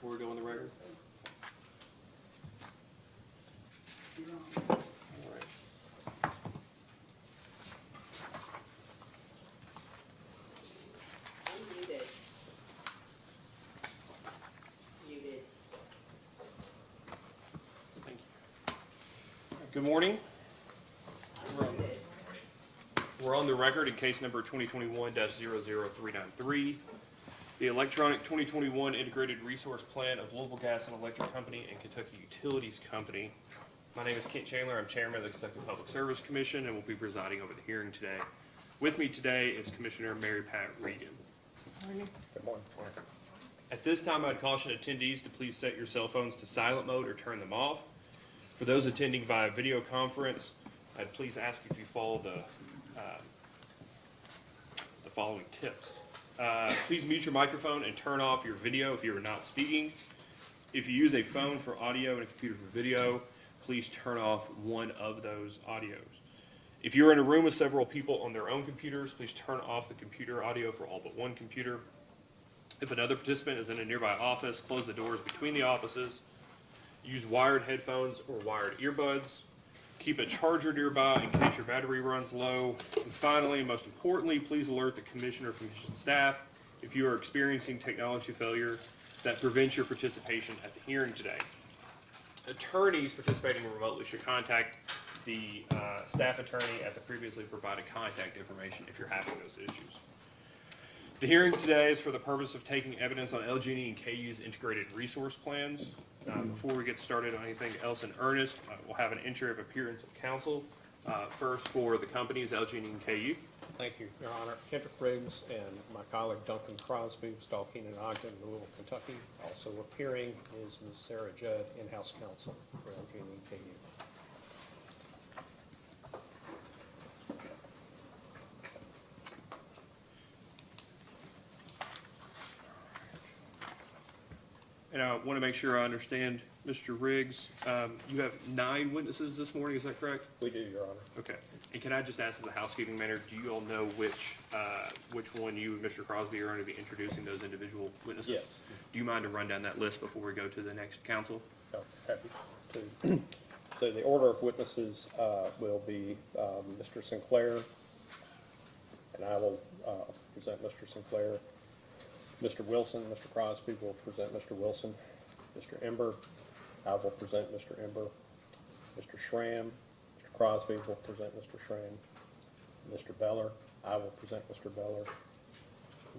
Before we go on the record? All right. Muted. Thank you. Good morning. We're on the record in case number 2021-00393, the electronic 2021 Integrated Resource Plan of Louisville Gas and Electric Company and Kentucky Utilities Company. My name is Kent Chandler. I'm chairman of the Kentucky Public Service Commission and will be presiding over the hearing today. With me today is Commissioner Mary Pat Regan. Good morning. At this time, I'd caution attendees to please set your cell phones to silent mode or turn them off. For those attending via video conference, I'd please ask if you follow the following tips. Please mute your microphone and turn off your video if you are not speaking. If you use a phone for audio and a computer for video, please turn off one of those audios. If you're in a room with several people on their own computers, please turn off the computer audio for all but one computer. If another participant is in a nearby office, close the doors between the offices. Use wired headphones or wired earbuds. Keep a charger nearby in case your battery runs low. And finally, most importantly, please alert the commission or commission staff if you are experiencing technology failure that prevents your participation at the hearing today. Attorneys participating remotely should contact the staff attorney at the previously provided contact information if you're having those issues. The hearing today is for the purpose of taking evidence on LG&E and KU's integrated resource plans. Before we get started on anything else in earnest, we'll have an entry of appearance of counsel. First for the companies LG&E and KU. Thank you, Your Honor. Kendrick Riggs and my colleague Duncan Crosby of Stalkeen and Ogden, Louisville, Kentucky. Also appearing is Ms. Sarah Judd, in-house counsel for LG&E and KU. And I want to make sure I understand, Mr. Riggs, you have 9 witnesses this morning, is that correct? We do, Your Honor. Okay. And can I just ask as a housekeeping matter, do you all know which one you and Mr. Crosby are going to be introducing those individual witnesses? Yes. Do you mind to run down that list before we go to the next counsel? Oh, happy to. So the order of witnesses will be Mr. Sinclair, and I will present Mr. Sinclair. Mr. Wilson, Mr. Crosby will present Mr. Wilson. Mr. Ember, I will present Mr. Ember. Mr. Schramm, Mr. Crosby will present Mr. Schramm. Mr. Beller, I will present Mr. Beller.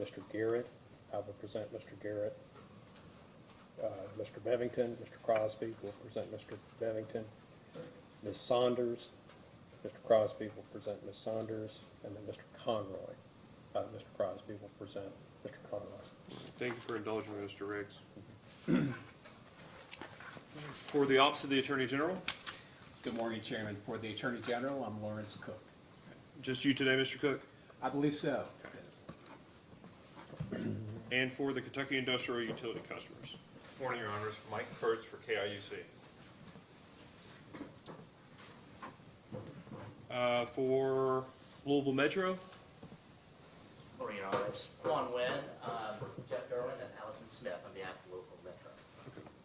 Mr. Garrett, I will present Mr. Garrett. Mr. Bevington, Mr. Crosby will present Mr. Bevington. Ms. Saunders, Mr. Crosby will present Ms. Saunders. And then Mr. Conroy, Mr. Crosby will present Mr. Conroy. Thank you for indulging me, Mr. Riggs. For the Office of the Attorney General, Good morning, Chairman. For the Attorney General, I'm Lawrence Cook. just you today, Mr. Cook? I believe so. And for the Kentucky Industrial Utility Customers. Morning, Your Honors. Mike Kurtz for KIUC. For Louisville Metro, Morning, Your Honors. Quan Nguyen, Jeff Derwin, and Allison Smith on behalf of Louisville Metro.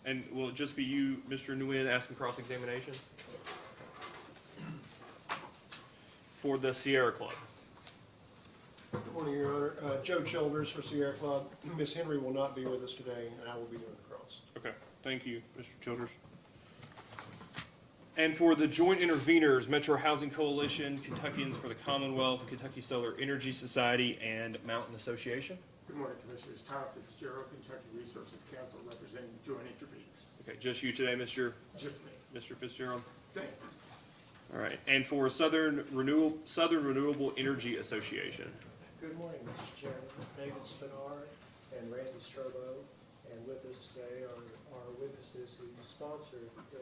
and will it just be you, Mr. Nguyen, asking cross-examination? Yes. For the Sierra Club. Good morning, Your Honor. Joe Childers for Sierra Club. Ms. Henry will not be with us today, and I will be doing the cross. Okay, thank you, Mr. Childers. And for the joint interveners, Metro Housing Coalition, Kentuckians for the Commonwealth, Kentucky Solar Energy Society, and Mountain Association. Good morning, Commissioners. Tom Fitzgerald, Kentucky Resources Council, representing joint interveners. Okay, just you today, Mr. Just me. Fitzgerald. Thank you. All right, and for Southern Renewable Energy Association. Good morning, Mr. Chairman. David Spinar and Randy Strobo, and with us today are witnesses who sponsored the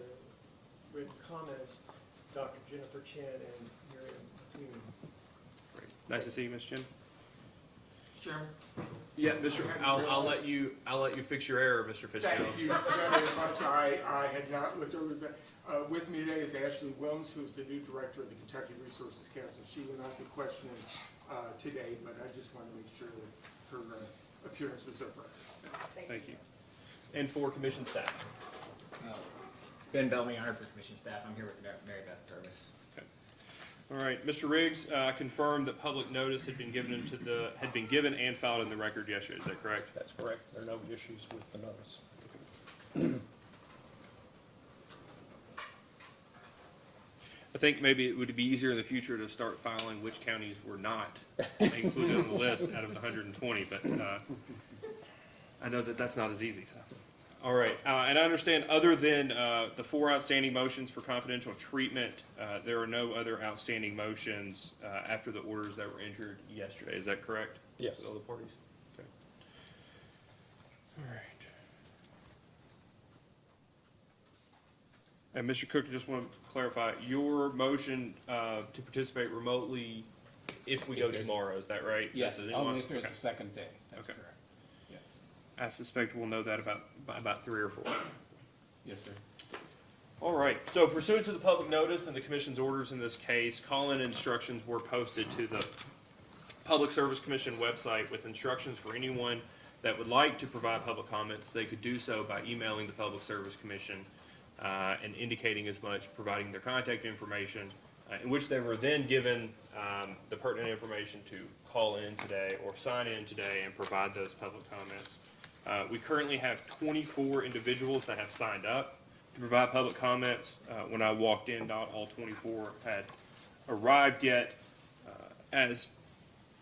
written comments, Dr. Jennifer Chen and Miriam Toomey. Great. Nice to see you, Ms. Chen. Chairman. Yeah, Mr. I'll let you fix your error, Mr. Fitzgerald. Thank you very much. I had not looked over that. With me today is Ashley Wilms, who is the new director of the Kentucky Resources Council. She will not be questioning today, but I just wanted to make sure that her appearance was over. Thank you. And for commission staff. Ben Bellamy, hired for commission staff. I'm here with Mary Beth Purvis. All right, Mr. Riggs, confirmed that public notice had been given and filed in the record yesterday. Is that correct? That's correct. There are no issues with the notice. I think maybe it would be easier in the future to start filing which counties were not included on the list out of the 120, but I know that that's not as easy. So. All right, and I understand other than the 4 outstanding motions for confidential treatment, there are no other outstanding motions after the orders that were entered yesterday. Is that correct? Yes. With all the parties? Okay. All right. And Mr. Cook, just want to clarify, your motion to participate remotely if we go tomorrow, is that right? Yes, That's only if there's okay. a second day. That's Okay. correct. Yes. I suspect we'll know that by about 3 or 4. Yes, sir. All right, so pursuant to the public notice and the commission's orders in this case, call-in instructions were posted to the Public Service Commission website with instructions for anyone that would like to provide public comments. They could do so by emailing the Public Service Commission and indicating as much, providing their contact information, in which they were then given the pertinent information to call in today or sign in today and provide those public comments. We currently have 24 individuals that have signed up to provide public comments. When I walked in, not all 24 had arrived yet. As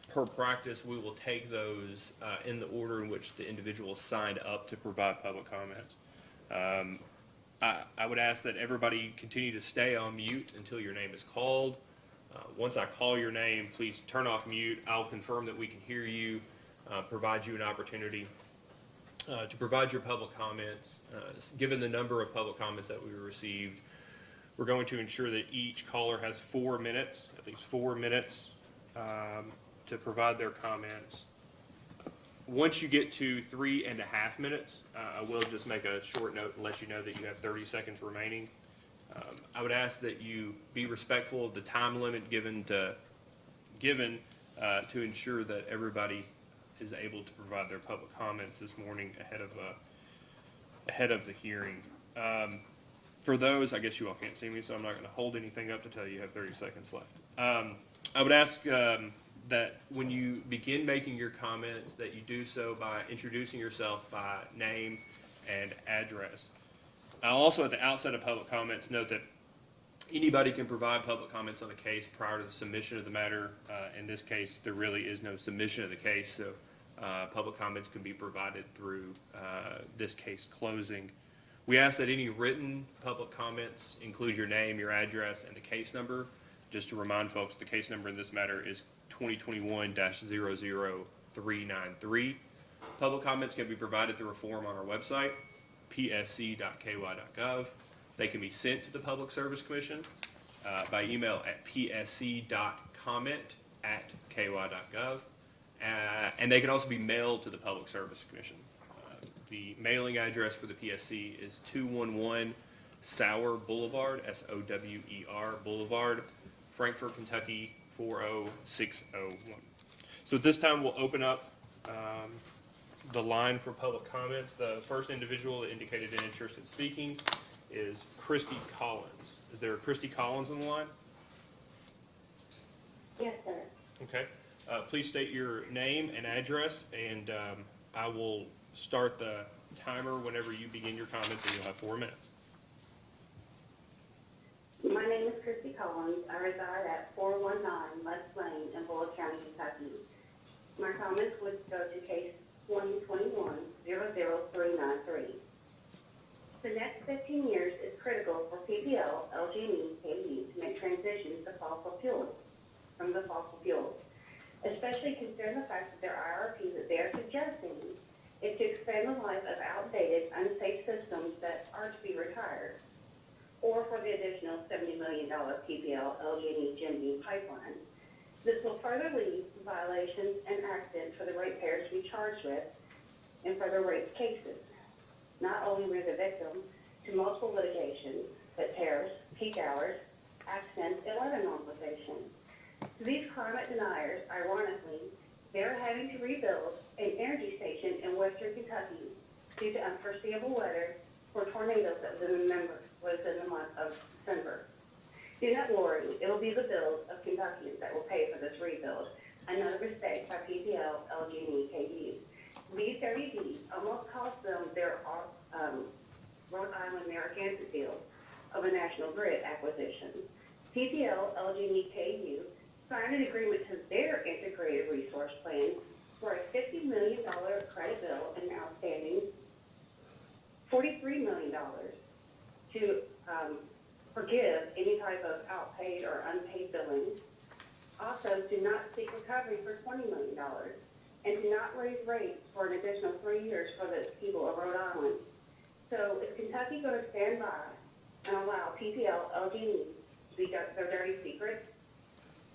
per practice, we will take those in the order in which the individuals signed up to provide public comments. I would ask that everybody continue to stay on mute until your name is called. Once I call your name, please turn off mute. I'll confirm that we can hear you, provide you an opportunity to provide your public comments. Given the number of public comments that we received, we're going to ensure that each caller has 4 minutes, at least 4 minutes, to provide their comments. Once you get to 3.5 minutes, I will just make a short note and let you know that you have 30 seconds remaining. I would ask that you be respectful of the time limit given to ensure that everybody is able to provide their public comments this morning ahead of the hearing. For those, I guess you all can't see me, so I'm not going to hold anything up to tell you have 30 seconds left. I would ask that when you begin making your comments, that you do so by introducing yourself by name and address. I'll also, at the outset of public comments, note that anybody can provide public comments on a case prior to the submission of the matter. In this case, there really is no submission of the case, so public comments can be provided through this case closing. We ask that any written public comments include your name, your address, and the case number. Just to remind folks, the case number in this matter is 2021-00393. Public comments can be provided through a form on our website, psc.ky.gov. They can be sent to the Public Service Commission by email at psc.comment@ky.gov. And they can also be mailed to the Public Service Commission. The mailing address for the PSC is 211 Sauer Boulevard, S-O-W-E-R Boulevard, Frankfort, Kentucky 40601. So at this time, we'll open up the line for public comments. The first individual that indicated an interest in speaking is Christy Collins. Is there a Christy Collins on the line? Yes, sir. Okay. Please state your name and address, and I will start the timer whenever you begin your comments, and you'll have 4 minutes. My name is Christy Collins. I reside at 419 West Lane in Bullitt County, Kentucky. My comments would go to case 2021-00393. The next 15 years is critical for PPL, LG&E, KU to make transitions to fossil fuels, from the fossil fuels, especially considering the fact that their IRP that they are suggesting is to expand the life of outdated, unsafe systems that are to be retired, or for the additional $70 million PPL LG&E Gen pipeline. This will further lead to violations and accidents for the ratepayers to be charged with in further rate cases. Not only were the victim to multiple litigations, but tears, peak hours, accidents, and other normalization. To these climate deniers, ironically, they're having to rebuild an energy station in western Kentucky due to unforeseeable weather or tornadoes that was in the month of December. Do not worry, it will be the bills of Kentuckians that will pay for this rebuild. Another mistake by PPL, LG&E, KU. These 30 Ds almost cost them their Rhode Island Narragansett deal of a National Grid acquisition. PPL, LG&E, KU signed an agreement to their integrated resource plan for a $50 million credit bill and outstanding $43 million to forgive any type of outpaid or unpaid billing. Also, do not seek recovery for $20 million and do not raise rates for an additional 3 years for the people of Rhode Island. So is Kentucky going to stand by and allow PPL, LG&E to be their dirty secrets,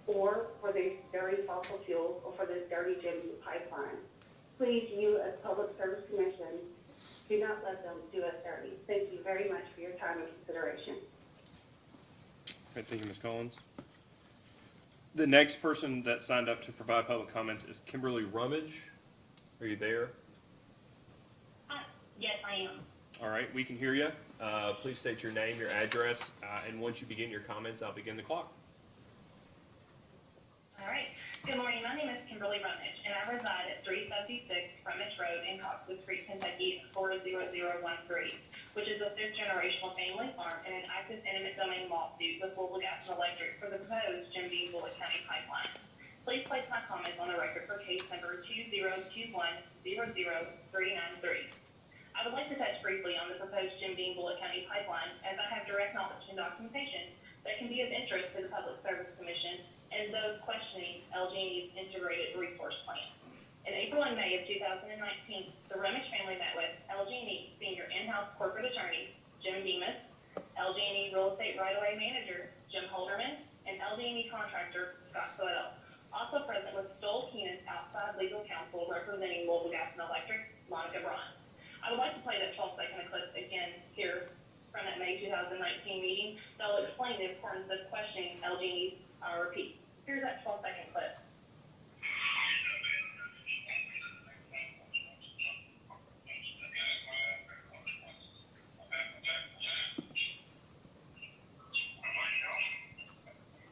or for these dirty fossil fuels, or for this dirty Jim pipeline? Please, you as Public Service Commission, do not let them do us dirty. Thank you very much for your time and consideration. Okay, thank you, Ms. Collins. The next person that signed up to provide public comments is Kimberly Rummage. Are you there? Yes, I am. All right, we can hear you. Please state your name, your address, and once you begin your comments, I'll begin the clock. All right. Good morning. My name is Kimberly Rummage, and I reside at 376 Rummage Road in Coxwood Creek, Kentucky, 40013, which is a fifth-generational family farm and an active eminent domain lawsuit with Louisville Gas and Electric for the proposed Jim Beam Bullitt County pipeline. Please place my comments on the record for case number 202100393. I would like to touch briefly on the proposed Jim Beam Bullitt County pipeline, as I have direct knowledge and documentation that can be of interest to the Public Service Commission and those questioning LG&E's integrated resource plan. In April and May of 2019, the Rummage family met with LG&E senior in-house corporate attorney, Jim Bemis, LG&E real estate right-of-way manager, Jim Holderman, and LG&E contractor, Scott Soto. Also present was Stoll Keenan's outside legal counsel representing Louisville Gas and Electric, Monica Braun. I would like to play that 12-second clip again here from that May 2019 meeting that will explain the importance of questioning LG&E's repeat. Here's that 12-second clip.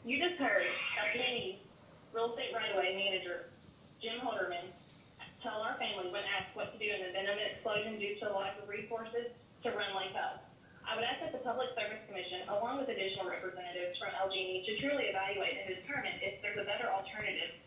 You just heard LG&E's real estate right-of-way manager, Jim Holderman, tell our family when asked what to do in the event of an explosion due to a lack of resources to run like hell. I would ask that the Public Service Commission, along with additional representatives from LG&E, to truly evaluate and determine if there's a better alternative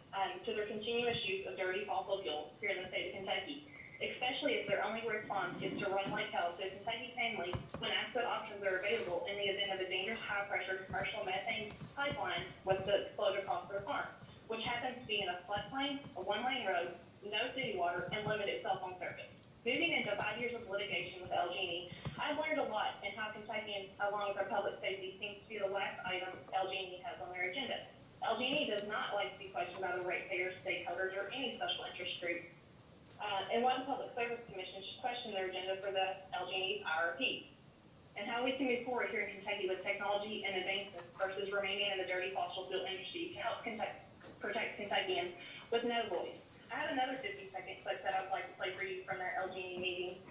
to their continuous use of dirty fossil fuels here in the state of Kentucky, especially if their only response is to run like hell to a Kentucky family when asked what options are available in the event of a dangerous high-pressure commercial methane pipeline with the explode across their farm, which happens to be in a floodplain, a one-lane road, no city water, and limited cell phone service. Moving into 5 years of litigation with LG&E, I've learned a lot in how Kentuckians, along with our public safety, seems to be the last item LG&E has on their agenda. LG&E does not like to be questioned by the ratepayers, stakeholders, or any special interest group. And why the Public Service Commission should question their agenda for the LG&E's IRP, and how we can move forward here in Kentucky with technology and advancements versus remaining in the dirty fossil fuel industry to help protect Kentuckians with no voice. I have another 50-second clip that I would like to play for you from their LG&E meeting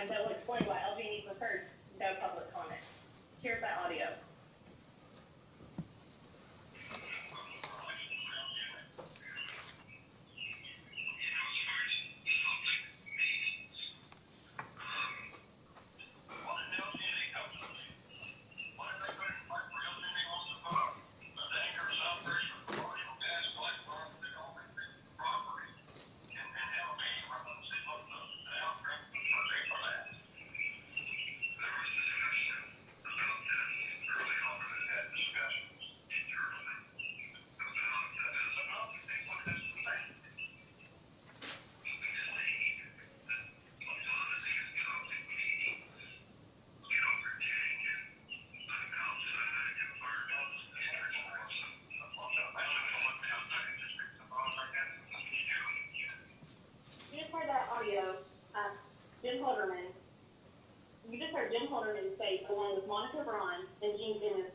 that will explain why LG&E preferred no public comment. Here's that audio. Jim Holderman, you just heard Jim Holderman state, along with Monica Braun and Gene Dennis,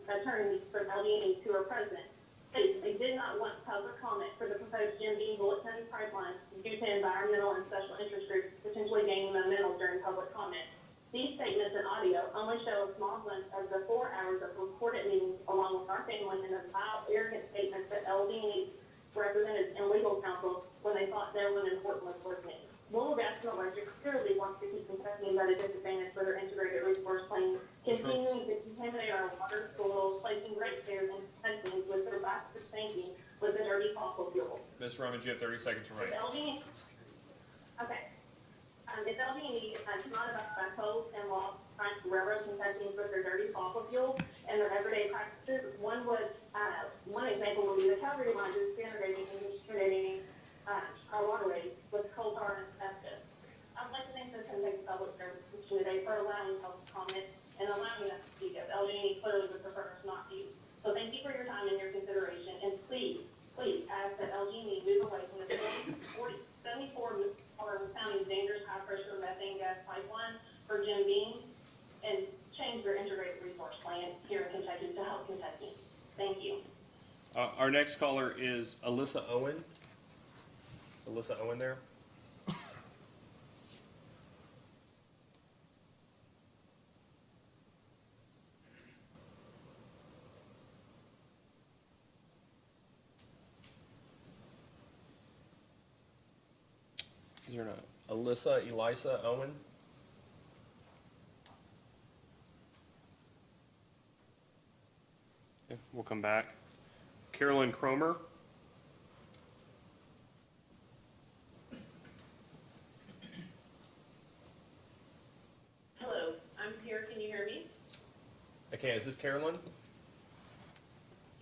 attorneys from LG&E who are present, they did not want public comment for the proposed Jim Beam Bullitt County pipeline due to environmental and special interest groups, which potentially gaining momentum during public comment. These statements and audio only show a small glimpse of the 4 hours of recorded meetings along with our family and the vile, arrogant statements that LD&E represented in legal counsel when they thought their women important was listening. Louisville Gas and Electric clearly wants to keep Kentucky at a disadvantage for their integrated resource plan, continuing to contaminate our water, soil, placing ratepayers and Kentuckians with their backs to sinking with the dirty fossil fuel. Ms. Rummage, you have 30 seconds remaining. Okay. If LD&E cannot about by code and law trying to railroad Kentuckians with their dirty fossil fuel and their everyday practices, one example would be the Calgary line is contaminating our waterways with coal tar and asbestos. I would like to thank the Kentucky Public Service Commission today for allowing us to comment and allowing us to speak, as LD&E clearly would prefer us not to. So thank you for your time and your consideration, and please ask that LG&E move away from the 74 sounding dangerous high-pressure methane gas pipeline for Jim Beam and change their integrated resource plan here in Kentucky to help Kentucky. Thank you. Our next caller is Alyssa Owen. Alyssa Owen there. Is there a Elisa Owen? Okay, we'll come back. Carolyn Cromer. Hello, I'm here. Can you hear me? Okay, is this Carolyn?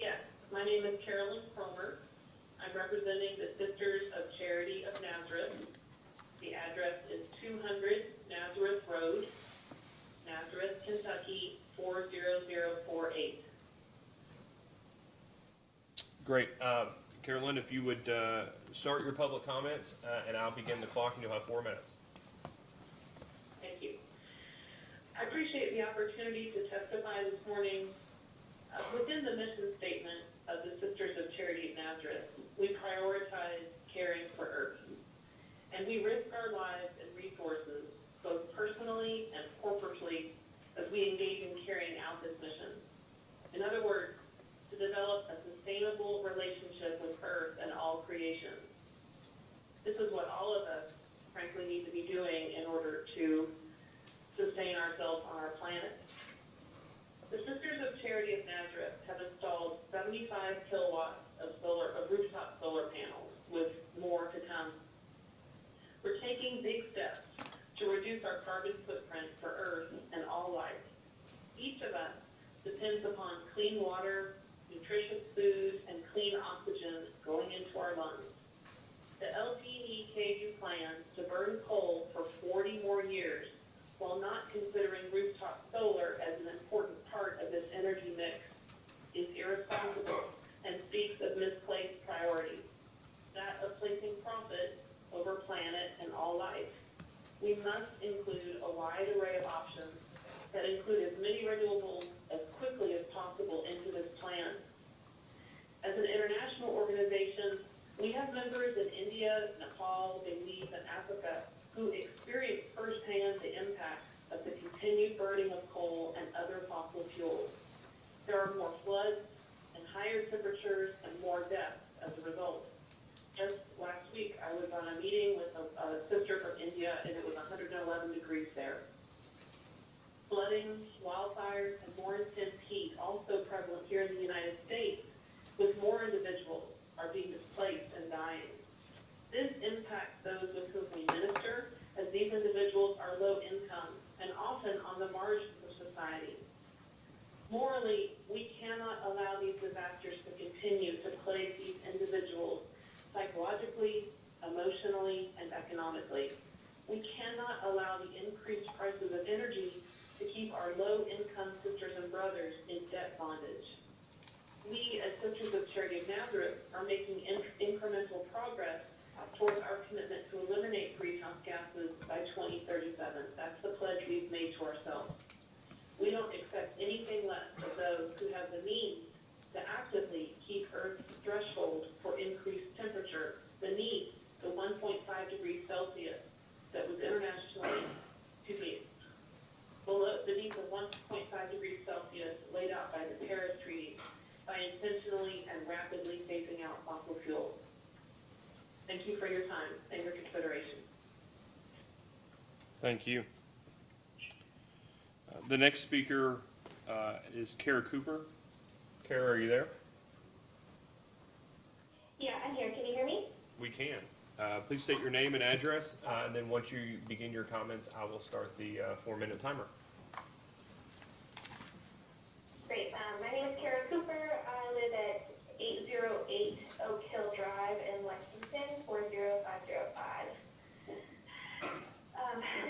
Yes, my name is Carolyn Cromer. I'm representing the Sisters of Charity of Nazareth. The address is 200 Nazareth Road, Nazareth, Kentucky, 40048. Great. Carolyn, if you would start your public comments, and I'll begin the clock, and you'll have 4 minutes. Thank you. I appreciate the opportunity to testify this morning. Within the mission statement of the Sisters of Charity of Nazareth, we prioritize caring for Earth. And we risk our lives and resources, both personally and corporately, as we engage in carrying out this mission. In other words, to develop a sustainable relationship with Earth and all creation. This is what all of us, frankly, need to be doing in order to sustain ourselves on our planet. The Sisters of Charity of Nazareth have installed 75 kilowatts of rooftop solar panels, with more to come. We're taking big steps to reduce our carbon footprint for Earth and all life. Each of us depends upon clean water, nutritious food, and clean oxygen going into our lungs. The LG&E KU plans to burn coal for 40 more years while not considering rooftop solar as an important part of this energy mix is irresponsible and speaks of misplaced priorities. That of placing profit over planet and all life. We must include a wide array of options that include as many renewables as quickly as possible into this plan. As an international organization, we have members in India, Nepal, Belize, and Africa who experience firsthand the impact of the continued burning of coal and other fossil fuels. There are more floods and higher temperatures and more deaths as a result. Just last week, I was on a meeting with a sister from India, and it was 111 degrees there. Flooding, wildfires, and more intense heat also prevalent here in the United States, with more individuals are being displaced and dying. This impacts those with whom we minister, as these individuals are low income and often on the margins of society. Morally, we cannot allow these disasters to continue to plague these individuals psychologically, emotionally, and economically. We cannot allow the increased prices of energy to keep our low-income sisters and brothers in debt bondage. We, as Sisters of Charity of Nazareth, are making incremental progress towards our commitment to eliminate greenhouse gases by 2037. That's the pledge we've made to ourselves. We don't expect anything less of those who have the means to actively keep Earth's threshold for increased temperature beneath the 1.5 degrees Celsius that was internationally Thank you. The next speaker is Kara Cooper. Kara, are you there? Yeah, I'm here. Can you hear me? We can. Please state your name and address, and then once you begin your comments, I will start the 4-minute timer. Great. My name is Kara Cooper. I live at 808 Oak Hill Drive in Lexington, 40505.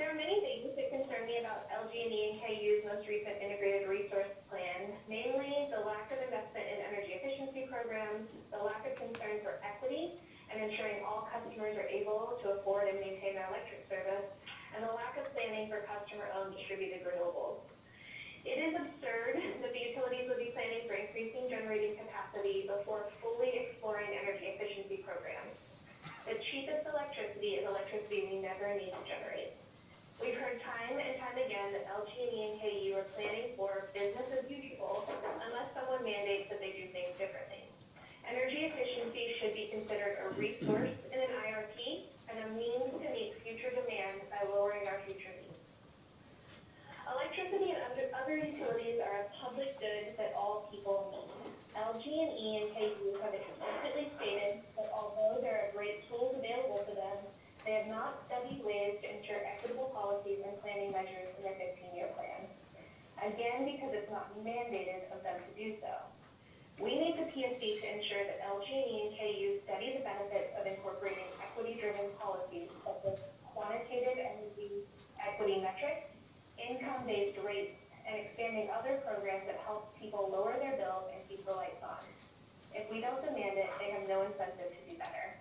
There are many things that concern me about LG&E and KU's most recent integrated resource plan, namely the lack of investment in energy efficiency programs, the lack of concern for equity and ensuring all customers are able to afford and maintain their electric service, and the lack of planning for customer-owned distributed renewables. It is absurd that the utilities would be planning for increasing generating capacity before fully exploring energy efficiency programs. The cheapest electricity is electricity we never need to generate. We've heard time and time again that LG&E and KU are planning for business as usual unless someone mandates that they do things differently. Energy efficiency should be considered a resource in an IRP and a means to meet future demand by lowering our future needs. Electricity and other utilities are a public good that all people need. LG&E and KU have explicitly stated that although there are great tools available to them, they have not studied ways to ensure equitable policies and planning measures in their 15-year plan. Again, because it's not mandated of them to do so. We need the PSC to ensure that LG&E and KU study the benefits of incorporating equity-driven policies such as quantitative energy equity metrics, income-based rates, and expanding other programs that help people lower their bills and keep the lights on. If we don't demand it, they have no incentive to do better.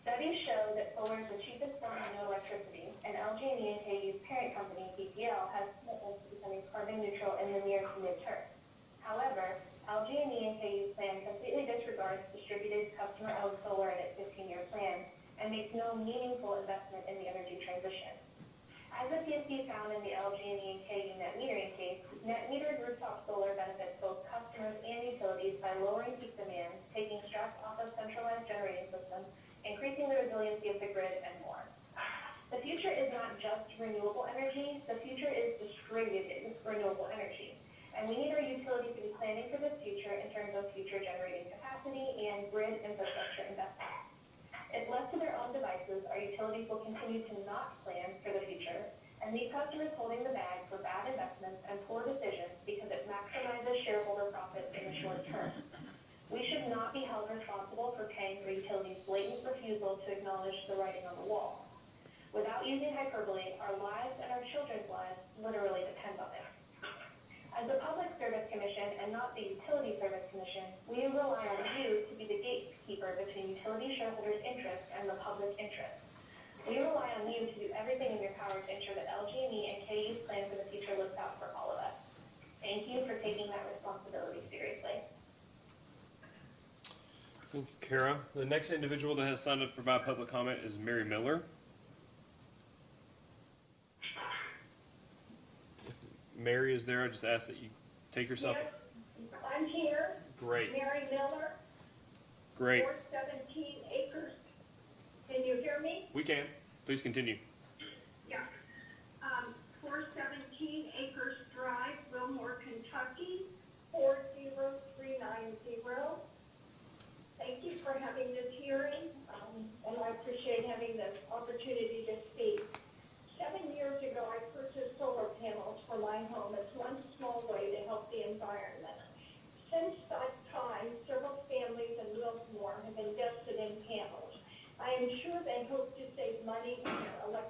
Studies show that solar is the cheapest form of new electricity, and LG&E and KU's parent company, PPL, has commitments to becoming carbon neutral in the near to midterm. However, LG&E and KU's plan completely disregards distributed customer-owned solar in its 15-year plan and makes no meaningful investment in the energy transition. As the PSC found in the LG&E and KU net metering case, net metered rooftop solar benefits both customers and utilities by lowering peak demand, taking stress off of centralized generating systems, increasing the resiliency of the grid, and more. The future is not just renewable energy, the future is distributed renewable energy. And we need our utilities to be planning for this future in terms of future generating capacity and grid infrastructure investment. If left to their own devices, our utilities will continue to not plan for the future and leave customers holding the bag for bad investments and poor decisions because it maximizes shareholder profits in the short term. We should not be held responsible for paying for utilities' blatant refusal to acknowledge the writing on the wall. Without using hyperbole, our lives and our children's lives literally depend on it. As the Public Service Commission and not the Utility Service Commission, we rely on you to be the gatekeeper between utility shareholders' interests and the public interest. We rely on you to do everything in your power to ensure that LG&E and KU's plan for the future looks out for all of us. Thank you for taking that responsibility seriously. Thank you, Kara. The next individual that has signed up to provide public comment is Mary Miller. If Mary is there, I just ask that you take yourself. Yes, I'm here. Great. Mary Miller. Great. 417 acres. Can you hear me? We can. Please continue. Yeah. 417 Acres Drive, Wilmore, Kentucky, 40390. Thank you for having this hearing, and I appreciate having the opportunity to speak. 7 years ago, I purchased solar panels for my home. It's one small way to help the environment. Since that time, several families in Louisville have invested in panels. I am sure they hope to save money on their electric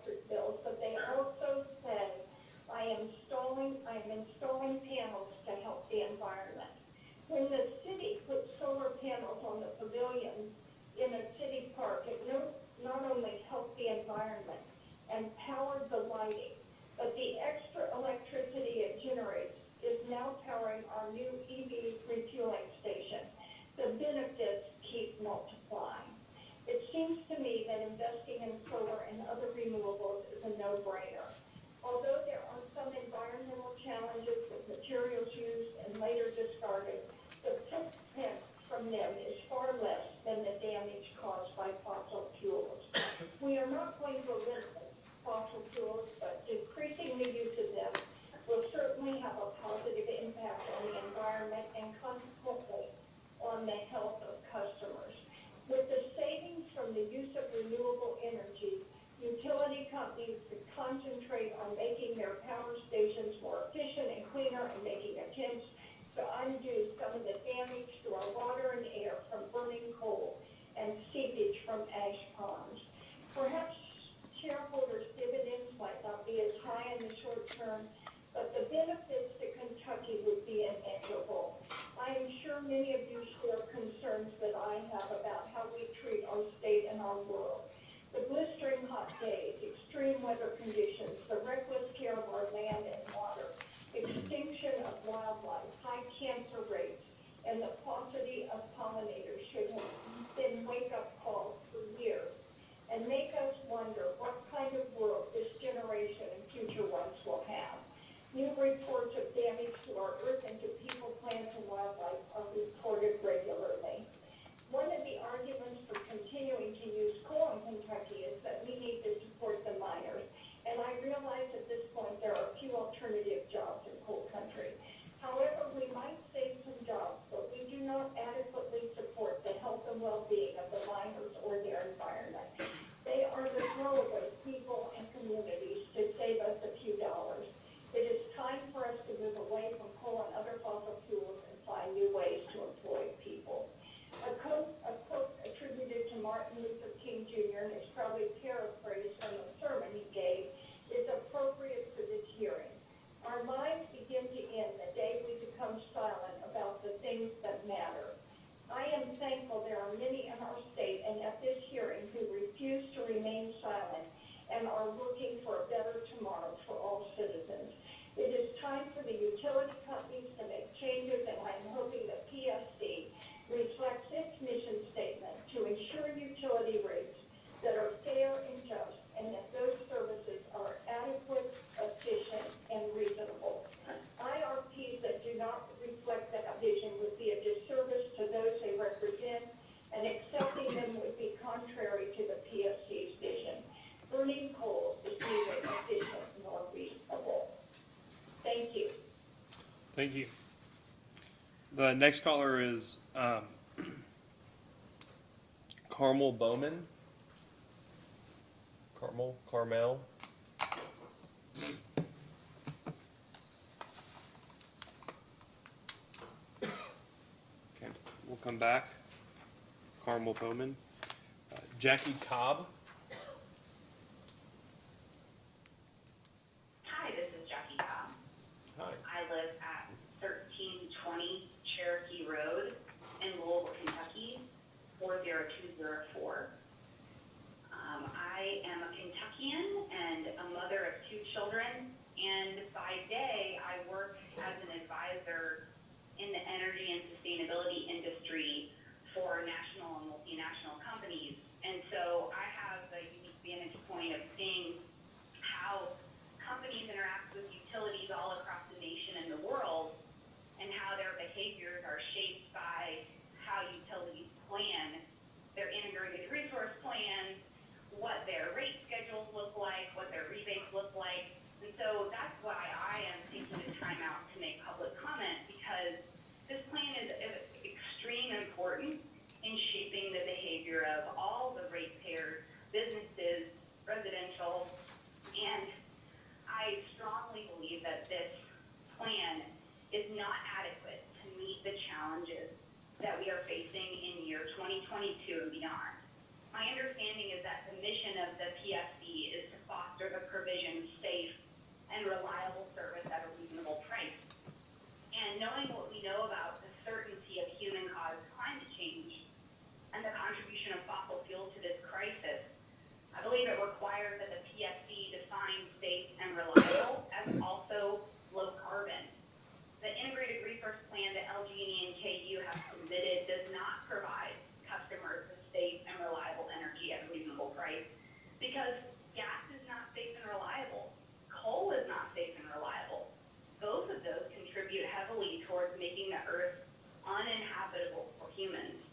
Thank you. The next caller is Carmel Bowman. Carmel. Okay, we'll come back. Carmel Bowman. Jackie Cobb. Hi, this is Jackie Cobb. Hi. I live at 1320 Cherokee Road in Louisville, Kentucky, 40204. I am a Kentuckian and a mother of 2 children, and by day I work as an advisor in the energy and sustainability industry for national and multinational companies. And so I have a unique vantage point of seeing how companies interact with utilities all across the nation and the world, and how their behaviors are shaped by how utilities plan their integrated resource plans, what their rate schedules look like, what their rebates look like. And so that's why I am taking the time out to make public comment, because this plan is extreme important in shaping the behavior of all the ratepayers, businesses, residential, and I strongly believe that this plan is not adequate to meet the challenges that we are facing in year 2022 and beyond. My understanding is that the mission of the PSC is to foster the provision of safe and reliable service at a reasonable price. And knowing what we know about the certainty of human-caused climate change and the contribution of fossil fuels to this crisis, I believe it requires that the PSC define safe and reliable as also low carbon. The integrated resource plan that LG&E and KU have submitted does not provide customers with safe and reliable energy at a reasonable price, because gas is not safe and reliable. Coal is not safe and reliable. Both of those contribute heavily towards making the earth uninhabitable for humans.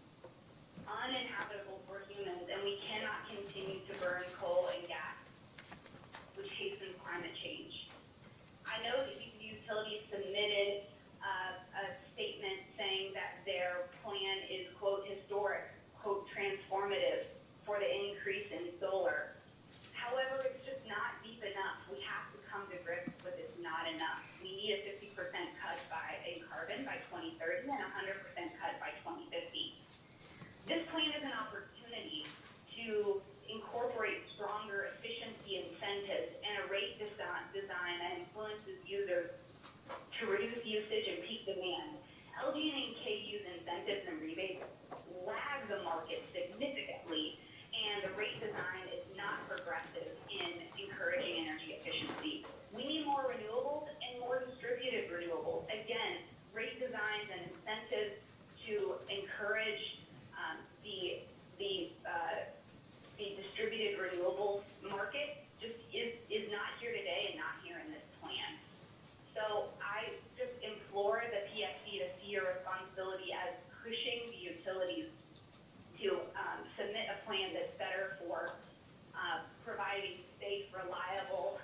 Uninhabitable for humans, and we cannot continue to burn coal and gas, which hastens climate change. I know that these utilities submitted a statement saying that their plan is, quote, historic, quote, transformative for the increase in solar. However, it's just not deep enough. We have to come to grips with it's not enough. We need a 50% cut in carbon by 2030 and 100% cut by 2050. This plan is an opportunity to incorporate stronger efficiency incentives and a rate design that influences users to reduce usage and peak demand. LG&E and KU's incentives and rebates lag the market significantly, and the rate design is not progressive in encouraging energy efficiency. We need more renewables and more distributed renewables. Again, rate designs and incentives to encourage the distributed renewables market just is not here today and not here in this plan. So I just implore the PSC to see your responsibility as pushing the utilities to submit a plan that's better for providing safe, reliable,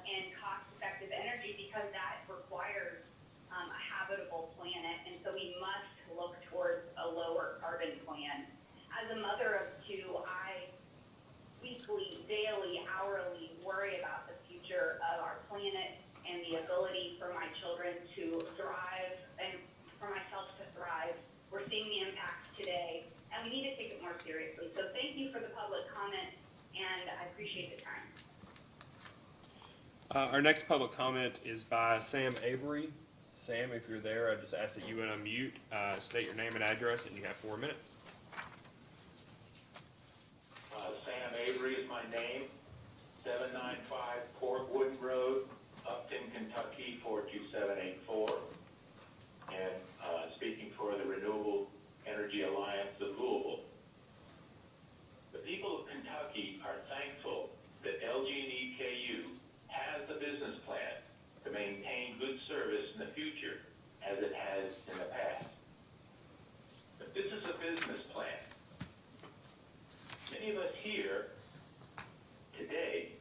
and cost-effective energy, because that requires a habitable planet, and so we must look towards a lower carbon plan. As a mother of 2, I weekly, daily, hourly worry about the future of our planet and the ability for my children to thrive and for myself to thrive. We're seeing the impacts today, and we need to take it more seriously. So thank you for the public comment, and I appreciate the time. Our next public comment is by Sam Avery. Sam, if you're there, I just ask that you would unmute, state your name and address, and you have 4 minutes. Sam Avery is my name, 795 Portwood Road, Upton, Kentucky, 42784. And speaking for the Renewable Energy Alliance of Louisville. The people of Kentucky are thankful that LG&E KU has a business plan to maintain good service in the future, as it has in the past. But this is a business plan. Many of us here today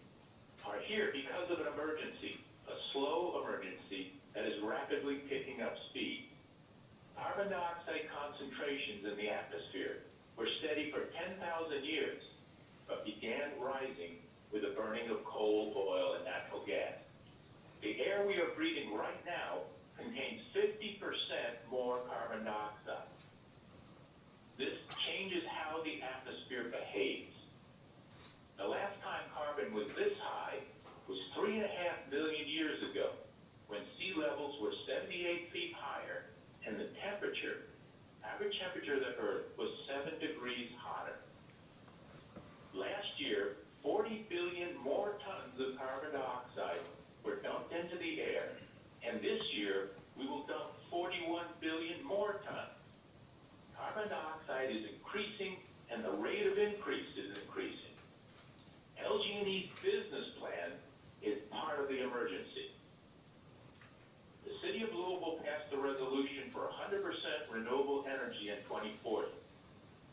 are here because of an emergency. we are breathing right now contains 50% more carbon dioxide. This changes how the atmosphere behaves. The last time carbon was this high was 3.5 million years ago, when sea levels were 78 feet higher and the temperature, average temperature of the Earth, was 7 degrees hotter. Last year, 40 billion more tons of carbon dioxide were dumped into the air, and this year we will dump 41 billion more tons. Carbon dioxide is increasing, and the rate of increase is increasing. LG&E's business plan is part of the emergency. The city of Louisville passed a resolution for 100% renewable energy in 2040.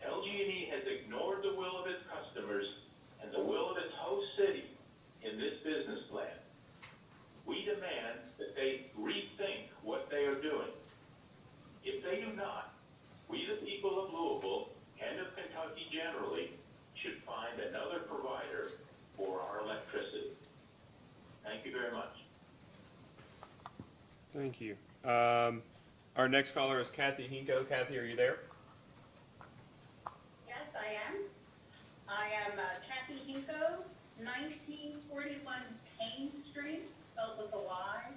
LG&E has ignored the will of its customers and the will of its host city in this business plan. We demand that they rethink what they are doing. If they do not, we, the people of Louisville and of Kentucky generally, should find another provider for our electricity. Thank you very much. Thank you. Our next caller is Kathy Hinko. Kathy, are you there? Yes, I am. I am Kathy Hinko, 1941 Payne Street, spelled with a Y,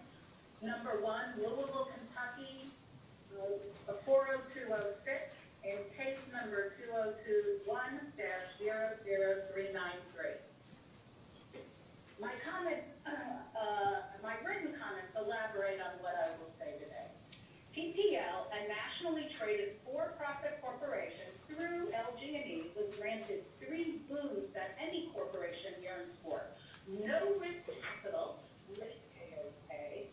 number 1, Louisville, Kentucky, 40206, and case number 2021-00393. My comments, my written comments elaborate on what I will say today. PPL, a nationally traded for-profit corporation through LG&E, was granted 3 boons that any corporation yearns for: no risk capital, ratepayers pay,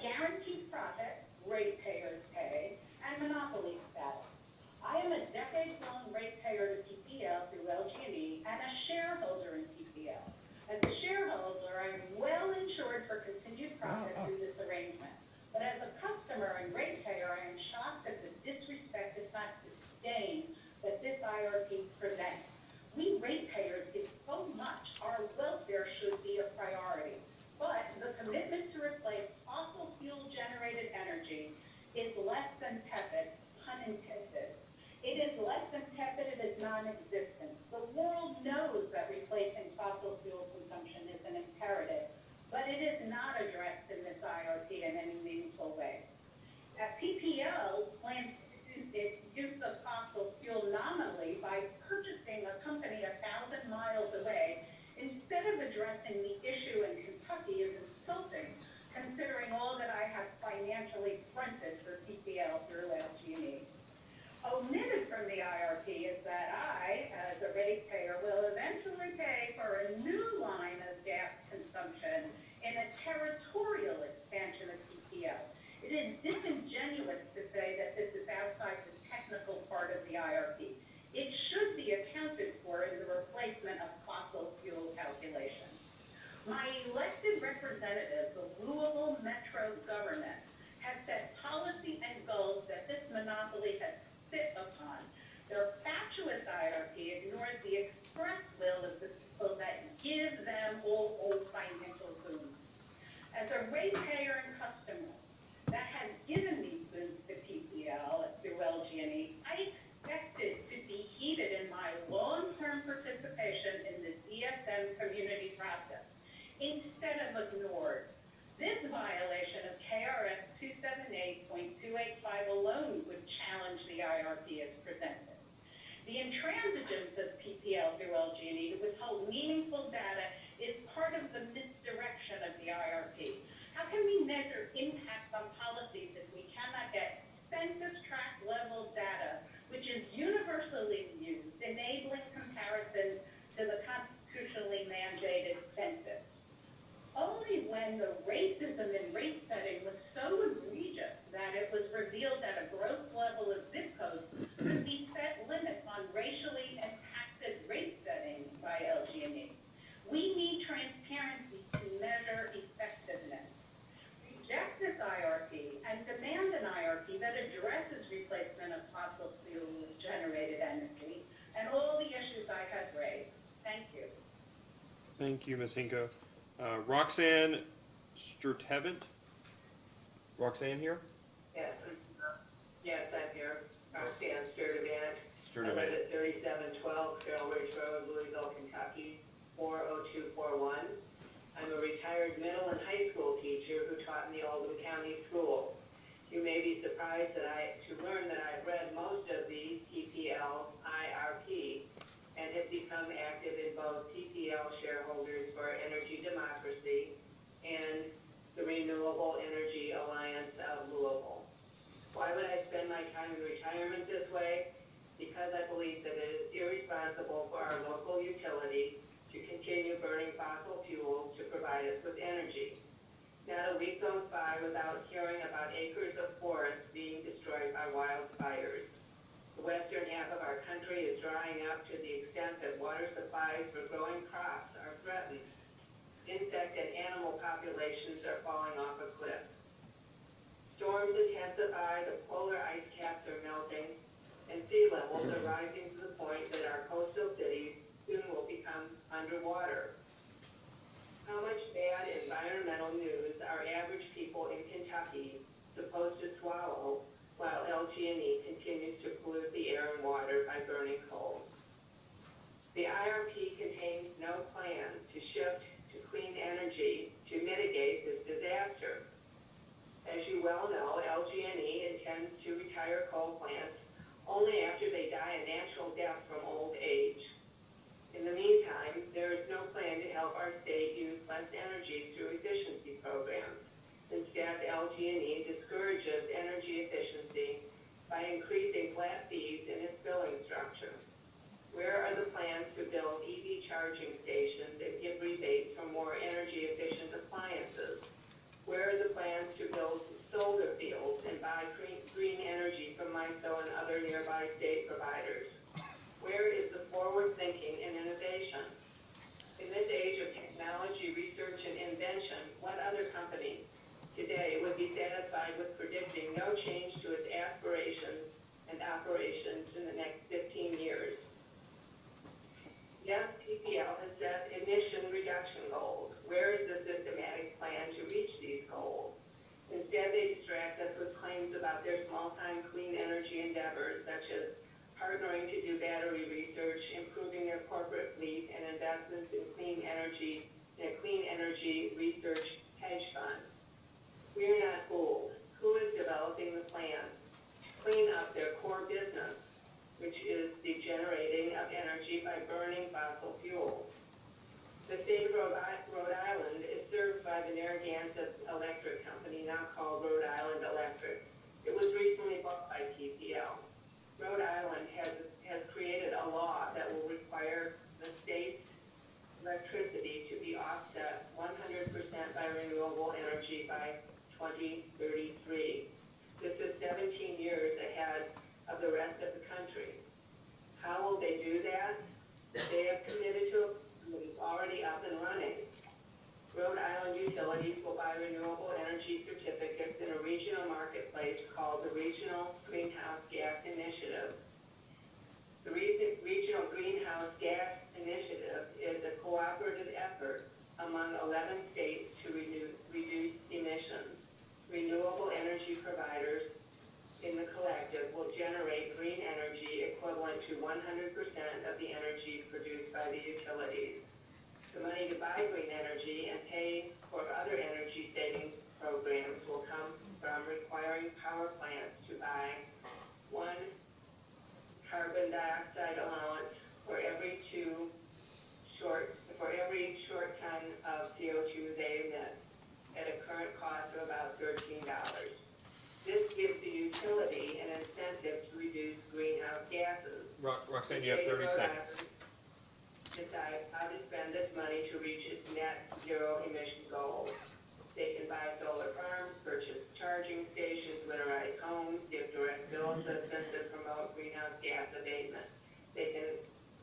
guaranteed profit, ratepayers pay, and monopoly status. I am a decades-long ratepayer to PPL through LG&E and a shareholder in PPL. As a shareholder, I am well insured for continued profit through this arrangement. But as a customer and ratepayer, I am shocked at the disrespect, if not disdain, that this IRP presents. We ratepayers give so much. Our welfare should be a priority. But the commitment to replace fossil fuel-generated energy is less than tepid, pun intended. It is less than tepid, it is non-existent. The world knows that replacing fossil fuel consumption is an imperative, but it is not addressed in this IRP in any meaningful way. PPL plans to its use of fossil fuel nominally by purchasing a company 1,000 miles away instead of addressing the issue in Kentucky is insulting, considering all that I have financially fronted for PPL through LG&E. Omitted from the IRP is that I, as a ratepayer, will eventually pay for a new line of gas consumption in a territorial expansion of PPL. It is disingenuous to say that this is outside the technical part of the IRP. It should be accounted for in the replacement of fossil fuel calculations. My elected representatives, the Louisville Metro government, have set policy and goals that this monopoly has sit upon. Their fatuous IRP ignores the express will of the people that give them all financial boons. As a ratepayer and customer that has given these boons to PPL through LG&E, I expected to be heeded in my long-term participation in the DSM community process, instead of ignored. This violation of KRS 278.285 alone would challenge the IRP as presented. The intransigence of PPL through LG&E to withhold meaningful data is part of the misdirection of the IRP. How can we measure impacts on policies if we cannot get census tract level data, which is universally used, enabling comparisons to the constitutionally mandated census? Only when the racism in rate setting was so egregious that it was revealed that a gross level of zip codes could be set limits on racially impacted rate setting by LG&E. We need transparency to measure effectiveness. Reject this IRP and demand an IRP that addresses replacement of fossil fuel-generated energy and all the issues I have raised. Thank you. Thank you, Ms. Hinko. Roxanne Sturtevant. Roxanne here? Yes, yes, I'm here. Roxanne Sturdivant. I live Sturdivant. at 3712 Carroll Ridge Road, Louisville, Kentucky, 40241. I'm a retired middle and high school teacher who taught in the Oldham County School. You may be surprised to learn that I've read most of the TPL IRP and have become active in both TPL Shareholders for Energy Democracy and the Renewable Energy Alliance of Louisville. Why would I spend my time in retirement this way? Because I believe that it is irresponsible for our local utility to continue burning fossil fuels to provide us with energy. Not a week goes by without hearing about acres of forest being destroyed by wildfires. The western half of our country is drying up to the extent that water supplies for growing crops are threatened. Insect and animal populations are falling off a cliff. Storms intensify, the polar ice caps are melting, and sea levels are rising to the point that our coastal cities soon will become underwater. How much bad environmental news are average people in Kentucky supposed to swallow while LG&E continues to pollute the air and water by burning coal? The IRP contains no plan to shift to clean energy to mitigate this disaster. As you well know, LG&E intends to retire coal plants only after they die a natural death from old age. In the meantime, there is no plan to help our state use less energy through efficiency programs. Instead, LG&E discourages energy efficiency by increasing flat fees in its billing structure. Where are the plans to build EV charging stations and give rebates for more energy efficient appliances? Where are the plans to build solar fields and buy green energy from MISO and other nearby state providers? Where is the forward thinking and innovation? In this age of technology, research, and invention, what other company today would be satisfied with predicting no change to its aspirations and operations in the next 15 years? Yes, TPL has set emission reduction goals. Where is the systematic plan to reach these goals? Instead, they distract us with claims about their small-time clean energy endeavors, such as partnering to do battery research, improving their corporate fleet, and investments in clean energy research hedge fund. We are not fooled. Who is developing the plan to clean up their core business, which is the generating of energy by burning fossil fuels? The state of Rhode Island is served by the Narragansett Electric Company, now called Rhode Island Electric. It was recently bought by TPL. Rhode Island has created a law that will require the state's electricity to be offset 100% by renewable energy by 2033. This is 17 years ahead of the rest of the country. How will they do that? They have committed to it already up and running. Rhode Island utilities will buy renewable energy certificates in a regional marketplace called the Regional Greenhouse Gas Initiative. The Regional Greenhouse Gas Initiative is a cooperative effort among 11 states to reduce emissions. Renewable energy providers in the collective will generate green energy equivalent to 100% of the energy produced by the utilities. The money to buy green energy and pay for other energy savings programs will come from requiring power plants to buy 1 carbon dioxide allowance for every short ton of CO2 they emit at a current cost of about $13. This gives the utility an incentive to reduce greenhouse gases. Roxanne, you have 30 seconds. Decide how to spend this money to reach its net zero emission goals. They can buy solar farms, purchase charging stations, winterize homes, give direct bill assistance, and promote greenhouse gas abatement. They can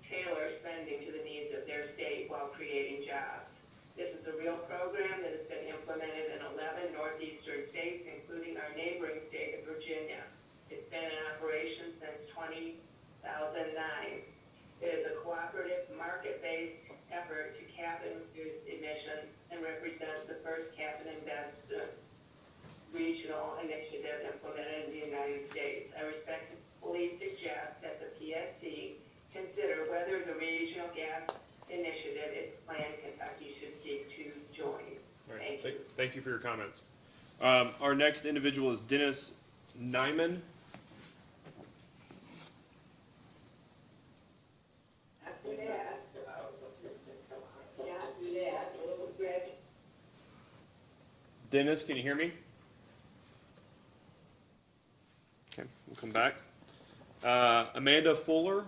tailor spending to the needs of their state while creating jobs. This is a real program that has been implemented in 11 northeastern states, including our neighboring state of Virginia. It's been in operation since 2009. It is a Thank you for your comments. Our next individual is Dennis Nyman. Dennis, can you hear me? Okay, we'll come back. Amanda Fuller.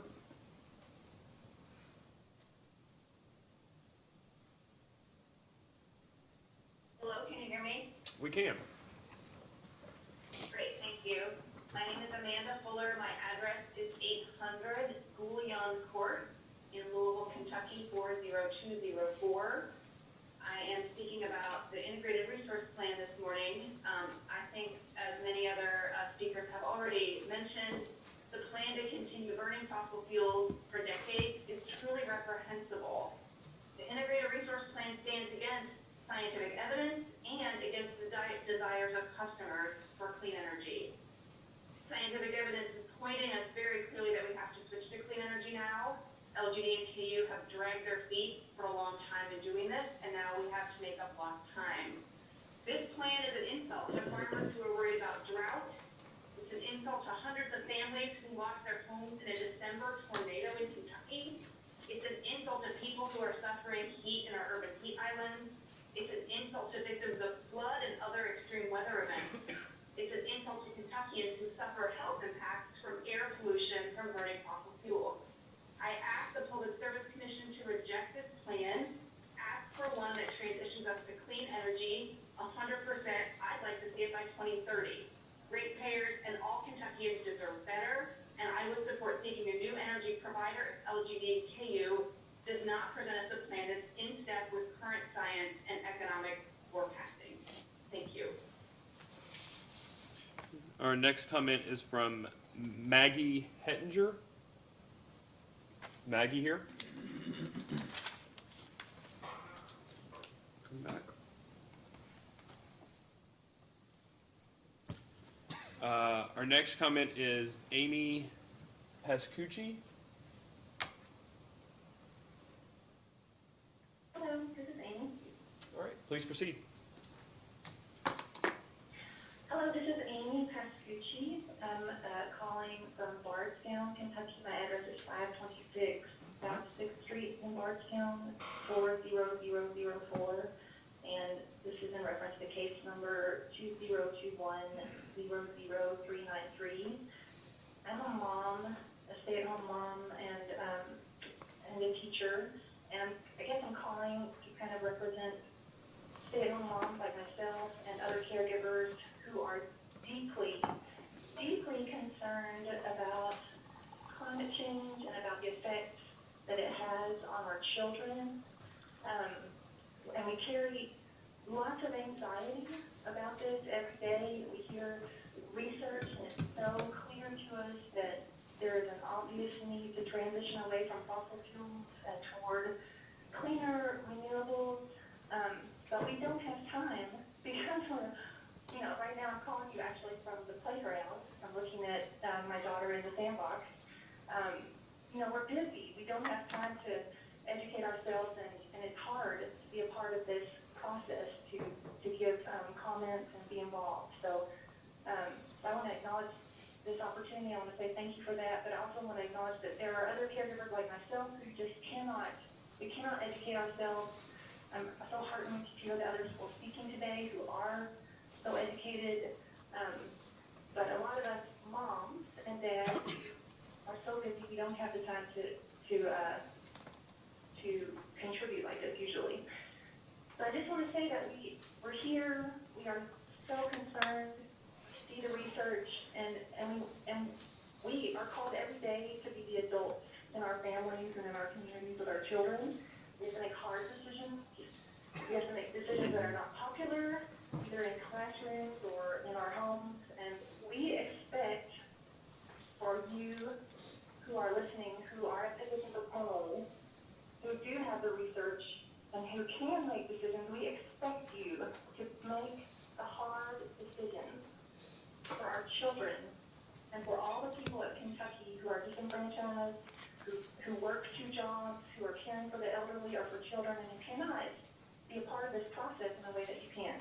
Hello, can you hear me? We can. Great, thank you. My name is Amanda Fuller. My address is 800 Goulion Court in Louisville, Kentucky, 40204. I am speaking about the integrated resource plan this morning. I think, as many other speakers have already mentioned, the plan to continue burning fossil fuels for decades is truly reprehensible. The integrated resource plan stands against scientific evidence and against the desires of customers for clean energy. Scientific evidence is pointing us very clearly that we have to switch to clean energy now. LGD and KU have dragged their feet for a long time in doing this, and now we have to make up lost time. This plan is an insult to farmers who are worried about drought. It's an insult to hundreds of families who lost their homes in a December tornado in Kentucky. It's an insult to people who are suffering heat in our urban heat islands. It's an insult to victims of flood and other extreme weather events. It's an insult to Kentuckians who suffer health impacts from air pollution from burning fossil fuels. I asked the Public Service Commission to reject this plan, ask for one that transitions us to clean energy 100%. I'd like to see it by 2030. Ratepayers and all Kentuckians deserve better, and I would support seeking a new energy provider if LGD KU does not present us a plan that's in step with current science and economic forecasting. Thank you. Our next comment is from Maggie Hettinger. Maggie here. Come back. Our next comment is Amy Pascucci. Hello, this is Amy. All right, please proceed. Hello, this is Amy Pascucci. I'm calling from Bardstown, Kentucky. My address is 526 South 6th Street in Bardstown, 40004. And this is in reference to case number 202100393. I'm a mom, a stay-at-home mom, and a teacher. And I guess I'm calling to kind of represent stay-at-home moms like myself and other caregivers who are deeply concerned about climate change and about the effects that it has on our children. And we carry lots of anxiety about this every day. We hear research, and it's so clear to us that there is an obvious need to transition away from fossil fuels and toward cleaner renewables. But we don't have time because we're, right now I'm calling you actually from the playground. I'm looking at my daughter in the sandbox. We're busy. We don't have time to educate ourselves, and it's hard to be a part of this process to give comments and be involved. So I want to acknowledge this opportunity. I want to say thank you for that, but I also want to acknowledge that there are other caregivers like myself who just cannot educate ourselves. I'm so heartened to hear the others who are speaking today who are so educated, but a lot of us moms and dads are so busy we don't have the time to contribute like this usually. So I just want to say that we're here, we are so concerned, see the research, and we are called every day to be the adults in our families and in our communities with our children. We have to make hard decisions. We have to make decisions that are not popular, either in classrooms or in our homes, and we expect for you who are listening, who are at positions of home, who do have the research and who can make decisions, we expect you to make the hard decisions for our children and for all the people at Kentucky who are disenfranchised, who work 2 jobs, who are caring for the elderly or for children, and who cannot be a part of this process in the way that you can.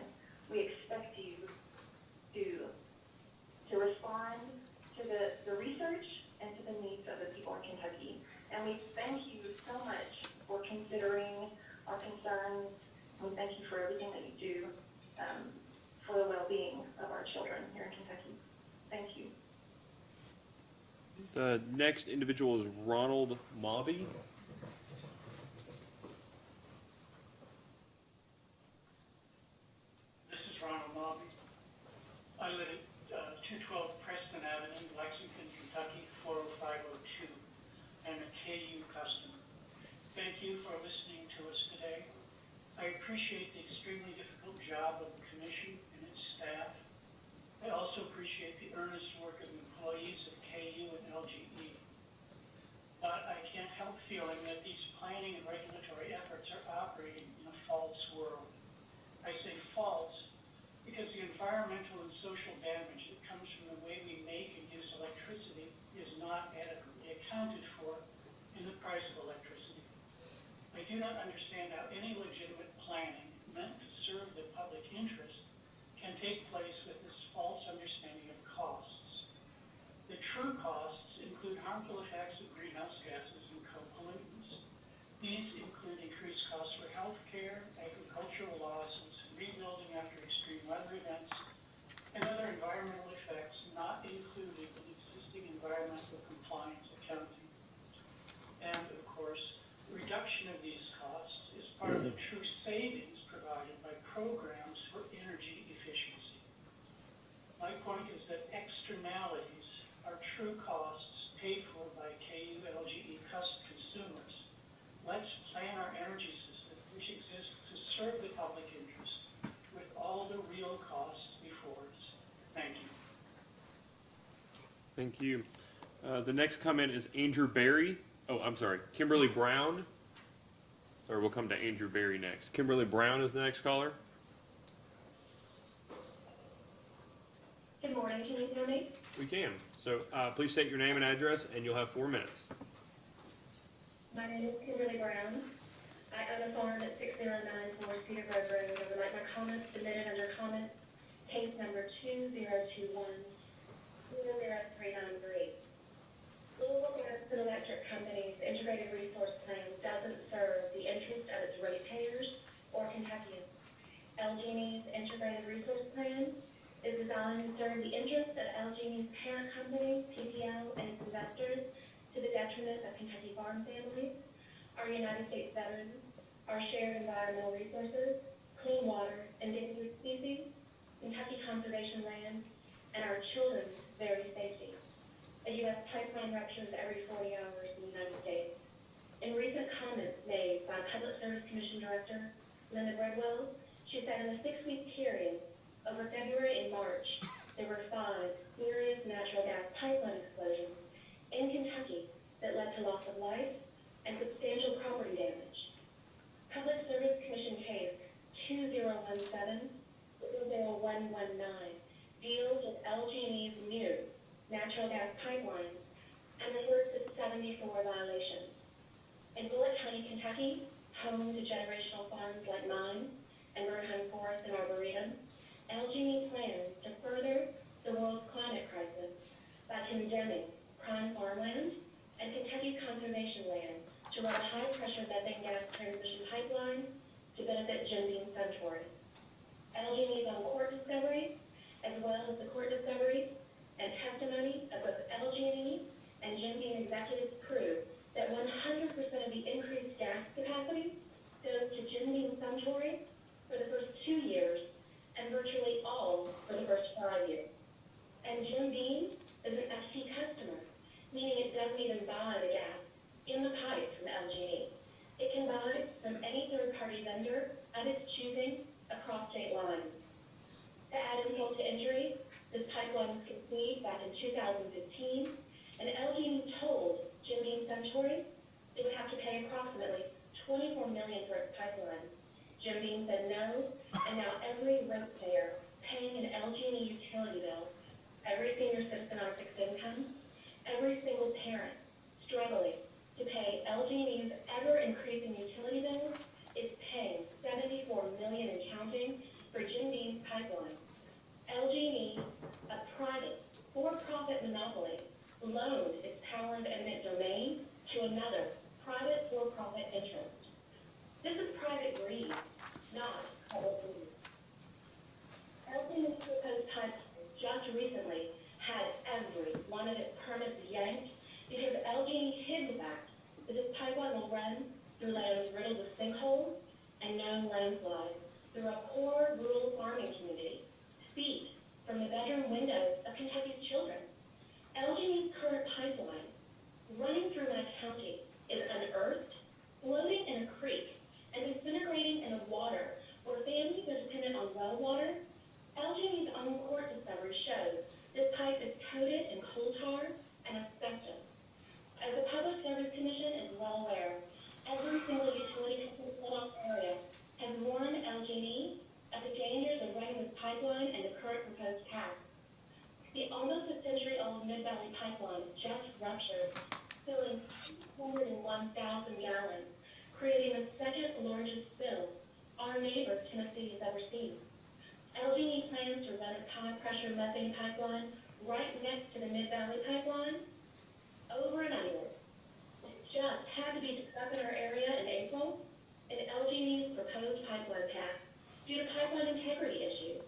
The next individual is Ronald Mobby. This is Ronald Mobby. I live at 212 Preston Avenue, Lexington, Kentucky, 40502. I'm a KU customer. Thank you for listening to us today. I appreciate the extremely difficult job of the commission and its staff. I also appreciate the earnest work of employees of KU and LGE. But I can't help feeling that these planning and regulatory efforts are operating in a false world. I say false because the environmental and social damage that comes from the way we make and use electricity is not adequately accounted for in the price of electricity. I do not understand how any legitimate planning meant to serve the public interest can take place with this false understanding of costs. The true costs include harmful effects of greenhouse gases and co-pollutants. These include increased costs for health care, agricultural losses, rebuilding after extreme weather events, and other environmental effects not included in existing environmental compliance accounting. And, of course, the reduction of these costs is part of the true savings provided by programs for energy efficiency. My point is that externalities are true costs paid for by KU LGE consumers. Let's plan our energy system, which exists to serve the public interest, with all the real costs before us. Thank you. Thank you. The next comment is Andrew Berry. Oh, I'm sorry, Kimberly Brown. Or we'll come to Andrew Berry next. Kimberly Brown is the next caller. Good morning, can you hear me? We can. So please state your name and address, and you'll have 4 minutes. My name is Kimberly Brown. I own a farm at 6094 Cedar Grove Road. I would like my comments submitted under comment case number 2021-00393. Louisville Gas and Electric Company's Integrated Resource Plan doesn't serve the interest of its ratepayers or Kentuckians. LG&E's Integrated Resource Plan is designed to serve the interests of LG&E's parent company, PPL, and its investors to the detriment of Kentucky farm families, our United States veterans, our shared environmental resources, clean water, endangered species, Kentucky conservation land, and our children's very safety. A U.S. pipeline ruptures every 40 hours in the United States. In recent comments made by Public Service Commission Director Linda Bregwell, she said in a 6-week period over February and March, there were 5 serious natural gas pipeline explosions in Kentucky that led to loss of life and substantial property damage. Public Service Commission case 2017-00119 deals with LG&E's new natural gas pipelines and refers to 74 violations. In Bullitt County, Kentucky, home to generational farms like mine and Bernheim Forest and Arboretum, LG&E plans to further the world's climate crisis by condemning prime farmland and Kentucky conservation land to run a high-pressure methane gas transmission pipeline to benefit Jim Beam Suntory. LG&E's on court discovery, as well as the court discovery and testimony of both LG&E and Jim Beam executives prove that 100% of the increased gas capacity goes to Jim Beam Suntory for the first 2 years and virtually all for the first 5 years. And Jim Beam is an FC customer, meaning it doesn't even buy the gas in the pipe from LG&E. It can buy from any third-party vendor of its choosing across state lines. To add insult to injury, this pipeline was conceived back in 2015, and LG&E told Jim Beam Suntory it would have to pay approximately $24 million for its pipeline. Jim Beam said no, and now every ratepayer paying an LG&E utility bill, every senior citizen on fixed income, every single parent struggling to pay LG&E's ever-increasing utility bills is paying $74 million and counting for Jim Beam's pipeline. LG&E, a private, for-profit monopoly, loaned its power of eminent domain to another private for-profit interest. This is private greed, not public greed. LG&E's proposed pipeline just recently had every one of its permits yanked Mid-Valley Pipeline just ruptured, spilling 201,000 gallons, creating the second largest spill our neighbor Tennessee has ever seen. LG&E plans to run a high-pressure methane pipeline right next to the Mid-Valley Pipeline over and under. It just had to be discussed in our area in April, and LG&E's proposed pipeline passed due to pipeline integrity issues.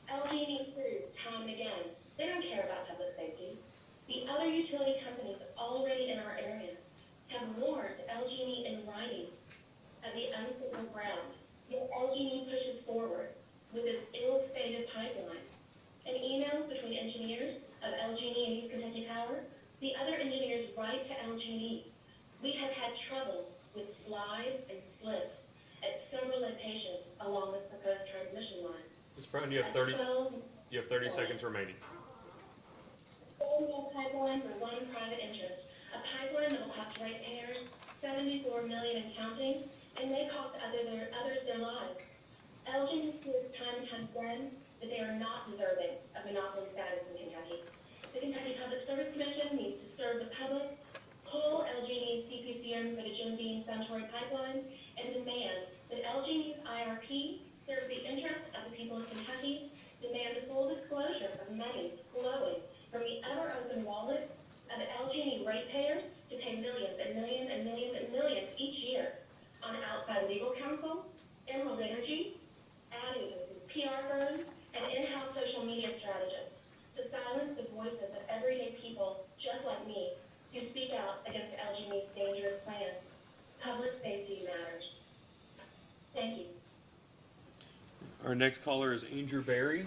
LG&E proves time and again they don't care about public safety. The other utility companies already in our area have warned LG&E in writing of the unstable ground, yet LG&E pushes forward with its ill-fated pipeline. In emails between engineers of LG&E and East Kentucky Power, the other engineers write to LG&E. We have had trouble with slides and slips at several locations along this proposed transmission line. Ms. Brown, you have 30 seconds remaining. Pipeline for one private interest, a pipeline that will cost ratepayers $74 million and counting, and may cost others their lives. LG proves time and time again that they are not deserving of monopoly status in Kentucky. The Kentucky Public Service Commission needs to serve the public, pull LG&E's CPCM for the Jim Beam Suntory Pipeline, and demand that LG&E's IRP serve the interests of the people of Kentucky, demand the full disclosure of money flowing from the ever-open wallets of LG&E ratepayers to pay millions and millions and millions and millions each year on outside legal counsel, Emerald Energy, adding PR firms, and in-house social media strategists to silence the voices of everyday people just like me who speak out against LG&E's dangerous plans. Public safety matters. Thank you. Our next caller is Andrew Berry.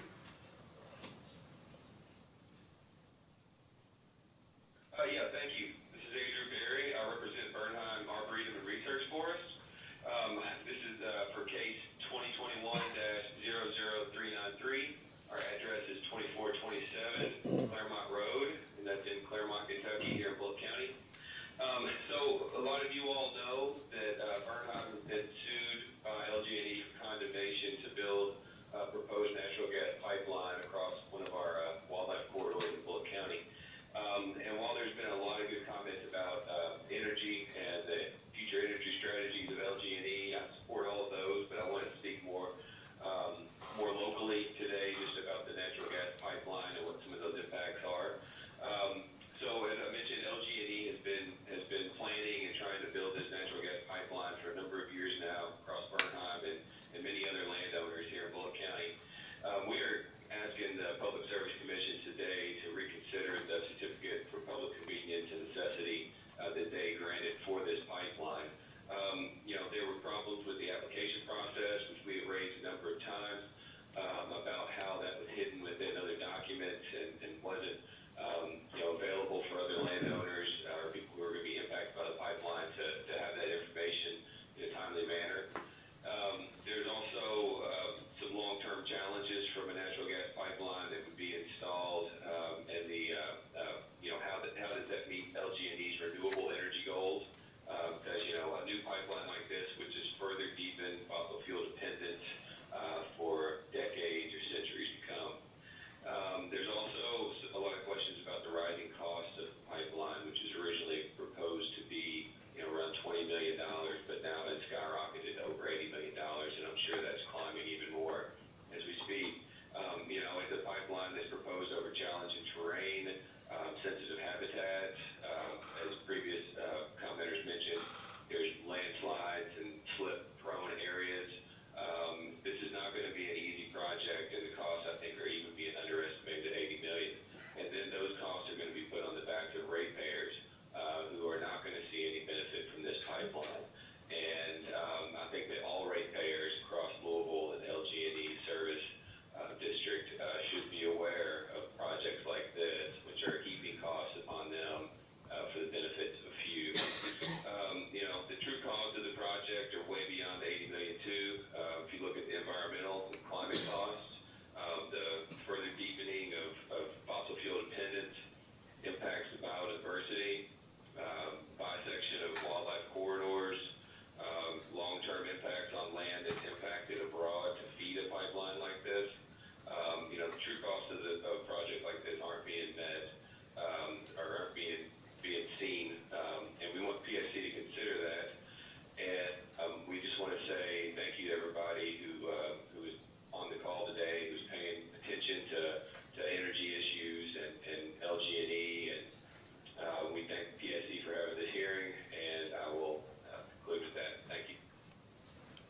Yeah, thank you. This is Andrew Berry. I represent Bernheim Arboretum and Research Forest. This is for case 2021-00393. Our address is 2427 Claremont Road, and that's in Claremont, Kentucky, here in Bullock County. So a lot of you all know that Bernheim has been sued by LG&E for condemnation to build a proposed natural gas pipeline across one of our wildlife corridors in Bullock County. And while there's been a lot of good comments about energy and the future energy strategies of LG&E, I support all of those, but I want to speak more locally today just about the natural gas pipeline and what some of those impacts are. So as I mentioned, LG&E has been planning and trying to build this natural gas pipeline for a number of years now across Bernheim and many other landowners here in Bullock County. We are asking the Public Service Commission today to reconsider the certificate for public convenience and necessity that they granted for this pipeline. There were problems with the application process, which we have raised a number of times, about how that was hidden within other documents and wasn't available for other landowners or people who were going to be impacted by the pipeline to have that information in a timely manner. There's also some long-term challenges from a natural gas pipeline that would be installed, and how does that meet LG&E's renewable energy goals? Because a new pipeline like this would just further deepen fossil fuel dependence for decades or centuries to come. There's also a lot of questions about the rising cost of the pipeline, which was originally proposed to be around $20 million, but now it's skyrocketed to over $80 million, and I'm sure that's climbing even more as we speak.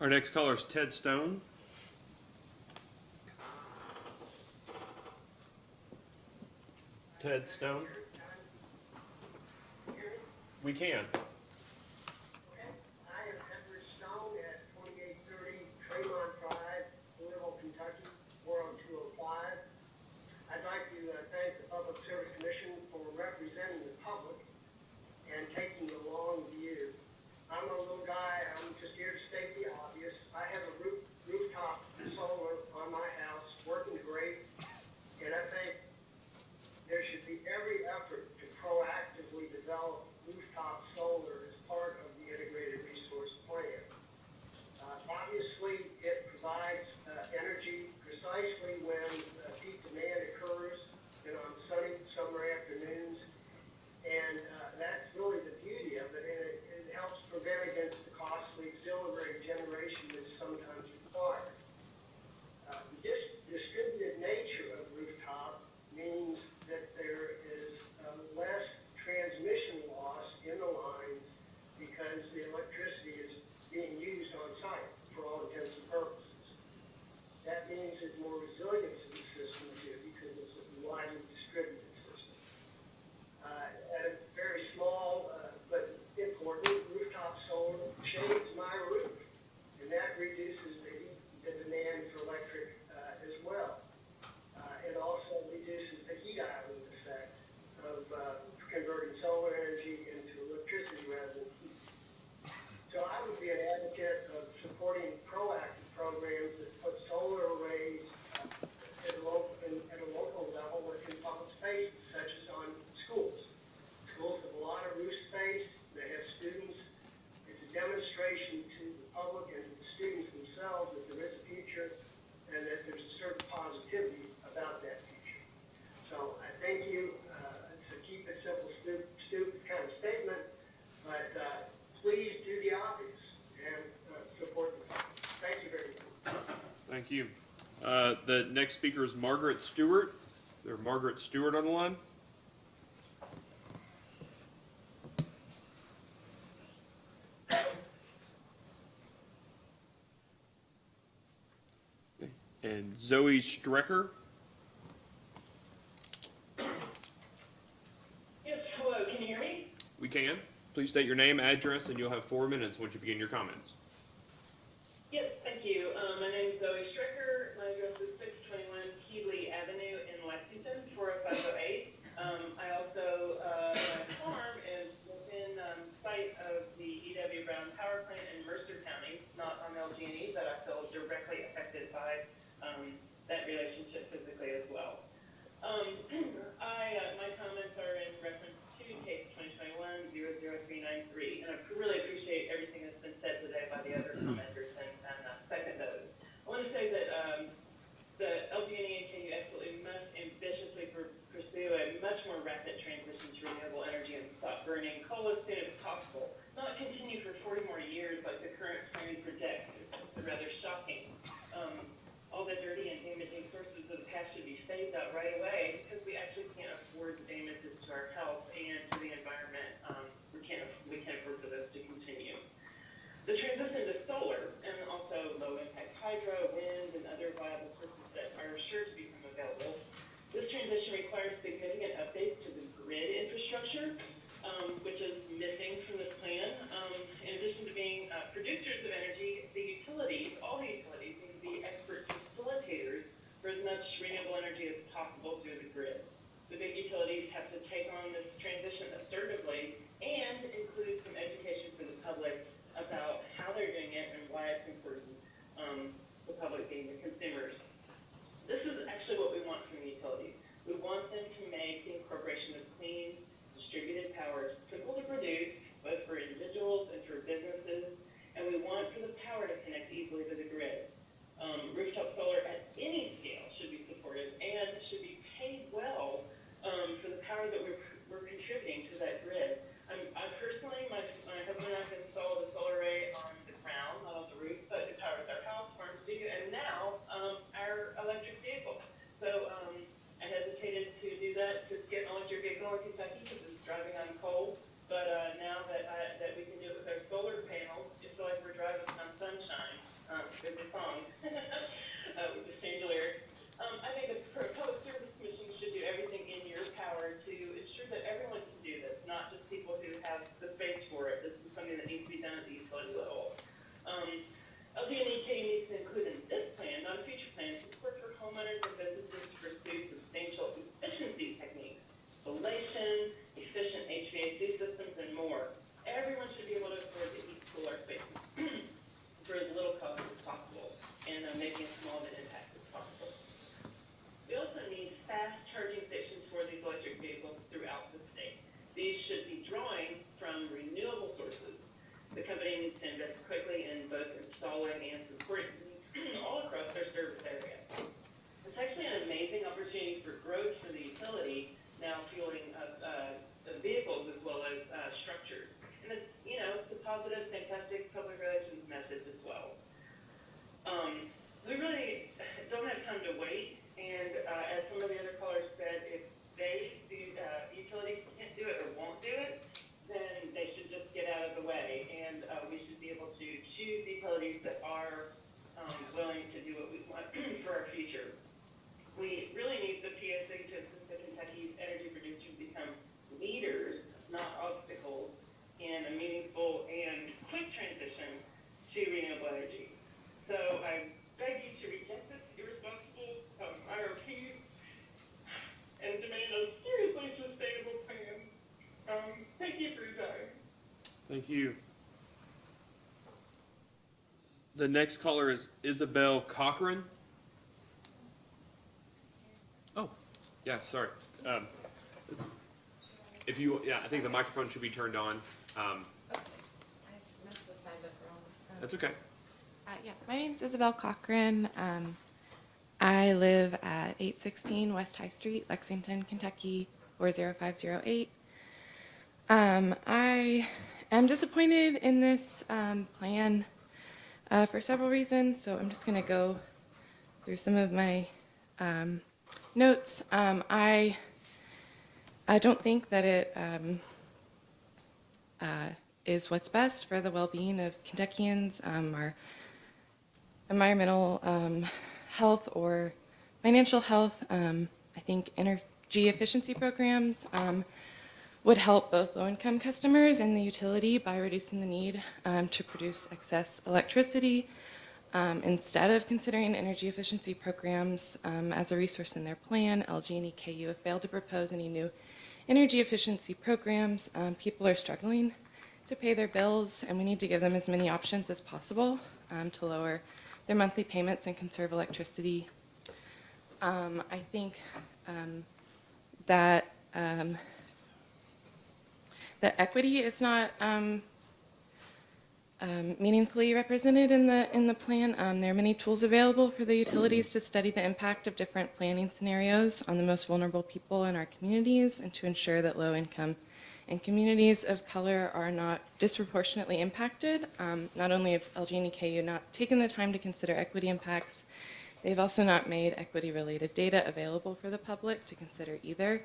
Our next caller is Ted Stone. Ted Stone. We can. I am Edward Stone at 2830 Tremont Drive, Louisville, Kentucky, 40205. I'd like to thank the Public Service Commission for representing the public and taking the long view. I'm a little guy, I'm just here to state the obvious. I have a rooftop solar on my house, working great, and I think there should be every effort to proactively develop rooftop solar as part of the integrated resource plan. Obviously, it provides energy precisely when peak demand occurs, on sunny summer afternoons, and that's really the beauty of it, and it helps prevent against the costly auxiliary generation that's sometimes required. The distributed nature of rooftop means that there is less transmission loss in the lines because the electricity is being used on site for all intents and purposes. That means there's more resilience in the system too because it's a widely distributed system. At a very small but important, rooftop solar shades my roof, and that reduces the demand for electric as well. It also reduces the heat island effect of converting solar energy into electricity rather than heat. So I would be an advocate of supporting proactive programs that put solar arrays at a local level in public spaces, such as on schools. Schools have a lot of roof space, they have students. It's a demonstration to the public and to the students themselves that there is a future and that there's a certain positivity about that future. So I thank you. It's a keep it simple, stupid kind of statement, but please do the obvious and support the public. Thank you very much. Thank you. The next speaker is Margaret Stewart. There's Margaret Stewart on the line. And Zoe Strecker. Yes, hello, can you hear me? We can. Please state your name, address, and you'll have 4 minutes once you begin your comments. Yes, thank you. My name is Zoe Stricker. My address is 621 Keeley Avenue in Lexington, 40508. I also, my farm is within sight of the E.W. Brown Power Plant in Mercer County, not on LG&E, but I feel directly affected by that relationship physically as well. My comments are in reference to case 2021-00393, and I really appreciate everything that's been said today by you. The next caller is Isabel Cochrane. Oh, yeah, sorry. If you, yeah, I think the microphone should be turned on. I messed the sign up wrong. That's okay. Yeah, my name's Isabel Cochrane. I live at 816 West High Street, Lexington, Kentucky, 40508. I am disappointed in this plan for several reasons, so I'm just going to go through some of my notes. I don't think that it is what's best for the well-being of Kentuckians, our environmental health or financial health. I think energy efficiency programs would help both low-income customers and the utility by reducing the need to produce excess electricity. Instead of considering energy efficiency programs as a resource in their plan, LG and EKU have failed to propose any new energy efficiency programs. People are struggling to pay their bills, and we need to give them as many options as possible to lower their monthly payments and conserve electricity. I think that that equity is not meaningfully represented in the plan. There are many tools available for the utilities to study the impact of different planning scenarios on the most vulnerable people in our communities and to ensure that low income and communities of color are not disproportionately impacted. Not only have LG and EKU not taken the time to consider equity impacts, they've also not made equity-related data available for the public to consider either.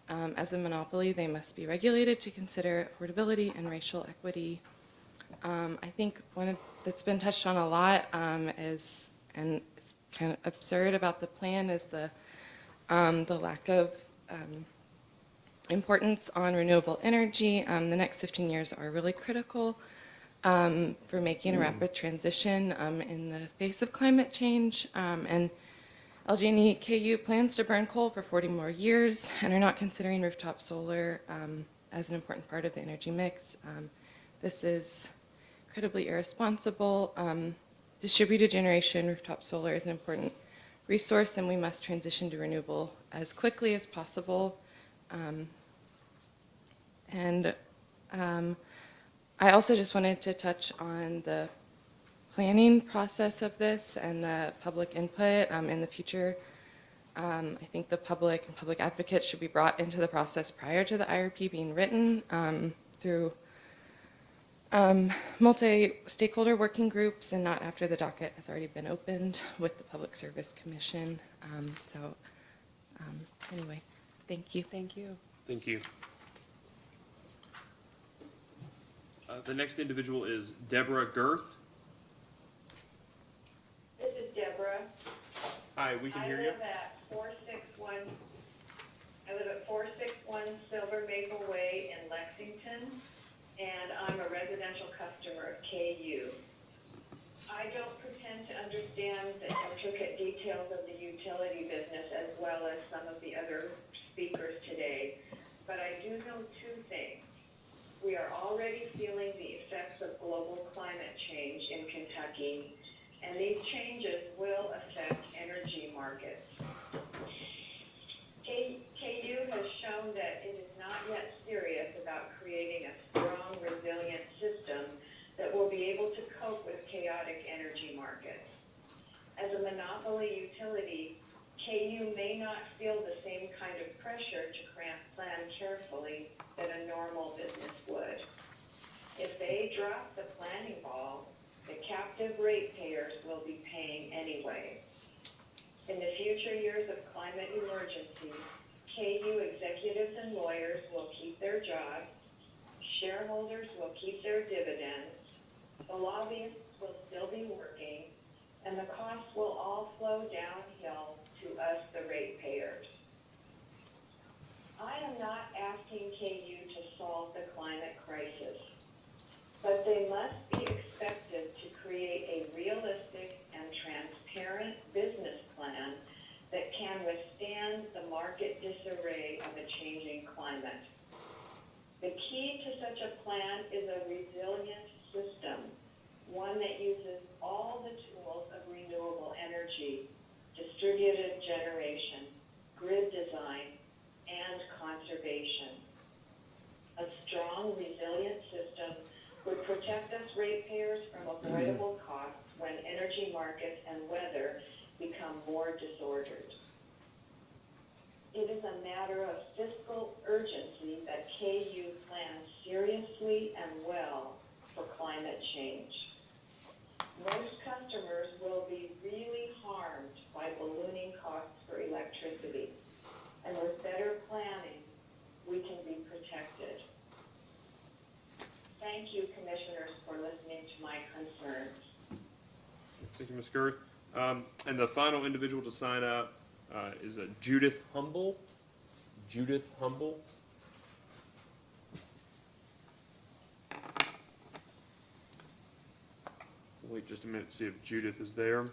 As a monopoly, they must be regulated to consider affordability and racial equity. I think one that's been touched on a lot is, and it's kind of absurd about the plan, is the lack of importance on renewable energy. The next 15 years are really critical for making a rapid transition in the face of climate change. And LG and EKU plans to burn coal for 40 more years and are not considering rooftop solar as an important part of the energy mix. This is incredibly irresponsible. Distributed generation rooftop solar is an important resource, and we must transition to renewable as quickly as possible. I also just wanted to touch on the planning process of this and the public input in the future. I think the public and public advocates should be brought into the process prior to the IRP being written through multi-stakeholder working groups and not after the docket has already been opened with the Public Service Commission. Anyway, thank you. Thank you. Thank you. The next individual is Debra Girth. This is Deborah. Hi, we can hear you. I live at 461 Silver Maple Way in Lexington, and I'm a residential customer of KU. I don't pretend to understand the intricate details of the utility business as well as some of the other speakers today, but I do know two things. We are already feeling the effects of global climate change in Kentucky, and these changes will affect energy markets. KU has shown that it is not yet serious about creating a strong, resilient system that will be able to cope with chaotic energy markets. As a monopoly utility, KU may not feel the same kind of pressure to plan carefully that a normal business would. If they drop the planning ball, the captive ratepayers will be paying anyway. In the future years of climate emergency, KU executives and lawyers will keep their jobs, shareholders will keep their dividends, the lobbyists will still be working, and the costs will all flow downhill to us, the ratepayers. I am not asking KU to solve the climate crisis, but they must be expected to create a realistic and transparent business plan that can withstand the market disarray of a changing climate. The key to such a plan is a resilient system, one that uses all the tools of renewable energy, distributed generation, grid design, and conservation. A strong, resilient system would protect us ratepayers from avoidable costs when energy markets and weather become more disordered. It is a matter of fiscal urgency that KU plans seriously and well for climate change. Most customers will be really harmed by ballooning costs for electricity, and with better planning, we can be protected. Thank you, Commissioners, for listening to my concerns. Thank you, Ms. Girth. And the final individual to sign up is Judith Humble. Judith Humble. Wait just a minute to see if Judith is there.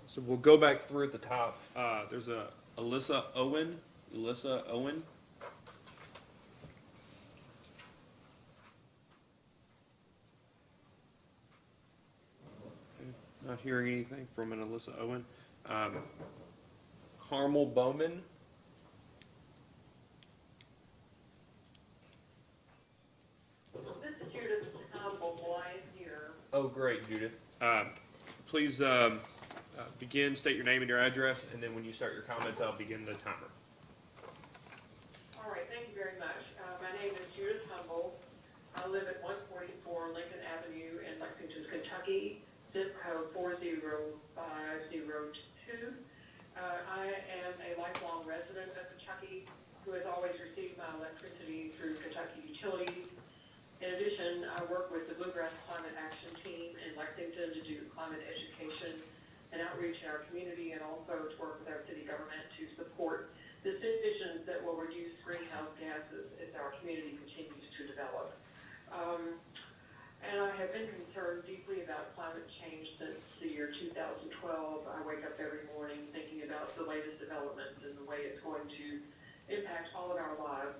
So we'll go back through at the top. There's a Alyssa Owen. Alyssa Owen. Not hearing anything from an Alyssa Owen. Carmel Bowman. This is Judith Blythe here. Oh, great, Judith. Please begin, state your name and your address, and then when you start your comments, I'll begin the timer. All right, thank you very much. My name is Judith Humble. I live at 144 Lincoln Avenue in Lexington, Kentucky, zip code 40502. I am a lifelong resident of Kentucky who has always received my electricity through Kentucky Utilities. In addition, I work with the Bluegrass Climate Action Team in Lexington to do climate education and outreach in our community, and also to work with our city government to support decisions that will reduce greenhouse gases as our community continues to develop. And I have been concerned deeply about climate change since the year 2012. I wake up every morning thinking about the latest developments and the way it's going to impact all of our lives.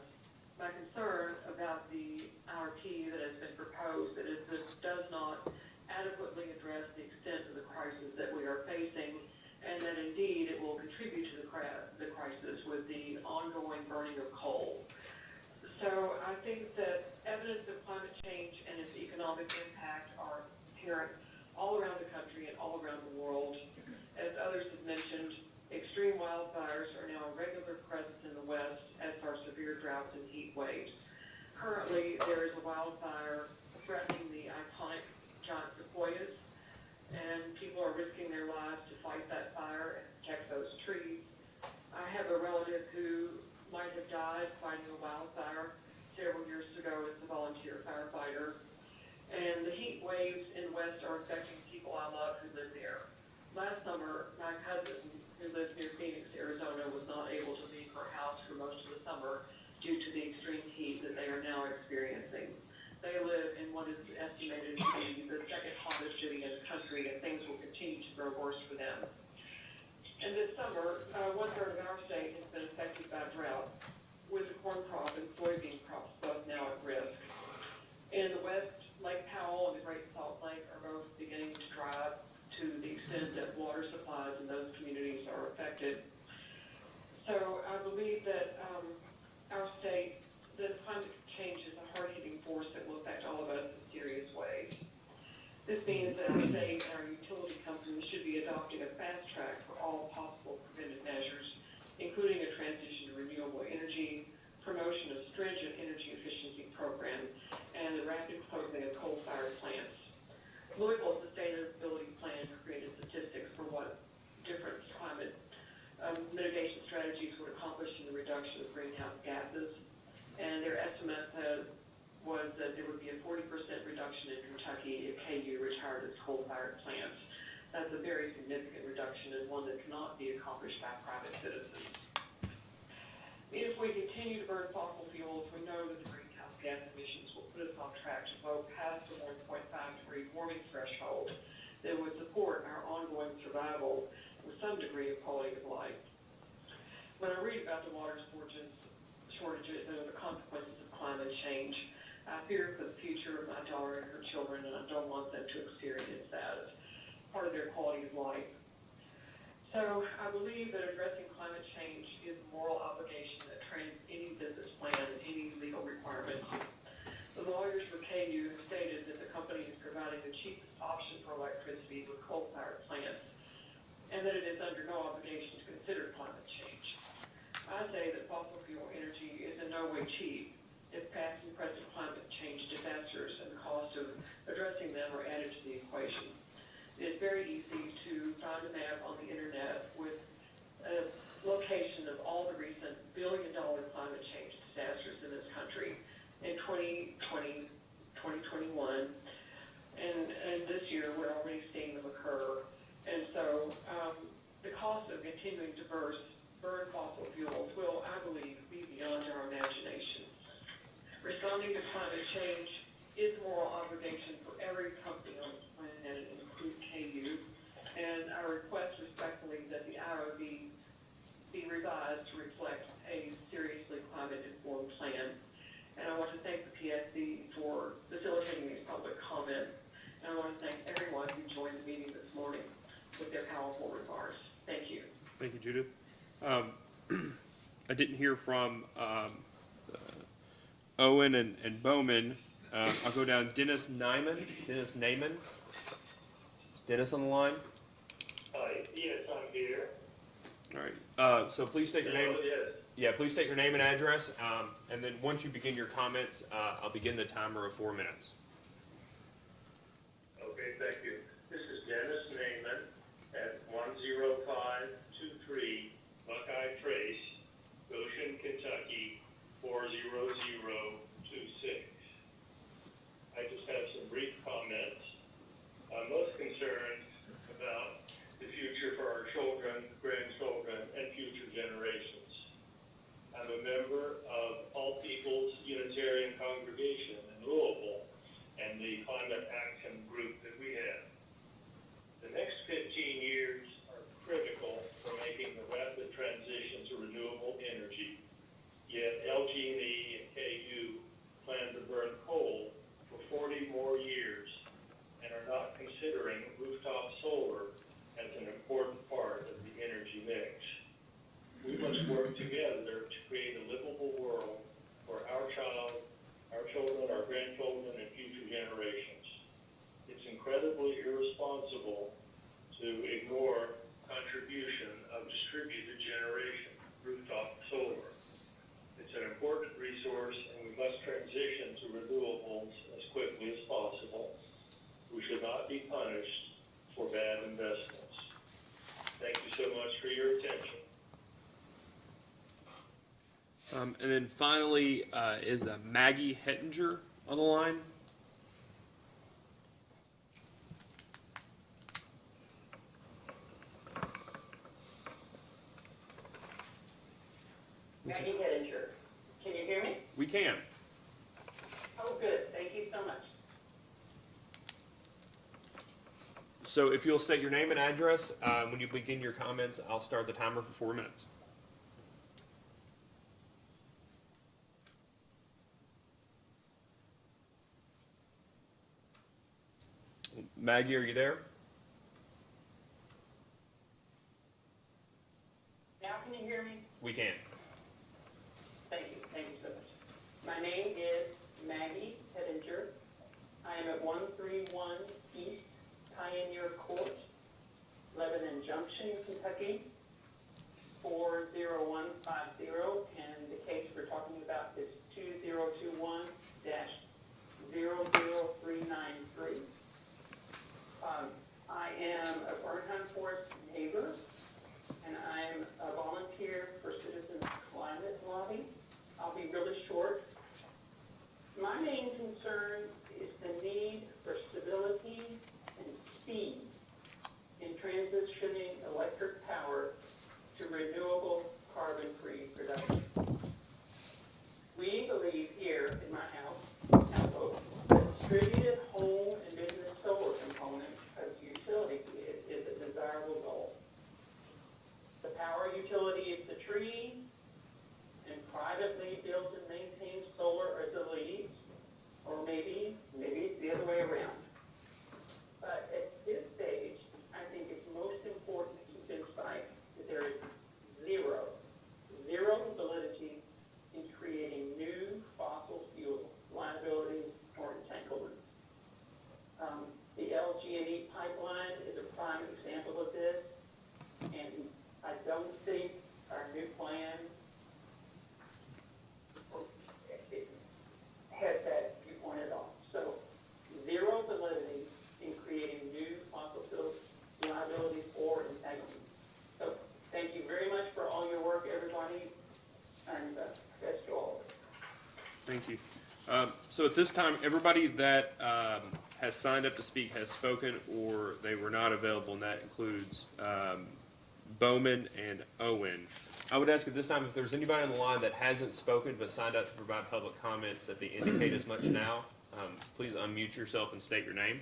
My concern about the IRP that has been proposed is that it does not adequately address the extent of the crisis that we are facing, and that indeed it will contribute to the crisis with the ongoing burning of coal. So I think that evidence of climate change and its economic impact are apparent all around the country and all around the world. As others have mentioned, extreme wildfires are now a regular presence in the West, as are severe droughts and heat waves. Currently, there is a wildfire threatening the iconic giant sequoias, and people are risking their lives to fight that fire and protect those trees. I have a relative who might have died fighting a wildfire several years ago as a volunteer firefighter. And the heat waves in the West are affecting people I love who live there. Last summer, my cousin, who lives near Phoenix, Arizona, was not able to leave her house for most of the summer due to the extreme heat that they are now experiencing. They live in what is estimated to be the second hottest city in the country, and things will continue to grow worse for them. And this summer, 1/3 of our state has been affected by drought, with the corn crop and soybean crops both now at risk. In the West, Lake Powell and the Great Salt Lake are both beginning to dry up to the extent that water supplies in those communities are affected. So I believe that our state, that climate change is a hard-hitting force that will affect all of us in serious ways. This means that our state and our utility companies should be adopting a fast track for all possible preventive measures, including a transition to renewable energy, promotion of stringent energy efficiency programs, and the rapid closing of coal-fired plants. Louisville Sustainability Plan created statistics for what different climate mitigation strategies would accomplish in the reduction of greenhouse gases, and their estimate was that there would be a 40% reduction in Kentucky if KU retired its coal-fired plants. That's a very significant reduction and one that cannot be accomplished by private citizens. If we continue to burn fossil fuels, we know that the greenhouse gas emissions will put us on track to go past the 1.5-degree warming threshold that would support our ongoing survival with some degree of quality of life. When I read about the water shortages shortages and the consequences of climate change. I fear for the future of my daughter and her children, and I don't want them to experience that as part of their quality of life. So I believe that addressing climate change is a moral obligation that trumps any business plan and any legal requirements. The lawyers for KU have stated that the company is providing the cheapest option for electricity with coal-fired plants, and that it is under no obligation to consider climate change. I say that fossil fuel energy is in no way cheap if past and present climate change disasters and the cost of addressing them are added to the equation. It is very easy to find a map on the internet with a location of all the recent billion-dollar climate change disasters in this country in 2020, 2021, and this year we're already seeing them occur. And so the cost of continuing to burn fossil fuels will, I believe, be beyond our imagination. Responding to climate change is a moral obligation for every company on the planet, including KU, and I request respectfully that the IRB be revised to reflect a seriously climate-informed plan. And I want to thank the PSC for facilitating these public comments, and I want to thank everyone who joined the meeting this morning with their powerful remarks. Thank you. Thank you, Judith. I didn't hear from Owen and Bowman. I'll go down. Dennis Naiman. Is Dennis on the line? Yes, I'm here. All right. So please state your name. Yes. Yeah, please state your name and address, and then once you begin your comments, I'll begin the timer of 4 minutes. Okay, thank you. This is Dennis Naiman at 10523 Buckeye Trace, Goshen, Kentucky, 40026. I just have some brief comments. I'm most concerned about the future for our children, grandchildren, and future generations. I'm a member of All People's Unitarian Congregation in Louisville and the climate action group that we have. The next 15 years are critical for making the rapid transition to renewable energy, yet LG&E and KU plan to burn coal for 40 more years and are not considering rooftop solar as an important part of the energy mix. We must work together to create a livable world for our child, our children, our grandchildren, and future generations. It's incredibly irresponsible to ignore contribution of distributed generation, rooftop solar. It's an important resource, and we must transition to renewables as quickly as possible. We should not be punished for bad investments. Thank you so much for your attention. And then finally, is Maggie Hettinger on the line? Maggie Hettinger. Can you hear me? We can. Oh, good. Thank you so much. So if you'll state your name and address, when you begin your comments, I'll start the timer for 4 minutes. Maggie, are you there? Now can you hear me? We can. Thank you so much. My name is Maggie Hettinger. I am at 131 East Pioneer Court, Lebanon Junction, Kentucky, 40150, and the case we're talking about is 2021-00393. I am a Bernheim Forest neighbor, and I'm a volunteer for Citizens Climate Lobby. I'll be really short. My main concern is the need for stability and speed in transitioning electric power to renewable carbon-free production. We believe here in my household, that distributed home and business solar component of utility is a desired Thank you. So at this time, everybody that has signed up to speak has spoken, or they were not available, and that includes Bowman and Owen. I would ask at this time if there's anybody on the line that hasn't spoken but signed up to provide public comments that they indicate as much now. Please unmute yourself and state your name.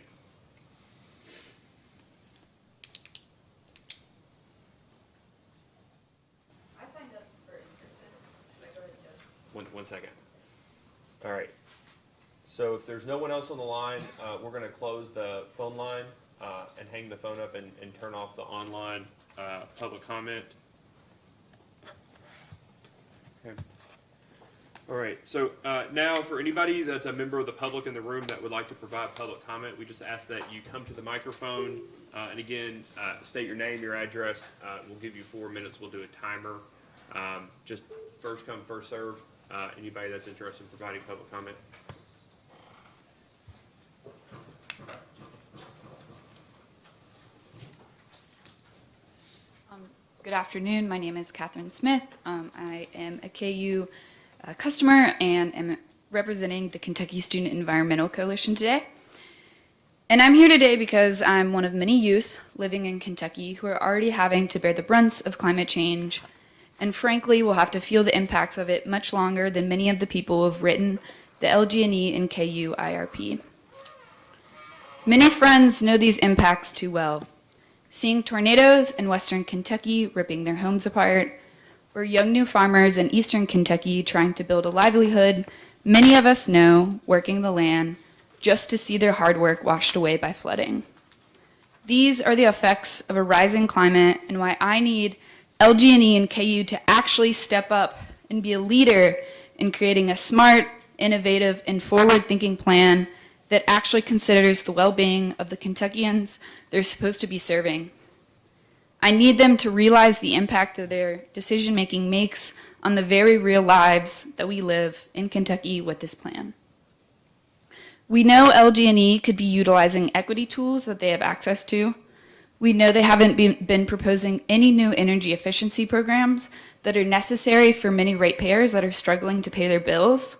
I signed up for in-person. One second. All right. So if there's no one else on the line, we're going to close the phone line and hang the phone up and turn off the online public comment. Okay. All right. So now for anybody that's a member of the public in the room that would like to provide public comment, we just ask that you come to the microphone and again, state your name, your address. We'll give you 4 minutes. We'll do a timer. Just first come, first serve. Anybody that's interested in providing public comment. Good afternoon. My name is Catherine Smith. I am a KU customer and am representing the Kentucky Student Environmental Coalition today. And I'm here today because I'm one of many youth living in Kentucky who are already having to bear the brunts of climate change, and frankly will have to feel the impacts of it much longer than many of the people who have written the LG&E and KU IRP. Many friends know these impacts too well. Seeing tornadoes in western Kentucky ripping their homes apart, or young new farmers in eastern Kentucky trying to build a livelihood, many of us know working the land just to see their hard work washed away by flooding. These are the effects of a rising climate and why I need LG&E and KU to actually step up and be a leader in creating a smart, innovative, and forward-thinking plan that actually considers the well-being of the Kentuckians they're supposed to be serving. I need them to realize the impact that their decision-making makes on the very real lives that we live in Kentucky with this plan. We know LG&E could be utilizing equity tools that they have access to. We know they haven't been proposing any new energy efficiency programs that are necessary for many ratepayers that are struggling to pay their bills.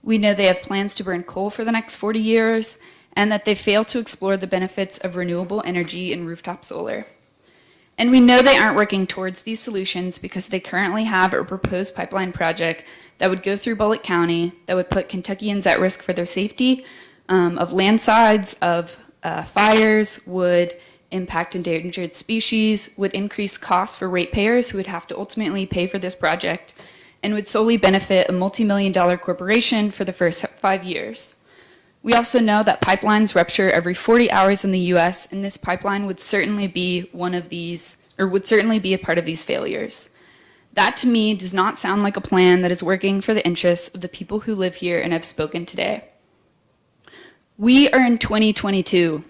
We know they have plans to burn coal for the next 40 years, and that they fail to explore the benefits of renewable energy and rooftop solar. And we know they aren't working towards these solutions because they currently have a proposed pipeline project that would go through Bullitt County that would put Kentuckians at risk for their safety, of landslides, of fires, would impact endangered species, would increase costs for ratepayers who would have to ultimately pay for this project, and would solely benefit a multi-million-dollar corporation for the first 5 years. We also know that pipelines rupture every 40 hours in the US, and this pipeline would certainly be one of these, or would certainly be a part of these failures. That to me does not sound like a plan that is working for the interests of the people who live here and have spoken today. We are in 2022.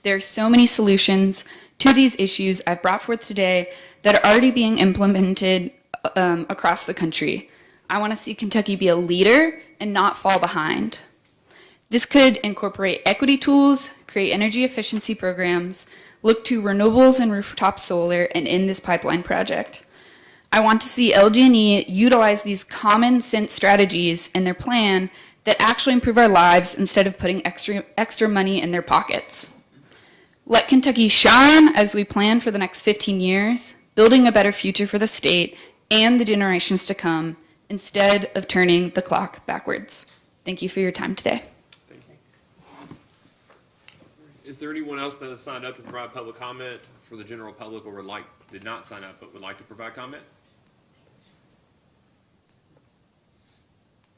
There are so many solutions to these issues I've brought forth today that are already being implemented across the country. I want to see Kentucky be a leader and not fall behind. This could incorporate equity tools, create energy efficiency programs, look to renewables and rooftop solar, and end this pipeline project. I want to see LG&E utilize these common sense strategies in their plan that actually improve our lives instead of putting extra money in their pockets. Let Kentucky shine as we plan for the next 15 years, building a better future for the state and the generations to come, instead of turning the clock backwards. Thank you for your time today. Thank you. Is there anyone else that has signed up to provide public comment for the general public, or did not sign up but would like to provide comment?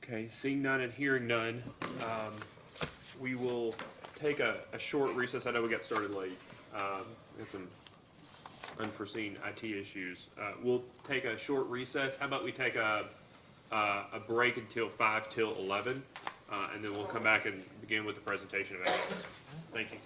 Okay, seeing none and hearing none, we will take a short recess. I know we got started late. We had some unforeseen IT issues. We'll take a short recess. How about we take a break until 5 till 11, and then we'll come back and begin with the presentation of evidence. Thank you.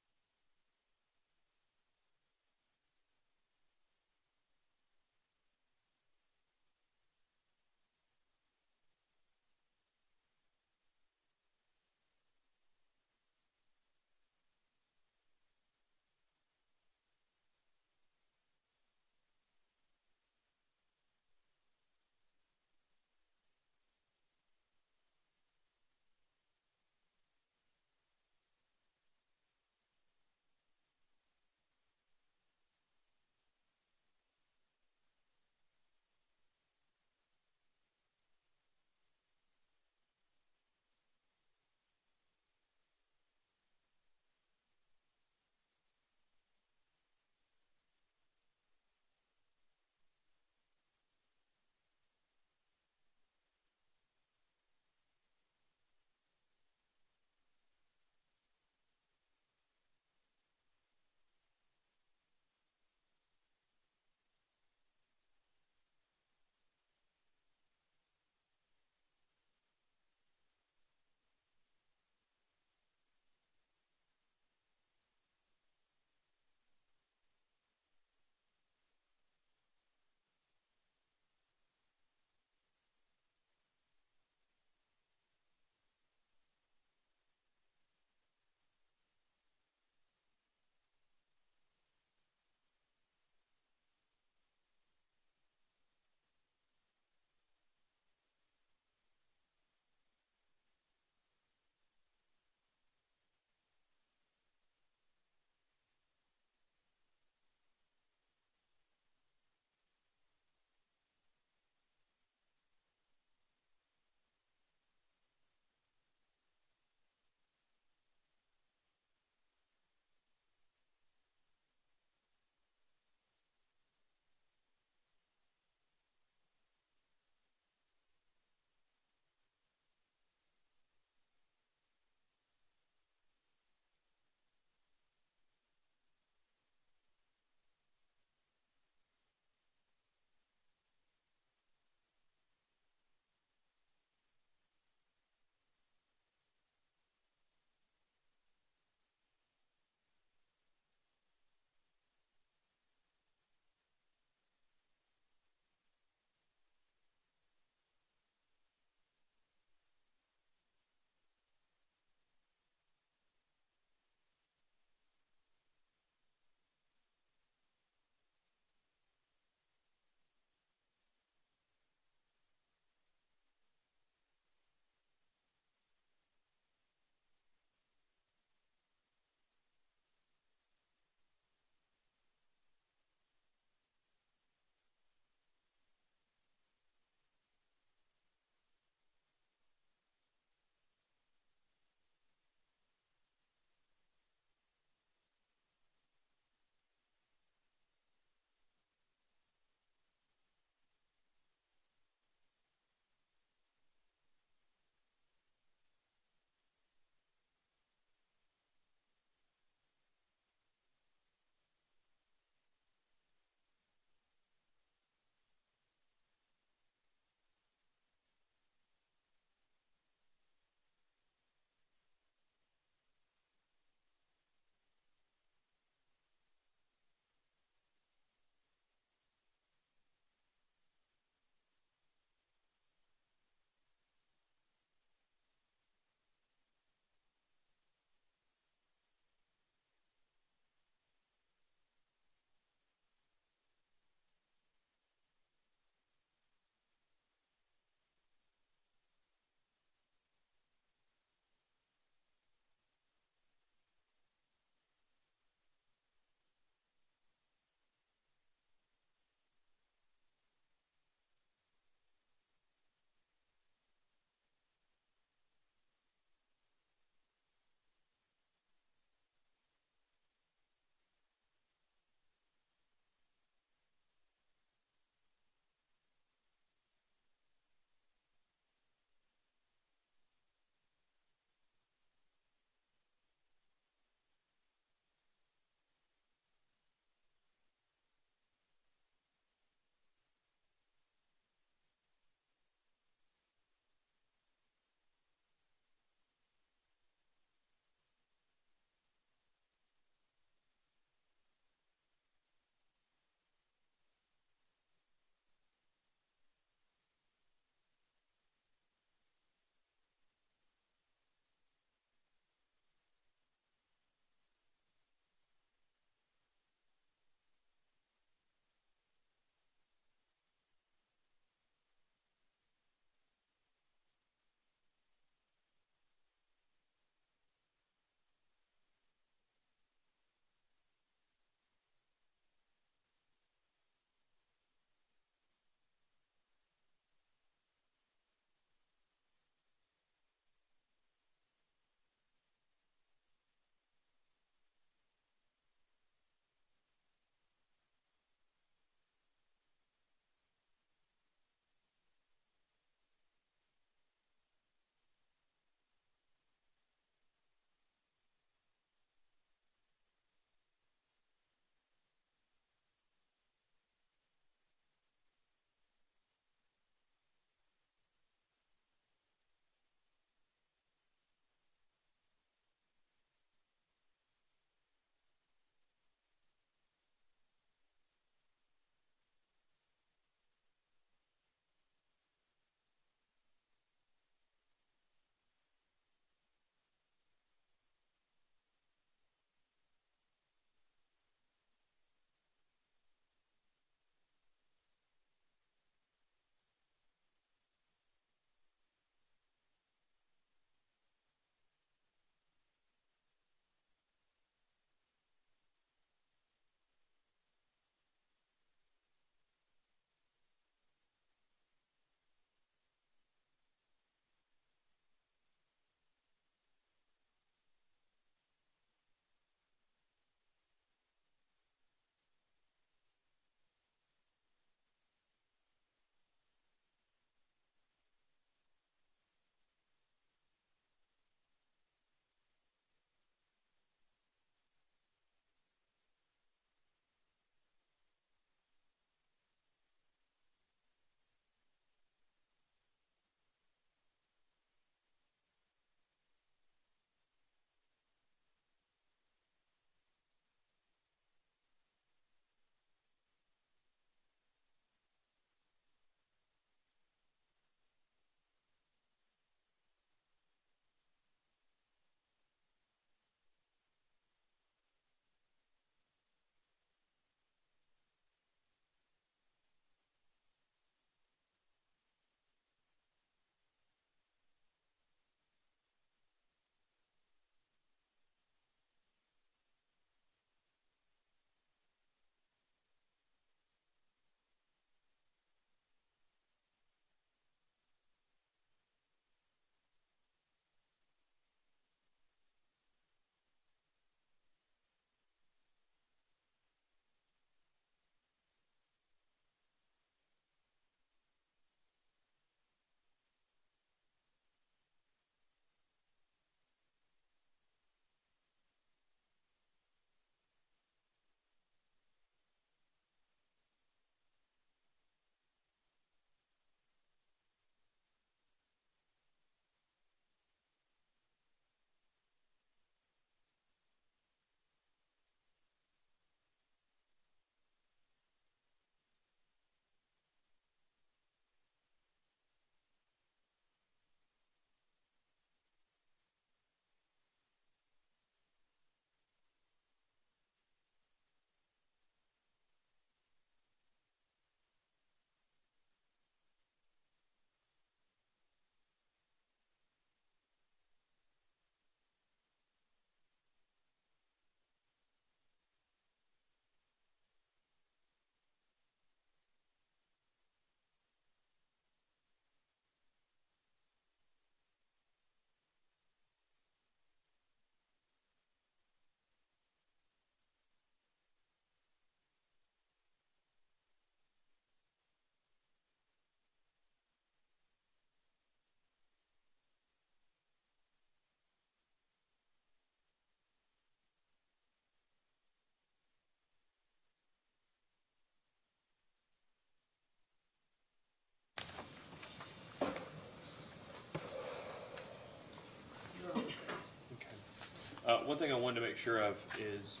One thing I wanted to make sure of is,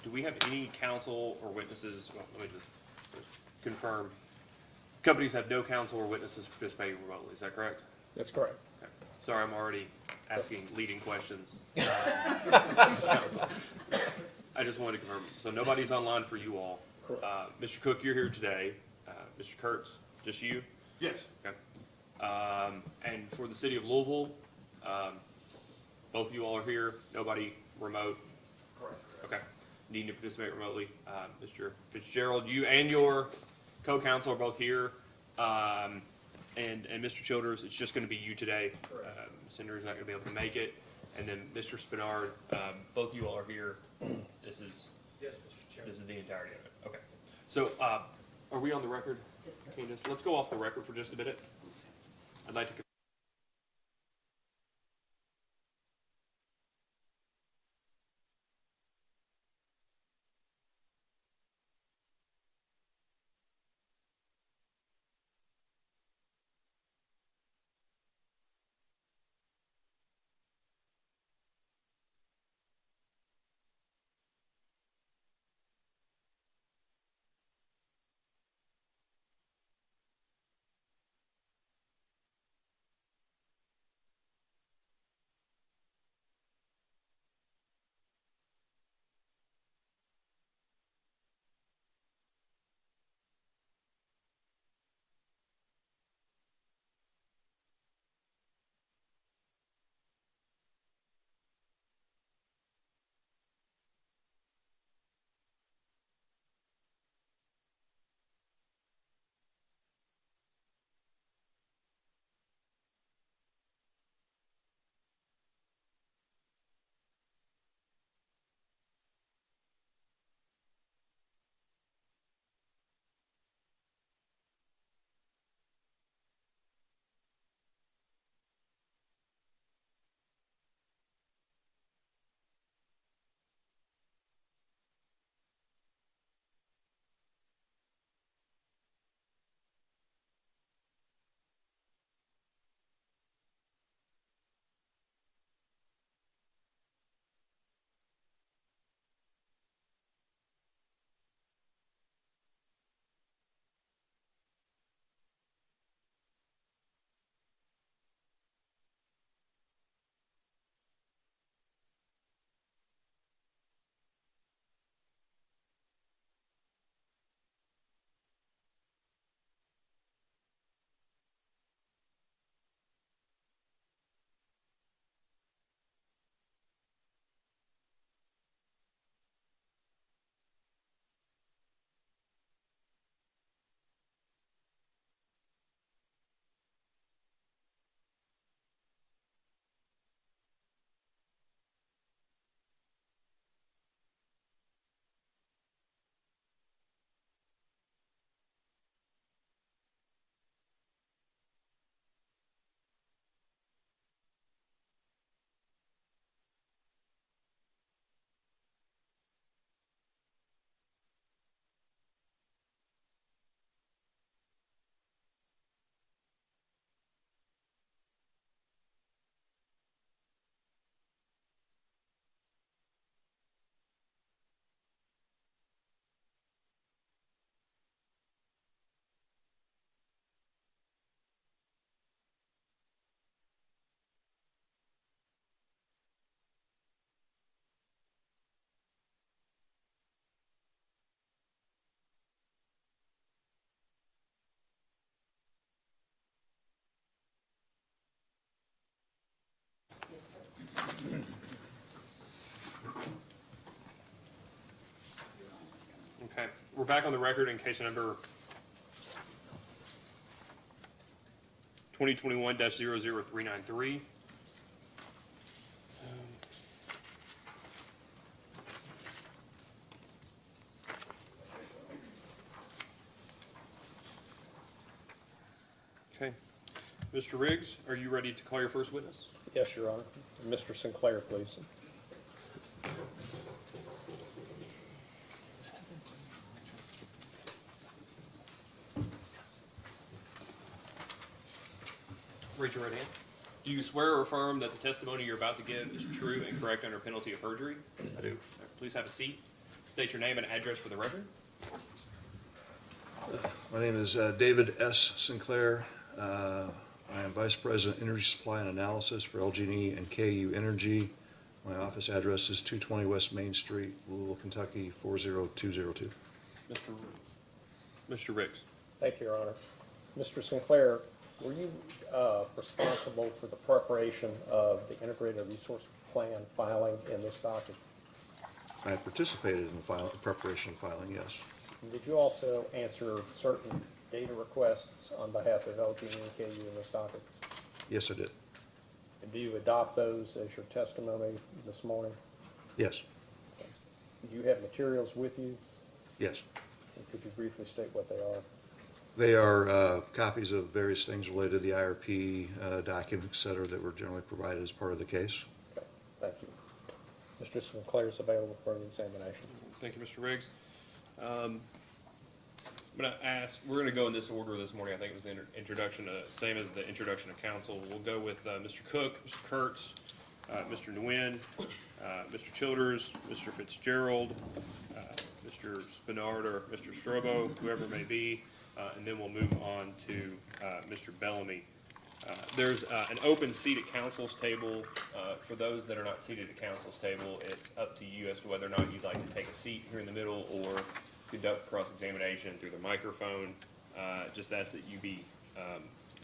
do we have any counsel or witnesses, well, let me just confirm. Companies have no counsel or witnesses participating remotely, is that correct? That's correct. Okay. Sorry, I'm already asking leading questions. Counsel. I just wanted to confirm, so nobody's online for you all. Mr. Cook, you're here today. Mr. Kurtz, just you? Yes. Okay. And for the city of Louisville, both of you all are here, nobody remote? Correct. Okay, needing to participate remotely. Mr. Fitzgerald, you and your co-counsel are both here. And Mr. Childers, it's just gonna be you today. Senator's not gonna be able to make it. And then Mr. Spinard, both of you all are here. This is, Yes, Mr. Chairman. this is the entirety of it. Okay. So, are we on the record? Yes, sir. Candace, let's go off the record for just a minute. I'd like to. Yes, sir. Okay, we're back on the record in case number 2021-00393. Okay, Mr. Riggs, are you ready to call your first witness? Yes, Your Honor. Mr. Sinclair, please. Raise your right hand. Do you swear or affirm that the testimony you're about to give is true and correct under penalty of perjury? I do. Please have a seat. State your name and address for the record. My name is David S. Sinclair. I am Vice President Energy Supply and Analysis for LG&E and KU Energy. My office address is 220 West Main Street, Louisville, Kentucky 40202. Mr. Riggs. Thank you, Your Honor. Mr. Sinclair, were you responsible for the preparation of the Integrated Resource Plan filing in this docket? I participated in the preparation filing, yes. And did you also answer certain data requests on behalf of LG&E and KU in this docket? Yes, I did. And do you adopt those as your testimony this morning? Yes. Do you have materials with you? Yes. And could you briefly state what they are? They are copies of various things related to the IRP documents, et cetera, that were generally provided as part of the case. Okay, thank you. Mr. Sinclair is available for the examination. Thank you, Mr. Riggs. I'm going to ask, we're going to go in this order this morning. I think it was the introduction, same as the introduction of council. We'll go with Mr. Cook, Mr. Kurtz, Mr. Nguyen, Mr. Childers, Mr. Fitzgerald, Mr. Spinard or Mr. Strobo, whoever it may be, and then we'll move on to Mr. Bellamy. There's an open seat at council's table. For those that are not seated at council's table, it's up to you as to whether or not you'd like to take a seat here in the middle or conduct cross-examination through the microphone. Just ask that you be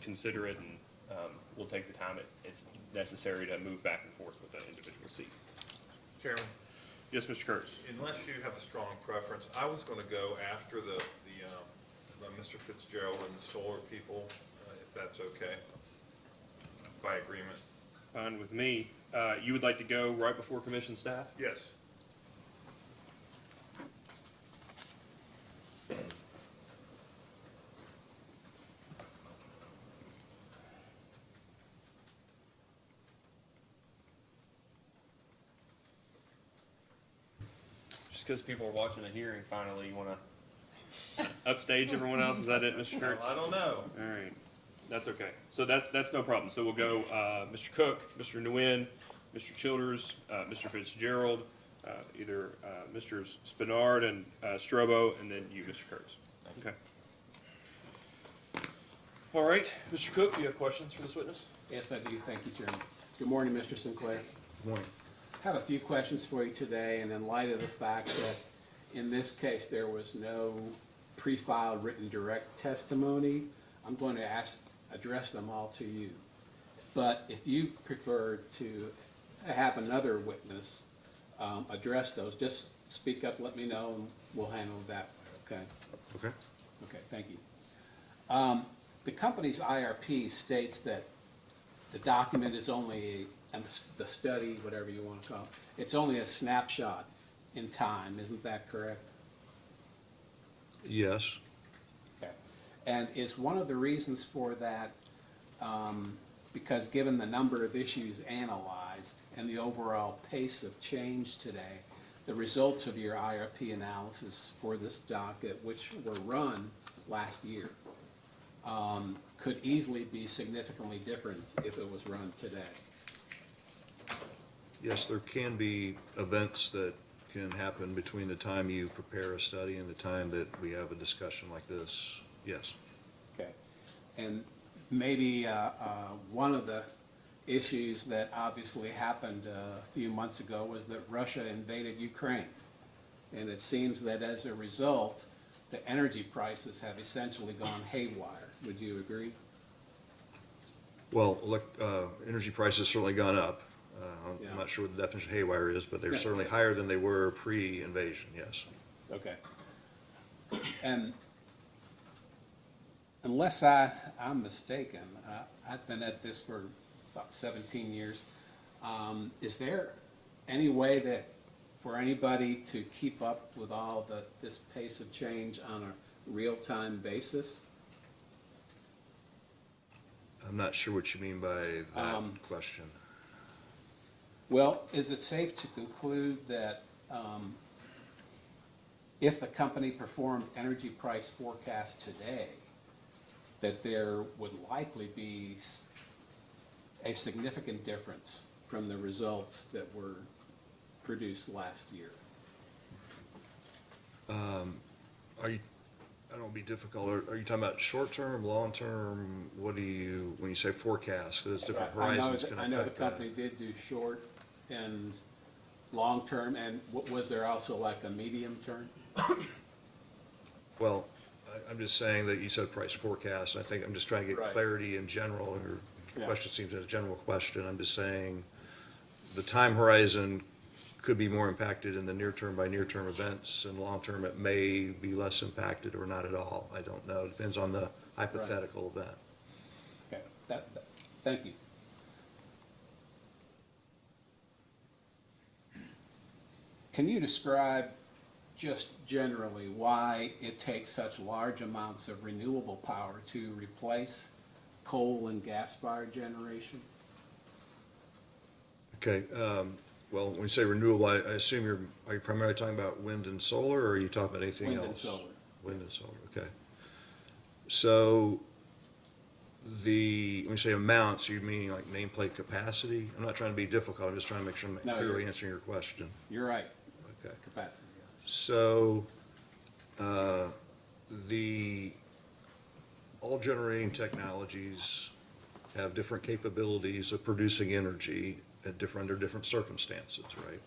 considerate, and we'll take the time it's necessary to move back and forth with the individual seat. Chairman? Yes, Mr. Kurtz. Unless you have a strong preference, I was going to go after the Mr. Fitzgerald and the solar people, if that's okay, by agreement. Fine with me. You would like to go right before commission staff? Yes. Just because people are watching the hearing finally, you want to upstage everyone else? Is that it, Mr. Kurtz? I don't know. All right. That's okay. So that's no problem. So we'll go Mr. Cook, Mr. Nguyen, Mr. Childers, Mr. Fitzgerald, either Mr. Spinard and Strobo, and then you, Mr. Kurtz. Okay. All right. Mr. Cook, do you have questions for this witness? Yes, I do. Thank you, Chairman. Good morning, Mr. Sinclair. Good morning. I have a few questions for you today, and in light of the fact that in this case there was no pre-filed written direct testimony, I'm going to address them all to you. But if you prefer to have another witness address those, just speak up, let me know, and we'll handle it that way, okay? Okay. Okay, thank you. The company's IRP states that the document is only, and the study, whatever you want to call it, it's only a snapshot in time, isn't that correct? Yes. Okay. And is one of the reasons for that because given the number of issues analyzed and the overall pace of change today, the results of your IRP analysis for this docket, which were run last year, could easily be significantly different if it was run today? Yes, there can be events that can happen between the time you prepare a study and the time that we have a discussion like this. Yes. Okay. And maybe one of the issues that obviously happened a few months ago was that Russia invaded Ukraine. And it seems that as a result, the energy prices have essentially gone haywire. Would you agree? Well, energy prices certainly gone up. Yeah. I'm not sure what the definition of haywire is, but they're certainly higher than they were pre-invasion, yes. Okay. And unless I'm mistaken, I've been at this for about 17 years. Is there any way that for anybody to keep up with all this pace of change on a real-time basis? I'm not sure what you mean by that question. Well, is it safe to conclude that if the company performed energy price forecasts today, that there would likely be a significant difference from the results that were produced last year. Are you, I don't want to be difficult, are you talking about short-term, long-term? What do you, when you say forecast, because different horizons can I know the affect that. company did do short and long-term, and was there also like a medium term? Well, I'm just saying that you said price forecast, and I think I'm just trying to get Right. clarity in general. Your Yeah. question seems a general question. I'm just saying the time horizon could be more impacted in the near term by near-term events, and long-term it may be less impacted or not at all. I don't know. It depends on the hypothetical event. Okay, thank you. Can you describe just generally why it takes such large amounts of renewable power to replace coal and gas-fired generation? Okay, well, when you say renewable, I assume are you primarily talking about wind and solar, or are you talking about anything else? Wind and solar. Wind and solar, okay. So when you say amounts, you mean like nameplate capacity? I'm not trying to be difficult, I'm just trying to make sure I'm No, clearly you're- answering your question. You're right. Okay. Capacity. Yeah. So, all generating technologies have different capabilities of producing energy under different circumstances, right?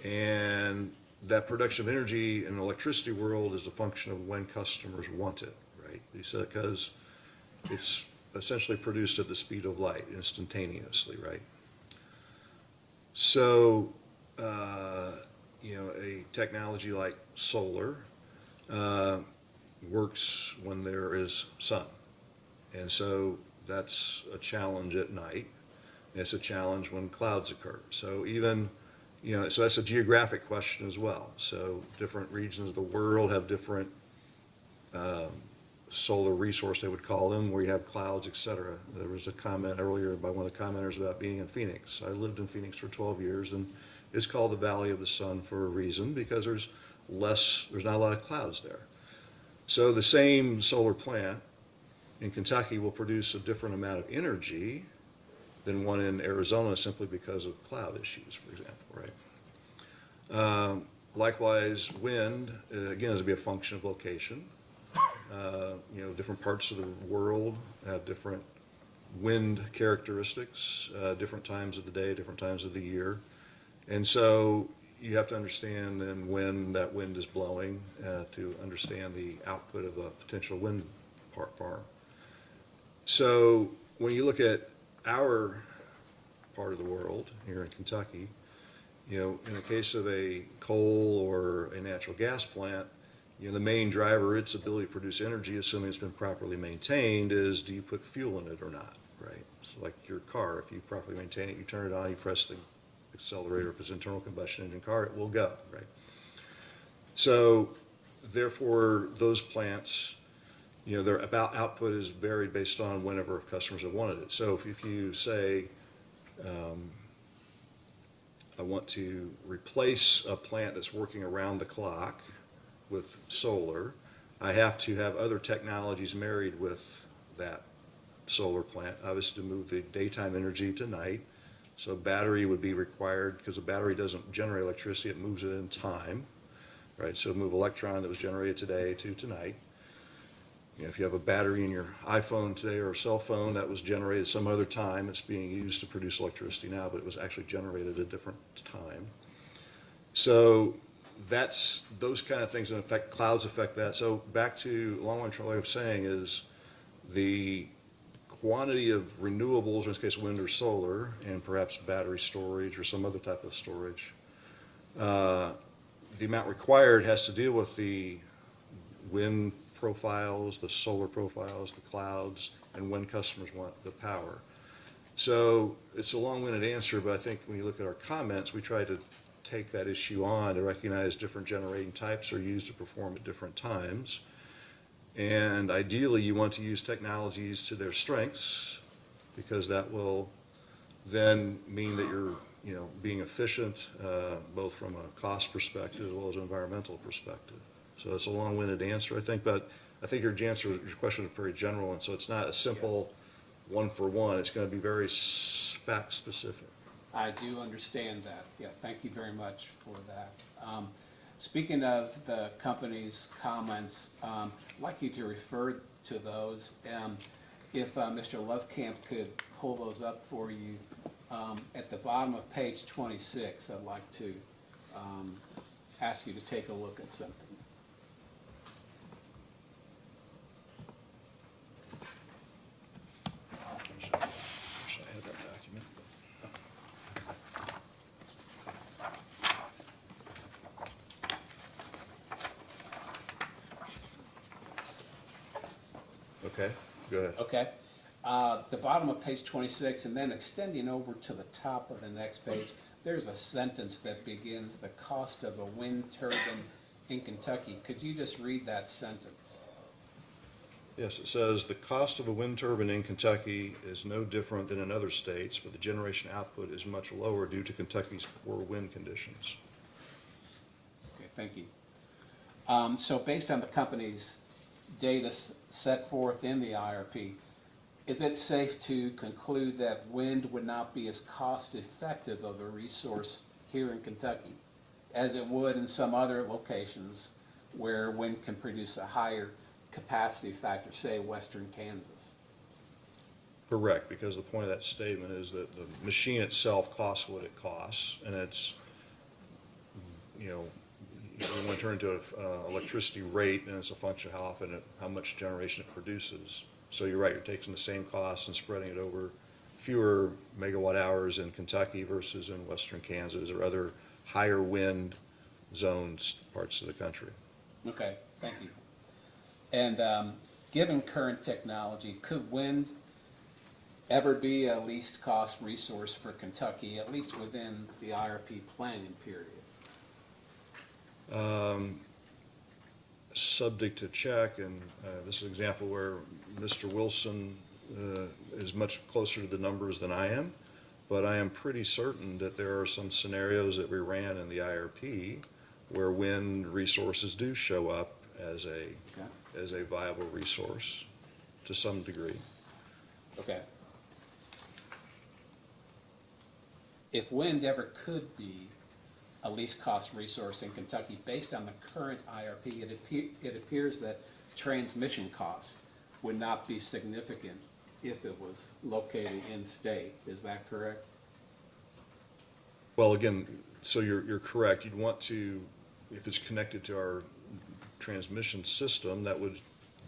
And that production of energy in the electricity world is a function of when customers want it, right? You said because it's essentially produced at the speed of light instantaneously, right? So, a technology like solar works when there is sun. And so that's a challenge at night. It's a challenge when clouds occur. So so that's a geographic question as well. So different regions of the world have different solar resource, they would call them, where you have clouds, et cetera. There was a comment earlier by one of the commenters about being in Phoenix. I lived in Phoenix for 12 years, and it's called the Valley of the Sun for a reason, because there's not a lot of clouds there. So the same solar plant in Kentucky will produce a different amount of energy than one in Arizona, simply because of cloud issues, for example, right? Likewise, wind, again, is to be a function of location. Different parts of the world have different wind characteristics, different times of the day, different times of the year. And so you have to understand then when that wind is blowing to understand the output of a potential wind farm. So when you look at our part of the world here in Kentucky, in the case of a coal or a natural gas plant, the main driver, its ability to produce energy, assuming it's been properly maintained, is do you put fuel in it or not, right? So like your car, if you properly maintain it, you turn it on, you press the accelerator. If it's an internal combustion engine car, it will go, right? So therefore, those plants, their output is varied based on whenever customers have wanted it. So if you say, I want to replace a plant that's working around the clock with solar, I have to have other technologies married with that solar plant, obviously to move the daytime energy to night. So battery would be required, because a battery doesn't generate electricity, it moves it in time, right? So move electron that was generated today to tonight. If you have a battery in your iPhone today or a cell phone that was generated some other time, it's being used to produce electricity now, but it was actually generated at a different time. So those kind of things, in effect, clouds affect that. So back to long one, what I was saying is the quantity of renewables, in this case wind or solar, and perhaps battery storage or some other type of storage, the amount required has to deal with the wind profiles, the solar profiles, the clouds, and when customers want the power. So it's a long-winded answer, but I think when you look at our comments, we try to take that issue on to recognize different generating types are used to perform at different times. And ideally, you want to use technologies to their strengths, because that will then mean that you're being efficient, both from a cost perspective as well as an environmental perspective. So it's a long-winded answer, I think, but I think your question is very general, and so it's not a simple one for one. It's going to be very fact specific. I do understand that. Yeah, thank you very much for that. Speaking of the company's comments, I'd like you to refer to those. If Mr. Lovecamp could pull those up for you. At the bottom of page 26, I'd like to ask you to take a look at something. Wish I had that document. Okay, go ahead. Okay. The bottom of page 26, and then extending over to the top of the next page, there's a sentence that begins, "The cost of a wind turbine in Kentucky." Could you just read that sentence? Yes, it says, "The cost of a wind turbine in Kentucky is no different than in other states, but the generation output is much lower due to Kentucky's poor wind conditions." Okay, thank you. So based on the company's data set forth in the IRP, is it safe to conclude that wind would not be as cost-effective of a resource here in Kentucky as it would in some other locations where wind can produce a higher capacity factor, say western Kansas? Correct, because the point of that statement is that the machine itself costs what it costs, and it's, you know, you want to turn into an electricity rate, and it's a function of how much generation it produces. So you're right, you're taking the same cost and spreading it over fewer megawatt hours in Kentucky versus in western Kansas or other higher wind zones, parts of the country. Okay, thank you. And given current technology, could wind ever be a least cost resource for Kentucky, at least within the IRP planning period? Subject to check, and this is an example where Mr. Wilson is much closer to the numbers than I am, but I am pretty certain that there are some scenarios that we ran in the IRP where wind resources do show up as a viable resource to some degree. Okay. If wind ever could be a least cost resource in Kentucky, based on the current IRP, it appears that transmission costs would not be significant if it was located in-state. Is that correct? Well, again, so you're correct. You'd want to, if it's connected to our transmission system, that would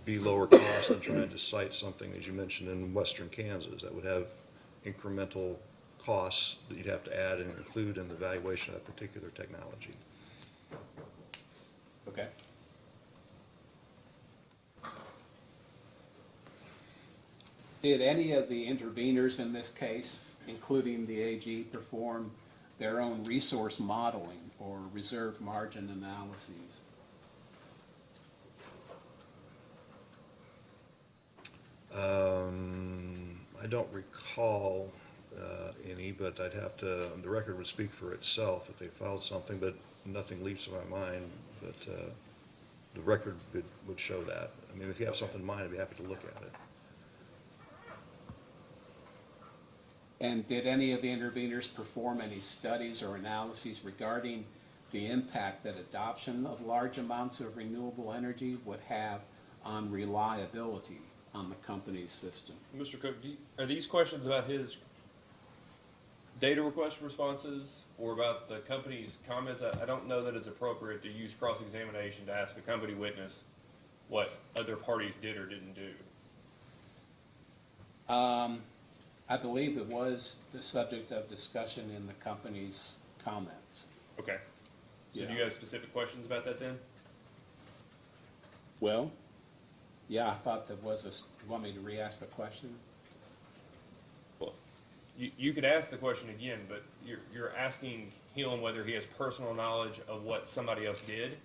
be lower cost than trying to site something, as you mentioned, in western Kansas. That would have incremental costs that you'd have to add and include in the evaluation of that particular technology. Okay. Did any of the interveners in this case, including the AG, perform their own resource modeling or reserve margin analyses? I don't recall any, but I'd have to, the record would speak for itself if they filed something, but nothing leaps in my mind. But the record would show that. I mean, if you have something in mind, I'd be happy to look at it. And did any of the interveners perform any studies or analyses regarding the impact that adoption of large amounts of renewable energy would have on reliability on the company's system? Mr. Cook, are these questions about his data request responses or about the company's comments? I don't know that it's appropriate to use cross-examination to ask a company witness what other parties did or didn't do. I believe it was the subject of discussion in the company's comments. Okay. So Yeah. do you have specific questions about that then? Well, yeah, I thought there was you want me to re-ask the question? Well, you could ask the question again, but you're asking him whether he has personal knowledge of what somebody else did.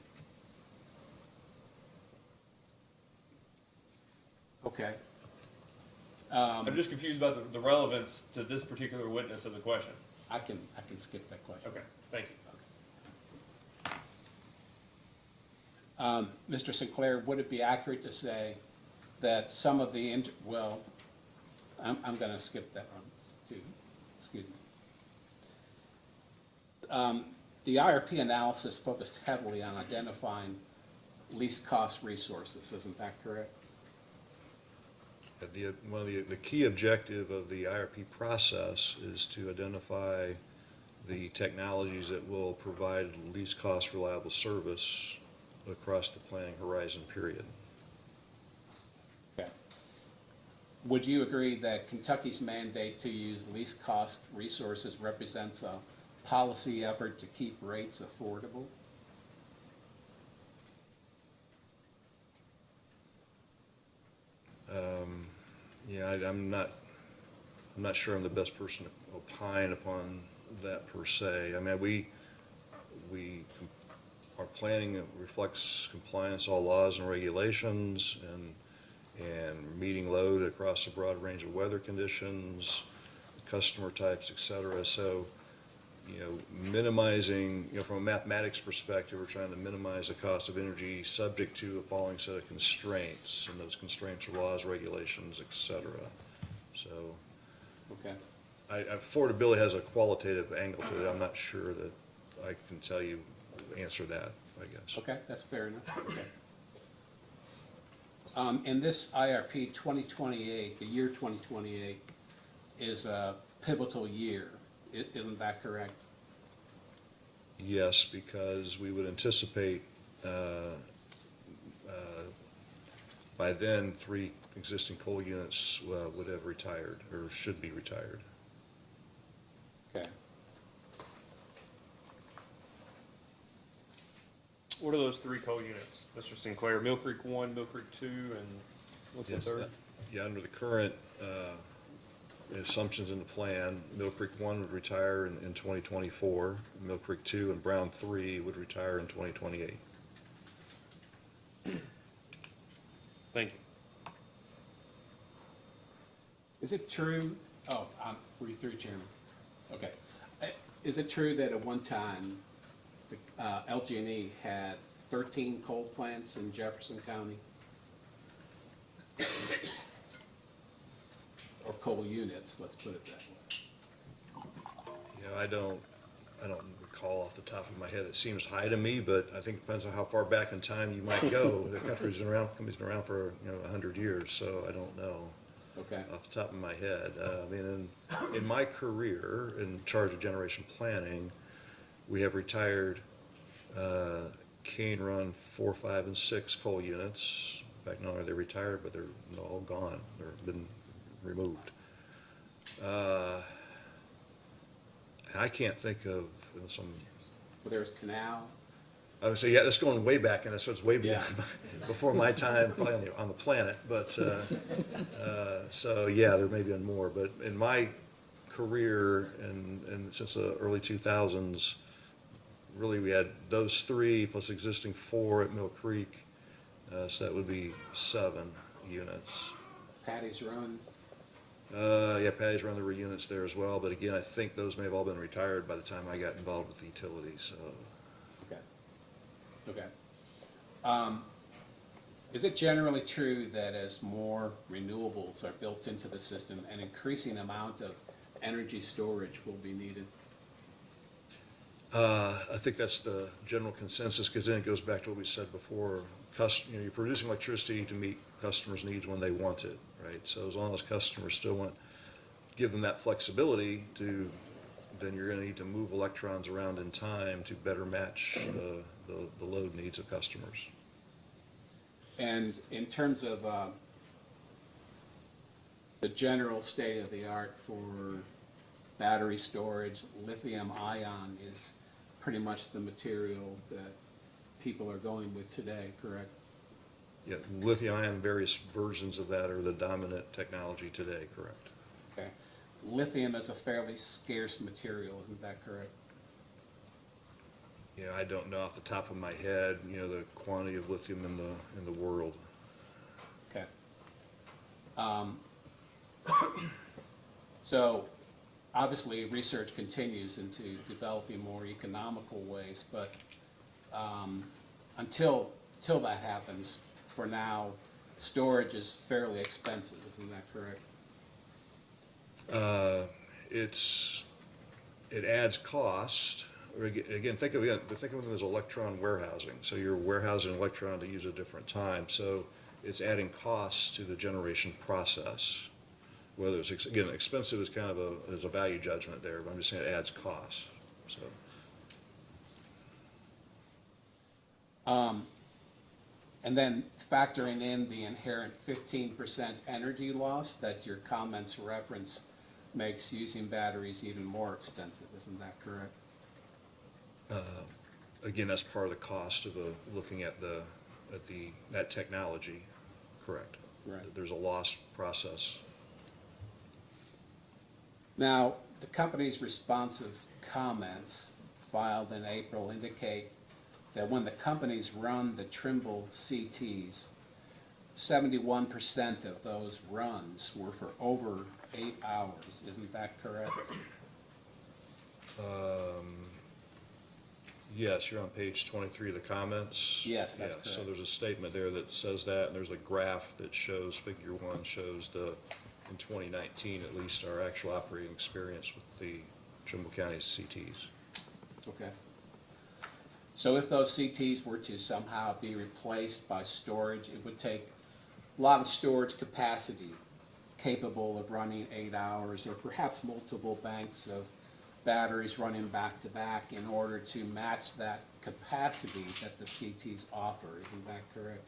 Okay. I'm just confused about the relevance to this particular witness of the question. I can skip that question. Okay, thank you. Mr. Sinclair, would it be accurate to say that some of the, I'm gonna skip that one, too, excuse me. The IRP analysis focused heavily on identifying least cost resources, isn't that correct? One of the key objective of the IRP process is to identify the technologies that will provide least cost reliable service across the planning horizon period. Okay. Would you agree that Kentucky's mandate to use least cost resources represents a policy effort to keep rates affordable? Yeah, I'm not sure I'm the best person to opine upon that per se. I mean, our planning reflects compliance, all laws and regulations, and meeting load across a broad range of weather conditions, customer types, et cetera. So, minimizing, from a mathematics perspective, we're trying to minimize the cost of energy subject to a following set of constraints, and those constraints are laws, regulations, et cetera. So, Okay. Affordability has a qualitative angle to it. I'm not sure that I can tell you, answer that, I guess. Okay, that's fair enough. Okay. In this IRP 2028, the year 2028 is a pivotal year. Isn't that correct? Yes, because we would anticipate by then 3 existing coal units would have retired or should be retired. Okay. What are those 3 coal units, Mr. Sinclair? Mill Creek 1, Mill Creek 2, and what's Yes, the third? Yeah, under the current assumptions in the plan, Mill Creek 1 would retire in 2024, Mill Creek 2 and Brown 3 would retire in 2028. Thank you. Is it true, were you through, Chairman? Okay. Is it true that at one time, the LG&E had 13 coal plants in Jefferson County? Or coal units, let's put it that way. I don't recall off the top of my head. It seems high to me, but I think it depends on how far back in time you might go. The company's been around for 100 years, so I don't know. Okay. Off the top of my head. I mean, in my career in charge of generation planning, we have retired Cane Run 4, 5, and 6 coal units. In fact, not only are they retired, but they're all gone. They've been removed. I can't think of some. Well, there's Canal. I would say, yeah, that's going way back, and so it's way beyond, before my time, probably on the planet. But so yeah, there may be more. But in my career, and since the early 2000s, really we had those 3 plus existing 4 at Mill Creek, so that would be 7 units. Patty's Run. Yeah, Patty's Run, there were units there as well, but again, I think those may have all been retired by the time I got involved with the utilities. So. Okay. Is it generally true that as more renewables are built into the system, an increasing amount of energy storage will be needed? I think that's the general consensus, because then it goes back to what we said before. You're producing electricity to meet customers' needs when they want it, right? So as long as customers still give them that flexibility then you're going to need to move electrons around in time to better match the load needs of customers. And in terms of the general state of the art for battery storage, lithium ion is pretty much the material that people are going with today, correct? Yeah, lithium ion, various versions of that are the dominant technology today, correct? Okay. Lithium is a fairly scarce material, isn't that correct? Yeah, I don't know off the top of my head, the quantity of lithium in the world. Okay. So obviously research continues into developing more economical ways, but until that happens, for now, storage is fairly expensive, isn't that correct? it adds cost. Or again, think of it as electron warehousing. So you're warehousing electron to use at a different time. So it's adding costs to the generation process. Whether it's, again, expensive is kind of a value judgment there, but I'm just saying it adds costs, so. And then factoring in the inherent 15% energy loss that your comments reference makes using batteries even more expensive, isn't that correct? Again, that's part of the cost of looking at that technology, correct? Right. There's a loss process. Now, the company's responsive comments filed in April indicate that when the companies run the Trimble CTs, 71% of those runs were for over 8 hours. Isn't that correct? Yes, you're on page 23 of the comments. Yes, that's Yeah, so correct. there's a statement there that says that, and there's a graph that shows, figure 1 shows in 2019 at least, our actual operating experience with the Trimble County CTs. Okay. So if those CTs were to somehow be replaced by storage, it would take a lot of storage capacity capable of running 8 hours, or perhaps multiple banks of batteries running back to back in order to match that capacity that the CTs offer. Isn't that correct?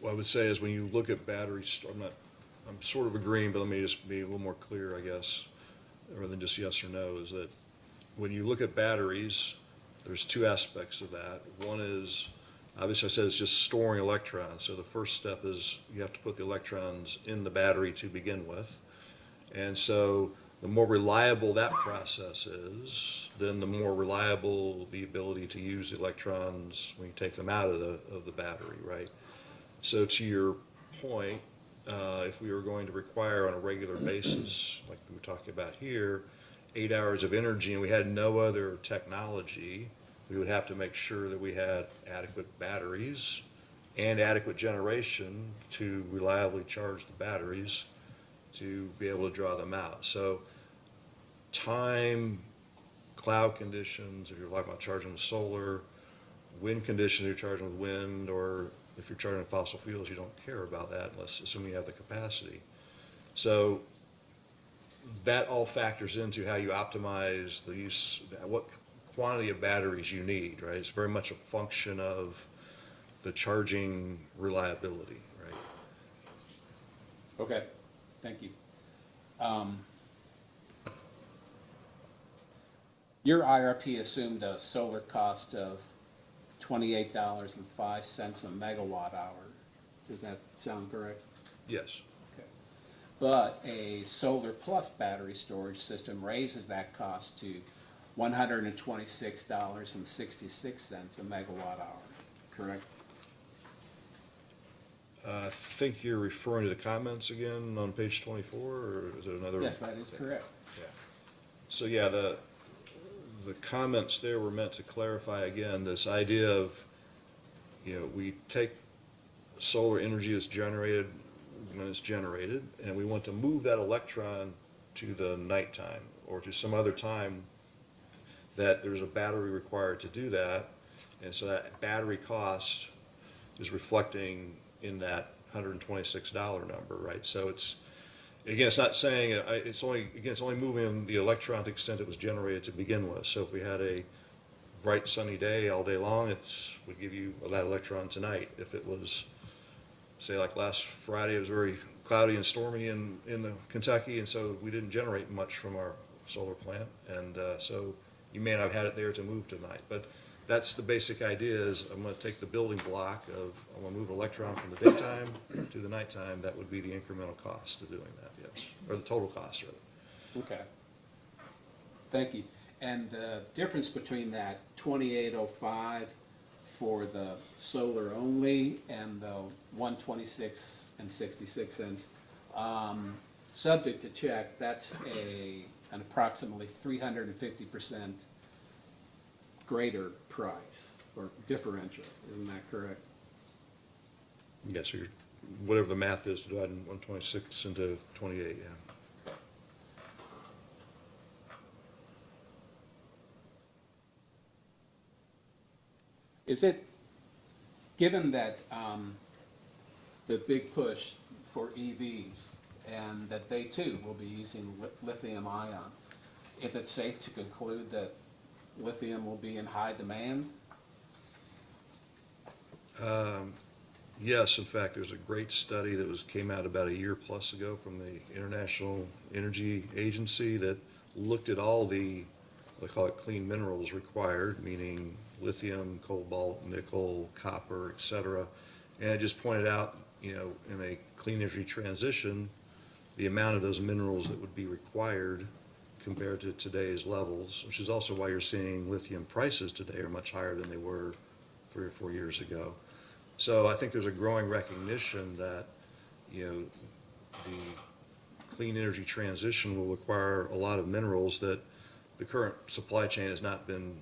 What I would say is when you look at batteries, I'm sort of agreeing, but let me just be a little more clear, I guess, rather than just yes or no, is that when you look at batteries, there's two aspects of that. One is, obviously I said it's just storing electrons. So the first step is you have to put the electrons in the battery to begin with. And so the more reliable that process is, then the more reliable the ability to use the electrons when you take them out of the battery, right? So to your point, if we were going to require on a regular basis, like we were talking about here, 8 hours of energy and we had no other technology, we would have to make sure that we had adequate batteries and adequate generation to reliably charge the batteries to be able to draw them out. So time, cloud conditions, if you're talking about charging with solar, wind conditions, you're charging with wind, or if you're charging with fossil fuels, you don't care about that unless, assuming you have the capacity. So that all factors into how you optimize the use, what quantity of batteries you need, right? It's very much a function of the charging reliability, right? Okay, thank you. Your IRP assumed a solar cost of $28.05 a megawatt hour. Does that sound correct? Yes. Okay. But a solar plus battery storage system raises that cost to $126.66 a megawatt hour, correct? I think you're referring to the comments again on page 24, or is it another? Yes, that is correct. Yeah. So yeah, the comments there were meant to clarify again this idea of, we take solar energy that's generated when it's generated, and we want to move that electron to the nighttime or to some other time that there's a battery required to do that, and so that battery cost is reflecting in that $126 number, right? So it's, again, it's not saying, it's only moving the electron to the extent it was generated to begin with. So if we had a bright sunny day all day long, would give you that electron tonight. If it was, say like last Friday, it was very cloudy and stormy in the Kentucky, and so we didn't generate much from our solar plant, and so you may not have had it there to move tonight. But that's the basic idea, is I'm going to take the building block of, I'm going to move an electron from the daytime to the nighttime. That would be the incremental cost of doing that, yes, or the total cost, rather. Okay. Thank you. And the difference between that 2805 for the solar only and the 126.66, subject to check, that's an approximately 350% greater price or differential. Isn't that correct? Yes, so whatever the math is to divide 126 into 28, yeah. Is it, given that the big push for EVs and that they too will be using lithium ion, is it safe to conclude that lithium will be in high demand? Yes, in fact, there's a great study that came out about a year plus ago from the International Energy Agency that looked at all the, they call it clean minerals required, meaning lithium, cobalt, nickel, copper, et cetera. And it just pointed out, you know, in a clean energy transition, the amount of those minerals that would be required compared to today's levels, which is also why you're seeing lithium prices today are much higher than they were 3 or 4 years ago. So I think there's a growing recognition that, you know, the clean energy transition will require a lot of minerals that the current supply chain has not been,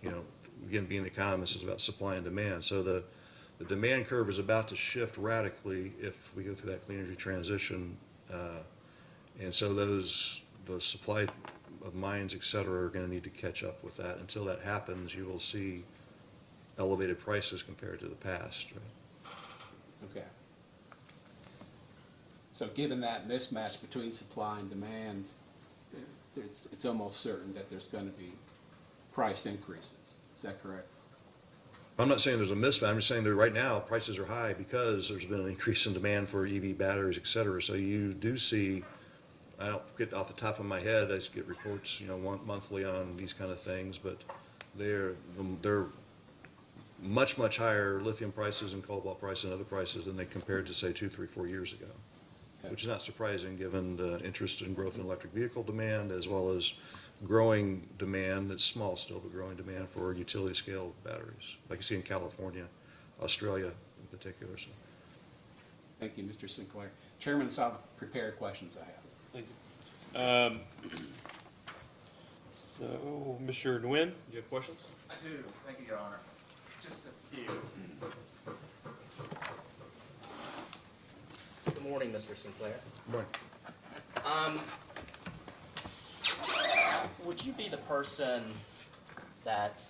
you know, again, being the economist is about supply and demand. So the demand curve is about to shift radically if we go through that clean energy transition. And so the supply of mines, et cetera, are going to need to catch up with that. Until that happens, you will see elevated prices compared to the past. Right? Okay. So given that mismatch between supply and demand, it's almost certain that there's going to be price increases. Is that correct? I'm not saying there's a mismatch. I'm just saying that right now prices are high because there's been an increase in demand for EV batteries, et cetera. So you do see, I don't get off the top of my head, I just get reports, you know, monthly on these kind of things, but they're much, much higher lithium prices and cobalt prices and other prices than they compared to, say, 2, 3, 4 years ago. Okay. Which is not surprising given the interest in growth in electric vehicle demand as well as growing demand, it's small still, but growing demand for utility scale batteries, like you see in California, Australia in particular. So. Thank you, Mr. Sinclair. Chairman, some prepared questions I have. Thank you. So, Mr. Nguyen, do you have questions? I do. Thank you, Your Honor. Just a few. Good morning, Mr. Sinclair. Good morning. Would you be the person that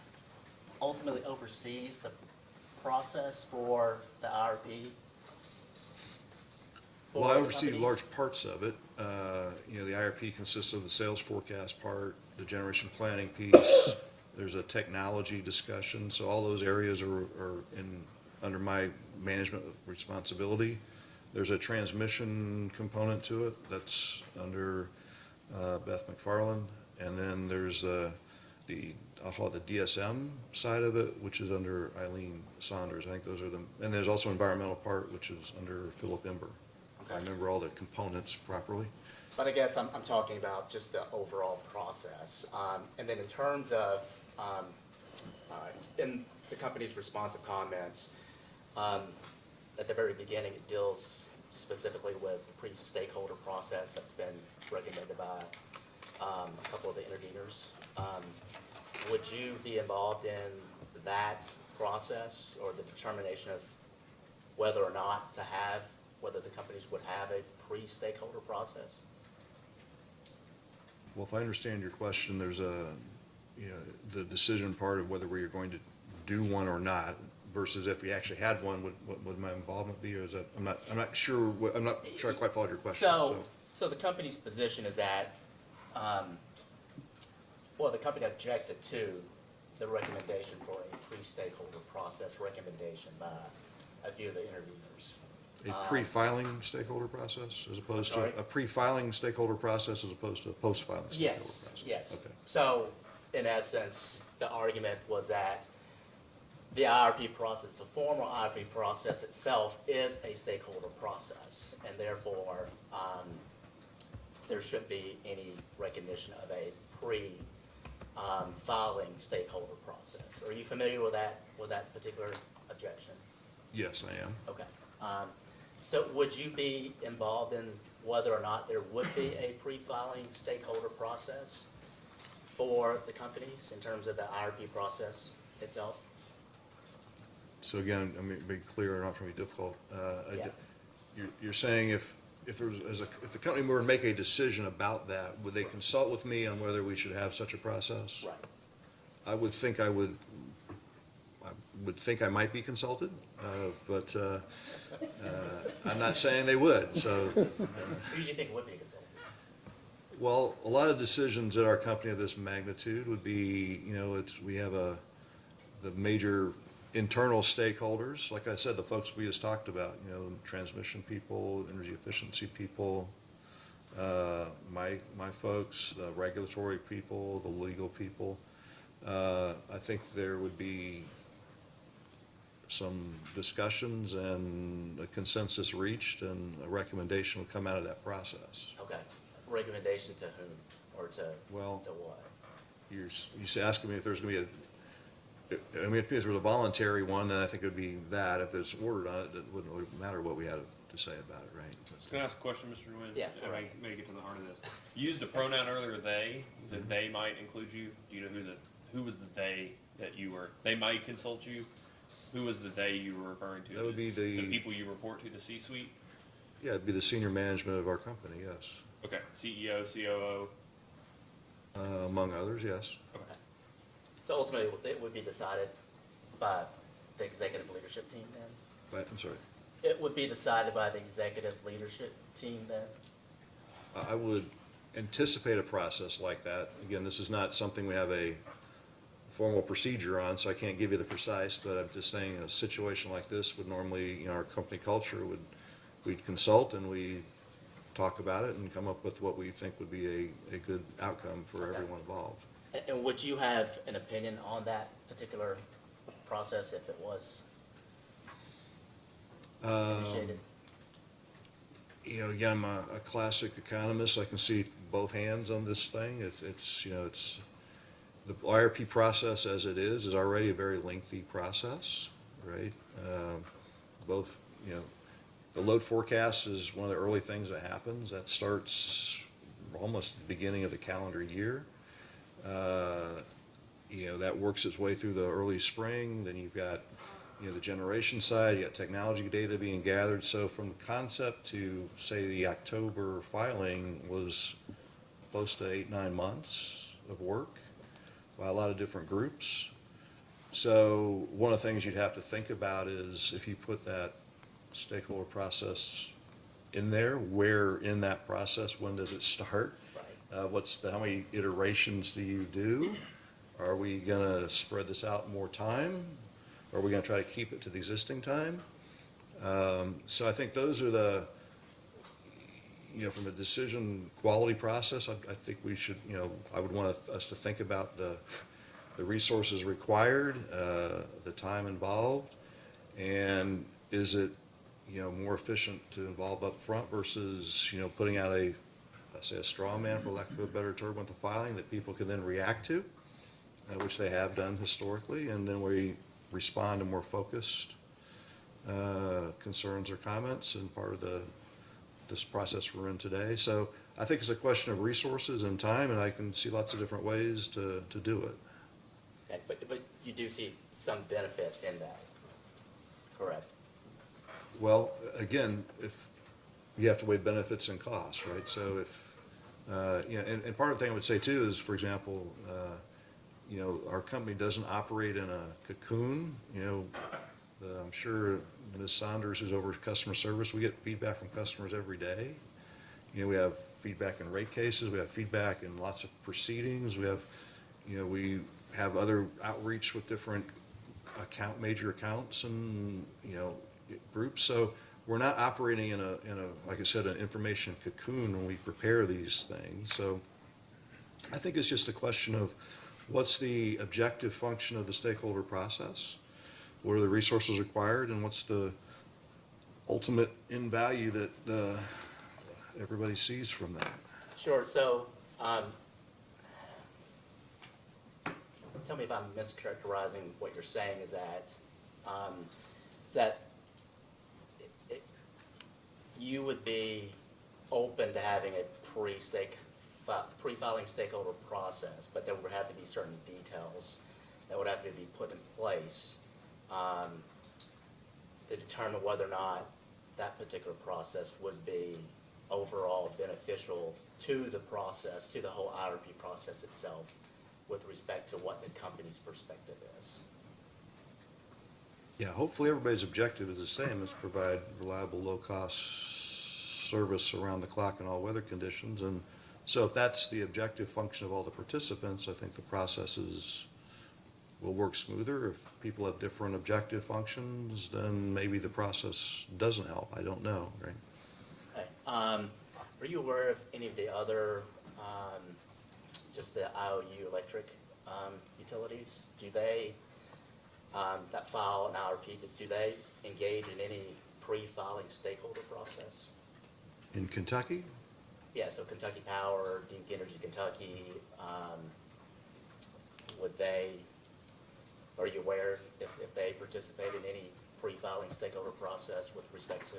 ultimately oversees the process for the IRP? Well, I oversee large parts of it. You know, the IRP consists of the sales forecast part, the generation planning piece. There's a technology discussion, so all those areas are under my management responsibility. There's a transmission component to it that's under Beth McFarland, and then there's I'll call it the DSM side of it, which is under Eileen Saunders. I think those are and there's also environmental part, which is under Philip Ember. Okay. I remember all the components properly. But I guess I'm talking about just the overall process. And then in terms of, in the company's responsive comments, at the very beginning, it deals specifically with the pre-stakeholder process that's been recommended by a couple of the interveners. Would you be involved in that process or the determination of whether or not to have, whether the companies would have a pre-stakeholder process? Well, if I understand your question, there's the decision part of whether we are going to do one or not versus if we actually had one, what would my involvement be? Or is that, I'm not sure I quite followed your question. So the company's position is that, the company objected to the recommendation for a pre-stakeholder process recommendation by a few of the interveners. A pre-filing stakeholder process as opposed to a pre-filing stakeholder process as opposed to a post-filing stakeholder process? Yes. Okay. So, in essence, the argument was that the IRP process, the formal IRP process itself is a stakeholder process, and therefore there shouldn't be any recognition of a pre-filing stakeholder process. Are you familiar with that particular objection? Yes, I am. Okay. So would you be involved in whether or not there would be a pre-filing stakeholder process for the companies in terms of the IRP process itself? So again, I mean, to be clear, I'm not trying to be difficult. Yeah. You're saying if the company were to make a decision about that, would they consult with me on whether we should have such a process? Right. I would think I might be consulted, but I'm not saying they would, so. Who do you think would be consulted? Well, a lot of decisions at our company of this magnitude would be, we have the major internal stakeholders, like I said, the folks we just talked about, transmission people, energy efficiency people, my folks, the regulatory people, the legal people. I think there would be some discussions and a consensus reached, and a recommendation will come out of that process. Okay. Recommendation to whom, or to Well, to what? You're asking me if there's going to be if there's a voluntary one, then I think it would be that. If there's ordered on it, it wouldn't really matter what we had to say about it, right? Can I ask a question, Mr. Nguyen? Yeah, I right. may get to the heart of this. You used a pronoun earlier, they, that they might include you. Do you know who was the they that you were, they might consult you? Who was the they you were referring to? That would be the people you report to, the C-suite? Yeah, it'd be the senior management of our company, yes. Okay, CEO, COO? Among others, yes. Okay. So ultimately, it would be decided by the executive leadership team then? But, I'm sorry. It would be decided by the executive leadership team then? I would anticipate a process like that. Again, this is not something we have a formal procedure on, so I can't give you the precise, but I'm just saying a situation like this would normally, our company culture we'd consult and we talk about it and come up with what we think would be a good outcome for everyone involved. And would you have an opinion on that particular process if it was initiated? Again, I'm a classic economist. I can see both hands on this thing. It's the IRP process as it is already a very lengthy process, right? Both, the load forecast is one of the early things that happens. That starts almost the beginning of the calendar year. That works its way through the early spring. Then you've got, the generation side, you got technology data being gathered. So from the concept to, say, the October filing was close to 8-9 months of work by a lot of different groups. So one of the things you'd have to think about is if you put that stakeholder process in there, where in that process, when does it start? Right. How many iterations do you do? Are we gonna spread this out more time? Are we gonna try to keep it to the existing time? So I think those are from a decision quality process, I think we should, I would want us to think about the resources required, the time involved, and is it, more efficient to involve up front versus, putting out a straw man, for lack of a better term, with the filing that people can then react to, which they have done historically, and then we respond to more focused concerns or comments and part of this process we're in today. So I think it's a question of resources and time, and I can see lots of different ways to do it. Okay, but you do see some benefit in that, correct? Well, again, if you have to weigh benefits and costs, right? So if, and part of the thing I would say too is, for example, our company doesn't operate in a cocoon. I'm sure Ms. Saunders, who's over customer service, we get feedback from customers every day. We have feedback in rate cases, we have feedback in lots of proceedings, we have other outreach with different major accounts and, groups. So we're not operating in a, like I said, an information cocoon when we prepare these things. So I think it's just a question of what's the objective function of the stakeholder process? What are the resources required, and what's the ultimate end value that everybody sees from that? Sure. So, tell me if I'm mischaracterizing what you're saying. Is that you would be open to having a pre-filing stakeholder process, but there would have to be certain details that would have to be put in place to determine whether or not that particular process would be overall beneficial to the process, to the whole IRP process itself, with respect to what the company's perspective is. Yeah, hopefully everybody's objective is the same, is provide reliable, low-cost service around the clock in all weather conditions. And so if that's the objective function of all the participants, I think the processes will work smoother. If people have different objective functions, then maybe the process doesn't help. I don't know, right? Okay. Are you aware of any of the other, just the IOU electric utilities? Do they, that file an IRP, do they engage in any pre-filing stakeholder process? In Kentucky? Yeah, so Kentucky Power, Duke Energy Kentucky, would they, are you aware if they participate in any pre-filing stakeholder process with respect to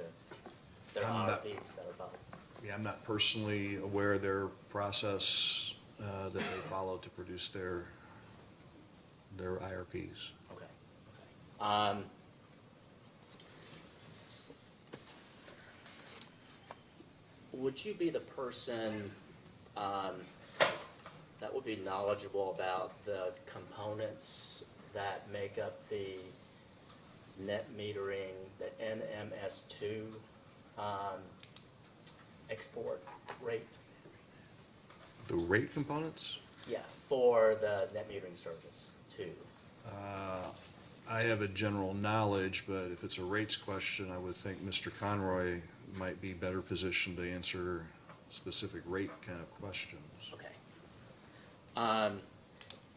their IRPs that are filed? Yeah, I'm not personally aware of their process that they follow to produce their IRPs. Okay. Would you be the person that would be knowledgeable about the components that make up the net metering, the NMS2 export rate? The rate components? Yeah, for the net metering service too. I have a general knowledge, but if it's a rates question, I would think Mr. Conroy might be better positioned to answer specific rate kind of questions. Okay.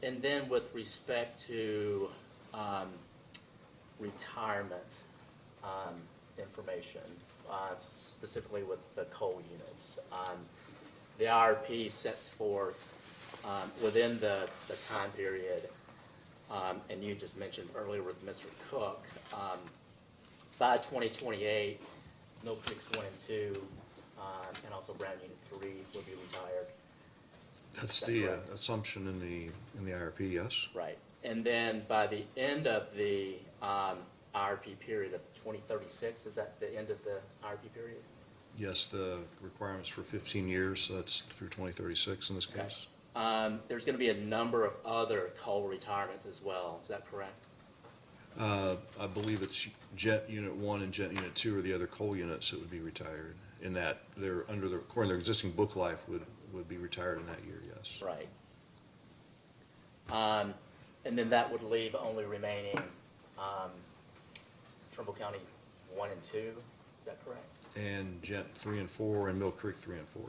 And then with respect to retirement information, specifically with the coal units, the IRP sets forth within the time period, and you just mentioned earlier with Mr. Cook, by 2028, Mill Creeks 1 and 2, and also Brown Unit 3 will be retired. That's the assumption in the IRP, yes? Right. And then by the end of the IRP period of 2036, is that the end of the IRP period? Yes, the requirements for 15 years, so that's through 2036 in this case. There's going to be a number of other coal retirements as well. Is that correct? I believe it's Jet Unit 1 and Jet Unit 2 are the other coal units that would be retired, in that they're under the, according to their existing book life, would be retired in that year, yes. Right. And then that would leave only remaining Trimble County 1 and 2, is that correct? And Jet 3 and 4 and Mill Creek 3 and 4.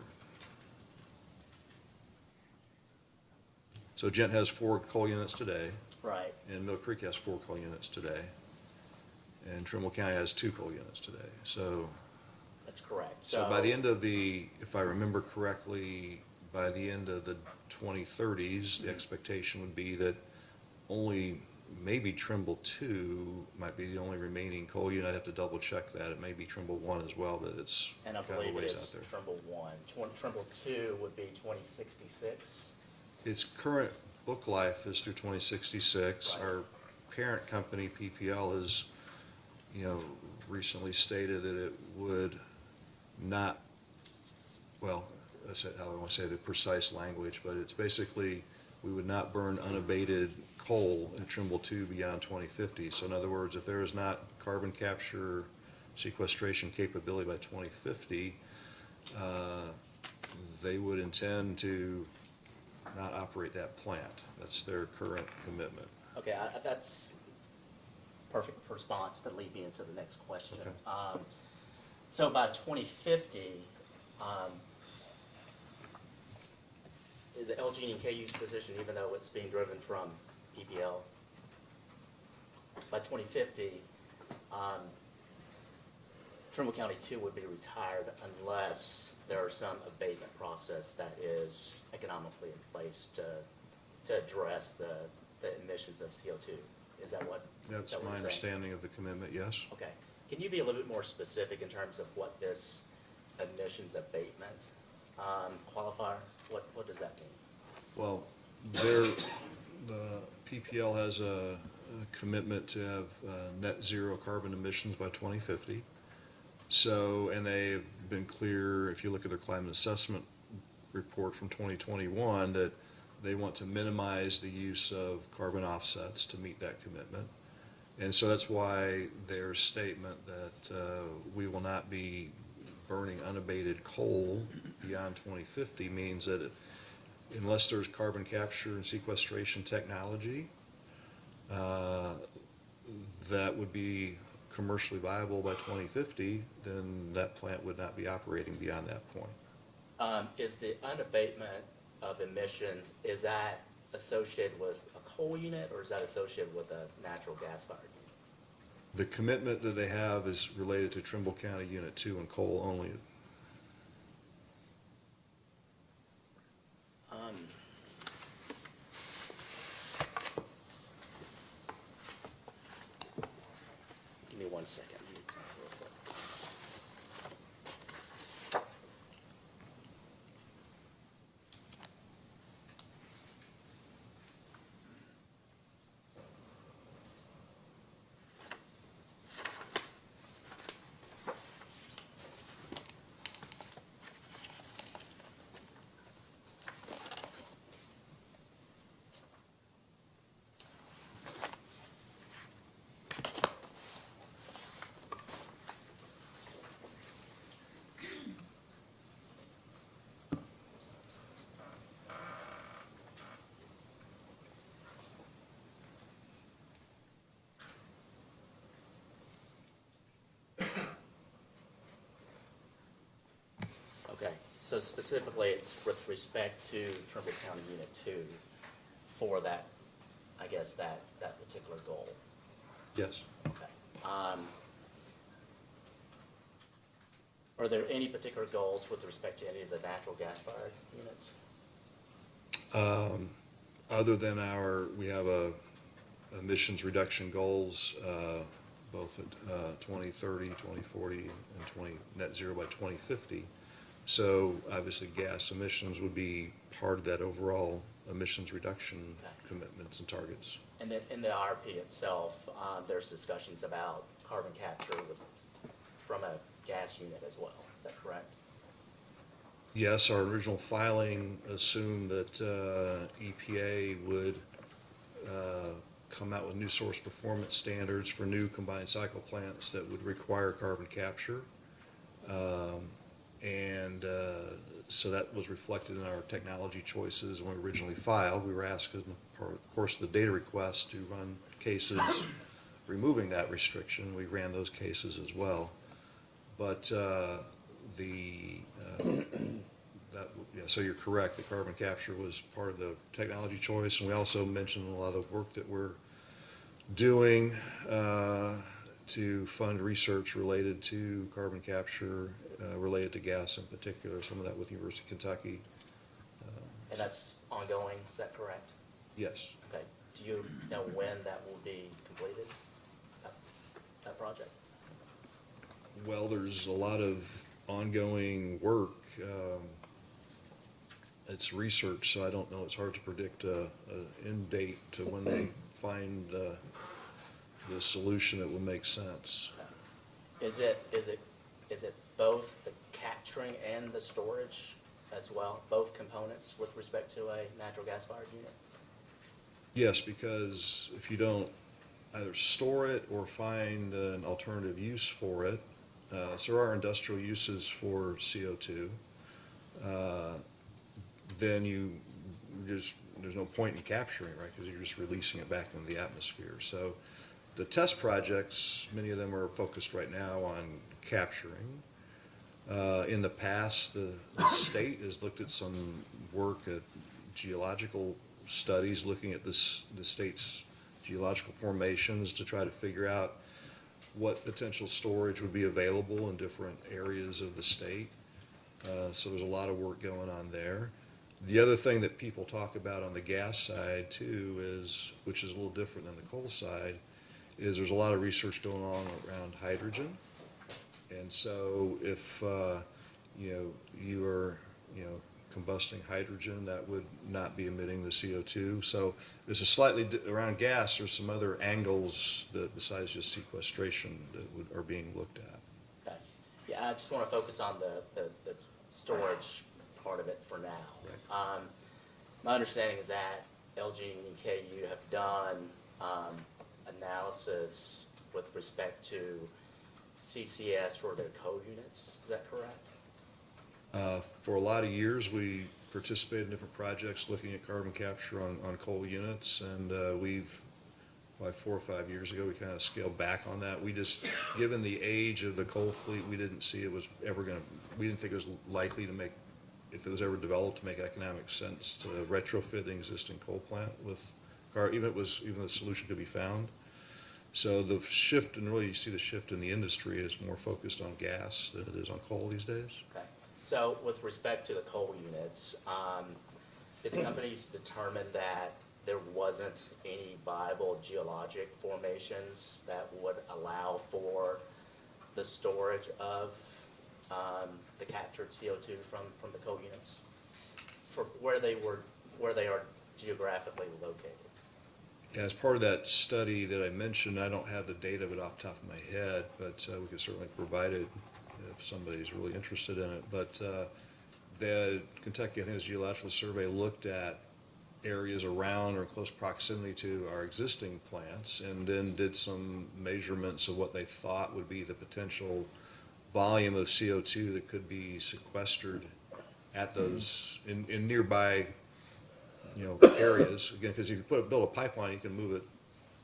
So Jet has 4 coal units today. Right. And Mill Creek has 4 coal units today. And Trimble County has 2 coal units today. So that's correct. So by the end of the, if I remember correctly, by the end of the 2030s, the expectation would be that only maybe Trimble 2 might be the only remaining coal unit. I'd have to double check that. It may be Trimble 1 as well, but it's and I kind of a believe it ways is out there. Trimble 1. Trimble 2 would be 2066. Its current book life is through 2066. Right. Our parent company, PPL, has, recently stated that it would not, well, I don't want to say the precise language, but it's basically, we would not burn unabated coal at Trimble 2 beyond 2050. So in other words, if there is not carbon capture sequestration capability by 2050, they would intend to not operate that plant. That's their current commitment. Okay, that's perfect response to lead me into the next question. Okay. So by 2050, is LG and KU's position, even though it's being driven from PPL, by 2050, Trimble County 2 would be retired unless there are some abatement process that is economically in place to address the emissions of CO2. Is that what? That's what my you're saying? understanding of the commitment, yes. Okay. Can you be a little bit more specific in terms of what this emissions abatement qualifier, what does that mean? Well, the PPL has commitment to have net zero carbon emissions by 2050. So, and they've been clear, if you look at their climate assessment report from 2021, that they want to minimize the use of carbon offsets to meet that commitment. And so that's why their statement that we will not be burning unabated coal beyond 2050 means that unless there's carbon capture and sequestration technology that would be commercially viable by 2050, then that plant would not be operating beyond that point. Is the unabatement of emissions, is that associated with a coal unit or is that associated with a natural gas fired unit? The commitment that they have is related to Trimble County Unit 2 and coal only. Give me 1 second. I need something real quick. Okay, so specifically it's with respect to Trimble County Unit 2 for that, I guess, that particular goal. Yes. Okay. Are there any particular goals with respect to any of the natural gas-fired units? Other than we have emissions reduction goals, both at 2030, 2040, and net zero by 2050. So obviously gas emissions would be part of that overall emissions reduction commitments and targets. And then in the IRP itself, there's discussions about carbon capture from a gas unit as well. Is that correct? Yes, our original filing assumed that EPA would come out with new source performance standards for new combined cycle plants that would require carbon capture. So that was reflected in our technology choices when we originally filed. We were asked, in the course of the data request, to run cases removing that restriction. We ran those cases as well. But so you're correct, the carbon capture was part of the technology choice, and we also mentioned a lot of work that we're doing to fund research related to carbon capture, related to gas in particular, some of that with the University of Kentucky. And that's ongoing, is that correct? Yes. Okay. Do you know when that will be completed, that project? Well, there's a lot of ongoing work. It's research, so I don't know. It's hard to predict an end date to when they find the solution that will make sense. Is it both the capturing and the storage as well, both components with respect to a natural gas-fired unit? Yes, because if you don't either store it or find an alternative use for it, so there are industrial uses for CO2, then there's no point in capturing, right, because you're just releasing it back into the atmosphere. So the test projects, many of them are focused right now on capturing. In the past, the state has looked at some work at geological studies, looking at the state's geological formations to try to figure out what potential storage would be available in different areas of the state. So there's a lot of work going on there. The other thing that people talk about on the gas side too is, which is a little different than the coal side, is there's a lot of research going on around hydrogen. And so if you are combusting hydrogen that would not be emitting the CO2. So there's a slightly, around gas, there's some other angles that besides just sequestration that are being looked at. Okay. Yeah, I just want to focus on the storage part of it for now. My understanding is that LG and KU have done analysis with respect to CCS for their coal units. Is that correct? For a lot of years, we participated in different projects looking at carbon capture on coal units, and we've, like 4 or 5 years ago, we kind of scaled back on that. We just, given the age of the coal fleet, we didn't see it was ever going to, we didn't think it was likely to make, if it was ever developed, to make economic sense to retrofit an existing coal plant with even the solution could be found. So the shift, and really you see the shift in the industry is more focused on gas than it is on coal these days. Okay. So with respect to the coal units, did the companies determine that there wasn't any viable geologic formations that would allow for the storage of the captured CO2 from the coal units for where they are geographically located? As part of that study that I mentioned, I don't have the data of it off the top of my head, but we could certainly provide it if somebody's really interested in it. But the Kentucky, I think it was Geological Survey, looked at areas around or close proximity to our existing plants and then did some measurements of what they thought would be the potential volume of CO2 that could be sequestered at those in nearby areas. Again, because if you build a pipeline, you can move it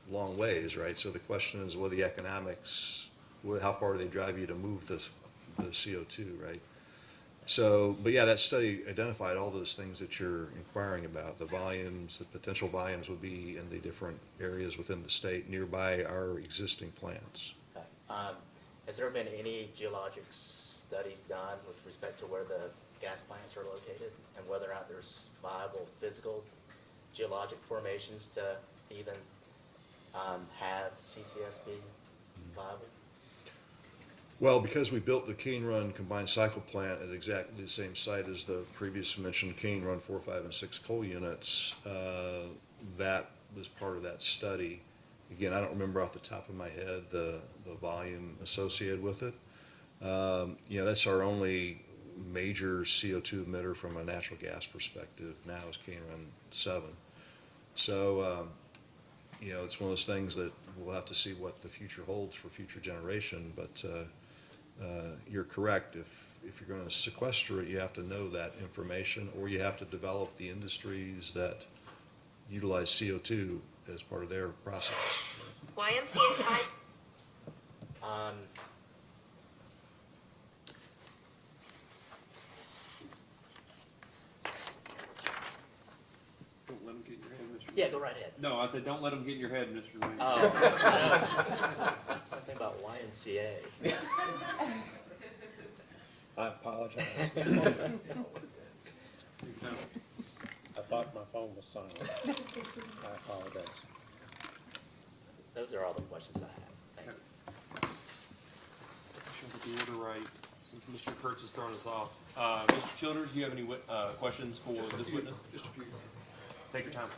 long ways, right? So the question is, what are the economics, how far do they drive you to move the CO2, right? So, but yeah, that study identified all those things that you're inquiring about. The volumes, the potential volumes would be in the different areas within the state nearby our existing plants. Okay. Has there been any geologic studies done with respect to where the gas plants are located and whether or not there's viable physical geologic formations to even have CCS be viable? Well, because we built the Cane Run combined cycle plant at exactly the same site as the previous mentioned Cane Run 4, 5, and 6 coal units, that was part of that study. Again, I don't remember off the top of my head the volume associated with it. That's our only major CO2 emitter from a natural gas perspective now is Cane Run 7. So, it's one of those things that we'll have to see what the future holds for future generation, but you're correct. If you're going to sequester it, you have to know that information, or you have to develop the industries that utilize CO2 as part of their process. YMCA 5. Don't let them get in your head, Mr. Yeah, go right ahead. No, I said, don't let them get in your head, Mr. Wayne. Oh, I know, it's something about YMCA. I apologize. I thought my phone was silent. I apologize. Those are all the questions I have. Thank you. Should get the order right, since Mr. Kurtz has thrown us off. Mr. Childers, do you have any questions for this witness? Just a few. Take your time.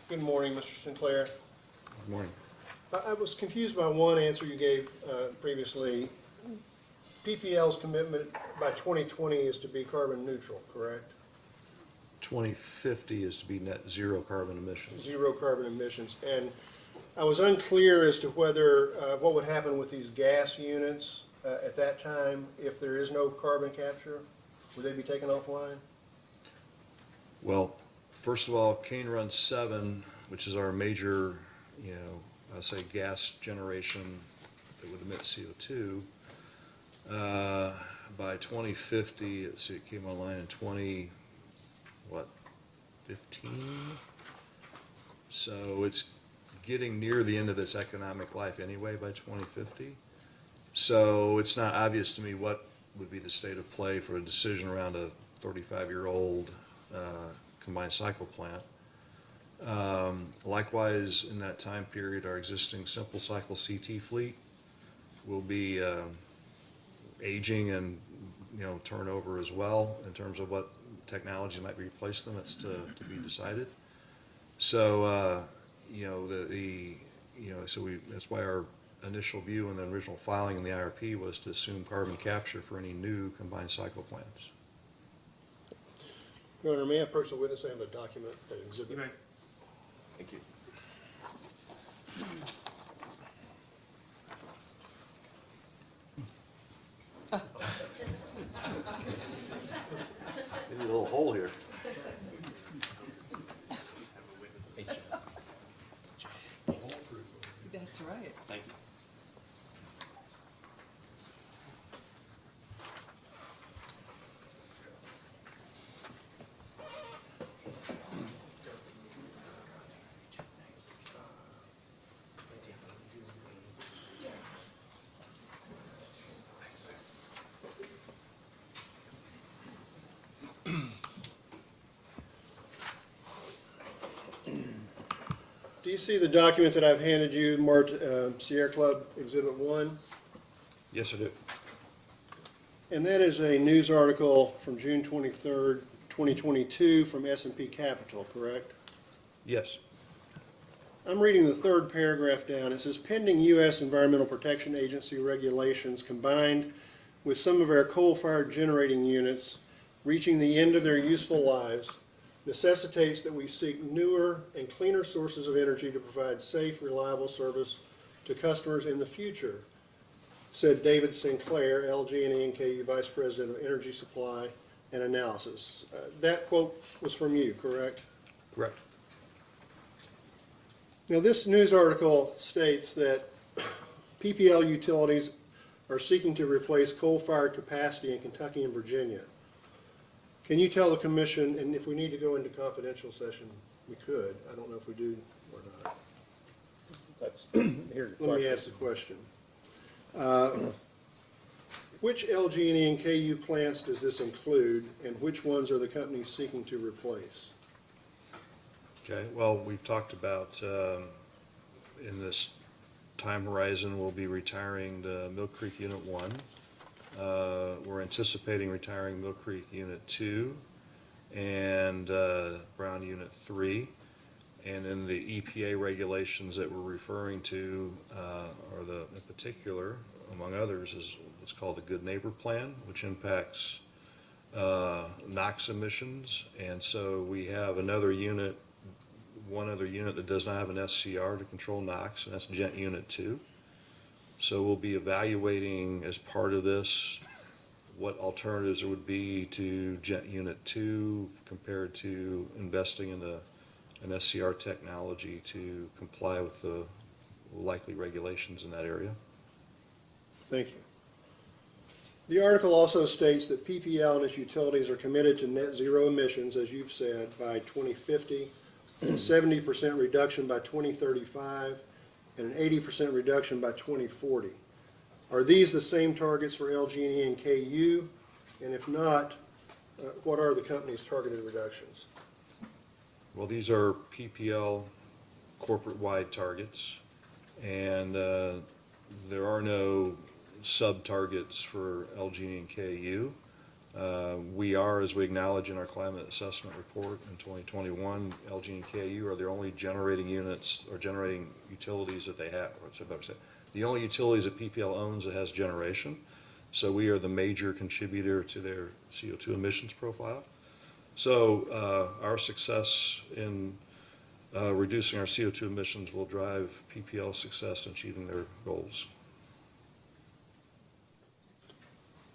Good morning, Mr. Sinclair. Good morning. I was confused by one answer you gave previously. PPL's commitment by 2020 is to be carbon neutral, correct? 2050 is to be net zero carbon emissions. Zero carbon emissions. And I was unclear as to whether, what would happen with these gas units at that time if there is no carbon capture. Would they be taken offline? Well, first of all, Cane Run 7, which is our major, I'll say gas generation that would emit CO2, by 2050, let's see, it came online in 15? So it's getting near the end of its economic life anyway by 2050. So it's not obvious to me what would be the state of play for a decision around a 35-year-old combined cycle plant. Likewise, in that time period, our existing simple cycle CT fleet will be aging and, turnover as well in terms of what technology might replace them. It's to be decided. So, that's why our initial view in the original filing in the IRP was to assume carbon capture for any new combined cycle plants. Your Honor, may I approach the witness and the document and exhibit? You may. Thank you. There's a little hole here. That's right. Thank you. Do you see the document that I've handed you, marked Sierra Club Exhibit 1? Yes, I do. And that is a news article from June 23rd, 2022 from S&P Capital, correct? Yes. I'm reading the third paragraph down. It says, pending U.S. Environmental Protection Agency regulations combined with some of our coal-fired generating units reaching the end of their useful lives necessitates that we seek newer and cleaner sources of energy to provide safe, reliable service to customers in the future, said David Sinclair, LG&E and KU Vice President of Energy Supply and Analysis. That quote was from you, correct? Correct. Now, this news article states that PPL utilities are seeking to replace coal-fired capacity in Kentucky and Virginia. Can you tell the commission, and if we need to go into confidential session, we could. I don't know if we do or not. That's, here's your Let me ask the question. Which LG&E and KU plants does this include, and which ones are the companies seeking to replace? Okay, well, we've talked about, in this time horizon, we'll be retiring the Mill Creek Unit 1. We're anticipating retiring Mill Creek Unit 2 and Brown Unit 3. And in the EPA regulations that we're referring to, in particular, among others, is what's called the Good Neighbor Plan, which impacts NOx emissions. And so we have one other unit that does not have an SCR to control NOx, and that's Gent Unit 2. So we'll be evaluating as part of this what alternatives there would be to Gent Unit 2 compared to investing in an SCR technology to comply with the likely regulations in that area. Thank you. The article also states that PPL and its utilities are committed to net zero emissions, as you've said, by 2050, 70% reduction by 2035, and an 80% reduction by 2040. Are these the same targets for LG&E and KU? And if not, what are the company's targeted reductions? Well, these are PPL corporate-wide targets, and there are no sub-targets for LG&E and KU. We are, as we acknowledge in our climate assessment report in 2021, LG and KU are the only generating units or generating utilities that they have. The only utilities that PPL owns that has generation. So we are the major contributor to their CO2 emissions profile. So our success in reducing our CO2 emissions will drive PPL's success in achieving their goals.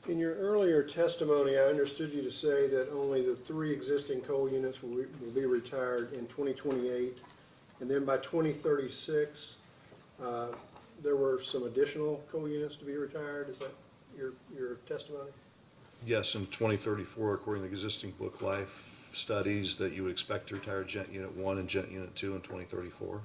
In your earlier testimony, I understood you to say that only the 3 existing coal units will be retired in 2028, and then by 2036, there were some additional coal units to be retired. Is that your testimony? Yes, in 2034, according to the existing book life studies, that you would expect to retire Gent Unit 1 and Gent Unit 2 in 2034.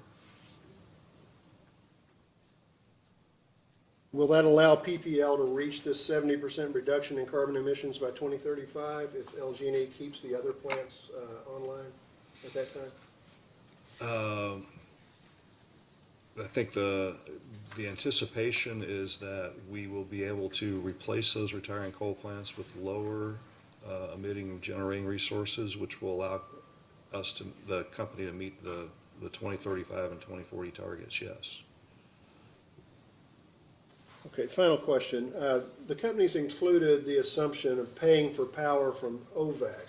Will that allow PPL to reach this 70% reduction in carbon emissions by 2035 if LG&E keeps the other plants online at that time? I think the anticipation is that we will be able to replace those retiring coal plants with lower emitting generating resources, which will allow us to, the company, to meet the 2035 and 2040 targets, yes. Okay, final question. The company's included the assumption of paying for power from OVAC,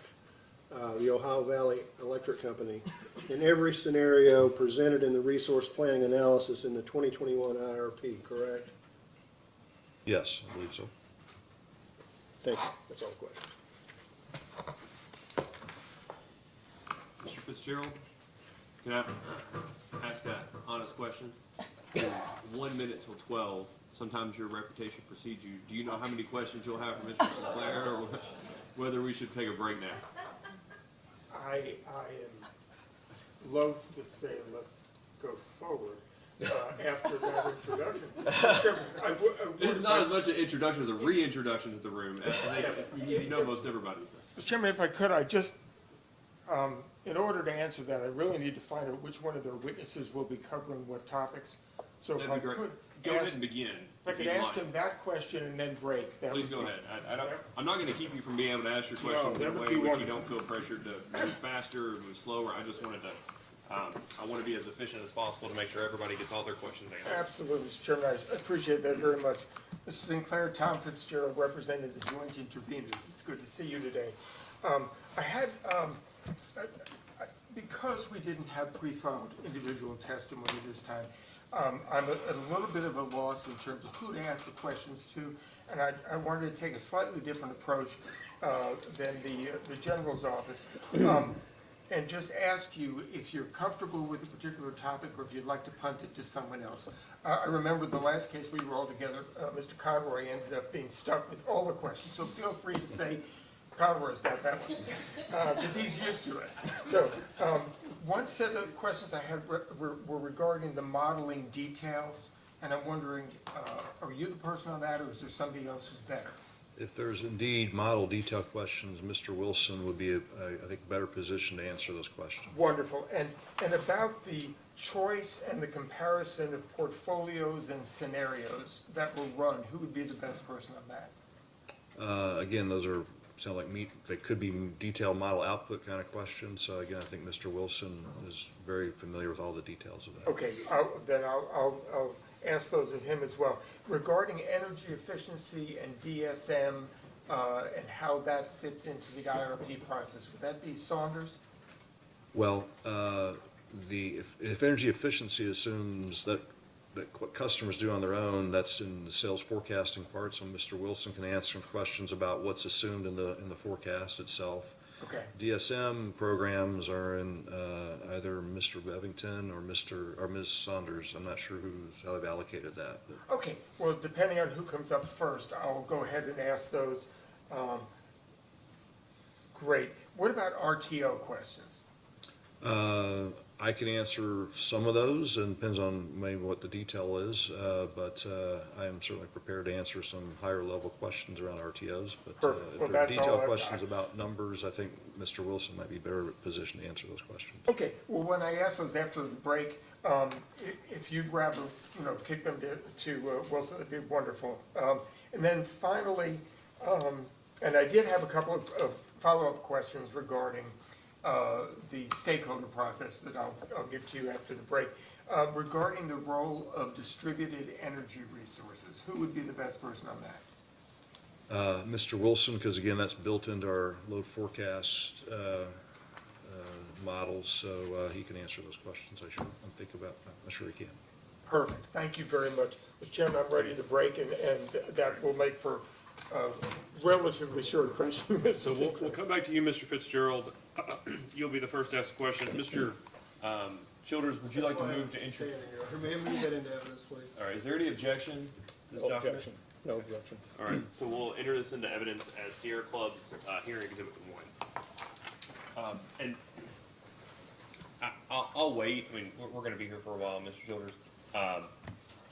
the Ohio Valley Electric Company, in every scenario presented in the resource planning analysis in the 2021 IRP, correct? Yes, I believe so. Thank you. That's all the questions. Mr. Fitzgerald, can I ask an honest question? It's 1 minute till 12. Sometimes your reputation precedes you. Do you know how many questions you'll have for Mr. Sinclair, or whether we should take a break now? I am loath to say let's go forward after that introduction. It's not as much an introduction as a reintroduction to the room. You know most everybody. Mr. Chairman, if I could, I just, in order to answer that, I really need to find out which one of their witnesses will be covering what topics. So if I could go ahead and begin. If I could ask them that question and then break. Please go ahead. I'm not going to keep you from being able to ask your questions in a way in which you don't feel pressured to move faster or move slower. I just wanted to, I want to be as efficient as possible to make sure everybody gets all their questions answered. Absolutely, Mr. Chairman. I appreciate that very much. Mrs. Sinclair, Tom Fitzgerald, representing the joint interveners. It's good to see you today. I had, because we didn't have pre-filed individual testimony this time, I'm at a little bit of a loss in terms of who to ask the questions to, and I wanted to take a slightly different approach than the General's office, and just ask you if you're comfortable with a particular topic or if you'd like to punt it to someone else. I remember the last case we were all together, Mr. Conroy ended up being stuck with all the questions, so feel free to say, Conroy's got that one, because he's used to it. So one set of questions I had were regarding the modeling details, and I'm wondering, are you the person on that, or is there somebody else who's better? If there's indeed model detail questions, Mr. Wilson would be, I think, better positioned to answer those questions. Wonderful. And about the choice and the comparison of portfolios and scenarios that were run, who would be the best person on that? Again, those sound like they could be detailed model output kind of questions. So again, I think Mr. Wilson is very familiar with all the details of that. Okay, then I'll ask those of him as well. Regarding energy efficiency and DSM and how that fits into the IRP process, would that be Saunders? Well, if energy efficiency assumes that what customers do on their own, that's in the sales forecasting part, so Mr. Wilson can answer questions about what's assumed in the forecast itself. Okay. DSM programs are in either Mr. Bevington or Ms. Saunders. I'm not sure how they've allocated that. But. Okay, well, depending on who comes up first, I'll go ahead and ask those. Great. What about RTO questions? I can answer some of those, and depends on maybe what the detail is, but I am certainly prepared to answer some higher level questions around RTOs. But if there are detailed questions about numbers, I think Mr. Wilson might be better positioned to answer those questions. Okay, well, when I ask those after the break, if you'd rather, kick them to Wilson, that'd be wonderful. And then finally, and I did have a couple of follow-up questions regarding the stakeholder process that I'll give to you after the break. Regarding the role of distributed energy resources, who would be the best person on that? Mr. Wilson, because again, that's built into our load forecast models, so he can answer those questions. I'm sure he can. Perfect. Thank you very much. Mr. Chairman, I'm ready to break, and that will make for relatively short question. So we'll come back to you, Mr. Fitzgerald. You'll be the first to ask a question. Mr. Childers, would you like to move to intro? May I move that into evidence, please? All right, is there any objection to this document? Objection. No objection. All right, so we'll enter this into evidence as Sierra Club's hearing exhibit 1. And I'll wait. I mean, we're going to be here for a while, Mr. Childers.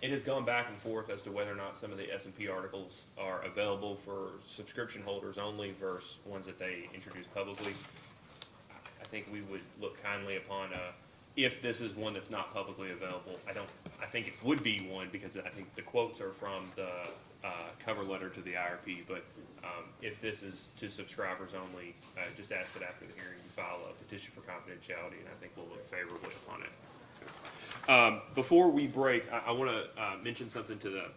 It has gone back and forth as to whether or not some of the S&P articles are available for subscription holders only versus ones that they introduce publicly. I think we would look kindly upon if this is one that's not publicly available, I think it would be one because I think the quotes are from the cover letter to the IRP, but if this is to subscribers only, just ask that after the hearing you file a petition for confidentiality, and I think we'll look favorably upon it. Before we break, I want to mention something to the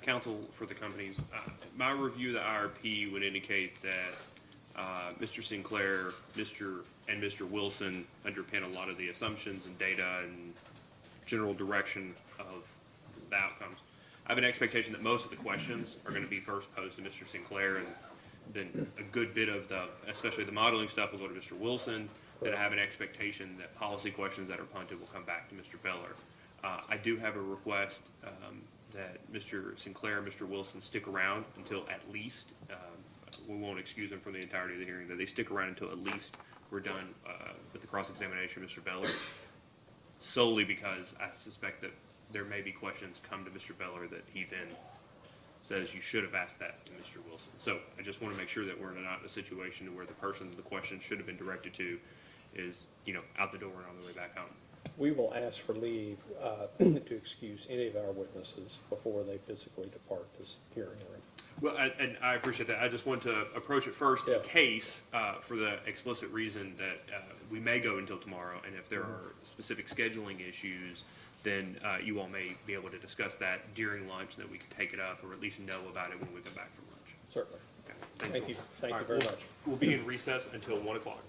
council for the companies. My review of the IRP would indicate that Mr. Sinclair, Mr. Wilson underpin a lot of the assumptions and data and general direction of the outcomes. I have an expectation that most of the questions are going to be first posed to Mr. Sinclair, and then a good bit of especially the modeling stuff, will go to Mr. Wilson. Then I have an expectation that policy questions that are punted will come back to Mr. Beller. I do have a request that Mr. Sinclair and Mr. Wilson stick around until at least, we won't excuse them from the entirety of the hearing, that they stick around until at least we're done with the cross-examination of Mr. Beller, solely because I suspect that there may be questions come to Mr. Beller that he then says you should have asked that to Mr. Wilson. So I just want to make sure that we're not in a situation where the person the question should have been directed to is, out the door and on the way back home. We will ask for leave to excuse any of our witnesses before they physically depart this hearing room. Well, and I appreciate that. I just want to approach it first in case, for the explicit reason that we may go until tomorrow, and if there are specific scheduling issues, then you all may be able to discuss that during lunch, and that we could take it up, or at least know about it when we come back from lunch. Certainly. Okay. Thank you. Thank you All very right, much. We'll be in recess until 1 o'clock.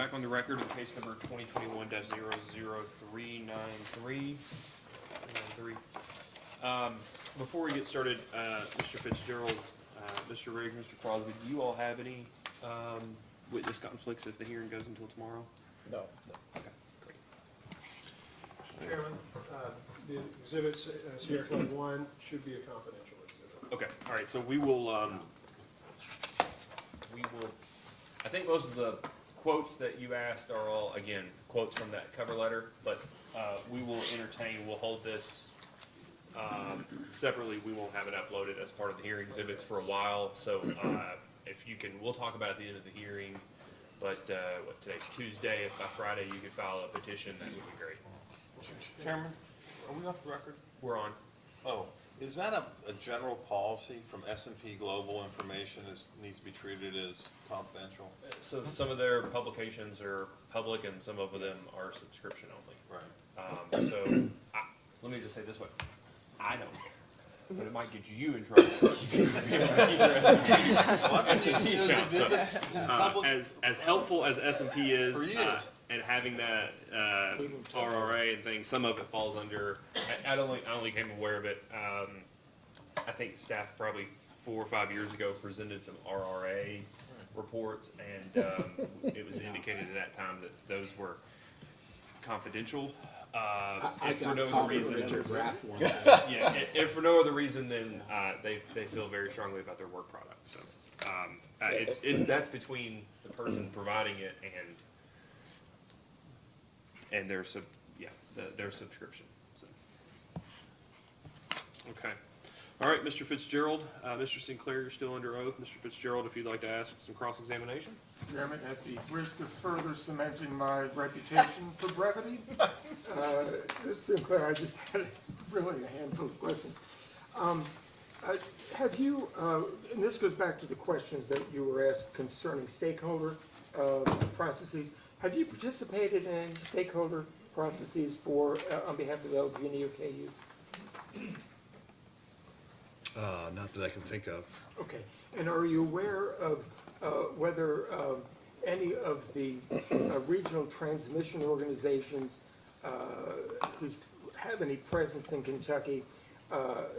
back on the record in case number 2021-00393. Before we get started, Mr. Fitzgerald, Mr. Riggs, Mr. Crosby, do you all have any witness conflicts if the hearing goes until tomorrow? No. Okay, great. Chairman, the exhibits, Sierra Club 1 should be a confidential exhibit. Okay, all right, so we will, I think most of the quotes that you asked are all, again, quotes from that cover letter, but we will entertain, we'll hold this separately. We won't have it uploaded as part of the hearing exhibits for a while, so if you can, we'll talk about it at the end of the hearing, but today's Tuesday, if by Friday you could file a petition, that would be great. Chairman, are we off the record? We're on. Oh, is that a general policy from S&P Global information needs to be treated as confidential? So some of their publications are public and some of them are subscription only. Right. So let me just say this way, I don't care, but it might get you in trouble. As helpful as S&P is, and having that RRA and things, some of it falls under. I only became aware of it. I think staff probably 4 or 5 years ago presented some RRA reports, and it was indicated at that time that those were confidential. If for no other reason, if for no other reason than they feel very strongly about their work product. So that's between the person providing it and their their subscription. So. Okay. All right, Mr. Fitzgerald, Mr. Sinclair, you're still under oath. Mr. Fitzgerald, if you'd like to ask some cross-examination. Chairman, at the risk of further cementing my reputation for brevity, Sinclair, I just had really a handful of questions. Have you, and this goes back to the questions that you were asked concerning stakeholder processes, have you participated in any stakeholder processes for, on behalf of LG&E or KU? Not that I can think of. Okay, and are you aware of whether any of the regional transmission organizations who have any presence in Kentucky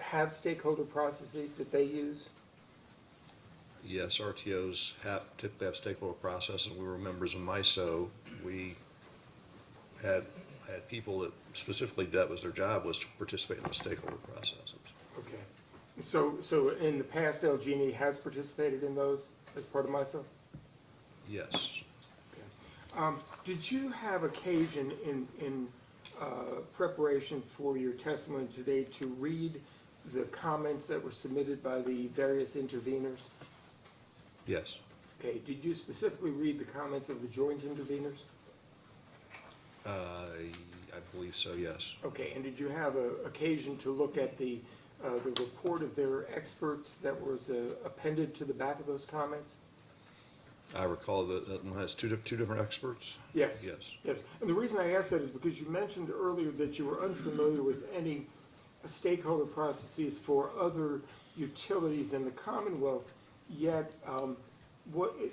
have stakeholder processes that they use? Yes, RTOs typically have stakeholder processes. We were members of MISO. We had people that specifically that was their job was to participate in the stakeholder processes. Okay. So in the past, LG&E has participated in those as part of MISO? Yes. Okay. Did you have occasion in preparation for your testimony today to read the comments that were submitted by the various interveners? Yes. Okay. Did you specifically read the comments of the joint interveners? I believe so, yes. Okay. And did you have an occasion to look at the report of their experts that was appended to the back of those comments? I recall that one has two different experts? Yes. Yes. Yes. And the reason I asked that is because you mentioned earlier that you were unfamiliar with any stakeholder processes for other utilities in the Commonwealth, yet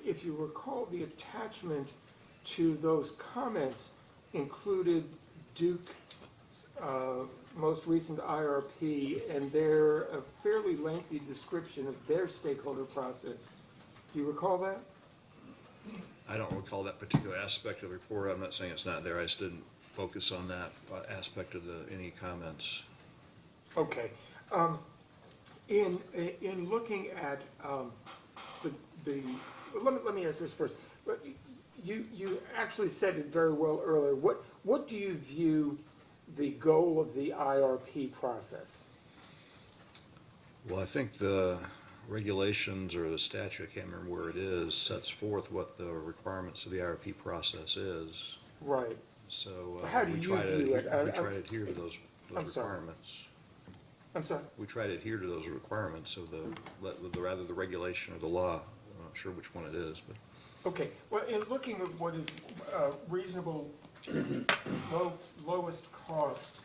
if you recall, the attachment to those comments included Duke's most recent IRP and their fairly lengthy description of their stakeholder process. Do you recall that? I don't recall that particular aspect of the report. I'm not saying it's not there. I just didn't focus on that aspect of any comments. Okay. In looking at let me ask this first. You actually said it very well earlier. What do you view the goal of the IRP process? Well, I think the regulations or the statute, I can't remember where it is, sets forth what the requirements of the IRP process is. Right. So how do we you try view to it? we try to adhere to those requirements. I'm sorry? We try to adhere to those requirements of rather the regulation or the law. I'm not sure which one it is, but. Okay. Well, in looking at what is reasonable, lowest cost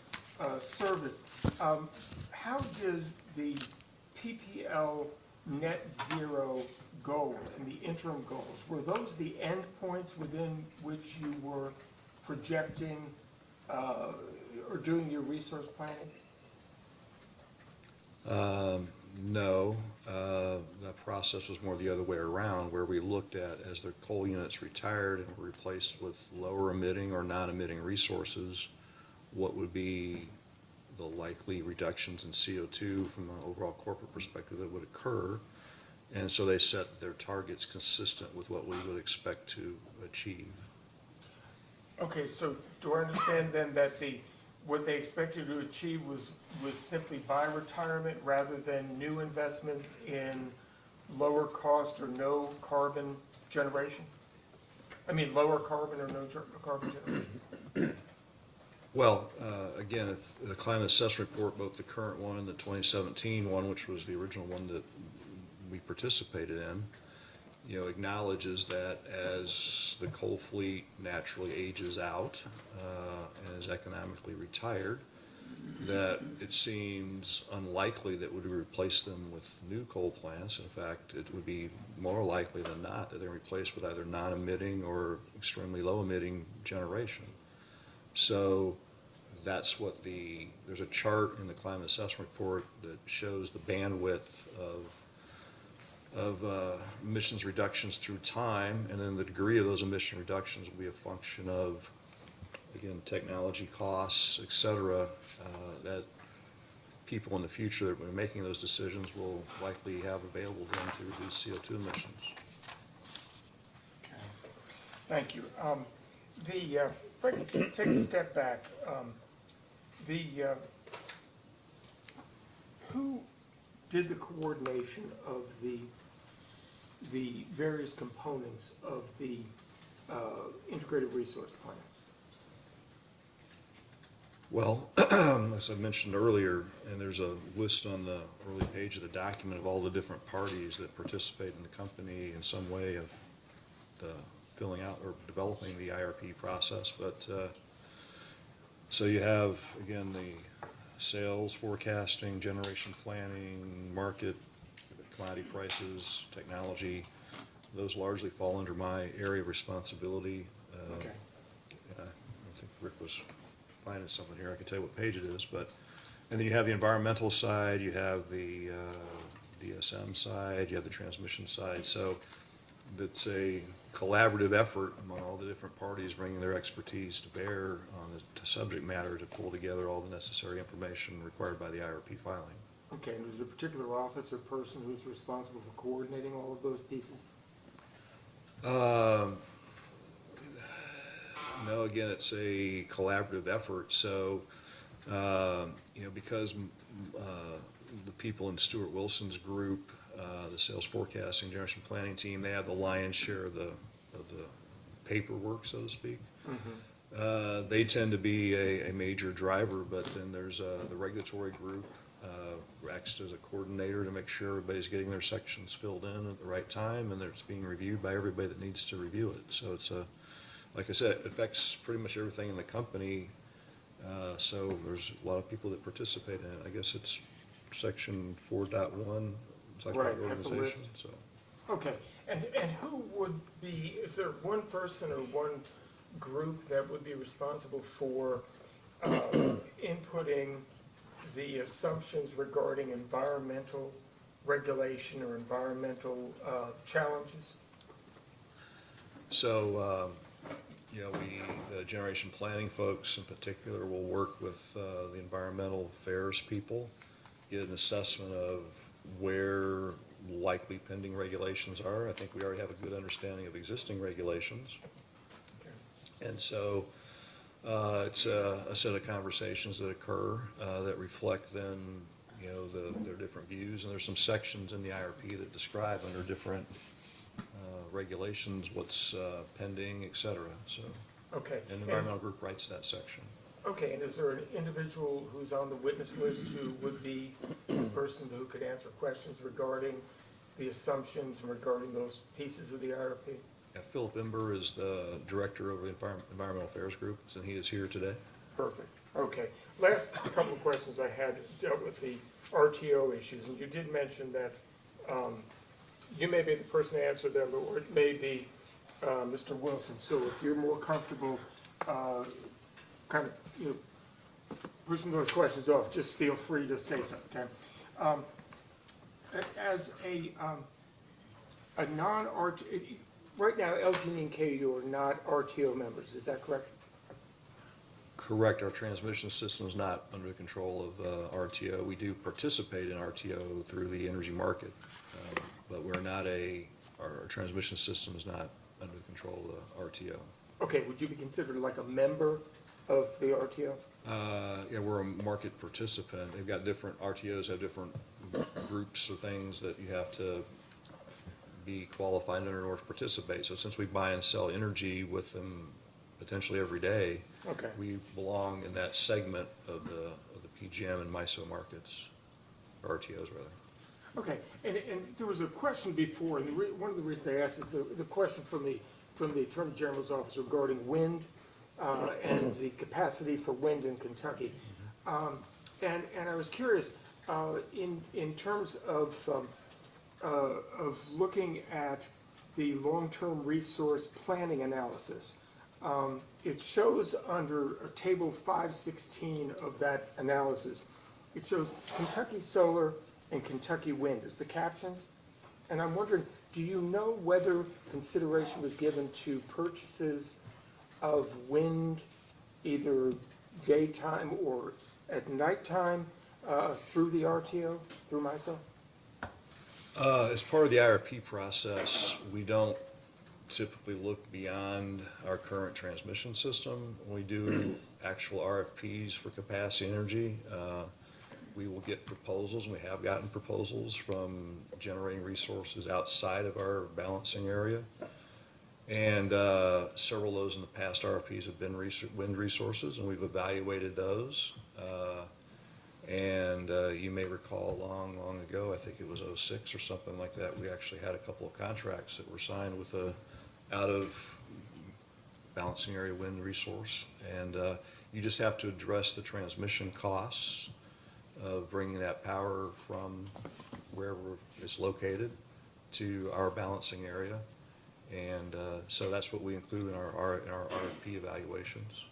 service, how does the PPL net zero goal and the interim goals, were those the end points within which you were projecting or doing your resource planning? No, that process was more the other way around, where we looked at as the coal units retired and were replaced with lower emitting or non-emitting resources, what would be the likely reductions in CO2 from an overall corporate perspective that would occur. And so they set their targets consistent with what we would expect to achieve. Okay, so do I understand then that what they expected to achieve was simply by retirement rather than new investments in lower cost or no carbon generation? I mean, lower carbon or no carbon generation? Well, again, if the climate assessment report, both the current one and the 2017 one, which was the original one that we participated in, acknowledges that as the coal fleet naturally ages out and is economically retired, that it seems unlikely that we would replace them with new coal plants. In fact, it would be more likely than not that they're replaced with either non-emitting or extremely low-emitting generation. So that's what there's a chart in the climate assessment report that shows the bandwidth of emissions reductions through time, and then the degree of those emission reductions will be a function of, again, technology costs, et cetera, that people in the future that will be making those decisions will likely have available to them to reduce CO2 emissions. Okay. Thank you. If I could take a step back, who did the coordination of the various components of the integrated resource plan? Well, as I mentioned earlier, and there's a list on the early page of the document of all the different parties that participate in the company in some way of the filling out or developing the IRP process. But so you have, again, the sales forecasting, generation planning, market, commodity prices, technology. Those largely fall under my area of responsibility. Okay. I think Rick was finding something here. I can tell you what page it is, but, and then you have the environmental side, you have the DSM side, you have the transmission side. So it's a collaborative effort among all the different parties bringing their expertise to bear on the subject matter to pull together all the necessary information required by the IRP filing. Okay, and is there a particular office or person who's responsible for coordinating all of those pieces? No, again, it's a collaborative effort. So, because the people in Stuart Wilson's group, the sales forecasting generation planning team, they have the lion's share of the paperwork, so to speak. Mm-hmm. They tend to be a major driver, but then there's the regulatory group acts as a coordinator to make sure everybody's getting their sections filled in at the right time and that it's being reviewed by everybody that needs to review it. So it's like I said, it affects pretty much everything in the company. So there's a lot of people that participate in it. I guess it's section 4.1. It's like right, an that's the organization. list. So. Okay, and who would be, is there one person or one group that would be responsible for inputting the assumptions regarding environmental regulation or environmental challenges? So, the generation planning folks in particular will work with the environmental affairs people, get an assessment of where likely pending regulations are. I think we already have a good understanding of existing regulations. Okay. And so it's a set of conversations that occur that reflect then, their different views. And there's some sections in the IRP that describe under different regulations what's pending, et cetera. So, okay. And the environmental group writes that section. Okay, and is there an individual who's on the witness list who would be the person who could answer questions regarding the assumptions and regarding those pieces of the IRP? Yeah, Philip Ember is the director of the Environmental Affairs Group, and he is here today. Perfect. Okay. Last couple of questions I had dealt with the RTO issues, and you did mention that You may be the person to answer them, or it may be Mr. Wilson. So if you're more comfortable kind of, pushing those questions off, just feel free to say something, okay? As a non-RT, right now, LG&E and KU are not RTO members, is that correct? Correct. Our transmission system is not under the control of RTO. We do participate in RTO through the energy market, but we're not our transmission system is not under the control of the RTO. Okay, would you be considered like a member of the RTO? Yeah, we're a market participant. They've got different, RTOs have different groups of things that you have to be qualified under in order to participate. So since we buy and sell energy with them potentially every day, okay, we belong in that segment of the PGM and MISO markets, or RTOs rather. Okay, and there was a question before, and one of the reasons I asked is the question from the Attorney General's office regarding wind and the capacity for wind in Kentucky. And I was curious, in terms of looking at the long-term resource planning analysis, it shows under table 516 of that analysis, it shows Kentucky Solar and Kentucky Wind as the captions. And I'm wondering, do you know whether consideration was given to purchases of wind either daytime or at nighttime through the RTO, through MISO? As part of the IRP process, we don't typically look beyond our current transmission system. When we do actual RFPs for capacity energy, we will get proposals, and we have gotten proposals from generating resources outside of our balancing area. And several of those in the past RFPs have been wind resources, and we've evaluated those. And you may recall long ago, I think it was 06 or something like that, we actually had a couple of contracts that were signed with a out of balancing area wind resource. And you just have to address the transmission costs of bringing that power from wherever it's located to our balancing area. And so that's what we include in our RFP evaluations.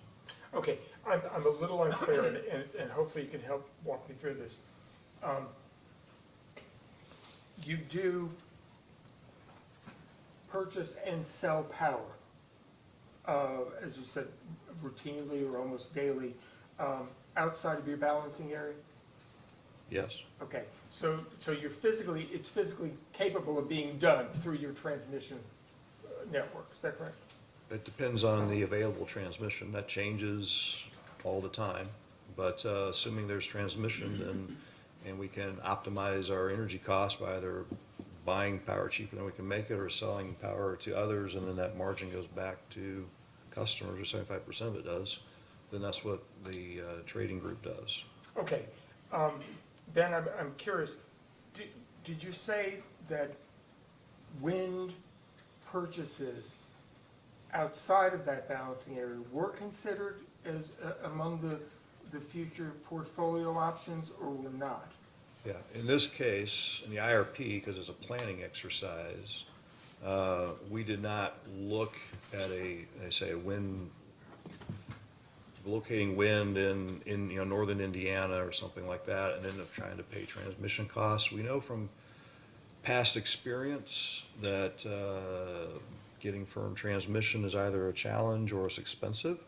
Okay, I'm a little unclear, and hopefully you can help walk me through this. You do purchase and sell power, as you said, routinely or almost daily, outside of your balancing area? Yes. Okay, so it's physically capable of being done through your transmission network, is that correct? It depends on the available transmission. That changes all the time. But assuming there's transmission, and we can optimize our energy costs by either buying power cheaper than we can make it or selling power to others, and then that margin goes back to customers, or 75% of it does, then that's what the trading group does. Okay, then I'm curious, did you say that wind purchases outside of that balancing area were considered as among the future portfolio options, or were not? Yeah, in this case, in the IRP, because it's a planning exercise, we did not look at a wind, locating wind in northern Indiana or something like that, and end up trying to pay transmission costs. We know from past experience that getting firm transmission is either a challenge or it's expensive.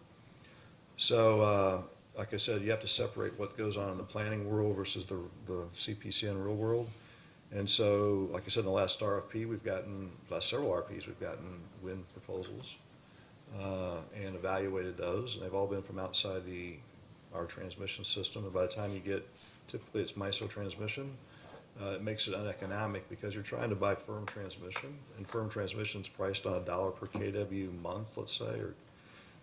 So, like I said, you have to separate what goes on in the planning world versus the CPCN real world. And so, like I said, in the last RFP, last several RFPs, we've gotten wind proposals and evaluated those, and they've all been from outside our transmission system. And by the time you get, typically it's MISO transmission, it makes it uneconomic because you're trying to buy firm transmission, and firm transmission is priced on $1 per kW month, let's say,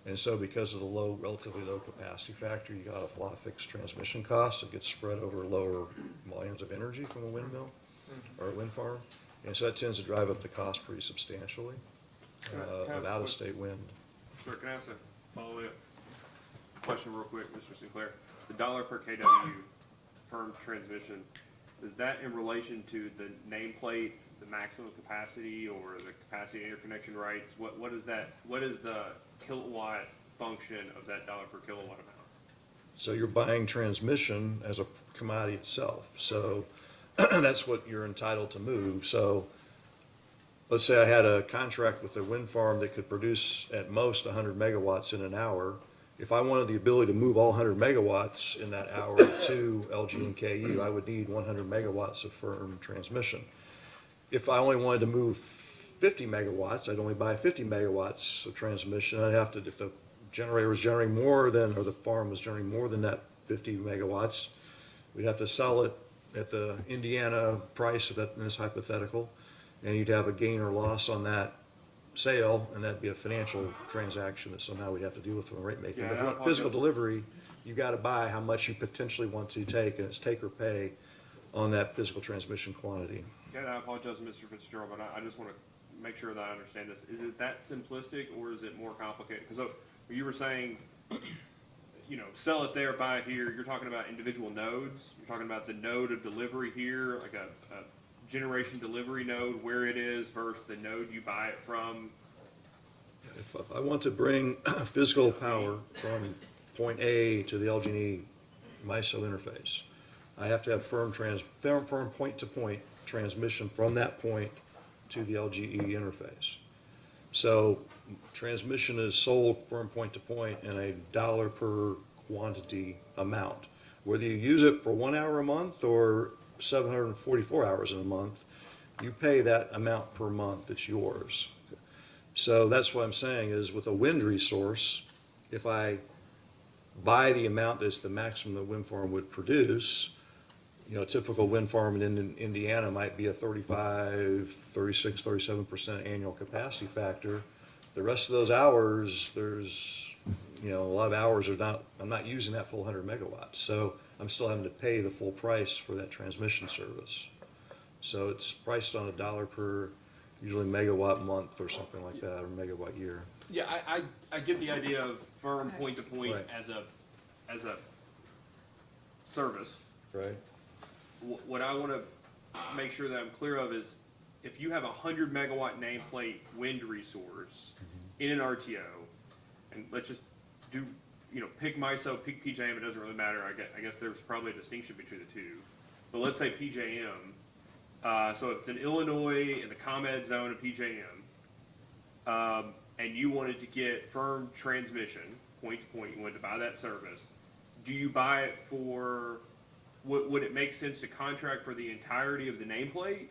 and so because of the relatively low capacity factor, you got a lot of fixed transmission costs that get spread over lower volumes of energy from a windmill or a wind farm, and so that tends to drive up the cost pretty substantially of out-of-state wind. Sir, can I ask a follow-up question real quick, Mr. Sinclair? The $1 per kW firm transmission, is that in relation to the nameplate, the maximum capacity, or the capacity interconnection rights? What is that? What is the kilowatt function of that dollar per kilowatt amount? So you're buying transmission as a commodity itself. So that's what you're entitled to move. So let's say I had a contract with a wind farm that could produce at most 100 megawatts in an hour. If I wanted the ability to move all 100 megawatts in that hour to LG and KU, I would need 100 megawatts of firm transmission. If I only wanted to move 50 megawatts, I'd only buy 50 megawatts of transmission. I'd have to, if the generator was generating more than, or the farm was generating more than that 50 megawatts, we'd have to sell it at the Indiana price of that, in this hypothetical, and you'd have a gain or loss on that sale, and that'd be a financial transaction that somehow we'd have to deal with from rate making. Yeah, But if you want physical delivery, you gotta buy how much you potentially want to take, and it's take or pay on that physical transmission quantity. Yeah, and I apologize, Mr. Fitzgerald, but I just want to make sure that I understand this. Is it that simplistic, or is it more complicated? Because you were saying, you know, sell it there, buy it here. You're talking about individual nodes. You're talking about the node of delivery here, like a generation delivery node, where it is versus the node you buy it from. If I want to bring physical power from point A to the LG&E MISO interface, I have to have firm point-to-point transmission from that point to the LGE interface. So transmission is sold firm point-to-point in a dollar per quantity amount. Whether you use it for 1 hour a month or 744 hours in a month, you pay that amount per month. It's yours. So that's what I'm saying is, with a wind resource, if I buy the amount that's the maximum the wind farm would produce, you know, a typical wind farm in Indiana might be a 35, 36, 37% annual capacity factor. The rest of those hours, there's, you know, a lot of hours are not, I'm not using that full 100 megawatts. So I'm still having to pay the full price for that transmission service. So it's priced on a dollar per usually megawatt month or something like that, or megawatt year. Yeah, I get the idea of firm point-to-point Right. as a service. Right. What I want to make sure that I'm clear of is, if you have a 100 megawatt nameplate wind resource in an RTO, and let's just do, you know, pick MISO, pick PJM, it doesn't really matter. I guess there's probably a distinction between the two. But let's say PJM. So if it's in Illinois, in the ComEd zone of PJM, and you wanted to get firm transmission, point to point, you wanted to buy that service, do you buy it for, would it make sense to contract for the entirety of the nameplate?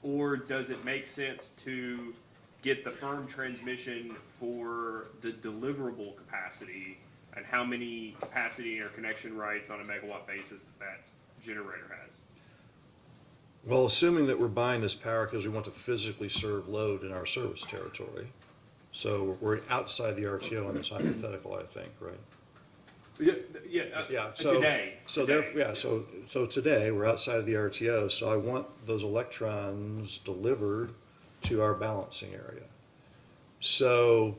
Or does it make sense to get the firm transmission for the deliverable capacity, and how many capacity interconnection rights on a megawatt basis that generator has? Well, assuming that we're buying this power because we want to physically serve load in our service territory, so we're outside the RTO in this hypothetical, I think, right? Today. So today we're outside of the RTO. So I want those electrons delivered to our balancing area. So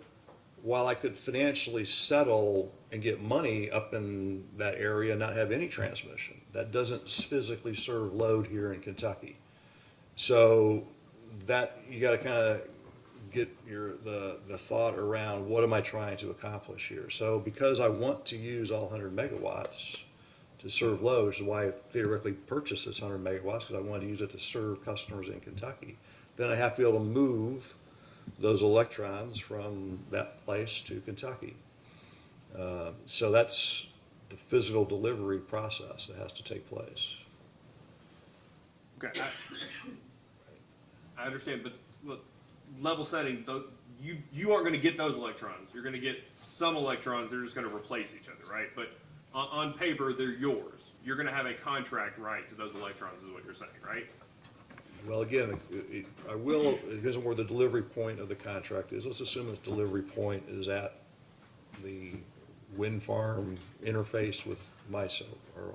while I could financially settle and get money up in that area and not have any transmission, that doesn't physically serve load here in Kentucky. So that you got to kind of get the thought around, what am I trying to accomplish here? So because I want to use all 100 megawatts to serve load, which is why I theoretically purchased this 100 megawatts, because I wanted to use it to serve customers in Kentucky, then I have to be able to move those electrons from that place to Kentucky. So that's the physical delivery process that has to take place. Okay, I understand, but look, level setting, you aren't going to get those electrons. You're going to get some electrons. They're just going to replace each other, right? But on paper, they're yours. You're going to have a contract right to those electrons, is what you're saying, right? Well, again, it depends on where the delivery point of the contract is. Let's assume its delivery point is at the wind farm interface with MISO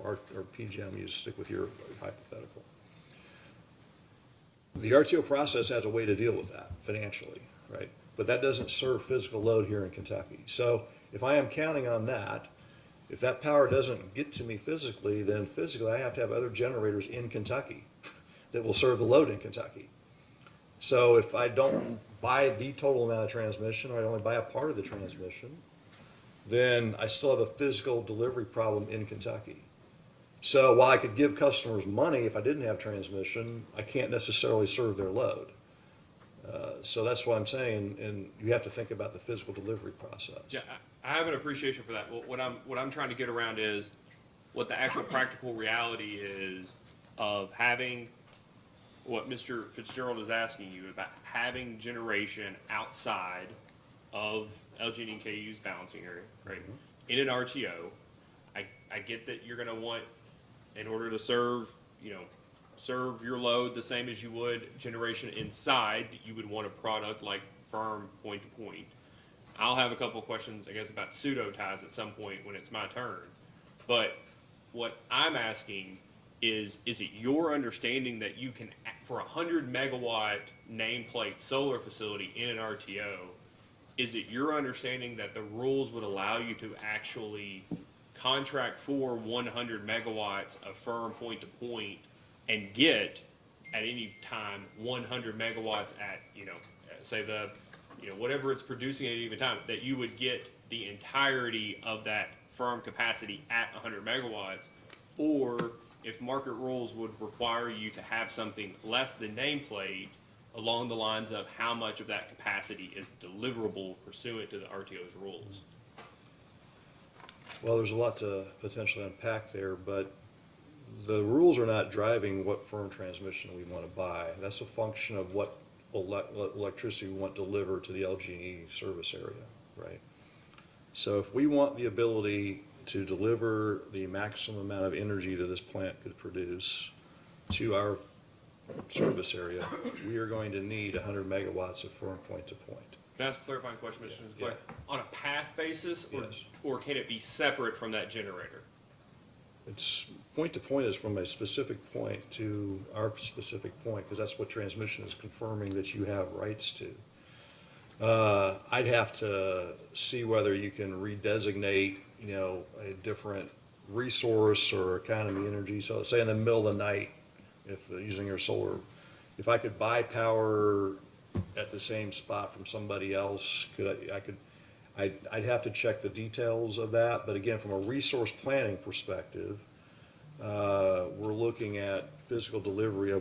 or PJM. You stick with your hypothetical. The RTO process has a way to deal with that financially, right? But that doesn't serve physical load here in Kentucky. So if I am counting on that, If that power doesn't get to me physically, then physically I have to have other generators in Kentucky that will serve the load in Kentucky. So if I don't buy the total amount of transmission, or I only buy a part of the transmission, then I still have a physical delivery problem in Kentucky. So while I could give customers money if I didn't have transmission, I can't necessarily serve their load. So that's why I'm saying, and you have to think about the physical delivery process. Yeah, I have an appreciation for that. What I'm trying to get around is what the actual practical reality is of having what Mr. Fitzgerald is asking you about, having generation outside of LG&E and KU's balancing area, right? In an RTO. I get that you're going to want, in order to serve your load the same as you would generation inside, you would want a product like firm point to point. I'll have a couple of questions, I guess, about pseudo ties at some point when it's my turn. But what I'm asking is it your understanding that you can, for 100 megawatt nameplate solar facility in an RTO, is it your understanding that the rules would allow you to actually contract for 100 megawatts of firm point to point and get at any time 100 megawatts at, say whatever it's producing at any given time, that you would get the entirety of that firm capacity at 100 megawatts? Or if market rules would require you to have something less than nameplate along the lines of how much of that capacity is deliverable pursuant to the RTO's rules? Well, there's a lot to potentially unpack there, but the rules are not driving what firm transmission we want to buy. That's a function of what electricity we want delivered to the LG&E service area, right? So if we want the ability to deliver the maximum amount of energy that this plant could produce to our service area, we are going to need 100 megawatts of firm point to point. Can I ask a clarifying question, Mr. Sinclair? Yeah. On a path basis, Yes. or can it be separate from that generator? It's point to point is from a specific point to our specific point, because that's what transmission is confirming that you have rights to. I'd have to see whether you can redesignate, a different resource or economy energy. So say in the middle of the night, if using your solar, if I could buy power at the same spot from somebody else, I'd have to check the details of that. But again, from a resource planning perspective, we're looking at physical delivery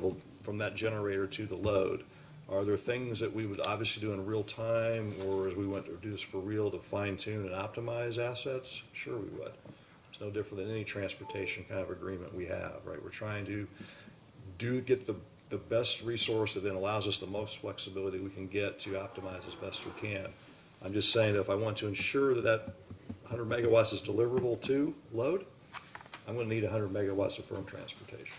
from that generator to the load. Are there things that we would obviously do in real time, or as we went to do this for real to fine tune and optimize assets? Sure we would. It's no different than any transportation kind of agreement we have, right? We're trying to get the best resource that then allows us the most flexibility we can get to optimize as best we can. I'm just saying that if I want to ensure that 100 megawatts is deliverable to load, I'm going to need 100 megawatts of firm transportation.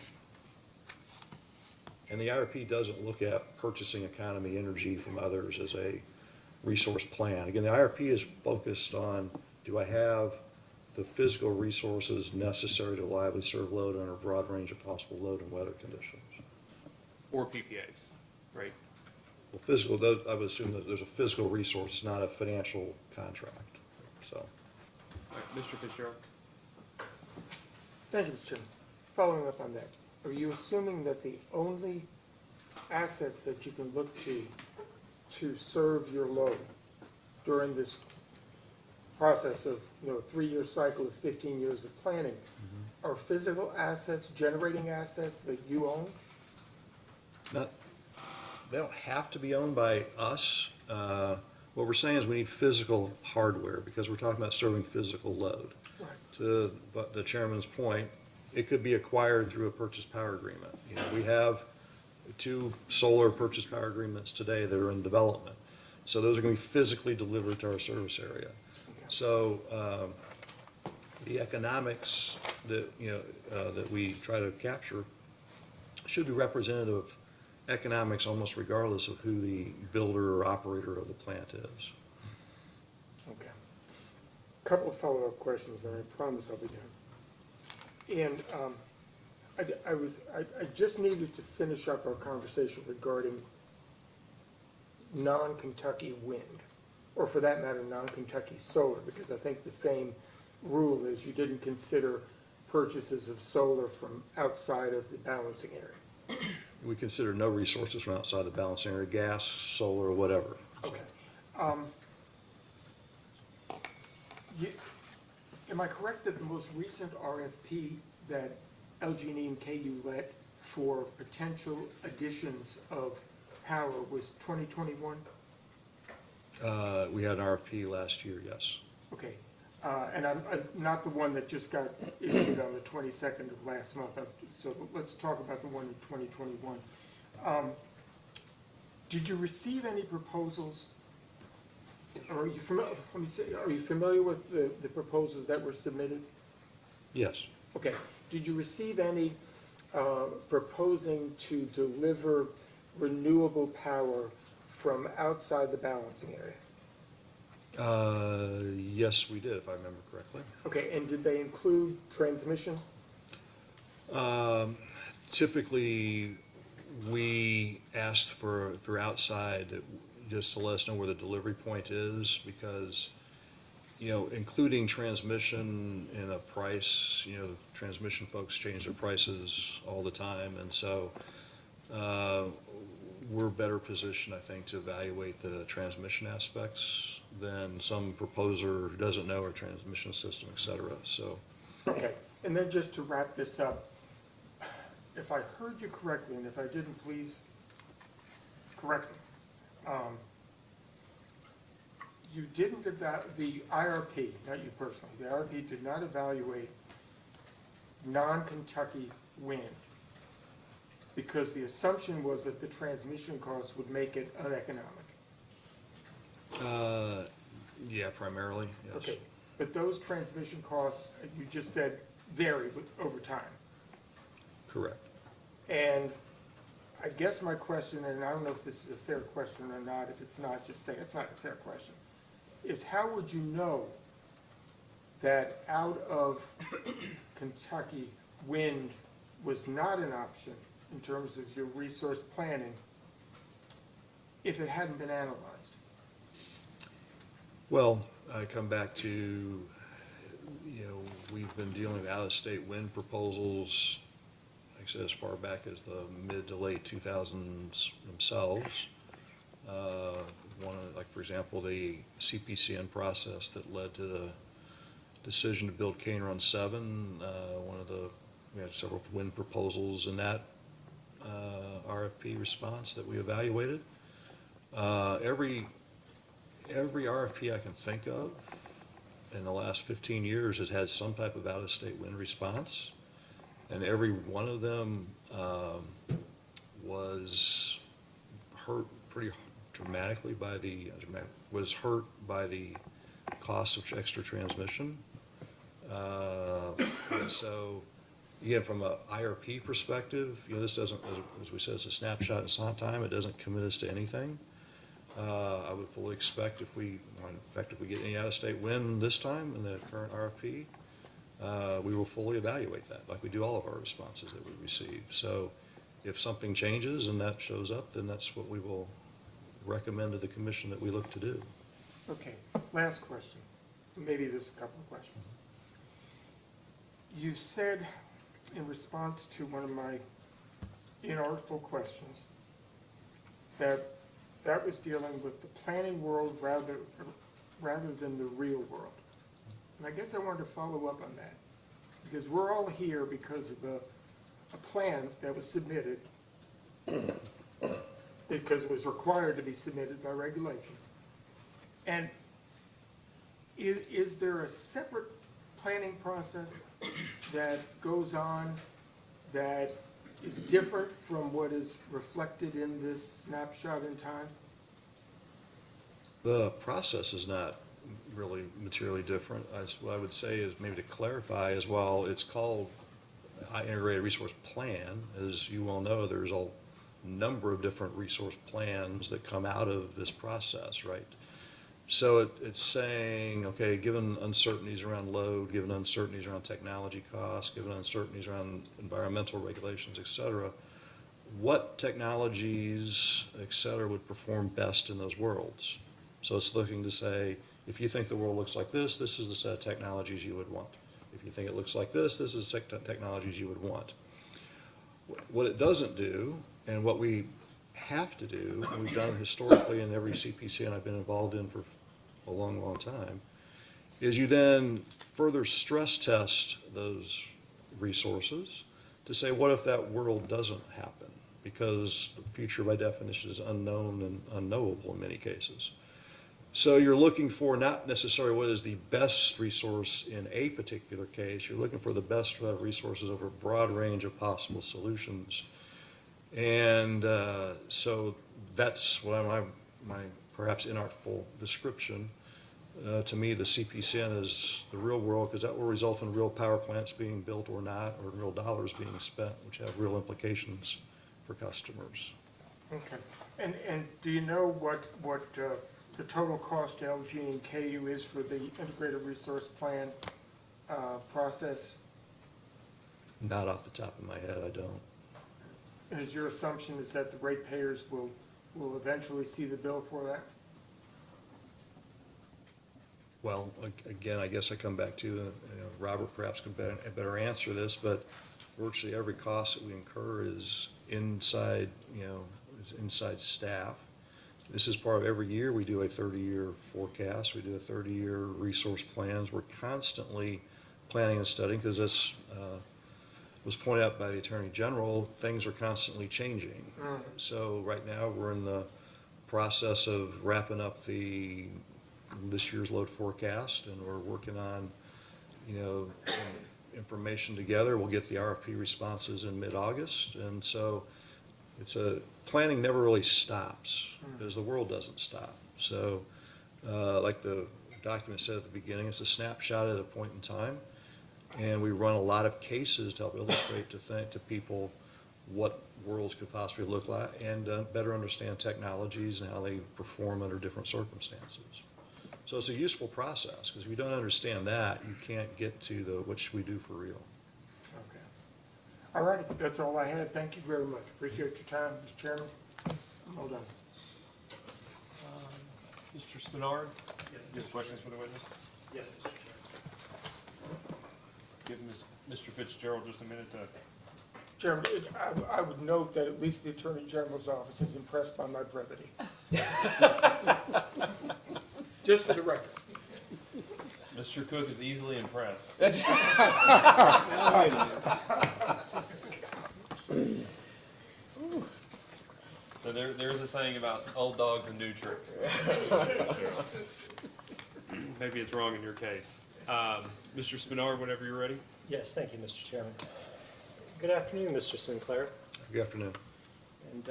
And the IRP doesn't look at purchasing economy energy from others as a resource plan. Again, the IRP is focused on, do I have the physical resources necessary to reliably serve load under a broad range of possible load and weather conditions? Or PPAs, right? Well, I would assume that there's a physical resource, it's not a financial contract, so. All right, Mr. Fitzgerald? Thank you, Mr. Chairman. Following up on that, are you assuming that the only assets that you can look to serve your load during this process of, 3-year cycle of 15 years of planning are physical assets, generating assets that you own? They don't have to be owned by us. What we're saying is we need physical hardware because we're talking about serving physical load. Right. To the chairman's point, it could be acquired through a purchase power agreement. We have 2 solar purchase power agreements today that are in development. So those are going to be physically delivered to our service area. So the economics that that we try to capture should be representative economics almost regardless of who the builder or operator of the plant is. Okay. Couple of follow-up questions, and I promise I'll be done. And I just needed to finish up our conversation regarding non-Kentucky wind, or for that matter, non-Kentucky solar, because I think the same rule is you didn't consider purchases of solar from outside of the balancing area. We consider no resources from outside the balancing area, gas, solar, whatever. Okay. Am I correct that the most recent RFP that LG&E and KU let for potential additions of power was 2021? We had an RFP last year, yes. Okay. And I'm not the one that just got issued on the 22nd of last month. So let's talk about the one in 2021. Did you receive any proposals? Or are you familiar, let me say, are you familiar with the proposals that were submitted? Yes. Okay. Did you receive any proposing to deliver renewable power from outside the balancing area? Yes, we did, if I remember correctly. Okay, and did they include transmission? Typically, we asked for outside just to let us know where the delivery point is, because, you know, including transmission in a price, you know, transmission folks change their prices all the time, and so we're better positioned, I think, to evaluate the transmission aspects than some proposer who doesn't know our transmission system, et cetera, so. Okay, and then just to wrap this up, if I heard you correctly, and if I didn't, please correct me. You didn't the IRP, not you personally, the IRP did not evaluate non-Kentucky wind because the assumption was that the transmission costs would make it uneconomic. Yeah, primarily, yes. Okay, but those transmission costs, you just said, vary over time. Correct. And I guess my question, and I don't know if this is a fair question or not, if it's not, just say it's not a fair question, is how would you know that out of Kentucky, wind was not an option in terms of your resource planning if it hadn't been analyzed? Well, I come back to, you know, we've been dealing with out-of-state wind proposals, like I said, as far back as the mid to late 2000s themselves. One of, like, for example, the CPCN process that led to the decision to build Cane Run 7, we had several wind proposals in that RFP response that we evaluated. Every RFP I can think of in the last 15 years has had some type of out-of-state wind response, and every one of them was hurt pretty dramatically by the cost of extra transmission. And so, again, from an IRP perspective, you know, this doesn't, as we said, it's a snapshot in time. It doesn't commit us to anything. I would fully expect if we get any out-of-state wind this time in the current RFP, we will fully evaluate that, like we do all of our responses that we receive. So if something changes and that shows up, then that's what we will recommend to the commission that we look to do. Okay, last question. Maybe there's a couple of questions. You said in response to one of my inartful questions that was dealing with the planning world rather than the real world. And I guess I wanted to follow up on that, because we're all here because of a plan that was submitted because it was required to be submitted by regulation. And is there a separate planning process that goes on that is different from what is reflected in this snapshot in time? The process is not really materially different. What I would say is, maybe to clarify as well, it's called Integrated Resource Plan. As you all know, there's a number of different resource plans that come out of this process, right? So it's saying, okay, given uncertainties around load, given uncertainties around technology costs, given uncertainties around environmental regulations, et cetera, what technologies, et cetera, would perform best in those worlds? So it's looking to say, If you think the world looks like this is the set of technologies you would want. If you think it looks like this is the set of technologies you would want. What it doesn't do, and what we have to do, and we've done historically in every CPCN I've been involved in for a long, long time, is you then further stress test those resources to say, what if that world doesn't happen? Because the future by definition is unknown and unknowable in many cases. So you're looking for not necessarily what is the best resource in a particular case, you're looking for the best resources over a broad range of possible solutions. And so that's what my perhaps inartful description. To me, the CPCN is the real world, because that will result in real power plants being built or not, or real dollars being spent, which have real implications for customers. Okay. And do you know what the total cost to LG and KU is for the integrated resource plan process? Not off the top of my head, I don't. And is your assumption is that the ratepayers will eventually see the bill for that? Well, again, I guess I come back to, Robert perhaps can better answer this, but virtually every cost that we incur is inside, is inside staff. This is part of every year. We do a 30-year forecast. We do a 30-year resource plans. We're constantly planning and studying, because as was pointed out by the Attorney General, things are constantly changing. Mm. So right now we're in the process of wrapping up this year's load forecast, and we're working on, some information together. We'll get the RFP responses in mid-August, and so planning never really stops, because the world doesn't stop. So, like the document said at the beginning, it's a snapshot at a point in time, and we run a lot of cases to help illustrate to people what worlds could possibly look like, and better understand technologies and how they perform under different circumstances. So it's a useful process, because if you don't understand that, you can't get to what should we do for real. Okay. All right, that's all I had. Thank you very much. Appreciate your time, Mr. Chairman. Well done. Mr. Spinard? Yes. You have questions for the witness? Yes, Mr. Chairman. Give Mr. Fitzgerald just a minute to... Chairman, I would note that at least the Attorney General's office is impressed by my brevity. Just for the record. Mr. Cook is easily impressed. So there is a saying about old dogs and new tricks. Maybe it's wrong in your case. Mr. Spinard, whenever you're ready. Yes, thank you, Mr. Chairman. Good afternoon, Mr. Sinclair. Good afternoon. And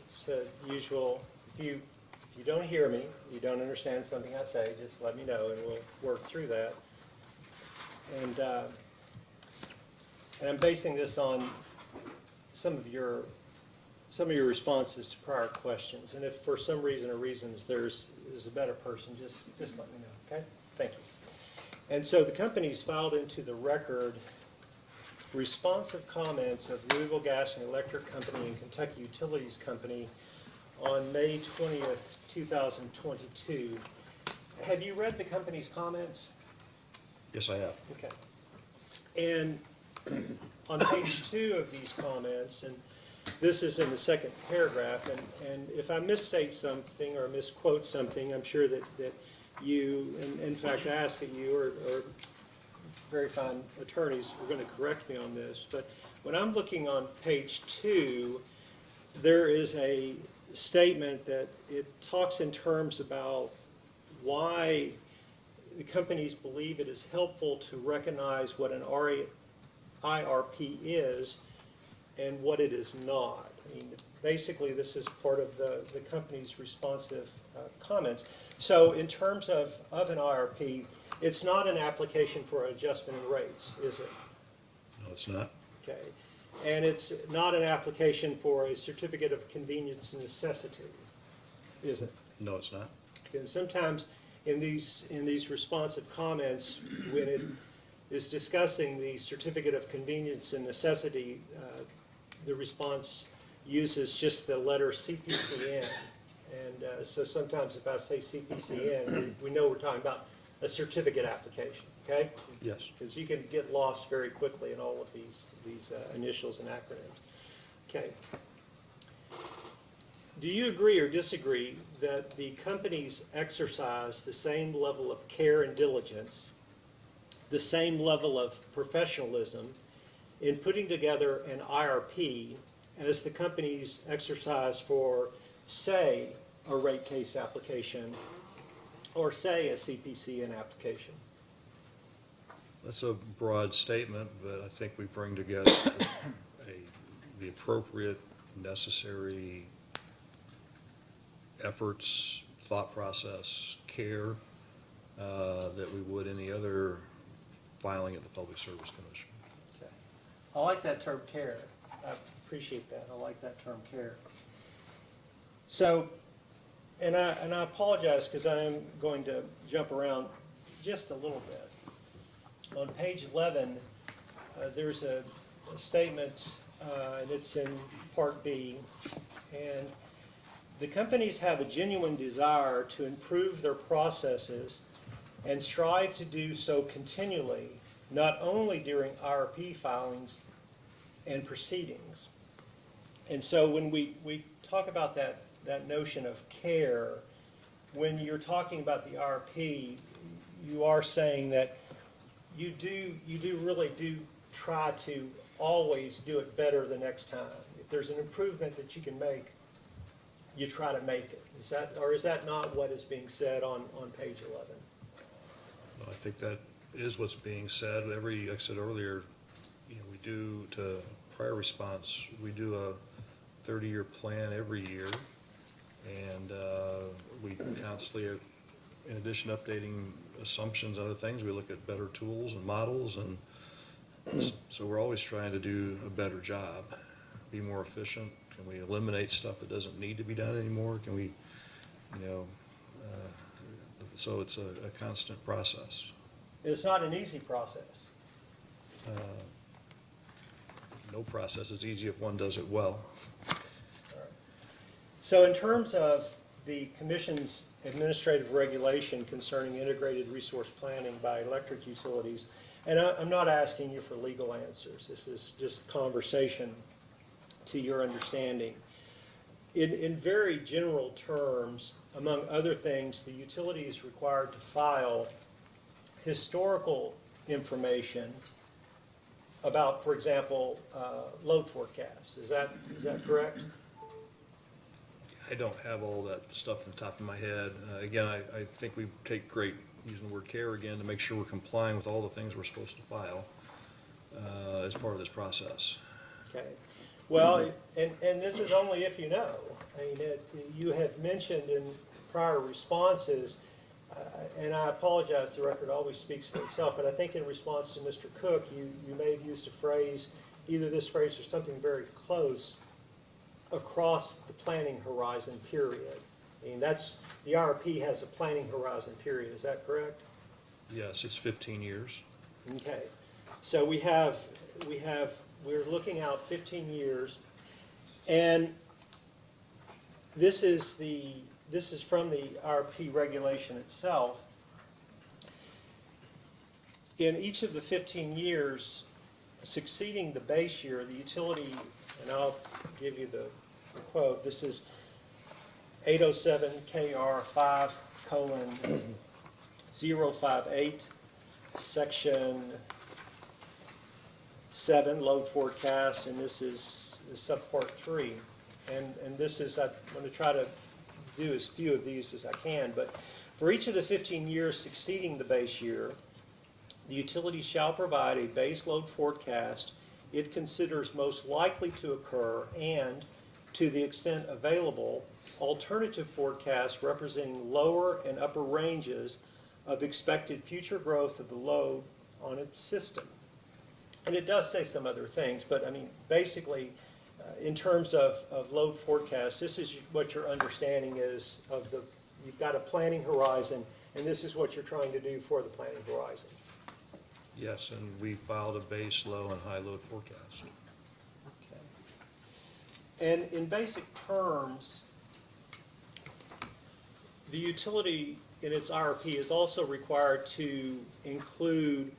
it's usual, if you don't hear me, you don't understand something I say, just let me know and we'll work through that. And I'm basing this on some of your responses to prior questions. And if for some reason or reasons there's a better person, just let me know, okay? Thank you. And so the company's filed into the record responsive comments of Louisville Gas and Electric Company and Kentucky Utilities Company on May 20th, 2022. Have you read the company's comments? Yes, I have. Okay. And on page 2 of these comments, and this is in the second paragraph, and if I misstate something or misquote something, I'm sure that you, and in fact I ask that you or very fine attorneys are going to correct me on this, but when I'm looking on page 2, there is a statement that it talks in terms about why the companies believe it is helpful to recognize what an IRP is and what it is not. I mean, basically this is part of the company's responsive comments. So in terms of an IRP, it's not an application for an adjustment in rates, is it? No, it's not. Okay. And it's not an application for a certificate of convenience and necessity, is it? No, it's not. And sometimes in these responsive comments, when it is discussing the certificate of convenience and necessity, the response uses just the letter CPCN. And so sometimes if I say CPCN, we know we're talking about a certificate application, okay? Yes. Because you can get lost very quickly in all of these initials and acronyms. Okay. Do you agree or disagree that the companies exercise the same level of care and diligence, the same level of professionalism in putting together an IRP as the companies exercise for, say, a rate case application or, say, a CPCN application? That's a broad statement, but I think we bring together the appropriate, necessary efforts, thought process, care that we would any other filing at the Public Service Commission. Okay. I like that term care. I appreciate that. I like that term care. So, and I apologize because I am going to jump around just a little bit. On page 11, there's a statement, and it's in Part B, and the companies have a genuine desire to improve their processes and strive to do so continually, not only during IRP filings and proceedings. And so when we talk about that notion of care, when you're talking about the IRP, you are saying that you really do try to always do it better the next time. If there's an improvement that you can make, you try to make it. Is that not what is being said on page 11? Well, I think that is what's being said. Like I said earlier, we do, to prior response, we do a 30-year plan every year, and we constantly, in addition to updating assumptions and other things, we look at better tools and models, and so we're always trying to do a better job, be more efficient. Can we eliminate stuff that doesn't need to be done anymore? Can we, so it's a constant process. It's not an easy process. No process is easy if one does it well. So in terms of the Commission's administrative regulation concerning integrated resource planning by electric utilities, and I'm not asking you for legal answers. This is just conversation to your understanding. In very general terms, among other things, the utility is required to file historical information about, for example, load forecasts. Is that correct? I don't have all that stuff on the top of my head. Again, I think we take great, using the word care again, to make sure we're complying with all the things we're supposed to file as part of this process. Okay. Well, and this is only if you know. I mean, you have mentioned in prior responses, and I apologize, the record always speaks for itself, but I think in response to Mr. Cook, you may have used a phrase, either this phrase or something very close, across the planning horizon period. I mean, the IRP has a planning horizon period, is that correct? Yes, it's 15 years. Okay. So we're looking out 15 years, and this is from the IRP regulation itself. In each of the 15 years succeeding the base year, the utility, and I'll give you the quote, this is 807 KR 5:058, section 7, load forecast, and this is subpart 3. And this is, I'm going to try to do as few of these as I can, but for each of the 15 years succeeding the base year, the utility shall provide a base load forecast it considers most likely to occur, and, to the extent available, alternative forecasts representing lower and upper ranges of expected future growth of the load on its system. And it does say some other things, but I mean, basically, in terms of load forecasts, this is what your understanding is of you've got a planning horizon, and this is what you're trying to do for the planning horizon. Yes, and we filed a base, low, and high load forecast. Okay. And in basic terms, the utility in its IRP is also required to include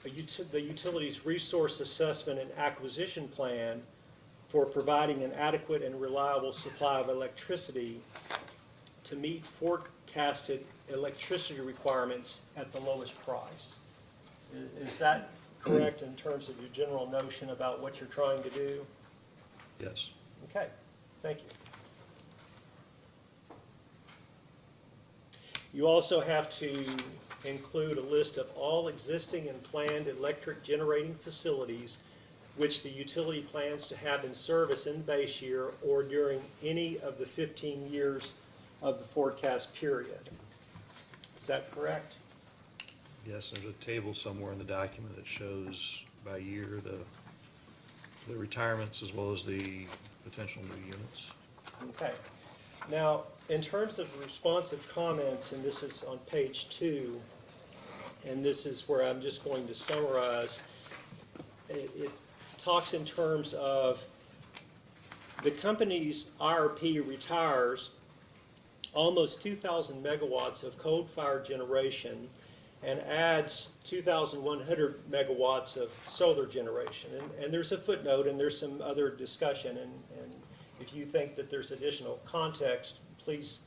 the utility's resource assessment and acquisition plan for providing an adequate and reliable supply of electricity to meet forecasted electricity requirements at the lowest price. Is that correct in terms of your general notion about what you're trying to do? Yes. Okay, thank you. You also have to include a list of all existing and planned electric generating facilities which the utility plans to have in service in base year or during any of the 15 years of the forecast period. Is that correct? Yes, there's a table somewhere in the document that shows by year the retirements as well as the potential new units. Okay. Now, in terms of responsive comments, and this is on page 2, and this is where I'm just going to summarize, it talks in terms of the company's IRP retires almost 2,000 megawatts of coal-fired generation and adds 2,100 megawatts of solar generation. And there's a footnote and there's some other discussion, and if you think that there's additional context, please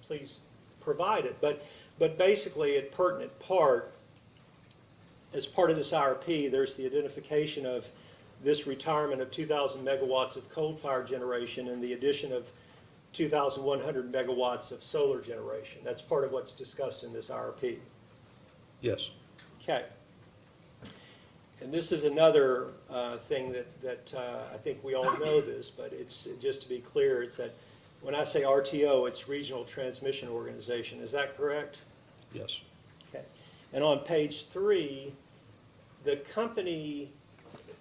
provide it. But basically, at pertinent part, as part of this IRP, there's the identification of this retirement of 2,000 megawatts of coal-fired generation and the addition of 2,100 megawatts of solar generation. That's part of what's discussed in this IRP. Yes. Okay. And this is another thing that I think we all know this, but it's just to be clear, it's that when I say RTO, it's Regional Transmission Organization. Is that correct? Yes. Okay. And on page 3, the company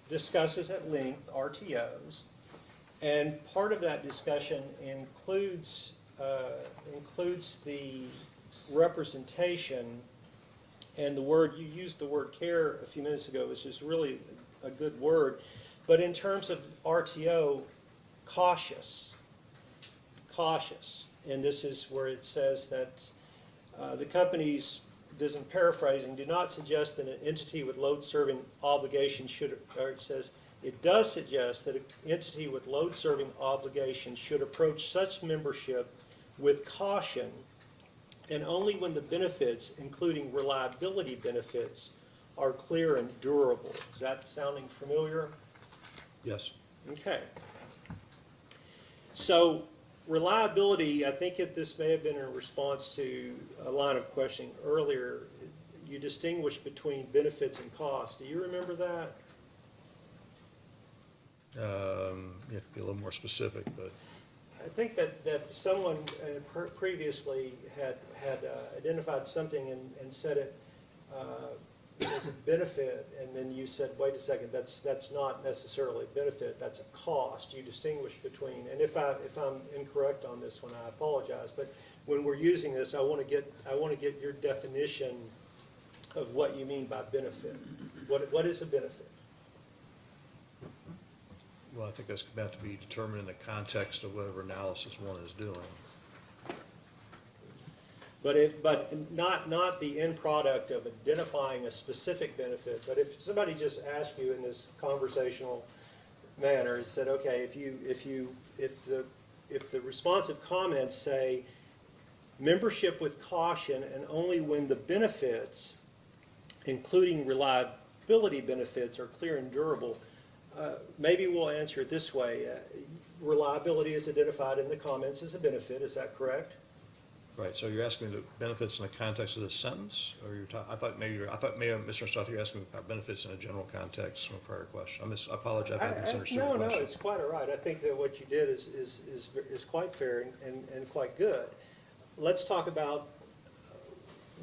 discusses at length RTOs, and part of that discussion includes the representation and the word, you used the word care a few minutes ago, which is really a good word, but in terms of RTO, cautious. And this is where it says that the companies, this I'm paraphrasing, do not suggest that an entity with load-serving obligation should, or it says, it does suggest that an entity with load-serving obligation should approach such membership with caution and only when the benefits, including reliability benefits, are clear and durable. Is that sounding familiar? Yes. Okay. So reliability, I think this may have been in response to a line of questioning earlier. You distinguish between benefits and costs. Do you remember that? You have to be a little more specific, but I think that someone previously had identified something and said it as a benefit, and then you said, wait a second, that's not necessarily a benefit, that's a cost. You distinguish between, and if I'm incorrect on this one, I apologize, but when we're using this, I want to get your definition of what you mean by benefit. What is a benefit? well, I think that's going to have to be determined in the context of whatever analysis one is doing. But not the end product of identifying a specific benefit, but if somebody just asked you in this conversational manner and said, okay, if the responsive comments say membership with caution and only when the benefits, including reliability benefits, are clear and durable, maybe we'll answer it this way. Reliability is identified in the comments as a benefit, is that correct? Right, so you're asking the benefits in the context of the sentence, or you're talking, I thought maybe I misunderstood, you're asking about benefits in a general context from a prior question. I apologize if I misunderstood your question. No, it's quite all right. I think that what you did is quite fair and quite good. Let's talk about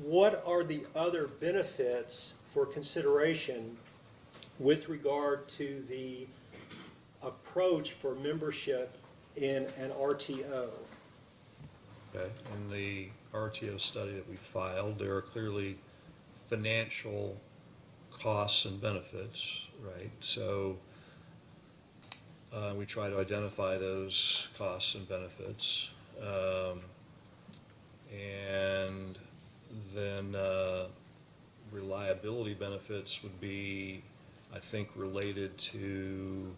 what are the other benefits for consideration with regard to the approach for membership in an RTO. Okay, in the RTO study that we filed, there are clearly financial costs and benefits, right? So we try to identify those costs and benefits. And then reliability benefits would be, I think, related to,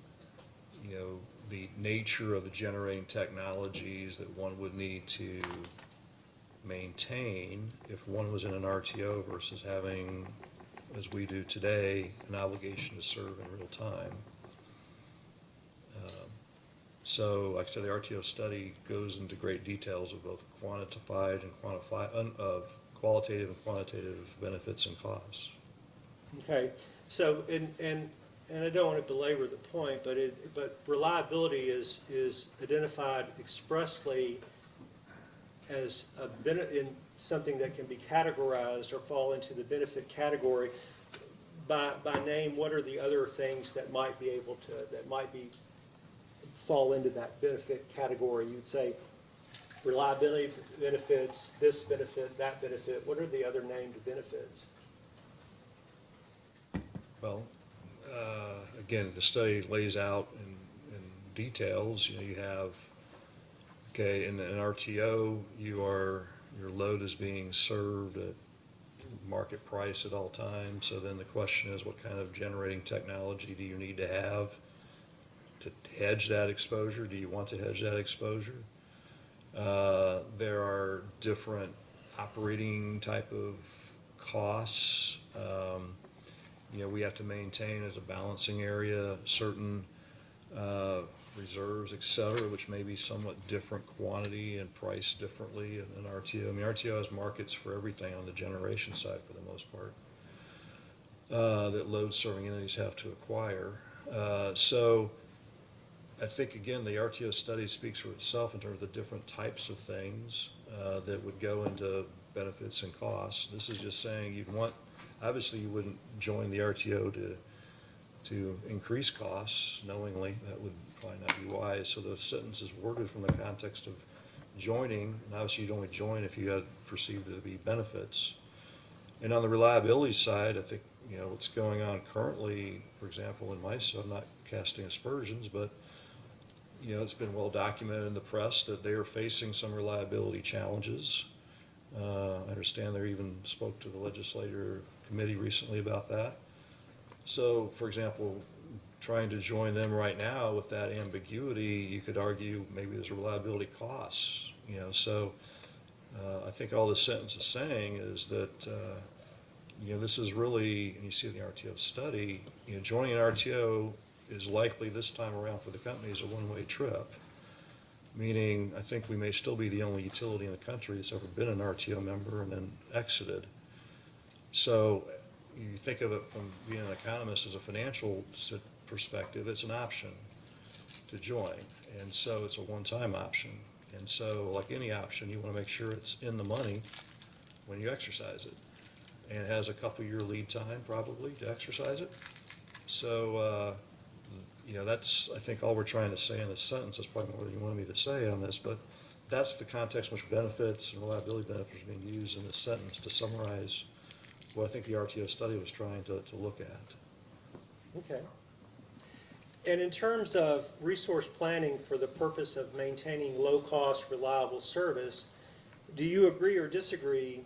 the nature of the generating technologies that one would need to maintain if one was in an RTO versus having, as we do today, an obligation to serve in real time. So, like I said, the RTO study goes into great details of both quantified and of qualitative and quantitative benefits and costs. Okay, so, and I don't want to belabor the point, but reliability is identified expressly as in something that can be categorized or fall into the benefit category. By name, what are the other things that might be fall into that benefit category? You'd say reliability benefits, this benefit, that benefit. What are the other named benefits? Well, again, the study lays out in details. You have, okay, in an RTO, your load is being served at market price at all times. So then the question is, what kind of generating technology do you need to have to hedge that exposure? Do you want to hedge that exposure? There are different operating type of costs. We have to maintain as a balancing area certain reserves, et cetera, which may be somewhat different quantity and priced differently in an RTO. I mean, RTO has markets for everything on the generation side for the most part that load serving entities have to acquire. So I think, again, the RTO study speaks for itself in terms of the different types of things that would go into benefits and costs. This is just saying obviously you wouldn't join the RTO to increase costs knowingly. That would probably not be wise. So the sentence is worded from the context of joining, and obviously you'd only join if you had perceived there to be benefits. And on the reliability side, I think, what's going on currently, for example, in MISO, I'm not casting aspersions, but it's been well documented in the press that they are facing some reliability challenges. I understand they even spoke to the legislature committee recently about that. So, for example, trying to join them right now with that ambiguity, you could argue maybe there's a reliability costs. So I think all this sentence is saying is that this is really, and you see in the RTO study, joining an RTO is likely this time around for the company is a one-way trip. Meaning, I think we may still be the only utility in the country that's ever been an RTO member and then exited. So you think of it from being an economist as a financial perspective, it's an option to join. And so it's a one-time option. And so like any option, you want to make sure it's in the money when you exercise it. And it has a couple-year lead time probably to exercise it. So, that's, I think, all we're trying to say in this sentence. That's probably more than you wanted me to say on this, but that's the context in which benefits and reliability benefits are being used in this sentence to summarize what I think the RTO study was trying to look at. Okay. And in terms of resource planning for the purpose of maintaining low-cost, reliable service, do you agree or disagree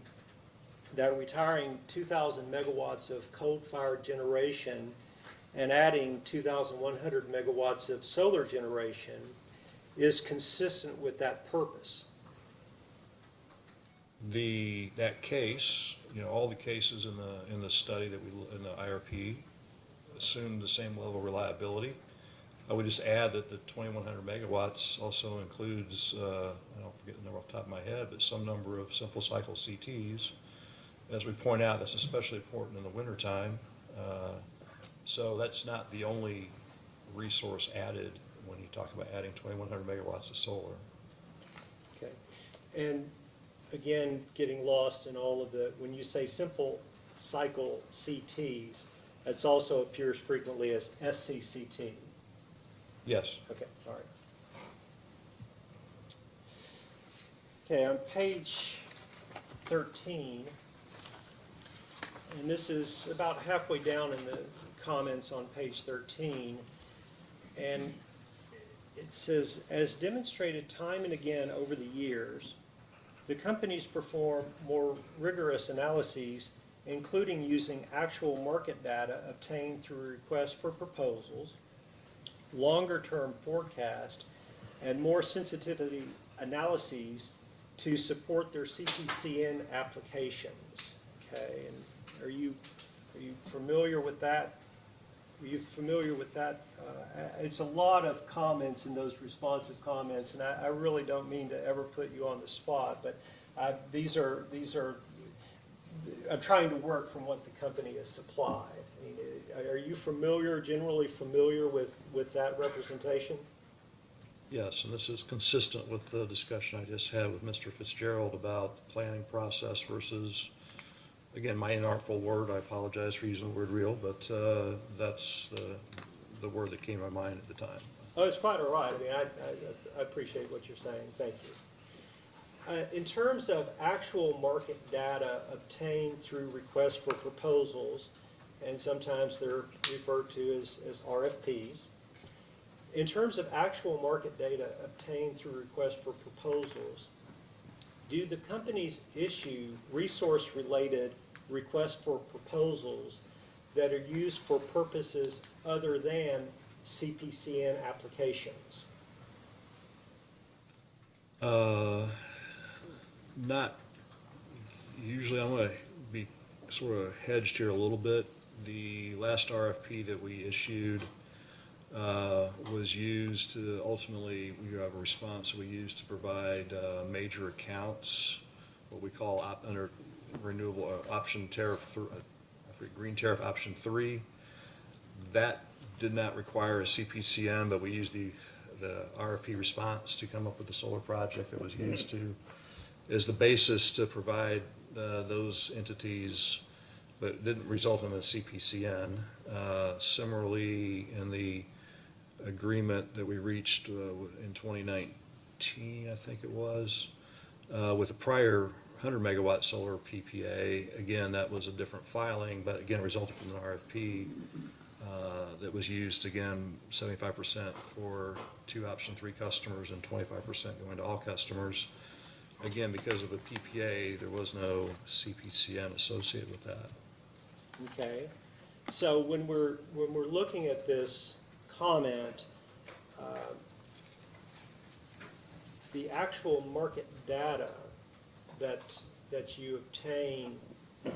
that retiring 2,000 megawatts of coal-fired generation and adding 2,100 megawatts of solar generation is consistent with that purpose? That case, all the cases in the study in the IRP assume the same level of reliability. I would just add that the 2,100 megawatts also includes, I don't forget the number off the top of my head, but some number of simple cycle CTs. As we point out, that's especially important in the wintertime. So that's not the only resource added when you talk about adding 2,100 megawatts of solar. Okay. And again, getting lost in all of when you say simple cycle CTs, that also appears frequently as SCCT. Yes. Okay, all right. Okay, on page 13, and this is about halfway down in the comments on page 13, and it says, as demonstrated time and again over the years, the companies perform more rigorous analyses, including using actual market data obtained through requests for proposals, longer-term forecast, and more sensitivity analyses to support their CPCN applications. Okay, and are you familiar with that? Are you familiar with that? It's a lot of comments in those responsive comments, and I really don't mean to ever put you on the spot, but these are I'm trying to work from what the company has supplied. I mean, are you generally familiar with that representation? Yes, and this is consistent with the discussion I just had with Mr. Fitzgerald about the planning process versus, again, my inartful word, I apologize for using the word real, but that's the word that came to my mind at the time. Oh, it's quite all right. I mean, I appreciate what you're saying. Thank you. In terms of actual market data obtained through requests for proposals, and sometimes they're referred to as RFPs, in terms of actual market data obtained through requests for proposals, do the companies issue resource-related requests for proposals that are used for purposes other than CPCN applications? Not, usually I'm going to be sort of hedged here a little bit. The last RFP that we issued was used to, ultimately, we have a response we used to provide major accounts, what we call under renewable option tariff, green tariff option 3. That did not require a CPCN, but we used the RFP response to come up with the solar project that was used to as the basis to provide those entities, but it didn't result in a CPCN. Similarly, in the agreement that we reached in 2019, I think it was, with a prior 100 megawatt solar PPA, again, that was a different filing, but again, resulted from an RFP that was used, again, 75% for 2 option 3 customers and 25% going to all customers. Again, because of a PPA, there was no CPCN associated with that. Okay, so when we're looking at this comment, the actual market data that you obtain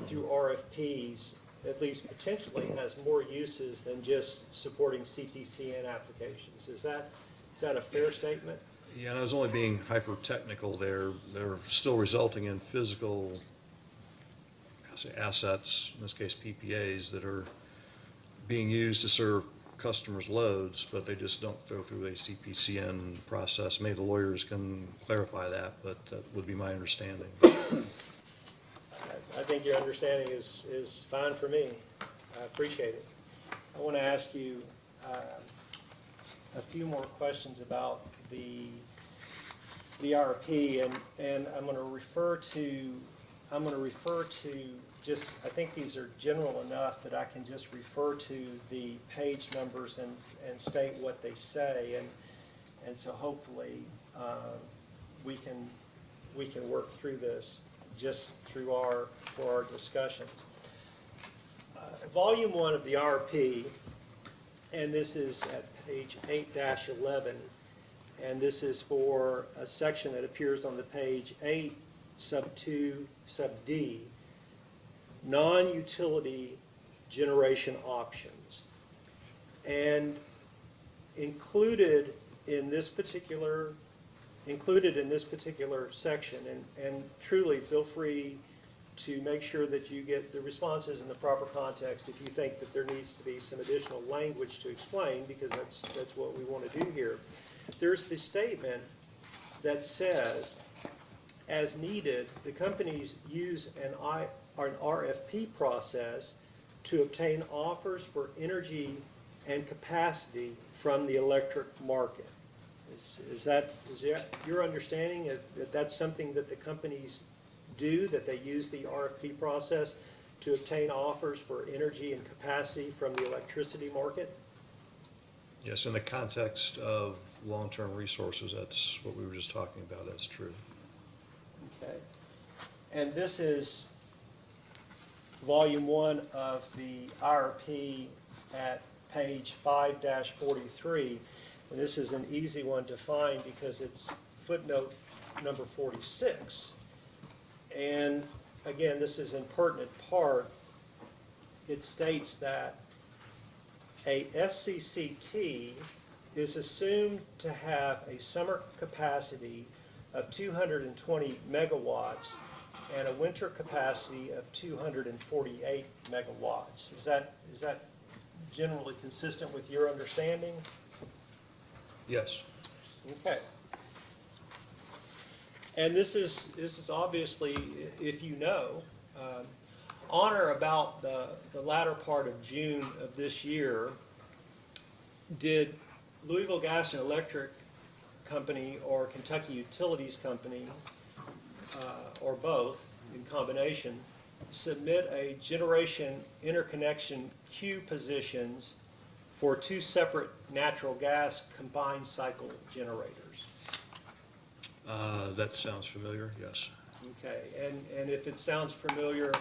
through RFPs, at least potentially, has more uses than just supporting CPCN applications. Is that a fair statement? Yeah, and I was only being hyper-technical there. They're still resulting in physical assets, in this case PPAs, that are being used to serve customers' loads, but they just don't go through a CPCN process. Maybe the lawyers can clarify that, but that would be my understanding. I think your understanding is fine for me. I appreciate it. I want to ask you a few more questions about the RFP, and I'm going to refer to just, I think these are general enough that I can just refer to the page numbers and state what they say, and so hopefully we can work through this just for our discussions. Volume 1 of the RFP, and this is at page 8-11, and this is for a section that appears on the page 8, sub 2, sub D, non-utility generation options. And included in this particular section, and truly feel free to make sure that you get the responses in the proper context if you think that there needs to be some additional language to explain, because that's what we want to do here. There's the statement that says, as needed, the companies use an RFP process to obtain offers for energy and capacity from the electric market. Is that your understanding that that's something that the companies do, that they use the RFP process to obtain offers for energy and capacity from the electricity market? Yes, in the context of long-term resources, that's what we were just talking about. That's true. Okay. And this is volume 1 of the IRP at page 5-43. And this is an easy one to find because it's footnote number 46. And again, this is in pertinent part. It states that a SCCT is assumed to have a summer capacity of 220 megawatts and a winter capacity of 248 megawatts. Is that generally consistent with your understanding? Yes. Okay. And this is obviously, if you know, on or about the latter part of June of this year, did Louisville Gas and Electric Company or Kentucky Utilities Company, or both in combination, submit a generation interconnection queue positions for 2 separate natural gas combined cycle generators? That sounds familiar, yes. Okay, and if it sounds familiar,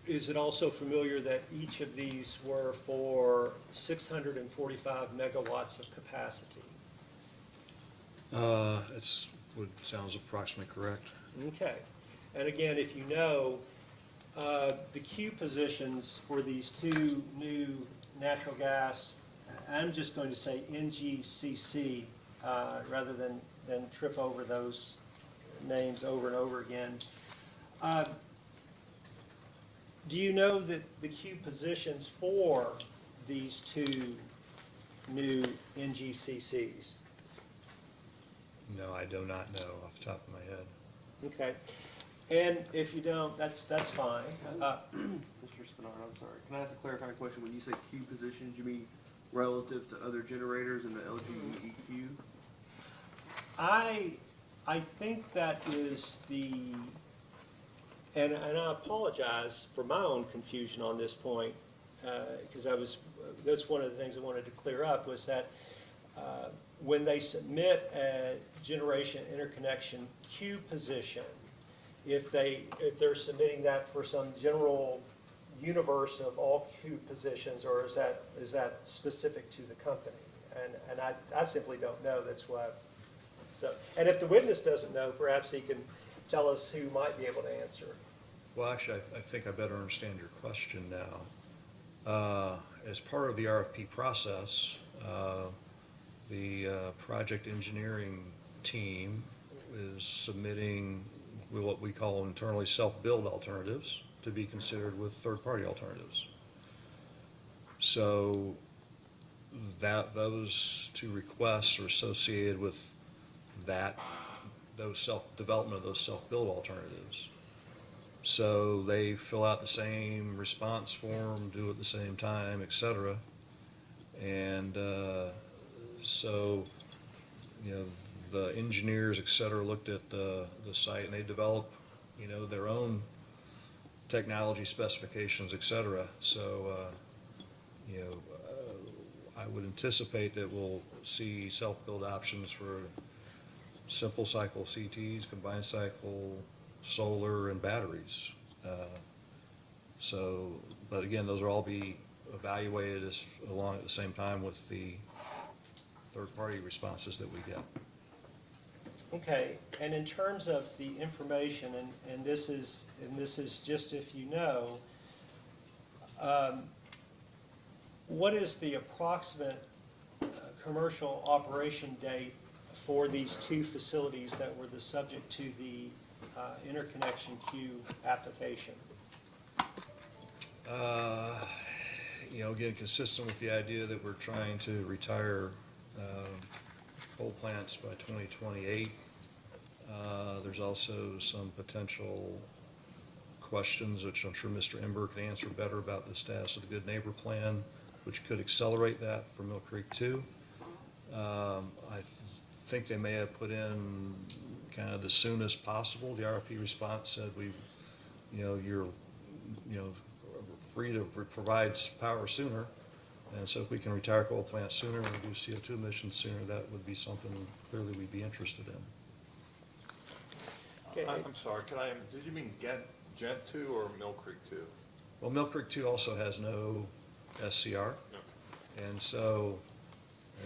is it also familiar that each of these were for 645 megawatts of capacity? Sounds approximately correct. Okay, and again, if you know, the queue positions for these 2 new natural gas, I'm just going to say NGCC, rather than trip over those names over and over again. Do you know that the queue positions for these 2 new NGCCs? No, I do not know off the top of my head. Okay, and if you don't, that's fine. Mr. Spinard, I'm sorry. Can I ask a clarifying question? When you say queue positions, you mean relative to other generators in the LGE queue? I think that is the, and I apologize for my own confusion on this point, because that's one of the things I wanted to clear up, was that when they submit a generation interconnection queue position, if they're submitting that for some general universe of all queue positions, or is that specific to the company? And I simply don't know. That's why. So, and if the witness doesn't know, perhaps he can tell us who might be able to answer. Well, actually, I think I better understand your question now. As part of the RFP process, the project engineering team is submitting what we call internally self-build alternatives to be considered with third-party alternatives. So those 2 requests are associated with those development of those self-build alternatives. So they fill out the same response form, do it at the same time, et cetera. And so, the engineers, et cetera, looked at the site and they developed, their own technology specifications, et cetera. So, I would anticipate that we'll see self-build options for simple cycle CTs, combined cycle, solar, and batteries. But again, those will all be evaluated along at the same time with the third-party responses that we get. Okay, and in terms of the information, and this is just if you know, what is the approximate commercial operation date for these 2 facilities that were the subject to the interconnection queue application? Again, consistent with the idea that we're trying to retire coal plants by 2028. There's also some potential questions, which I'm sure Mr. Ember can answer better, about the status of the Good Neighbor Plan, which could accelerate that for Mill Creek 2. I think they may have put in kind of the soonest possible. The RFP response said you're free to provide power sooner, and so if we can retire coal plants sooner and reduce CO2 emissions sooner, that would be something clearly we'd be interested in. Okay. I'm sorry, did you mean Gent 2 or Mill Creek 2? Well, Mill Creek 2 also has no SCR. And so,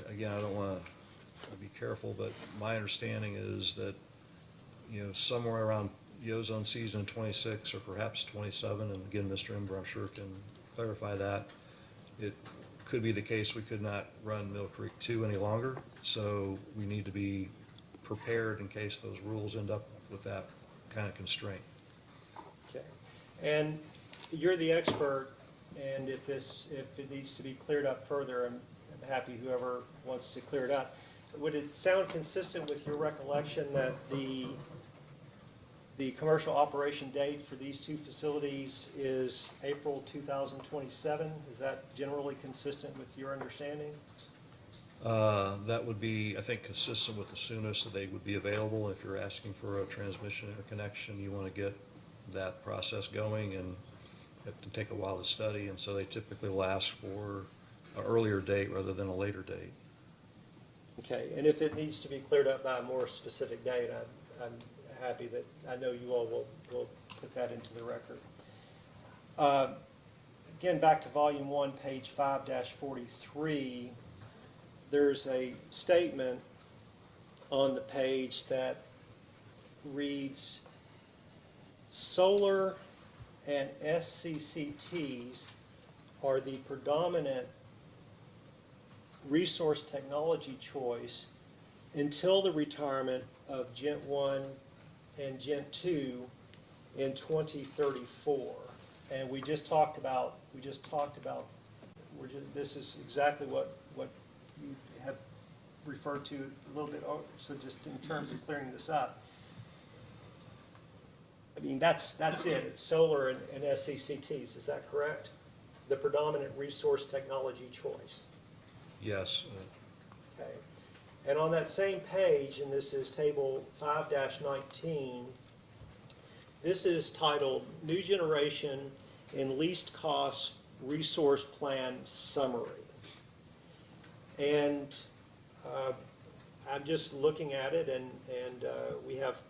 again, I don't want to be careful, but my understanding is that, somewhere around the ozone season in 26 or perhaps 27, and again, Mr. Ember, I'm sure, can clarify that, it could be the case we could not run Mill Creek 2 any longer, so we need to be prepared in case those rules end up with that kind of constraint. Okay. And you're the expert, and if it needs to be cleared up further, I'm happy whoever wants to clear it up. Would it sound consistent with your recollection that the commercial operation date for these two facilities is April 2027? Is that generally consistent with your understanding? That would be, I think, consistent with the soonest that they would be available. If you're asking for a transmission interconnection, you want to get that process going, and it can take a while to study, and so they typically will ask for an earlier date rather than a later date. Okay, and if it needs to be cleared up by a more specific date, I'm happy that, I know you all will put that into the record. Again, back to volume 1, page 5-43, there's a statement on the page that reads, solar and SCCTs are the predominant resource technology choice until the retirement of Gent 1 and Gent 2 in 2034. And we just talked about, this is exactly what you have referred to a little bit, so just in terms of clearing this up. I mean, that's it, it's solar and SCCTs, is that correct? The predominant resource technology choice. Yes. Okay. And on that same page, and this is table 5-19, this is titled New Generation in Least Cost Resource Plan Summary. And I'm just looking at it, and we have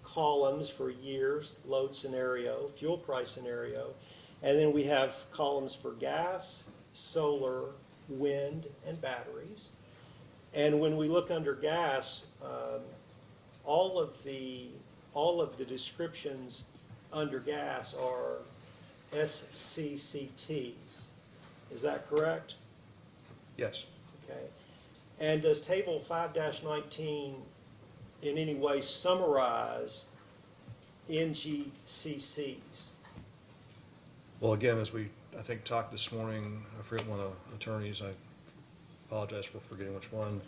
columns for years, load scenario, fuel price scenario, and then we have columns for gas, solar, wind, and batteries. And when we look under gas, all of the descriptions under gas are SCCTs. Is that correct? Yes. Okay. And does table 5-19 in any way summarize NGCCs? Well, again, as we, I think, talked this morning, I forget one of the attorneys, I apologize for forgetting which one,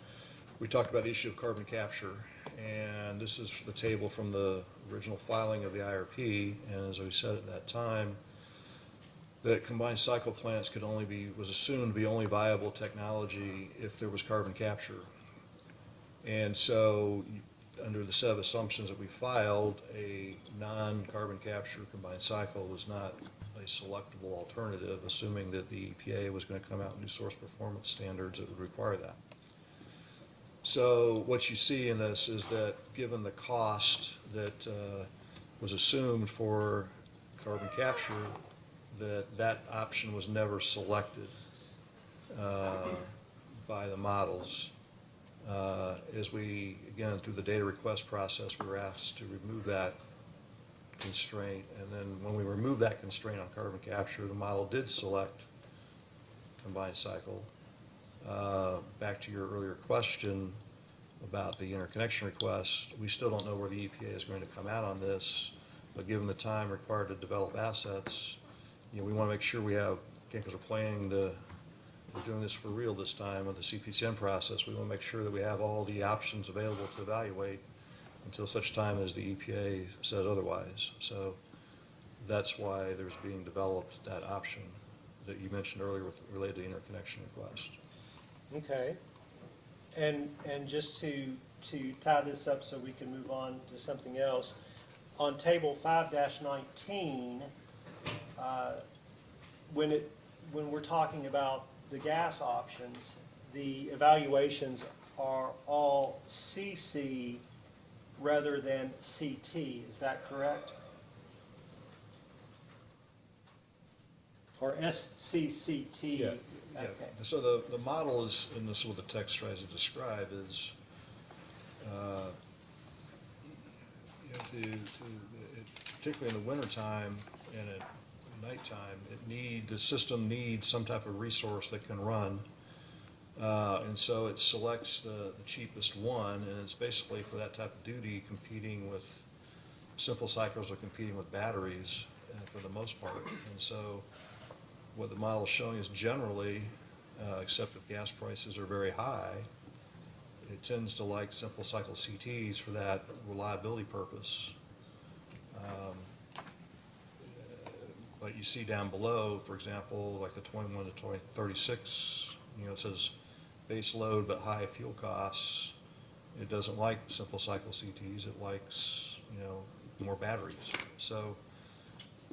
we talked about the issue of carbon capture, and this is the table from the original filing of the IRP, and as we said at that time, that combined cycle plants could only be, was assumed to be only viable technology if there was carbon capture. And so, under the set of assumptions that we filed, a non-carbon capture combined cycle was not a selectable alternative, assuming that the EPA was going to come out with new source performance standards that would require that. So what you see in this is that given the cost that was assumed for carbon capture, that option was never selected by the models. As we, again, through the data request process, we were asked to remove that constraint, and then when we removed that constraint on carbon capture, the model did select combined cycle. Back to your earlier question about the interconnection request, we still don't know where the EPA is going to come out on this, but given the time required to develop assets, we want to make sure we have, because we're doing this for real this time with the CPCN process, we want to make sure that we have all the options available to evaluate until such time as the EPA says otherwise. So that's why there's being developed that option that you mentioned earlier related to the interconnection request. Okay. And just to tie this up so we can move on to something else, on table 5-19, when we're talking about the gas options, the evaluations are all CC rather than CT, is that correct? Or SCCT? Yeah. Okay. So the model is, and this is what the text tries to describe, is particularly in the wintertime and at nighttime, the system needs some type of resource that can run. And so it selects the cheapest one, and it's basically for that type of duty competing with simple cycles or competing with batteries for the most part. And so what the model is showing is generally, except if gas prices are very high, it tends to like simple cycle CTs for that reliability purpose. But you see down below, for example, like the 21 to 36, it says base load but high fuel costs. It doesn't like simple cycle CTs. It likes, more batteries. So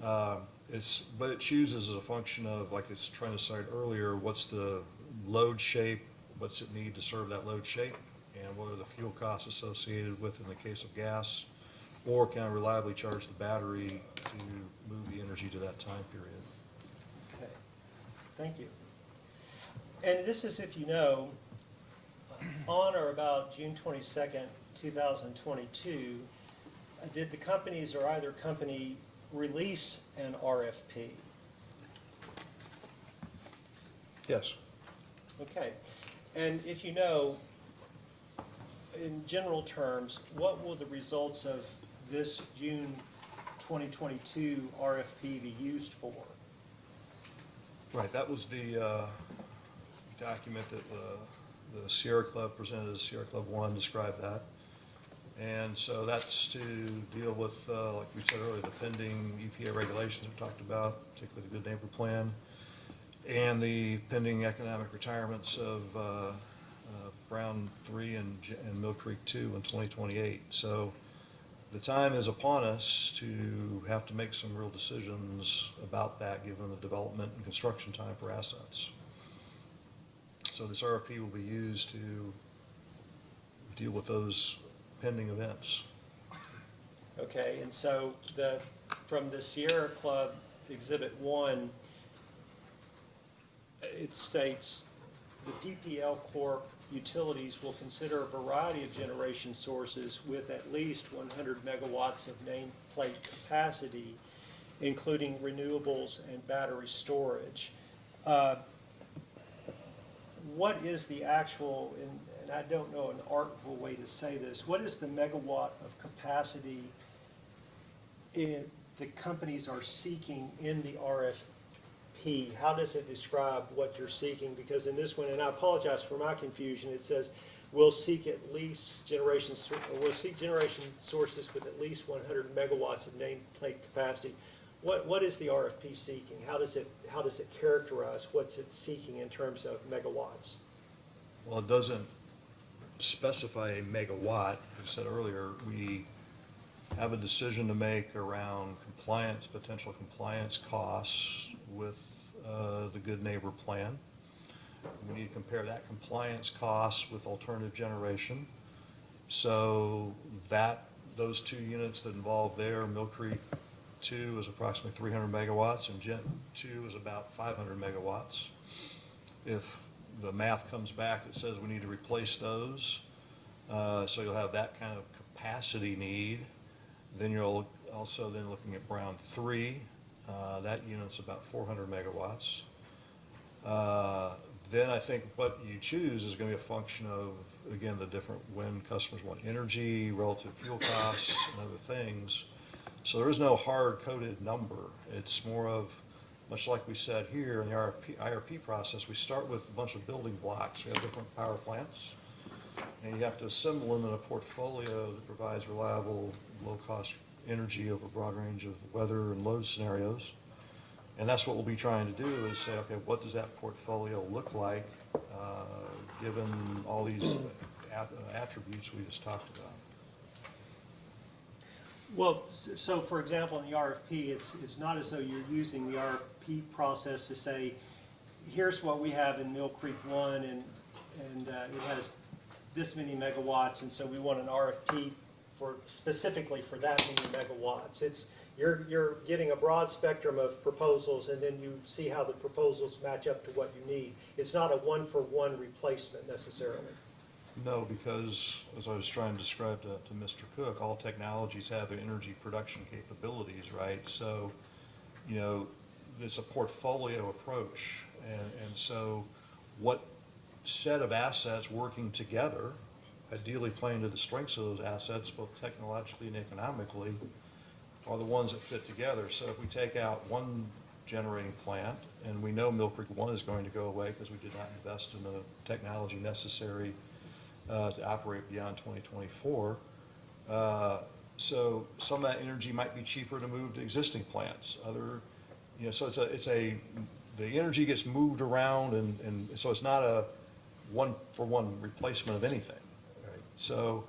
but it chooses as a function of, like it's trying to decide earlier, what's the load shape, what's it need to serve that load shape, and what are the fuel costs associated with in the case of gas, or can I reliably charge the battery to move the energy to that time period. Okay, thank you. And this is, if you know, on or about June 22nd, 2022, did the companies or either company release an RFP? Yes. Okay. And if you know, in general terms, what will the results of this June 2022 RFP be used for? Right, that was the document that the Sierra Club presented as Sierra Club 1 described that. And so that's to deal with, like we said earlier, the pending EPA regulations we talked about, particularly the Good Neighbor Plan, and the pending economic retirements of Brown 3 and Mill Creek 2 in 2028. So the time is upon us to have to make some real decisions about that, given the development and construction time for assets. So this RFP will be used to deal with those pending events. Okay, and so from the Sierra Club Exhibit 1, it states the PPL Corp utilities will consider a variety of generation sources with at least 100 megawatts of nameplate capacity, including renewables and battery storage. What is the actual, and I don't know an artful way to say this, what is the megawatt of capacity the companies are seeking in the RFP? How does it describe what you're seeking? Because in this one, and I apologize for my confusion, it says we'll seek at least generation sources with at least 100 megawatts of nameplate capacity. What is the RFP seeking? How does it characterize what's it seeking in terms of megawatts? Well, it doesn't specify a megawatt. As I said earlier, we have a decision to make around potential compliance costs with the Good Neighbor Plan. We need to compare that compliance cost with alternative generation. So those two units that involve there, Mill Creek 2 is approximately 300 megawatts, and Gen 2 is about 500 megawatts. If the math comes back that says we need to replace those, so you'll have that kind of capacity need. Then you're also then looking at Brown 3. That unit's about 400 megawatts. Then I think what you choose is going to be a function of, again, the different when customers want energy, relative fuel costs, and other things. So there is no hard-coded number. It's more of, much like we said here in the IRP process, we start with a bunch of building blocks. We have different power plants, and you have to assemble them in a portfolio that provides reliable, low-cost energy over a broad range of weather and load scenarios. And that's what we'll be trying to do, is say, okay, what does that portfolio look like given all these attributes we just talked about? Well, so for example, in the RFP, it's not as though you're using the RFP process to say, here's what we have in Mill Creek 1, and it has this many megawatts, and so we want an RFP specifically for that many megawatts. You're getting a broad spectrum of proposals, and then you see how the proposals match up to what you need. It's not a one-for-one replacement necessarily. No, because as I was trying to describe to Mr. Cook, all technologies have their energy production capabilities, right? So, you know, it's a portfolio approach. And so what set of assets working together, ideally playing to the strengths of those assets, both technologically and economically, are the ones that fit together. So if we take out one generating plant, and we know Mill Creek 1 is going to go away because we did not invest in the technology necessary to operate beyond 2024. So some of that energy might be cheaper to move to existing plants. So the energy gets moved around, and so it's not a one-for-one replacement of anything. Right? So,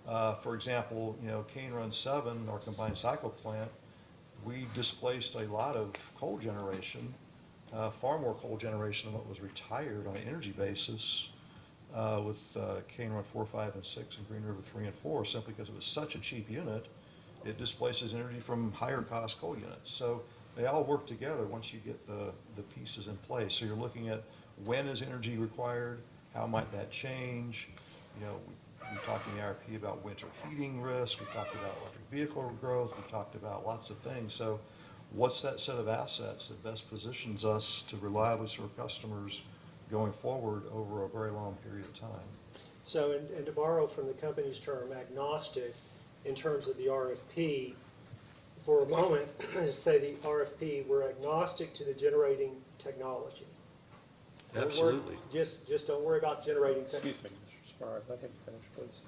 for example, Cane Run 7, our combined cycle plant, we displaced a lot of coal generation, far more coal generation than what was retired on an energy basis. With Cane Run 4, 5, and 6, and Green River 3 and 4, simply because it was such a cheap unit, it displaces energy from higher cost coal units. So they all work together once you get the pieces in place. So you're looking at when is energy required, how might that change. We talked in the IRP about winter heating risk, we talked about electric vehicle growth, we talked about lots of things. So what's that set of assets that best positions us to reliably serve customers going forward over a very long period of time? So, and to borrow from the company's term, agnostic, in terms of the RFP, for a moment, say the RFP, we're agnostic to the generating technology. Absolutely. Just don't worry about generating technology. Excuse me, Mr. Sparrow, let him finish, please.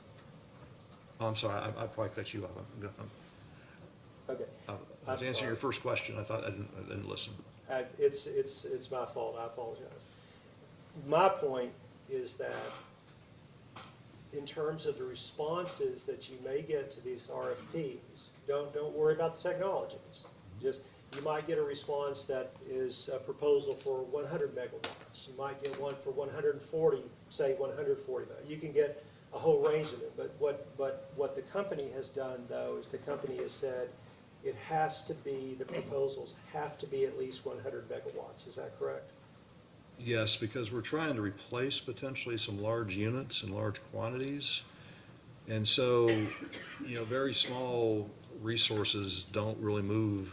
Oh, I'm sorry, I probably cut you off. Okay. To answer your first question, I thought I didn't listen. It's my fault, I apologize. My point is that in terms of the responses that you may get to these RFPs, don't worry about the technologies. Just, you might get a response that is a proposal for 100 megawatts. You might get one for 140, say 140. You can get a whole range of it. But what the company has done, though, is the company has said it has to be, the proposals have to be at least 100 megawatts. Is that correct? Yes, because we're trying to replace potentially some large units and large quantities. And so, very small resources don't really move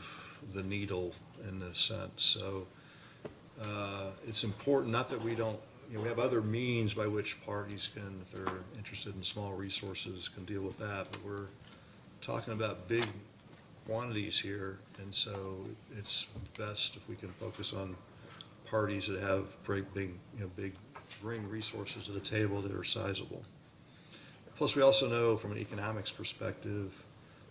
the needle in this sense. So it's important, not that we don't, we have other means by which parties can, if they're interested in small resources, can deal with that. But we're talking about big quantities here, and so it's best if we can focus on parties that have big, bring resources to the table that are sizable. Plus, we also know from an economics perspective,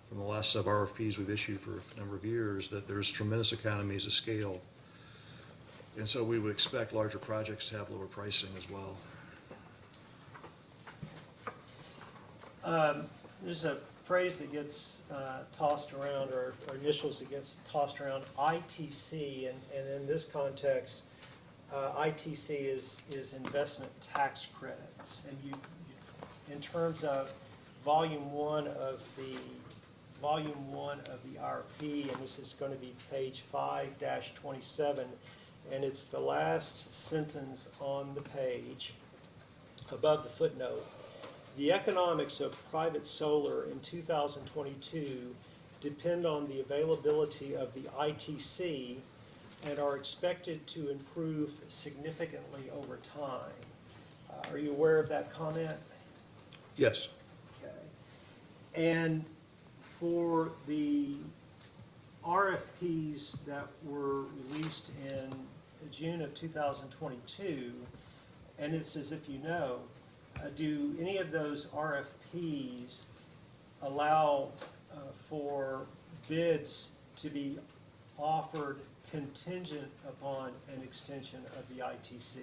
from the last set of RFPs we've issued for a number of years, that there's tremendous economies of scale. And so we would expect larger projects to have lower pricing as well. There's a phrase that gets tossed around, or initials that gets tossed around, ITC, and in this context, ITC is investment tax credits. And you, in terms of volume one of the IRP, and this is going to be page 5-27, and it's the last sentence on the page above the footnote. The economics of private solar in 2022 depend on the availability of the ITC and are expected to improve significantly over time. Are you aware of that comment? Yes. Okay. And for the RFPs that were released in June of 2022, and it's as if you know, do any of those RFPs allow for bids to be offered contingent upon an extension of the ITC?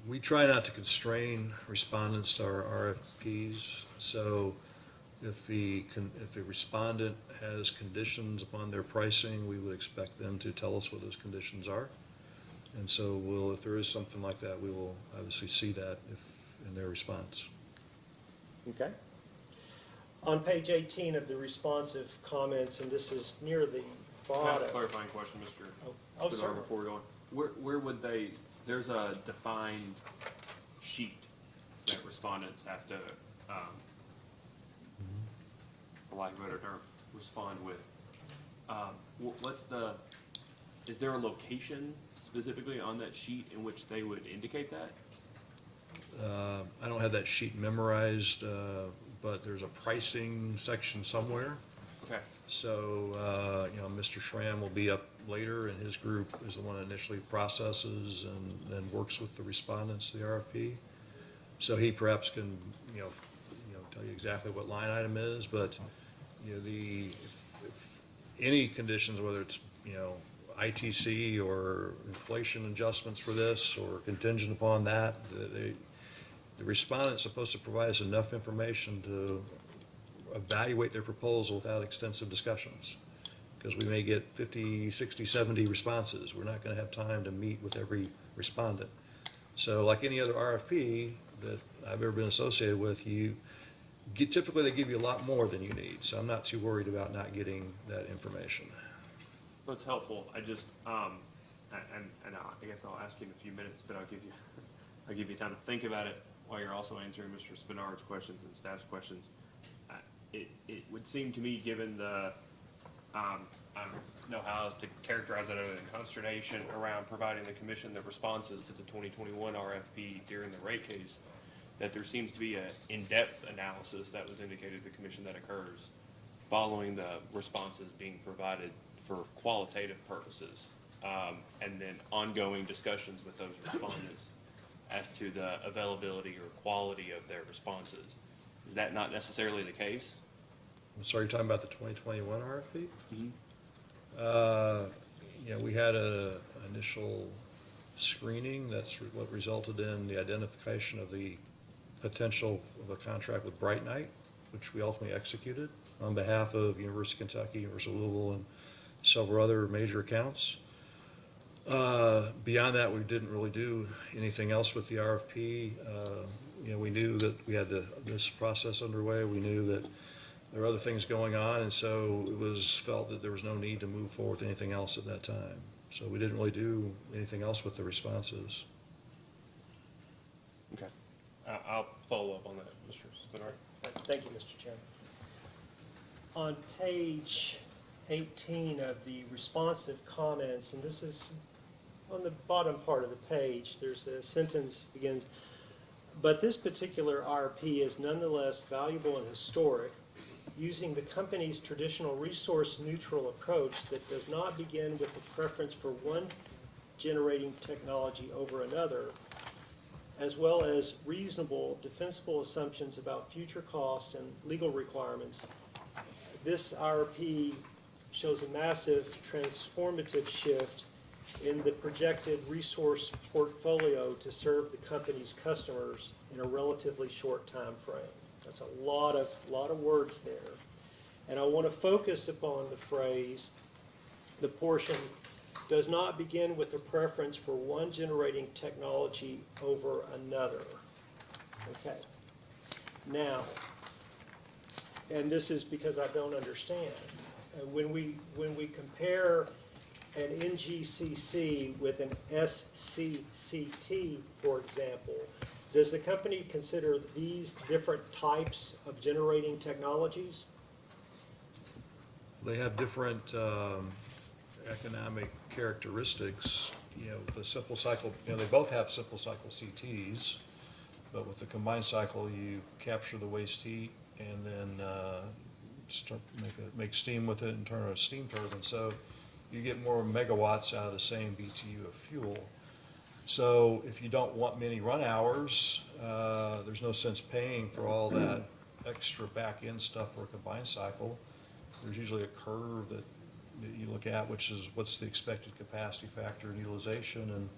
We try not to constrain respondents to our RFPs. So if the respondent has conditions upon their pricing, we would expect them to tell us what those conditions are. And so if there is something like that, we will obviously see that in their response. Okay. On page 18 of the responsive comments, and this is near the Can I ask bottom. a clarifying question, Mr. Oh, Spinner, certainly. before we go on? Where would they, there's a defined sheet that respondents have to, for lack of a better term, respond with. What's the, is there a location specifically on that sheet in which they would indicate that? I don't have that sheet memorized, but there's a pricing section somewhere. Okay. So, you know, Mr. Schramm will be up later, and his group is the one that initially processes and then works with the respondents to the RFP. So he perhaps can, you know, tell you exactly what line item is, but, you know, if any conditions, whether it's, you know, ITC or inflation adjustments for this or contingent upon that, the respondent's supposed to provide us enough information to evaluate their proposal without extensive discussions. Because we may get 50, 60, 70 responses. We're not going to have time to meet with every respondent. So like any other RFP that I've ever been associated with, typically they give you a lot more than you need. So I'm not too worried about not getting that information. That's helpful. I just, I guess I'll ask you in a few minutes, but I'll give you time to think about it while you're also answering Mr. Spinard's questions and staff's questions. It would seem to me, given the, I don't know how else to characterize it other than consternation around providing the commission the responses to the 2021 RFP during the rate case, that there seems to be an in-depth analysis that was indicated to the commission that occurs following the responses being provided for qualitative purposes, and then ongoing discussions with those respondents as to the availability or quality of their responses. Is that not necessarily the case? I'm sorry, you're talking about the 2021 RFP? Mm-hmm. You know, we had a initial screening. That's what resulted in the identification of the potential of a contract with Bright Night, which we ultimately executed on behalf of University of Kentucky, University of Louisville, and several other major accounts. Beyond that, we didn't really do anything else with the RFP. You know, we knew that we had this process underway. We knew that there were other things going on, and so it was felt that there was no need to move forward with anything else at that time. So we didn't really do anything else with the responses. Okay. I'll follow up on that, Mr. Spinard. Thank you, Mr. Chairman. On page 18 of the responsive comments, and this is on the bottom part of the page, there's a sentence that begins, "But this particular RP is nonetheless valuable and historic, using the company's traditional resource-neutral approach that does not begin with the preference for one generating technology over another, as well as reasonable, defensible assumptions about future costs and legal requirements. This RP shows a massive transformative shift in the projected resource portfolio to serve the company's customers in a relatively short time frame." That's a lot of words there. And I want to focus upon the phrase, the portion, "does not begin with a preference for one generating technology over another." Okay. Now, and this is because I don't understand. When we compare an NGCC with an SCCT, for example, does the company consider these different types of generating technologies? They have different economic characteristics. You know, the simple cycle, you know, they both have simple cycle CTs, but with the combined cycle, you capture the waste heat and then make steam with it and turn a steam turbine. So you get more megawatts out of the same BTU of fuel. So if you don't want many run hours, there's no sense paying for all that extra back end stuff for a combined cycle. There's usually a curve that you look at, which is what's the expected capacity factor and utilization, and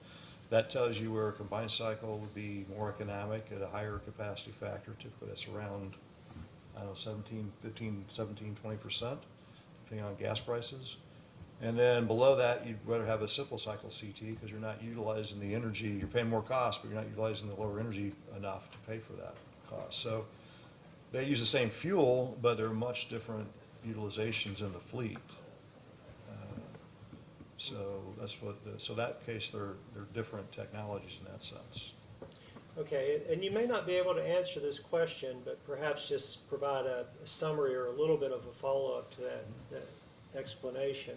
that tells you where a combined cycle would be more economic at a higher capacity factor. Typically that's around, I don't know, 17, 15, 17, 20%, depending on gas prices. And then below that, you'd rather have a simple cycle CT because you're not utilizing the energy. You're paying more cost, but you're not utilizing the lower energy enough to pay for that cost. So They use the same fuel, but there are much different utilizations in the fleet. So that's what, so that case, they're different technologies in that sense. Okay, and you may not be able to answer this question, but perhaps just provide a summary or a little bit of a follow-up to that explanation.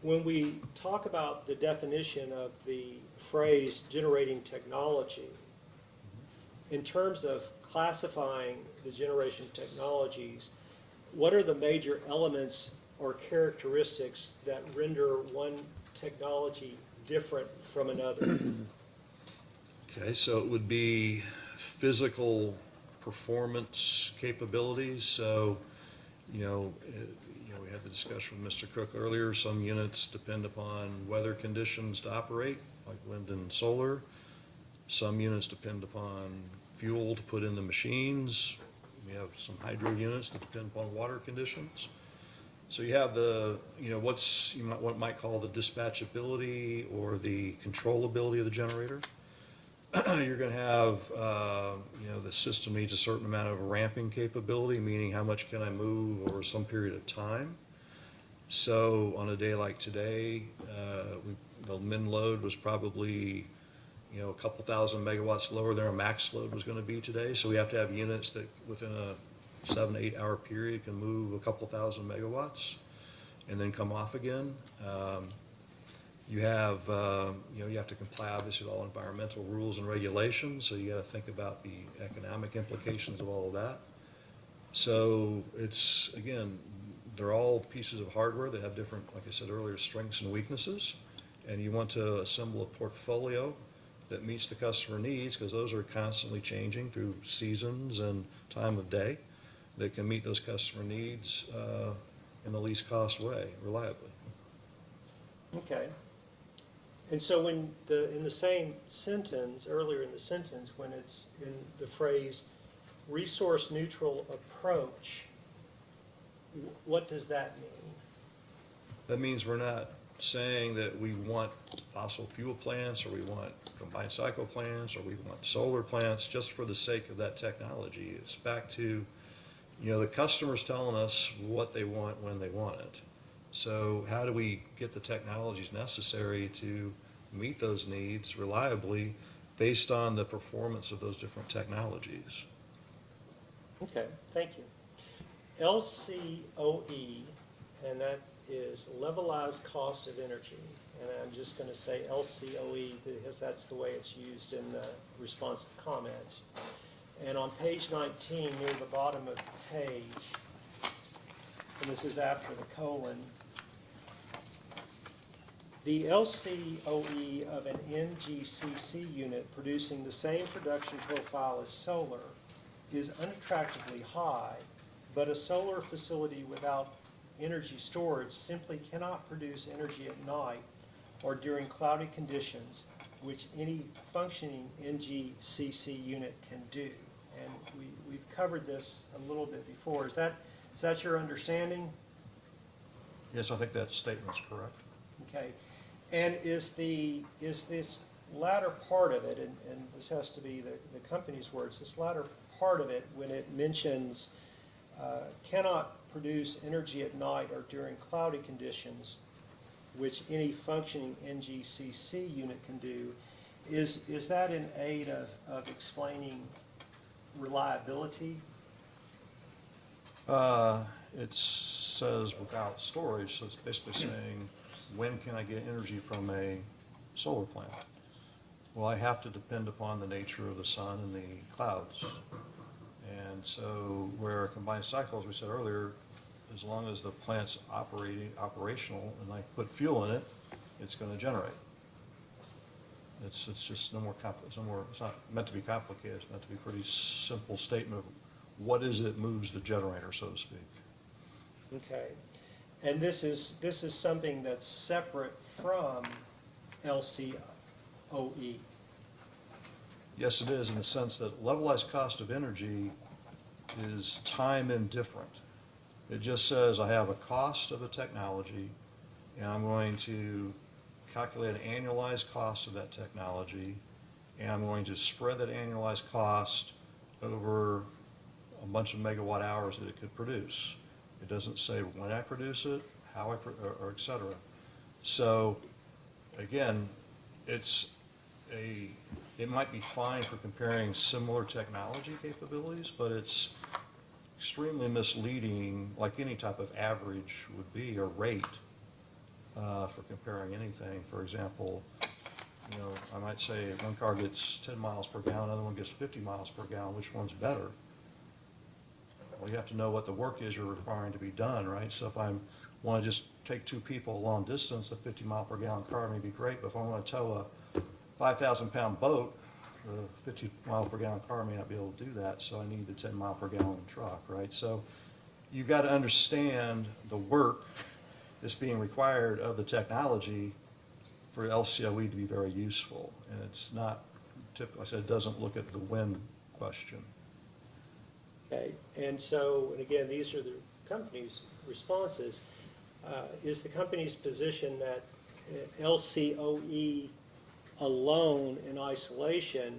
When we talk about the definition of the phrase generating technology, in terms of classifying the generation technologies, what are the major elements or characteristics that render one technology different from another? Okay, so it would be physical performance capabilities. So, we had the discussion with Mr. Cook earlier. Some units depend upon weather conditions to operate, like wind and solar. Some units depend upon fuel to put in the machines. We have some hydro units that depend upon water conditions. So you have what might call the dispatchability or the controllability of the generator. You're going to have, the system needs a certain amount of ramping capability, meaning how much can I move over some period of time. So on a day like today, the min load was probably, a couple thousand megawatts lower than our max load was going to be today. So we have to have units that within a 7 to 8 hour period can move a couple thousand megawatts and then come off again. You have to comply obviously with all environmental rules and regulations, so you got to think about the economic implications of all of that. So it's, again, they're all pieces of hardware that have different, like I said earlier, strengths and weaknesses, and you want to assemble a portfolio that meets the customer needs, because those are constantly changing through seasons and time of day, that can meet those customer needs in the least cost way, reliably. Okay. And so when in the same sentence, earlier in the sentence, when it's in the phrase resource neutral approach, what does that mean? That means we're not saying that we want fossil fuel plants, or we want combined cycle plants, or we want solar plants just for the sake of that technology. It's back to, the customer's telling us what they want when they want it. So how do we get the technologies necessary to meet those needs reliably based on the performance of those different technologies? Okay, thank you. LCOE, and that is levelized cost of energy. And I'm just going to say LCOE because that's the way it's used in the responsive comments. And on page 19, near the bottom of the page, and this is after the colon, the LCOE of an NGCC unit producing the same production profile as solar is unattractively high, but a solar facility without energy storage simply cannot produce energy at night or during cloudy conditions, which any functioning NGCC unit can do. And we've covered this a little bit before. Is that your understanding? Yes, I think that statement's correct. Okay. And is this latter part of it, and this has to be the company's words, this latter part of it, when it mentions cannot produce energy at night or during cloudy conditions, which any functioning NGCC unit can do, is that in aid of explaining reliability? It says without storage, so it's basically saying, when can I get energy from a solar plant? Well, I have to depend upon the nature of the sun and the clouds. And so where combined cycle, as we said earlier, as long as the plant's operational and I put fuel in it, it's going to generate. It's just it's not meant to be complicated. It's meant to be a pretty simple statement of what is it moves the generator, so to speak. Okay. And this is something that's separate from LCOE. Yes, it is, in the sense that levelized cost of energy is time indifferent. It just says I have a cost of a technology, and I'm going to calculate an annualized cost of that technology, and I'm going to spread that annualized cost over a bunch of megawatt hours that it could produce. It doesn't say when I produce it, how or et cetera. So again, it might be fine for comparing similar technology capabilities, but it's extremely misleading, like any type of average would be, or rate, for comparing anything. For example, I might say one car gets 10 miles per gallon, another one gets 50 miles per gallon. Which one's better? Well, you have to know what the work is you're requiring to be done, right? So if I want to just take two people a long distance, the 50 mile per gallon car may be great, but if I want to tow a 5,000 pound boat, the 50 mile per gallon car may not be able to do that, so I need the 10 mile per gallon truck, right? So you've got to understand the work that's being required of the technology for LCOE to be very useful. And it's not, typically, I said, it doesn't look at the when question. Okay, and so, and again, these are the company's responses. Is the company's position that LCOE alone in isolation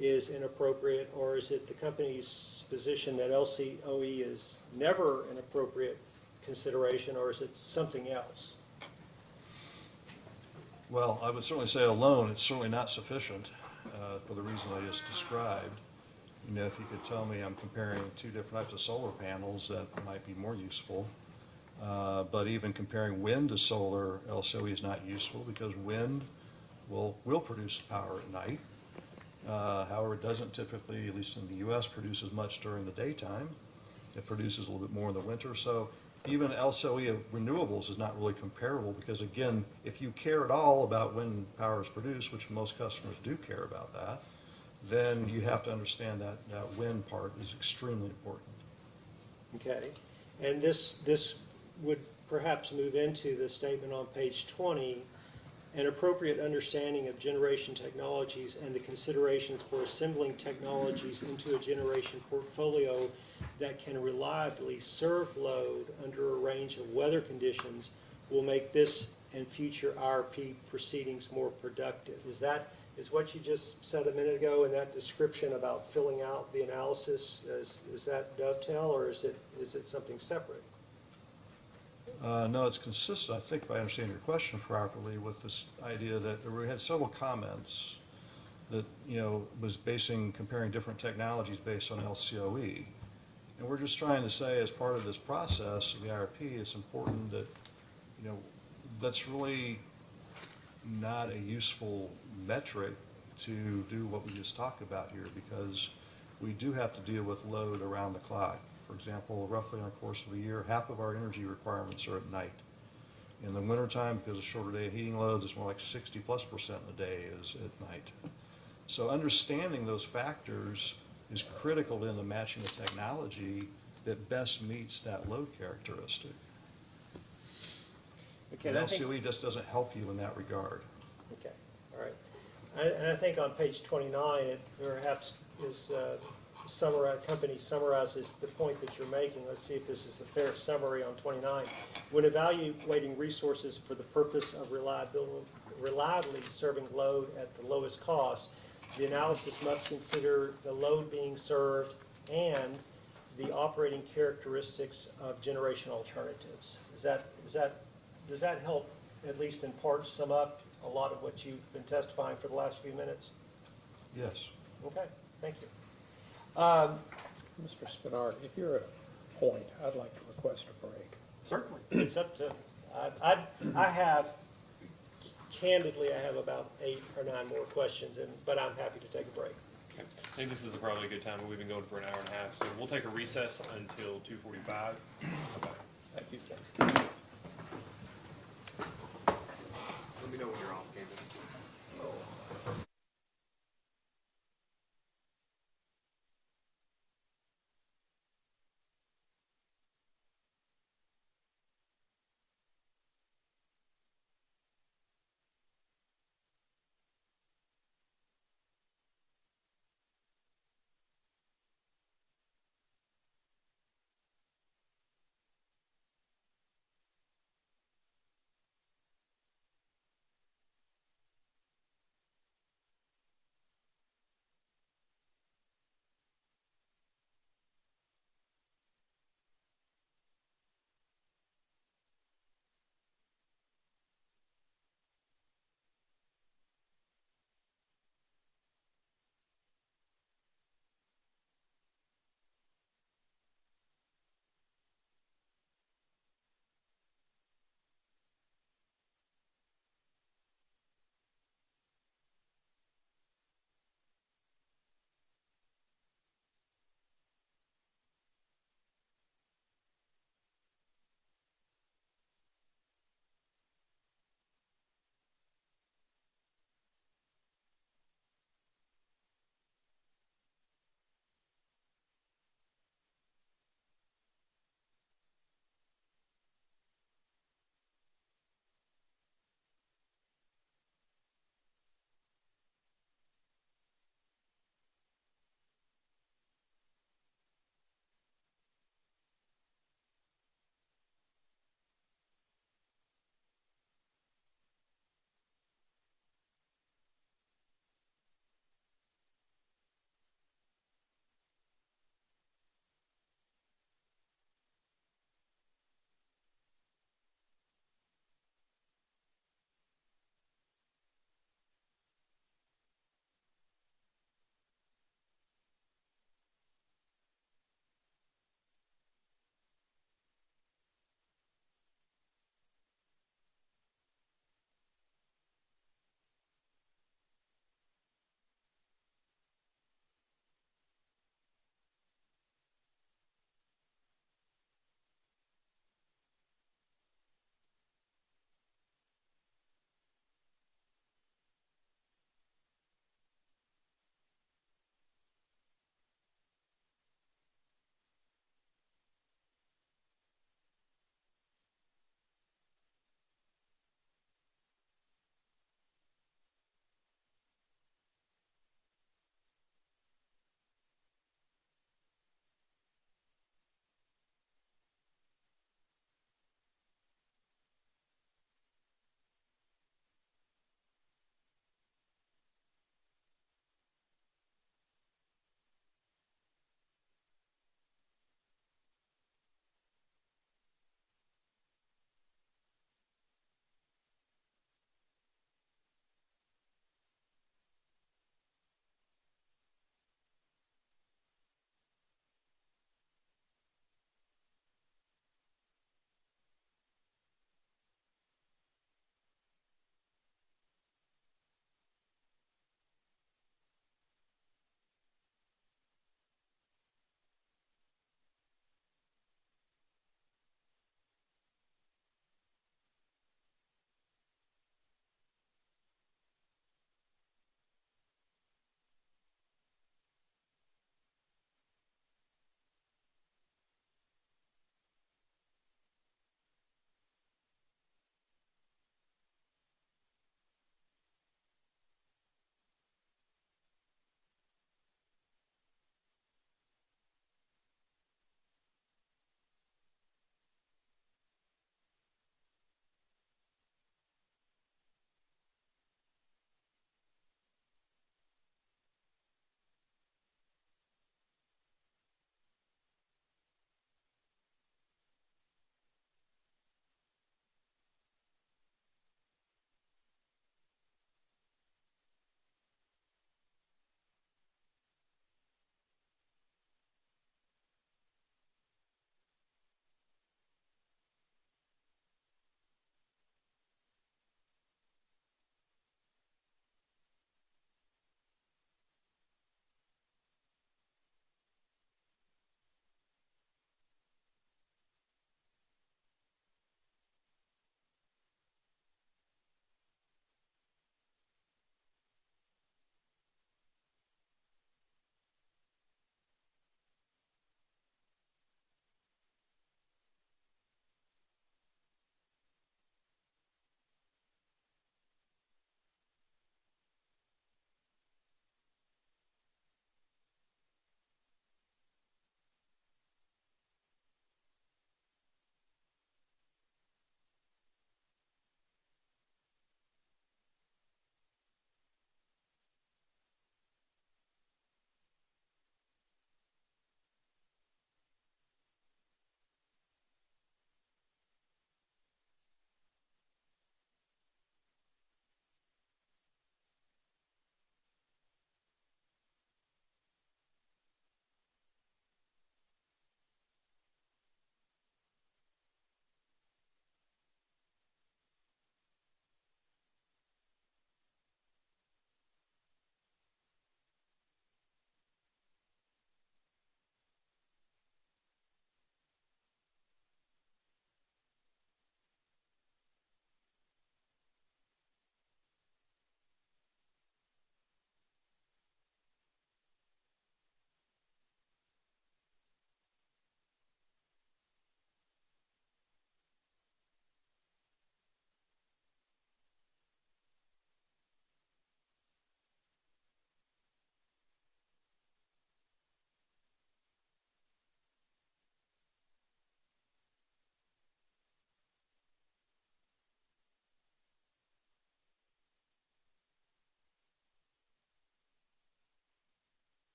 is inappropriate, or is it the company's position that LCOE is never an appropriate consideration, or is it something else? Well, I would certainly say alone, it's certainly not sufficient for the reason I just described. If you could tell me I'm comparing two different types of solar panels, that might be more useful. But even comparing wind to solar, LCOE is not useful because wind will produce power at night. However, it doesn't typically, at least in the U.S., produce as much during the daytime. It produces a little bit more in the winter. So even LCOE of renewables is not really comparable because, again, if you care at all about when power is produced, which most customers do care about that, then you have to understand that that wind part is extremely important. Okay, and this would perhaps move into the statement on page 20, an appropriate understanding of generation technologies and the considerations for assembling technologies into a generation portfolio that can reliably serve load under a range of weather conditions will make this and future IRP proceedings more productive. Is what you just said a minute ago in that description about filling out the analysis, is that dovetail, or is it something separate? No, it's consistent, I think, if I understand your question properly, with this idea that we had several comments that, was comparing different technologies based on LCOE. And we're just trying to say, as part of this process of the IRP, it's important that, that's really not a useful metric to do what we just talked about here, because we do have to deal with load around the clock. For example, roughly in the course of a year, half of our energy requirements are at night. In the wintertime, because of shorter day heating loads, it's more like 60+% of the day is at night. So understanding those factors is critical in the matching the technology that best meets that load characteristic. Okay, and LCOE just doesn't help you in that regard. Okay, all right. And I think on page 29, it perhaps is company summarizes the point that you're making. Let's see if this is a fair summary on 29. When evaluating resources for the purpose of reliably serving load at the lowest cost, the analysis must consider the load being served and the operating characteristics of generation alternatives. Does that help, at least in part, sum up a lot of what you've been testifying for the last few minutes? Yes. Okay, thank you. Mr. Spinard, if you're at a point, I'd like to request a break. Certainly. It's up to, candidly, I have about 8 or 9 more questions, but I'm happy to take a break. Okay. I think this is probably a good time, but we've been going for an hour and a half, so we'll take a recess until 2:45. Okay. Thank you, Ken. Let me know when you're off, Candace.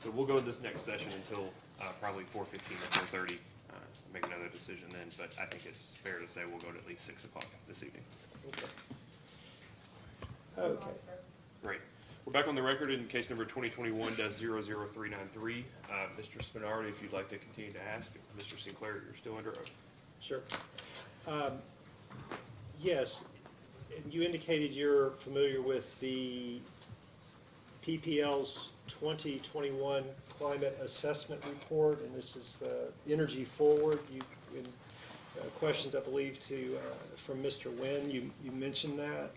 So we'll go to this next session until probably 4:15 or 4:30, make another decision then, but I think it's fair to say we'll go to at least 6 o'clock this evening. Okay. Great. We're back on the record in case number 2021-00393. Mr. Spinardi, if you'd like to continue to ask. Mr. Sinclair, you're still under oath. Sure. Yes, and you indicated you're familiar with the PPL's 2021 Climate Assessment Report, and this is the Energy Forward. You, in questions, I believe, from Mr. Wynn, you mentioned that.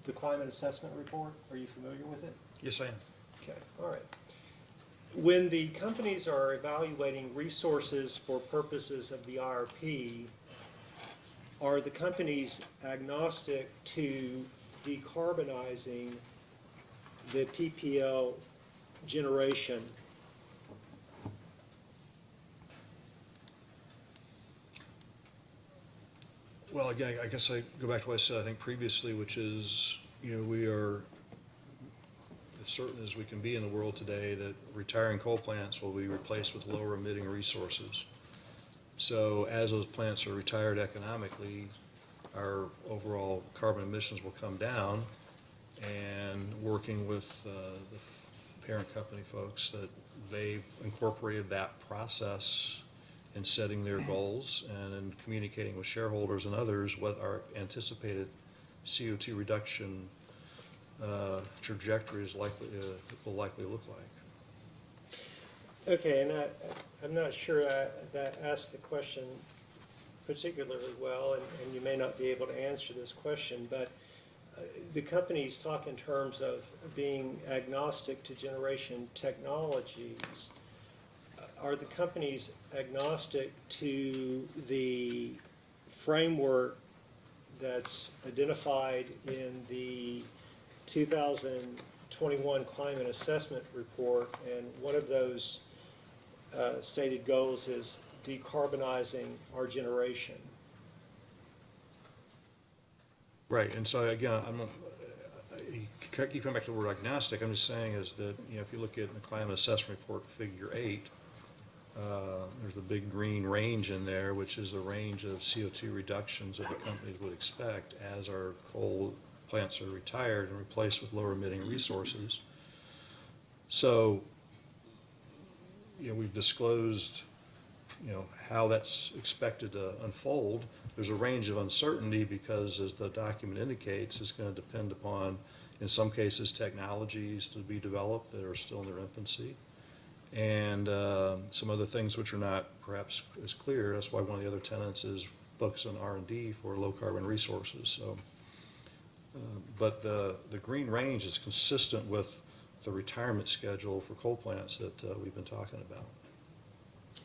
The Climate Assessment Report, are you familiar with it? Yes, I am. Okay, all right. When the companies are evaluating resources for purposes of the IRP, are the companies agnostic to decarbonizing the PPL generation? Well, again, I guess I go back to what I said, I think previously, which is, we are as certain as we can be in the world today that retiring coal plants will be replaced with lower emitting resources. So as those plants are retired economically, our overall carbon emissions will come down, and working with the parent company folks, that they've incorporated that process in setting their goals and in communicating with shareholders and others what our anticipated CO2 reduction trajectory will likely look like. Okay, and I'm not sure that asked the question particularly well, and you may not be able to answer this question, but the companies talk in terms of being agnostic to generation technologies. Are the companies agnostic to the framework that's identified in the 2021 Climate Assessment Report? And one of those stated goals is decarbonizing our generation. Right, and so again, keep coming back to the word agnostic. I'm just saying is that, if you look at the Climate Assessment Report, Figure 8, there's a big green range in there, which is the range of CO2 reductions that the companies would expect as our coal plants are retired and replaced with lower emitting resources. So, we've disclosed, how that's expected to unfold. There's a range of uncertainty because, as the document indicates, it's going to depend upon, in some cases, technologies to be developed that are still in their infancy, and some other things which are not perhaps as clear. That's why one of the other tenets is focus on R&D for low carbon resources. So, but the green range is consistent with the retirement schedule for coal plants that we've been talking about.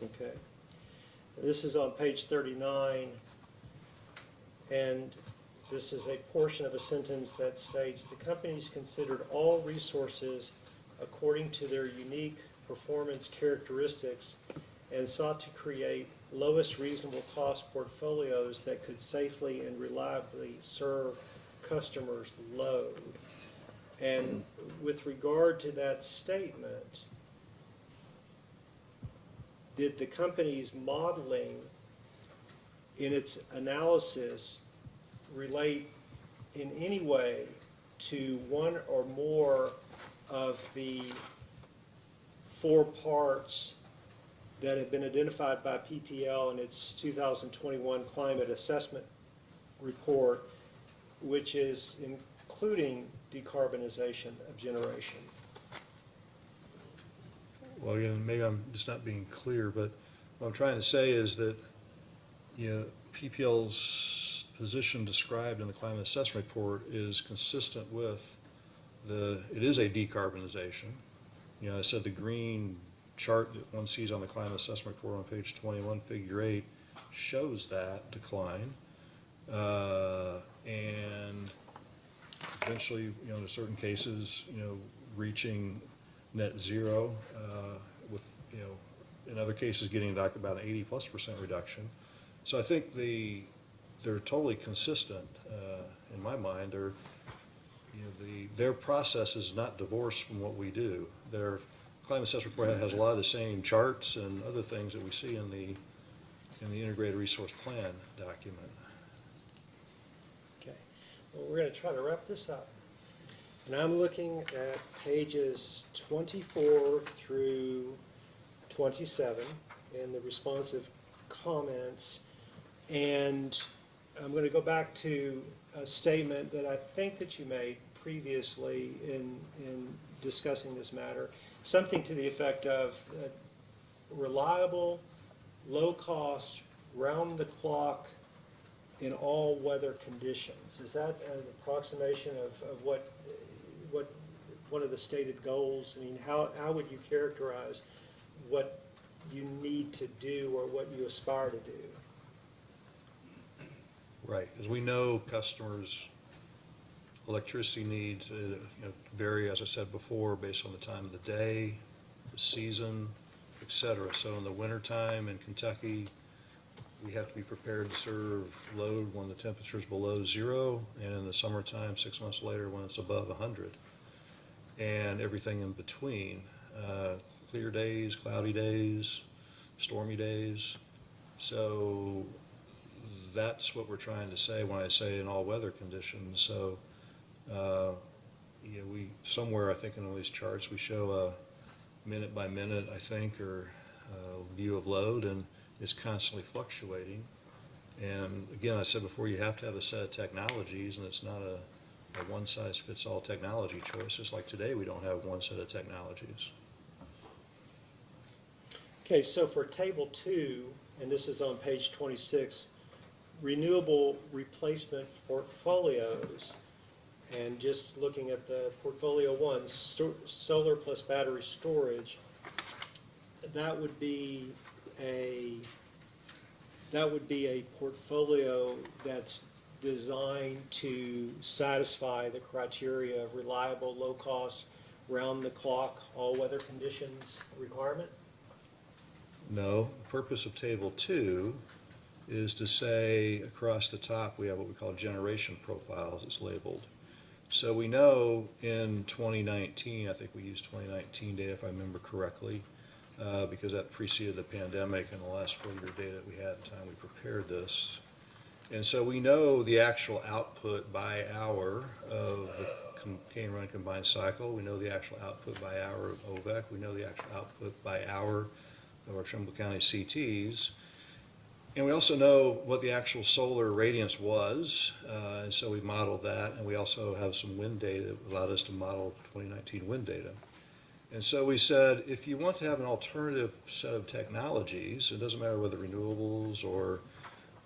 Okay. This is on page 39, and this is a portion of a sentence that states, the companies considered all resources according to their unique performance characteristics and sought to create lowest reasonable cost portfolios that could safely and reliably serve customers' load. And with regard to that statement, did the company's modeling in its analysis relate in any way to one or more of the 4 parts that have been identified by PPL in its 2021 Climate Assessment Report, which is including decarbonization of generation? Well, again, maybe I'm just not being clear, but what I'm trying to say is that, PPL's position described in the Climate Assessment Report is consistent with it is a decarbonization. I said the green chart that one sees on the Climate Assessment Report on page 21, Figure 8, shows that decline. And eventually, in certain cases, reaching net zero, with, in other cases getting back about an 80+% reduction. So I think they're totally consistent, in my mind. Their process is not divorced from what we do. Their climate assessment report has a lot of the same charts and other things that we see in the integrated resource plan document. Okay, well, we're gonna try to wrap this up. And I'm looking at pages 24 through 27 in the responsive comments. And I'm gonna go back to a statement that I think that you made previously in discussing this matter. Something to the effect of reliable, low-cost, round-the-clock in all weather conditions. Is that an approximation of what one of the stated goals? I mean, how would you characterize what you need to do or what you aspire to do? Right, as we know, customers' electricity needs vary, as I said before, based on the time of the day, the season, et cetera. So in the wintertime in Kentucky, we have to be prepared to serve load when the temperature is below 0, and in the summertime, 6 months later, when it's above 100, and everything in between. Clear days, cloudy days, stormy days. So that's what we're trying to say when I say in all weather conditions. So, we somewhere, I think in all these charts, we show a minute by minute, I think, or view of load, and it's constantly fluctuating. And again, I said before, you have to have a set of technologies, and it's not a one-size-fits-all technology choice. Just like today, we don't have one set of technologies. Okay, so for table 2, and this is on page 26, renewable replacement portfolios, and just looking at the portfolio 1, solar plus battery storage, that would be a portfolio that's designed to satisfy the criteria of reliable, low cost, round the clock, all weather conditions requirement? No, the purpose of table 2 is to say across the top we have what we call generation profiles. It's labeled. So we know in 2019, I think we used 2019 data if I remember correctly, because that preceded the pandemic and the last full-year data that we had at the time we prepared this. And so we know the actual output by hour of the cane run combined cycle. We know the actual output by hour of OVEC. We know the actual output by hour of our Trimble County CTs. And we also know what the actual solar radiance was, and so we modeled that, and we also have some wind data that allowed us to model 2019 wind data. And so we said, if you want to have an alternative set of technologies, it doesn't matter whether renewables or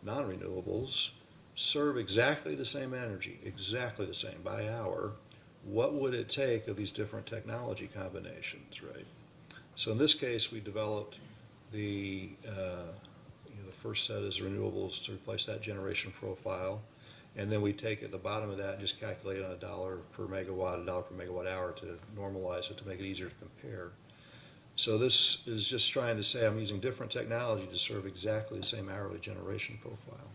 non-renewables, serve exactly the same energy, exactly the same by hour, what would it take of these different technology combinations, right? So in this case, we developed the first set is renewables to replace that generation profile, and then we take at the bottom of that and just calculate on $1 per megawatt, $1 per megawatt hour to normalize it to make it easier to compare. So this is just trying to say I'm using different technology to serve exactly the same hourly generation profile.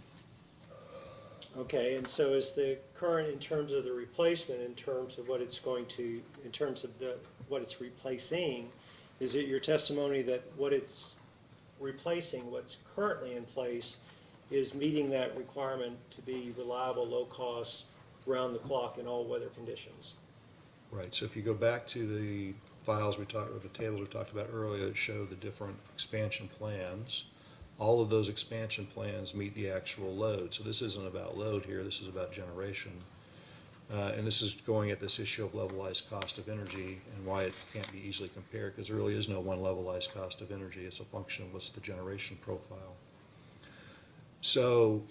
Okay, and so is the current, in terms of the replacement, in terms of what it's going to, in terms of what it's replacing, is it your testimony that what it's replacing, what's currently in place, is meeting that requirement to be reliable, low cost, round the clock in all weather conditions? Right, so if you go back to the files we talked, or the tables we talked about earlier that show the different expansion plans, all of those expansion plans meet the actual load. So this isn't about load here, this is about generation. And this is going at this issue of levelized cost of energy and why it can't be easily compared, because there really is no one levelized cost of energy. It's a function of what's the generation profile. So,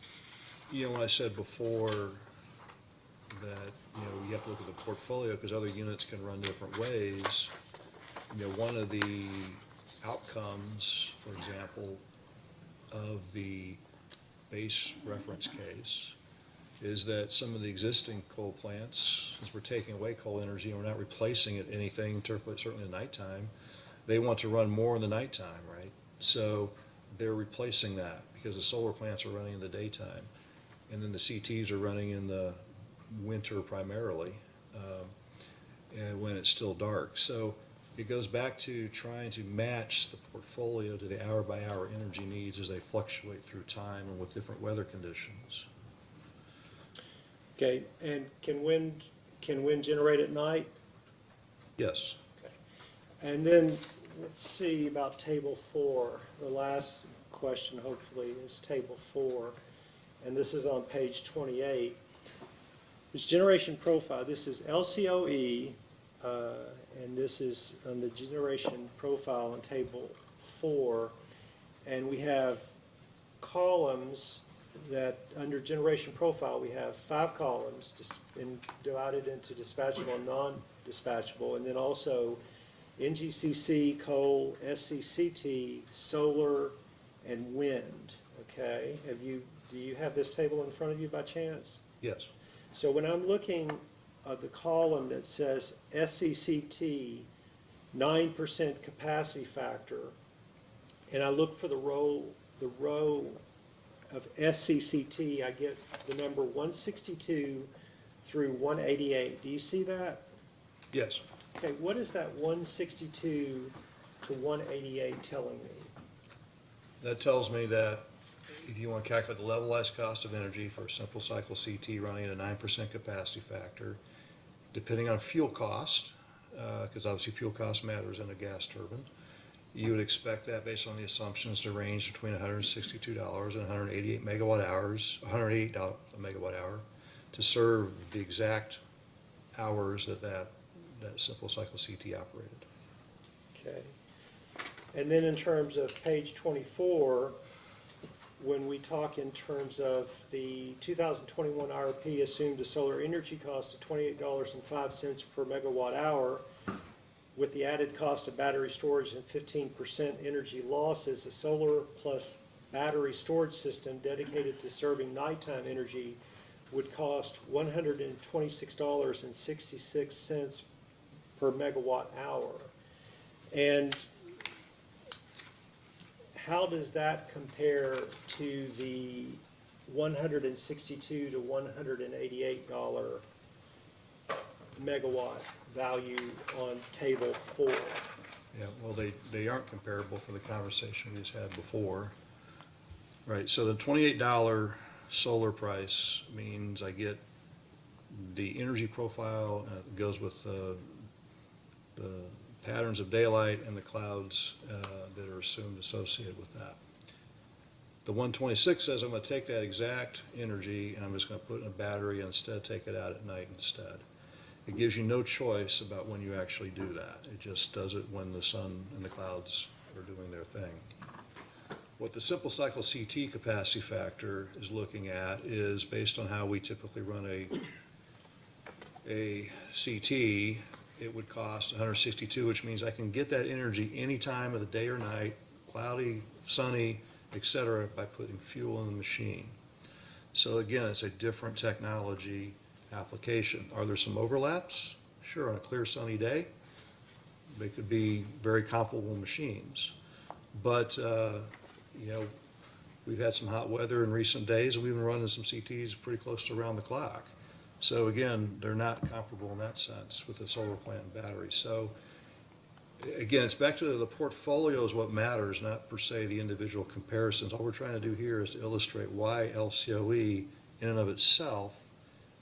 when I said before that, you have to look at the portfolio because other units can run different ways. One of the outcomes, for example, of the base reference case is that some of the existing coal plants, since we're taking away coal energy and we're not replacing it anything, certainly at nighttime, they want to run more in the nighttime, right? So they're replacing that because the solar plants are running in the daytime, and then the CTs are running in the winter primarily, and when it's still dark. So It goes back to trying to match the portfolio to the hour-by-hour energy needs as they fluctuate through time and with different weather conditions. Okay, and can wind generate at night? Yes. And then, let's see about table 4. The last question, hopefully, is table 4. And this is on page 28. This generation profile, this is LCOE, and this is on the generation profile on table 4. And we have columns that, under generation profile, we have 5 columns divided into dispatchable and non-dispatchable, and then also NGCC, coal, SCCT, solar, and wind. Okay, do you have this table in front of you by chance? Yes. So when I'm looking at the column that says SCCT, 9% capacity factor, and I look for the row of SCCT, I get the number 162 through 188. Do you see that? Yes. Okay, what is that 162 to 188 telling me? That tells me that if you want to calculate the levelized cost of energy for a simple cycle CT running at a 9% capacity factor, depending on fuel cost, because obviously fuel cost matters in a gas turbine, you would expect that based on the assumptions to range between $162 and 188 megawatt hours, $108 a megawatt hour, to serve the exact hours that simple cycle CT operated. Okay. And then in terms of page 24, when we talk in terms of the 2021 IRP assumed a solar energy cost of $28.05 per megawatt hour, with the added cost of battery storage and 15% energy losses, a solar plus battery storage system dedicated to serving nighttime energy would cost $126.66 per megawatt hour. And how does that compare to the $162 to $188 megawatt value on table 4? Yeah, well, they aren't comparable for the conversation we just had before. Right, so the $28 solar price means I get the energy profile, goes with the patterns of daylight and the clouds that are assumed associated with that. The 126 says I'm going to take that exact energy and I'm just going to put it in a battery and instead take it out at night instead. It gives you no choice about when you actually do that. It just does it when the sun and the clouds are doing their thing. What the simple cycle CT capacity factor is looking at is based on how we typically run a CT. It would cost 162, which means I can get that energy any time of the day or night, cloudy, sunny, etc., by putting fuel in the machine. So again, it's a different technology application. Are there some overlaps? Sure, on a clear sunny day, they could be very comparable machines. But we've had some hot weather in recent days, and we've been running some CTs pretty close to around the clock. So again, they're not comparable in that sense with the solar plant and battery. So again, it's back to the portfolio is what matters, not per se the individual comparisons. All we're trying to do here is to illustrate why LCOE in and of itself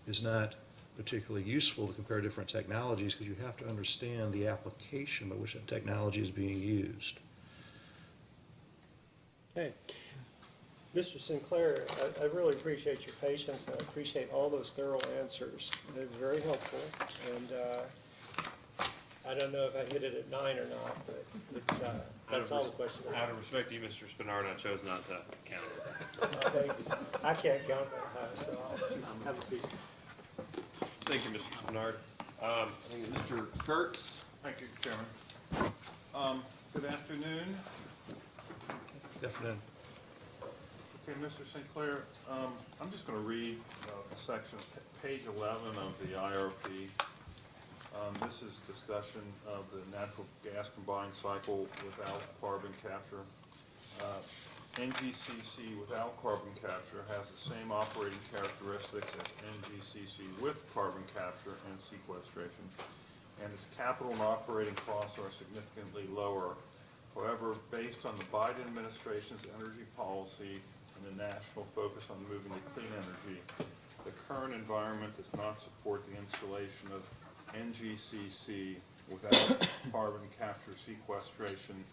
is not particularly useful to compare different technologies, because you have to understand the application by which that technology is being used. Okay. Mr. Sinclair, I really appreciate your patience, and I appreciate all those thorough answers. They're very helpful, and I don't know if I hit it at 9 or not, but it's, that's all the questions I have. Out of respect to you, Mr. Spinard, I chose not to count it. Thank you. I can't count that high, so I'll just have a seat. Thank you, Mr. Spinard. Mr. Kurtz? Thank you, Chairman. Good afternoon. Good afternoon. Okay, Mr. Sinclair, I'm just going to read a section, page 11 of the IRP. This is discussion of the natural gas combined cycle without carbon capture. NGCC without carbon capture has the same operating characteristics as NGCC with carbon capture and sequestration. and its capital and operating costs are significantly lower. However, based on the Biden administration's energy policy and the national focus on moving to clean energy, the current environment does not support the installation of NGCC without carbon capture sequestration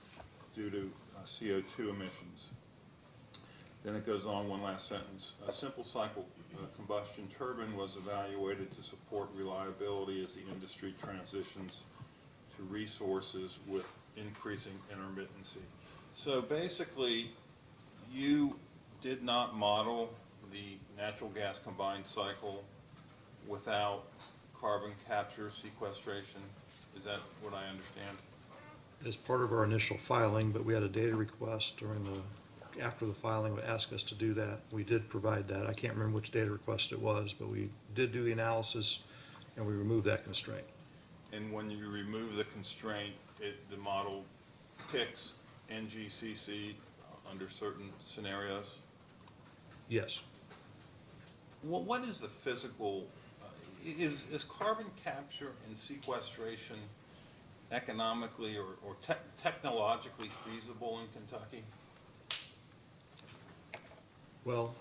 due to CO2 emissions. Then it goes on, one last sentence. A simple cycle combustion turbine was evaluated to support reliability as the industry transitions to resources with increasing intermittency. So basically, you did not model the natural gas combined cycle without carbon capture sequestration. Is that what I understand? As part of our initial filing, but we had a data request after the filing would ask us to do that. We did provide that. I can't remember which data request it was, but we did do the analysis and we removed that constraint. And when you remove the constraint, the model picks NGCC under certain scenarios? Yes. Well, what is the physical, is carbon capture and sequestration economically or technologically feasible in Kentucky? Well,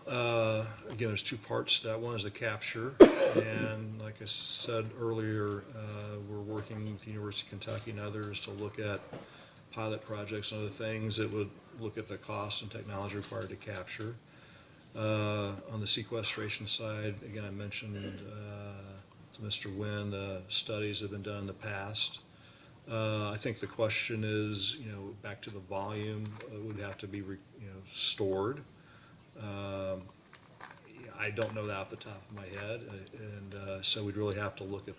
again, there's two parts to that. One is the capture, and like I said earlier, we're working with the University of Kentucky and others to look at pilot projects and other things that would look at the cost and technology required to capture. On the sequestration side, again, I mentioned to Mr. Wynn, the studies have been done in the past. I think the question is, back to the volume, it would have to be, stored. I don't know that off the top of my head, and so we'd really have to look at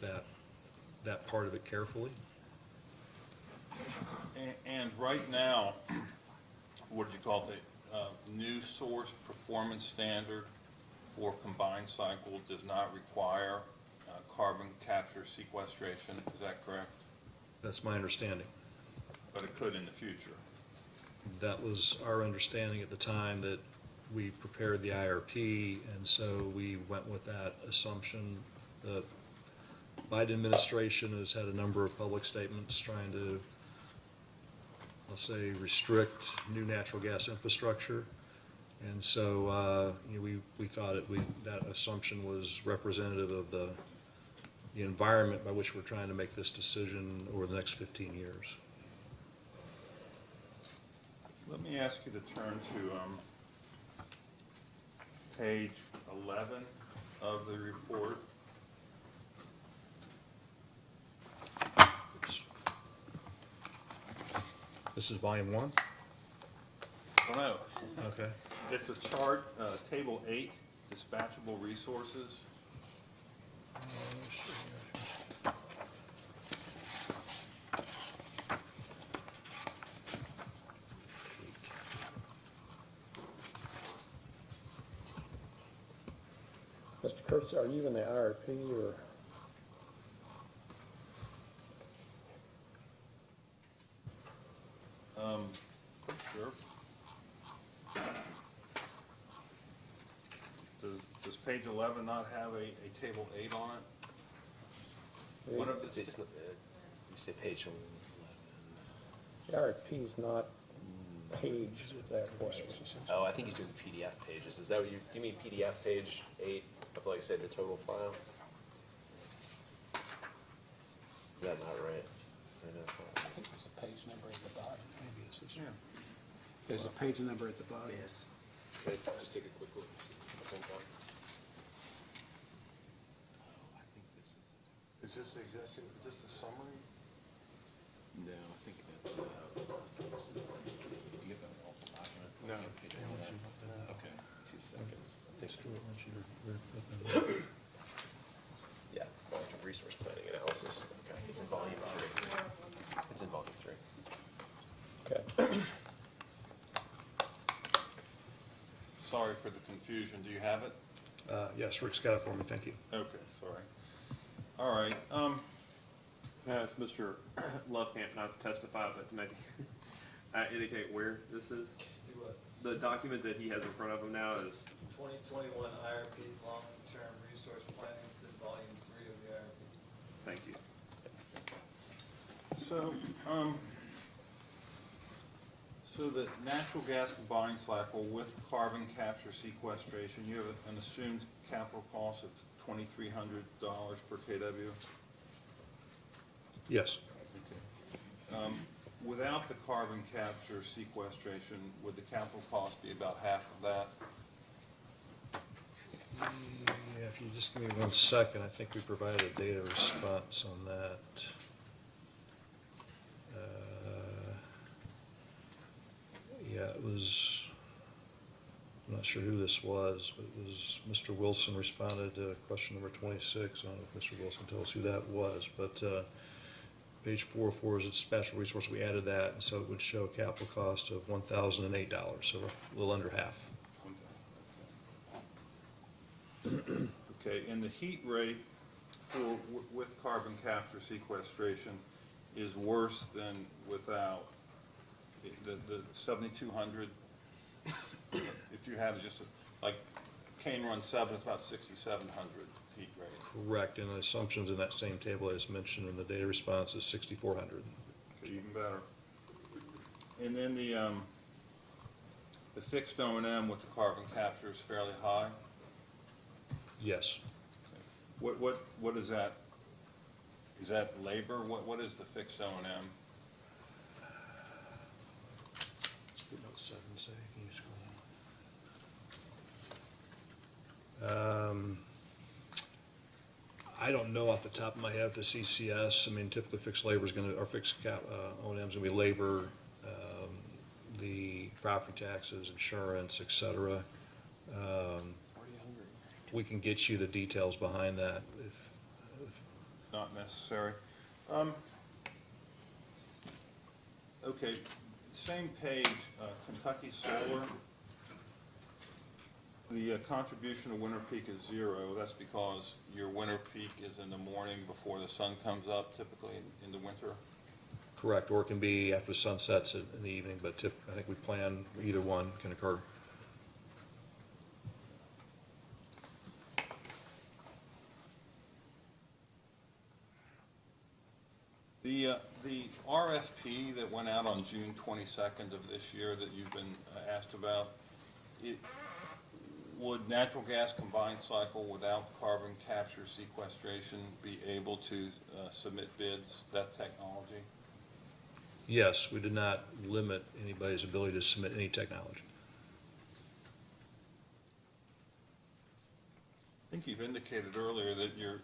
that part of it carefully. And right now, what did you call it? The new source performance standard for combined cycle does not require carbon capture sequestration. Is that correct? That's my understanding. But it could in the future. That was our understanding at the time that we prepared the IRP, and so we went with that assumption. The Biden administration has had a number of public statements trying to, I'll say, restrict new natural gas infrastructure. And so we thought that assumption was representative of the environment by which we're trying to make this decision over the next 15 years. Let me ask you to turn to page 11 of the report. Oops. This is volume 1? Oh, no. Okay. It's a chart, table 8, dispatchable resources. Mr. Kurtz, are you in the IRP or? Sure. Does page 11 not have a table 8 on it? One of the, You say page 11. The RFP is not paged that way. Oh, I think he's doing the PDF pages. Is that what you mean PDF page 8 of, like, say, the total file? Is that not right? Or no, it's not right. I think there's a page number at the bottom. Maybe it's this. yeah. There's a page number at the bottom. Yes. Okay, just take a quick look. Sync up. Is this the executive, is this the summary? No, I think that's, do you have an awful document? No. Okay, 2 seconds. Yeah, long-term resource planning analysis. Okay, it's in volume 3. It's in volume 3. Okay. Sorry for the confusion. Do you have it? Yes, Rick's got it for me. Thank you. Okay, sorry. All right. It's Mr. Lovecamp, not to testify, but to maybe indicate where this is. The document that he has in front of him now is 2021 IRP long-term resource planning. It's in volume 3 of the IRP. Thank you. So, so the natural gas combined cycle with carbon capture sequestration, you have an assumed capital cost of $2,300 per kW? Yes. Okay. Without the carbon capture sequestration, would the capital cost be about half of that? Yeah, if you just give me 1 second, I think we provided a data response on that. Yeah, it was, I'm not sure who this was, but it was Mr. Wilson responded to question number 26. I don't know if Mr. Wilson told us who that was, but page 404 is a dispatchable resource. We added that, and so it would show a capital cost of $1,008, so a little under half. Okay, and the heat rate for, with carbon capture sequestration is worse than without. The 7,200, if you had just like Cane Run 7, it's about 6,700 heat rate. Correct, and the assumptions in that same table as mentioned in the data response is 6,400. Okay, even better. And then the fixed O&M with the carbon capture is fairly high. Yes. Okay. What is that? Is that labor? What is the fixed O&M? Footnote 7, say, can you scroll down? I don't know off the top of my head the CCS. I mean, typically fixed labor is going to, or fixed O&M is going to be labor, the property taxes, insurance, et cetera. We can get you the details behind that if Not necessary. Okay, same page, Kentucky Solar. The contribution of winter peak is 0. That's because your winter peak is in the morning before the sun comes up, typically in the winter. correct, or it can be after the sun sets in the evening, but I think we plan either one can occur. The RFP that went out on June 22nd of this year that you've been asked about, would natural gas combined cycle without carbon capture sequestration be able to submit bids, that technology? Yes, we did not limit anybody's ability to submit any technology. I think you've indicated earlier that your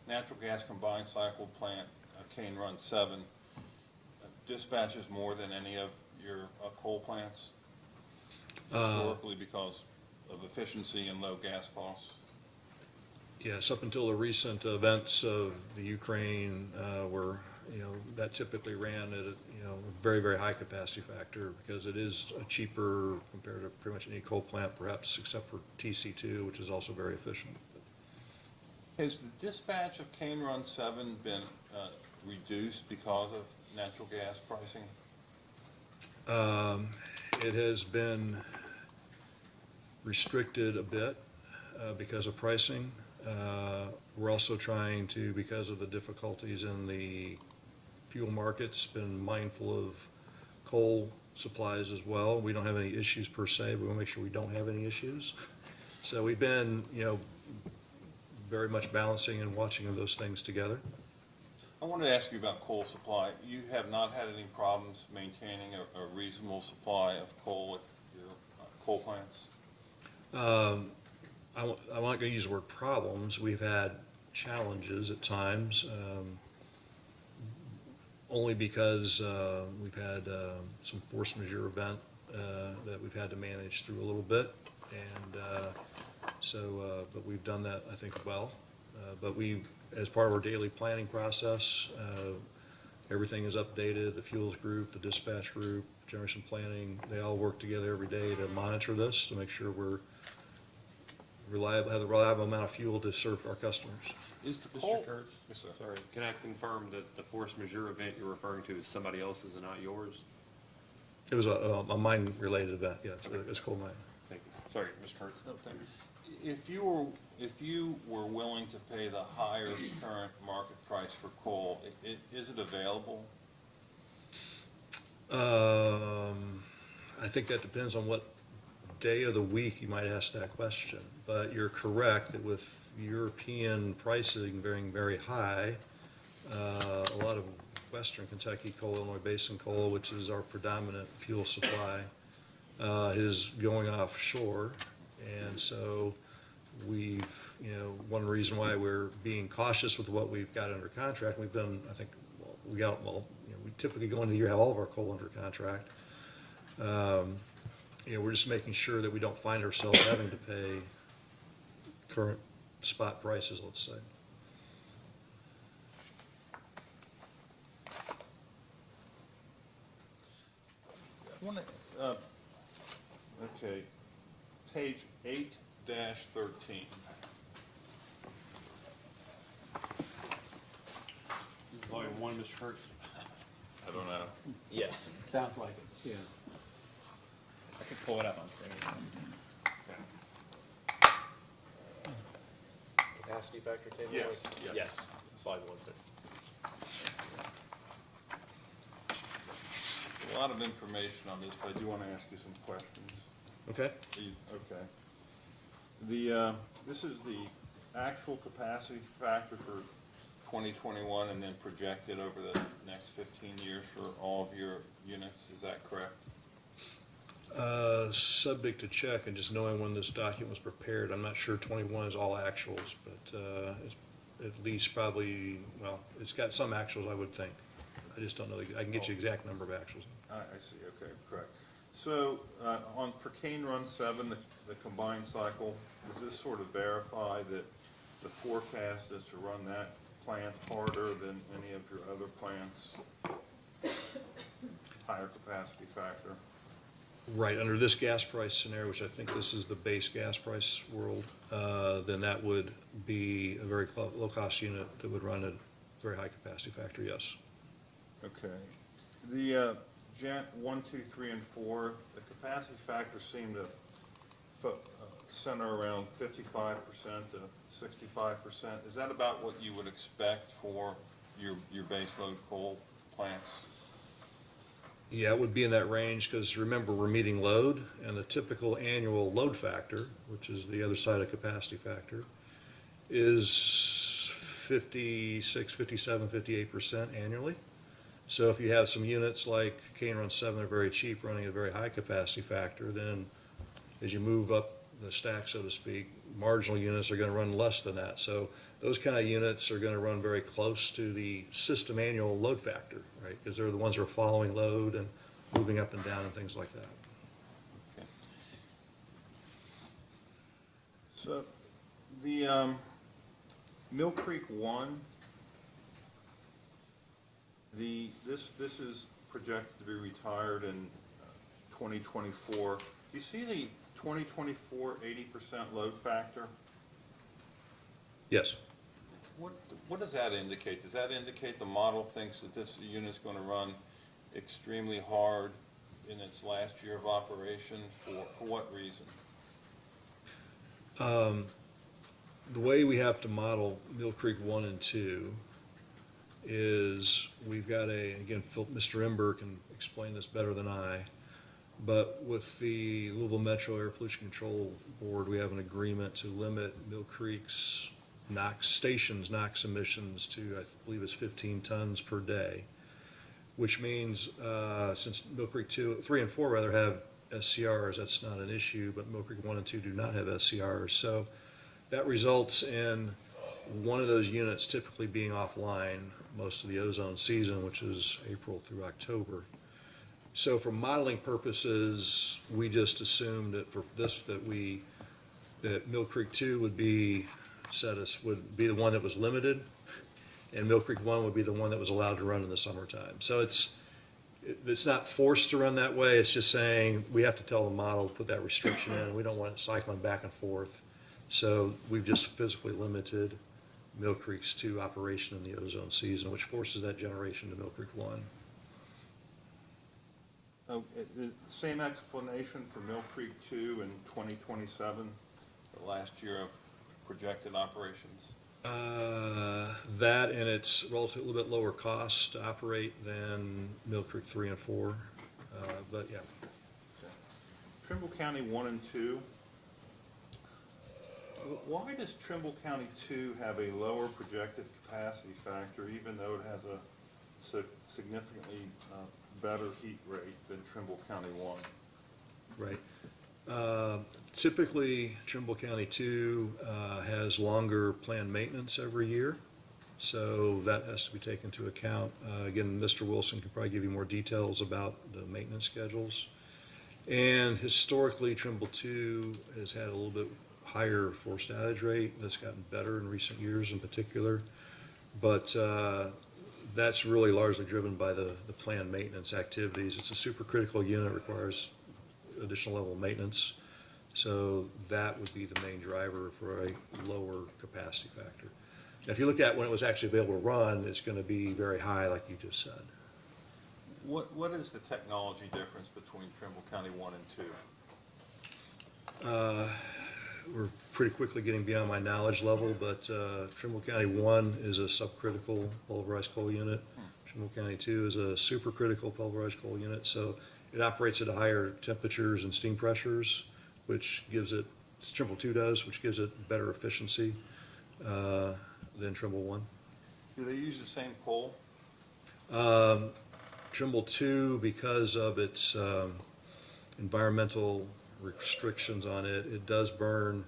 natural gas combined cycle plant, Cane Run 7, dispatches more than any of your coal plants historically because of efficiency and low gas costs. Yes, up until the recent events of the Ukraine, where that typically ran at a very, very high capacity factor because it is cheaper compared to pretty much any coal plant, perhaps except for TC2, which is also very efficient. Has the dispatch of Cane Run 7 been reduced because of natural gas pricing? It has been restricted a bit because of pricing. We're also trying to, because of the difficulties in the fuel markets, been mindful of coal supplies as well. We don't have any issues per se, but we want to make sure we don't have any issues. So we've been, very much balancing and watching of those things together. I wanted to ask you about coal supply. You have not had any problems maintaining a reasonable supply of coal at your coal plants? I'm not going to use the word problems. We've had challenges at times, only because we've had some force majeure event that we've had to manage through a little bit, and but we've done that, I think, well. But as part of our daily planning process, everything is updated. The fuels group, the dispatch group, generation planning, they all work together every day to monitor this, to make sure we're reliable, have the reliable amount of fuel to serve our customers. Is the coal? Mr. Kurtz? Yes, sir. Sorry, can I confirm that the force majeure event you're referring to is somebody else's and not yours? It was a mine-related event, yes, it's coal mine. Thank you. Sorry, Mr. Kurtz. No, thank you. If you were willing to pay the higher current market price for coal, is it available? I think that depends on what day of the week you might ask that question. But you're correct that with European pricing being very high, a lot of Western Kentucky coal, Illinois Basin coal, which is our predominant fuel supply, is going offshore. And so we've, one reason why we're being cautious with what we've got under contract, we've been, I think, we typically go into the year, have all of our coal under contract. We're just making sure that we don't find ourselves having to pay current spot prices, let's say. Okay, page 8-13. This is volume 1, Mr. Hertz. I don't know. Yes. Sounds like it, yeah. I can pull it up on screen. Capacity factor table? Yes. Yes. Volume 1, sir. A lot of information on this, but I do want to ask you some questions. Okay. Okay. This is the actual capacity factor for 2021 and then projected over the next 15 years for all of your units, is that correct? Subject to check, and just knowing when this document was prepared, I'm not sure 21 is all actuals, but it's at least probably, well, it's got some actuals, I would think. I just don't know. I can get you exact number of actuals. I see, okay, correct. So for Cane Run 7, the combined cycle, does this sort of verify that the forecast is to run that plant harder than any of your other plants? Higher capacity factor? Right, under this gas price scenario, which I think this is the base gas price world, then that would be a very low-cost unit that would run at very high capacity factor, yes. Okay. The Gent 1, 2, 3, and 4, the capacity factors seem to center around 55% to 65%. Is that about what you would expect for your base load coal plants? Yeah, it would be in that range, because remember, we're meeting load, and the typical annual load factor, which is the other side of capacity factor, is 56, 57, 58% annually. So if you have some units like Cane Run 7 are very cheap, running a very high capacity factor, then as you move up the stack, so to speak, marginal units are going to run less than that. So those kind of units are going to run very close to the system annual load factor, right? Because they're the ones that are following load and moving up and down and things like that. Okay. So the Mill Creek 1, this is projected to be retired in 2024. Do you see the 2024 80% load factor? Yes. What does that indicate? Does that indicate the model thinks that this unit's going to run extremely hard in its last year of operation? For what reason? The way we have to model Mill Creek 1 and 2 is we've got again, Mr. Ember can explain this better than I, but with the Louisville Metro Air Pollution Control Board, we have an agreement to limit Mill Creek's NOx emissions to, I believe it's 15 tons per day, which means since Mill Creek 3 and 4 rather have SCRs, that's not an issue, but Mill Creek 1 and 2 do not have SCRs. So that results in one of those units typically being offline most of the ozone season, which is April through October. So for modeling purposes, we just assumed that for this that Mill Creek 2 would be would be the one that was limited, and Mill Creek 1 would be the one that was allowed to run in the summertime. So it's not forced to run that way. It's just saying we have to tell the model to put that restriction in, and we don't want it cycling back and forth. So we've just physically limited Mill Creek's 2 operation in the ozone season, which forces that generation to Mill Creek 1. The same explanation for Mill Creek 2 in 2027? the last year of projected operations? That and it's relatively a little bit lower cost to operate than Mill Creek 3 and 4, but yeah. Trimble County 1 and 2. Why does Trimble County 2 have a lower projected capacity factor, even though it has a significantly better heat rate than Trimble County 1? Right. Typically, Trimble County 2 has longer planned maintenance every year, so that has to be taken into account. Again, Mr. Wilson can probably give you more details about the maintenance schedules. And historically, Trimble 2 has had a little bit higher forced outage rate. That's gotten better in recent years in particular, but that's really largely driven by the planned maintenance activities. It's a supercritical unit, requires additional level of maintenance, so that would be the main driver for a lower capacity factor. Now, if you look at when it was actually available to run, it's going to be very high, like you just said. What is the technology difference between Trimble County 1 and 2? We're pretty quickly getting beyond my knowledge level, but Trimble County 1 is a subcritical pulverized coal unit. Trimble County 2 is a supercritical pulverized coal unit, so it operates at higher temperatures and steam pressures, which gives it, Trimble 2 does, which gives it better efficiency than Trimble 1. Do they use the same coal? Trimble 2, because of its environmental restrictions on it, it does burn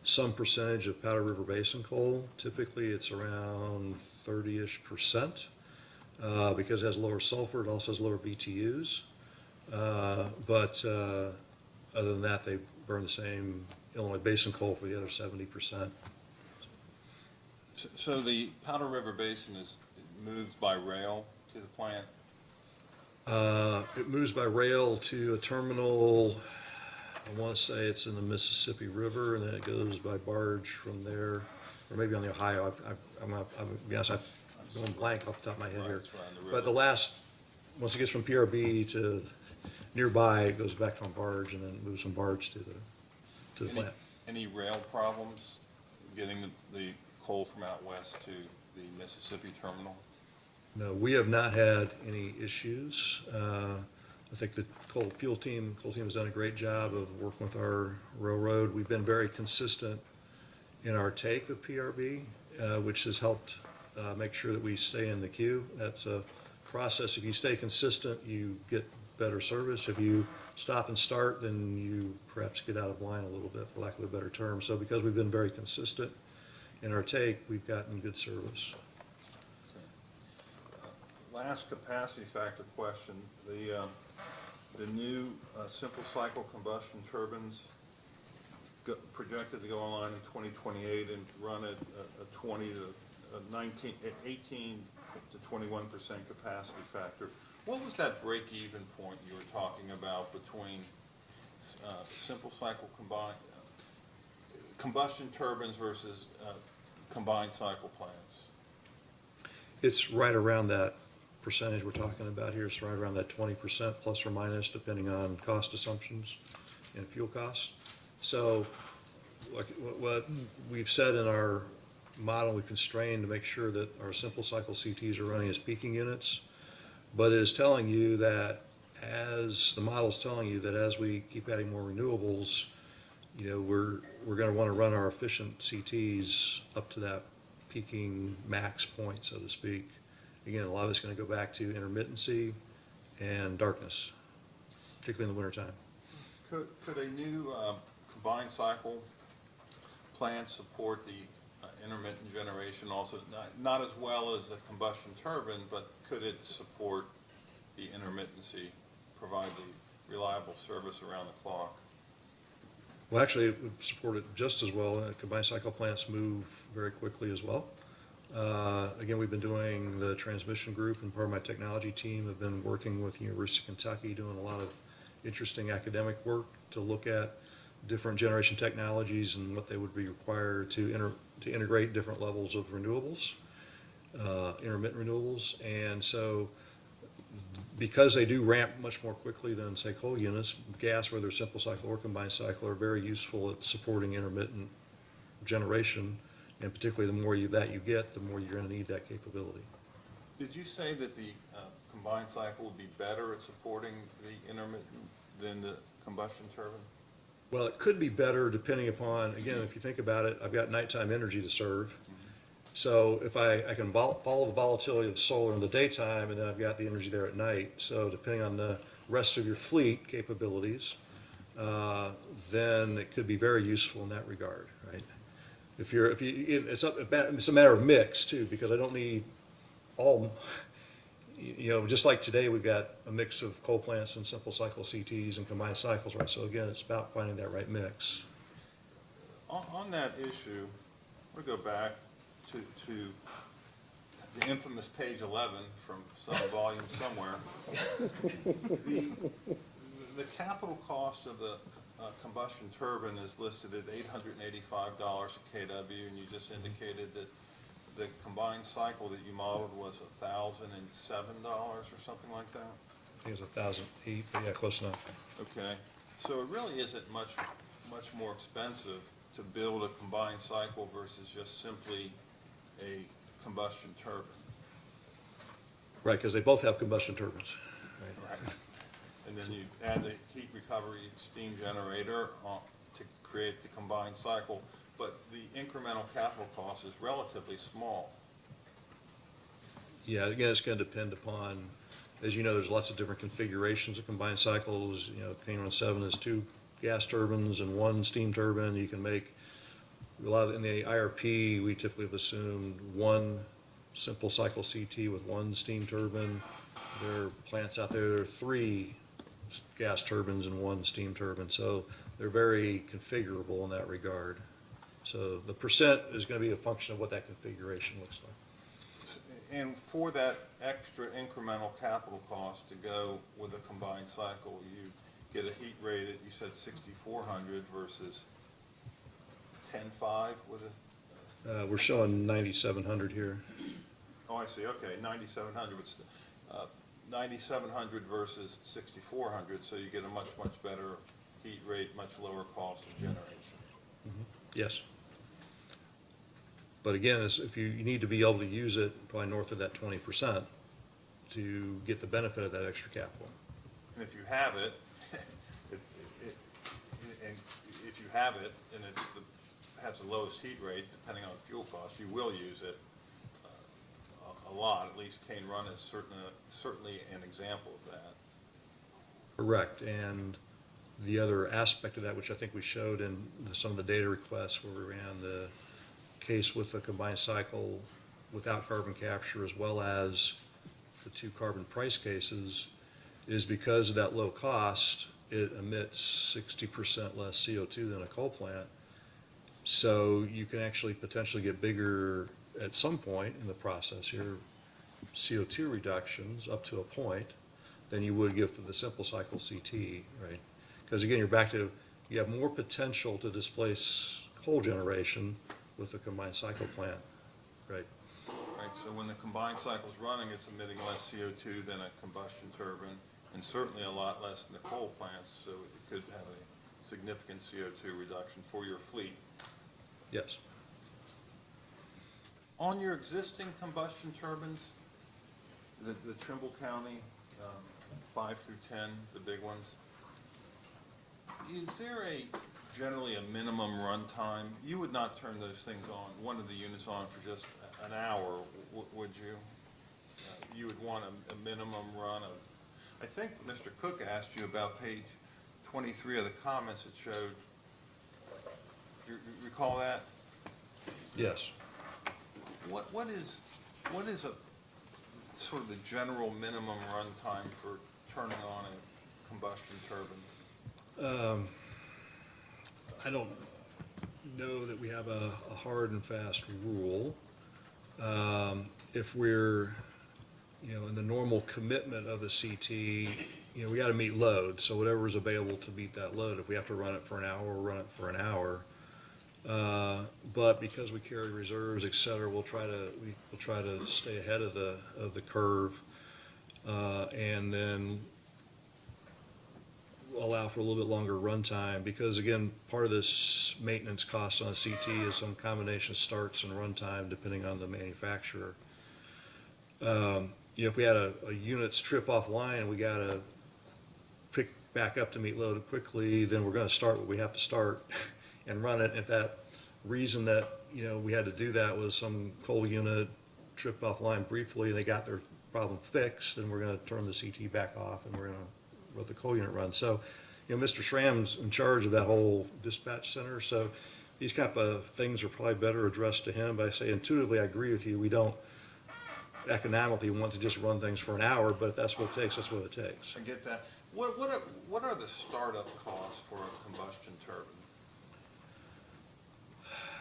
some percentage of Powder River Basin coal. Typically, it's around 30-ish%. Because it has lower sulfur, it also has lower BTUs. But other than that, they burn the same Illinois Basin coal for the other 70%. So the Powder River Basin moves by rail to the plant? It moves by rail to a terminal, I want to say it's in the Mississippi River, and then it goes by barge from there, or maybe on the Ohio. I'm be honest, I'm going blank off the top of my head here. But once it gets from PRB to nearby, it goes back on barge and then moves from barge to the plant. Any rail problems getting the coal from out west to the Mississippi terminal? No, we have not had any issues. I think the coal team has done a great job of working with our railroad. We've been very consistent in our take of PRB, which has helped make sure that we stay in the queue. That's a process. If you stay consistent, you get better service. If you stop and start, then you perhaps get out of line a little bit, for lack of a better term. So because we've been very consistent in our take, we've gotten good service. Last capacity factor question. The new simple cycle combustion turbines projected to go online in 2028 and run at a 18 to 21% capacity factor. What was that break-even point you were talking about between simple cycle combustion turbines versus combined cycle plants? It's right around that percentage we're talking about here. It's right around that 20% plus or minus, depending on cost assumptions and fuel costs. So what we've said in our model, we constrained to make sure that our simple cycle CTs are running as peaking units, but it is telling you that the model's telling you that as we keep adding more renewables, we're going to want to run our efficient CTs up to that peaking max point, so to speak. Again, a lot of it's going to go back to intermittency and darkness, particularly in the wintertime. Could a new combined cycle plant support the intermittent generation also? Not as well as a combustion turbine, but could it support the intermittency, provide the reliable service around the clock? Well, actually, it would support it just as well. Combined cycle plants move very quickly as well. Again, we've been doing the transmission group, and part of my technology team have been working with the University of Kentucky, doing a lot of interesting academic work to look at different generation technologies and what they would be required to integrate different levels of renewables, intermittent renewables. And so because they do ramp much more quickly than, say, coal units, gas, whether simple cycle or combined cycle, are very useful at supporting intermittent generation, and particularly the more that you get, the more you're going to need that capability. Did you say that the combined cycle would be better at supporting the intermittent than the combustion turbine? Well, it could be better depending upon, again, if you think about it, I've got nighttime energy to serve. So if I can follow the volatility of solar in the daytime, and then I've got the energy there at night. So depending on the rest of your fleet capabilities, then it could be very useful in that regard, right? It's a matter of mix too, because I don't need all, just like today, we've got a mix of coal plants and simple cycle CTs and combined cycles, right? So again, it's about finding that right mix. On that issue, we'll go back to the infamous page 11 from some volume somewhere. The capital cost of the combustion turbine is listed at $885 a kW, and you just indicated that the combined cycle that you modeled was $1,007 or something like that? I think it was $1,008, but yeah, close enough. Okay, so it really isn't much more expensive to build a combined cycle versus just simply a combustion turbine. Right, because they both have combustion turbines. Right. And then you add the heat recovery steam generator to create the combined cycle, but the incremental capital cost is relatively small. Yeah, again, it's going to depend upon, as you know, there's lots of different configurations of combined cycles. K107 is 2 gas turbines and 1 steam turbine. You can make a lot in the IRP. We typically have assumed 1 simple cycle CT with 1 steam turbine. There are plants out there that are 3 gas turbines and 1 steam turbine. So they're very configurable in that regard. So the percent is going to be a function of what that configuration looks like. And for that extra incremental capital cost to go with a combined cycle, you get a heat rate at, you said 6,400 versus 10.5 with a... We're showing 9,700 here. Oh, I see, okay, 9,700, but 9,700 versus 6,400, so you get a much better heat rate, much lower cost of generation. Mm-hmm. Yes. But again, if you need to be able to use it probably north of that 20% to get the benefit of that extra capital. And if you have it, and if you have it, and has the lowest heat rate, depending on fuel cost, you will use it a lot. At least Cane Run is certainly an example of that. Correct. And the other aspect of that, which I think we showed in some of the data requests where we ran the case with the combined cycle without carbon capture as well as the 2 carbon price cases, is because of that low cost, it emits 60% less CO2 than a coal plant. So you can actually potentially get bigger at some point in the process here, CO2 reductions up to a point than you would give to the simple cycle CT, right? Because again, you're back to, you have more potential to displace coal generation with a combined cycle plant, right? Right, so when the combined cycle is running, it's emitting less CO2 than a combustion turbine, and certainly a lot less than the coal plants, so it could have a significant CO2 reduction for your fleet. Yes. On your existing combustion turbines, the Trimble County 5 through 10, the big ones, is there generally a minimum run time? You would not turn those things on, one of the units on for just an hour, would you? You would want a minimum run of, I think Mr. Cook asked you about page 23 of the comments it showed. You recall that? Yes. What is a sort of the general minimum run time for turning on a combustion turbine? I don't know that we have a hard and fast rule. If we're, in the normal commitment of a CT, we got to meet load. So whatever is available to meet that load. If we have to run it for an hour, we'll run it for an hour. But because we carry reserves, et cetera, we'll try to stay ahead of the curve. and then allow for a little bit longer runtime, because again, part of this maintenance cost on a CT is some combination of starts and runtime depending on the manufacturer. If we had a unit strip offline and we gotta pick back up to meet load quickly, then we're gonna start what we have to start and run it. If that reason that, we had to do that was some coal unit tripped offline briefly and they got their problem fixed, then we're gonna turn the CT back off and we're gonna let the coal unit run. So, Mr. Schramm's in charge of that whole dispatch center, so these type of things are probably better addressed to him. But I say intuitively, I agree with you, we don't economically want to just run things for an hour, but if that's what it takes, that's what it takes. I get that. What are the startup costs for a combustion turbine?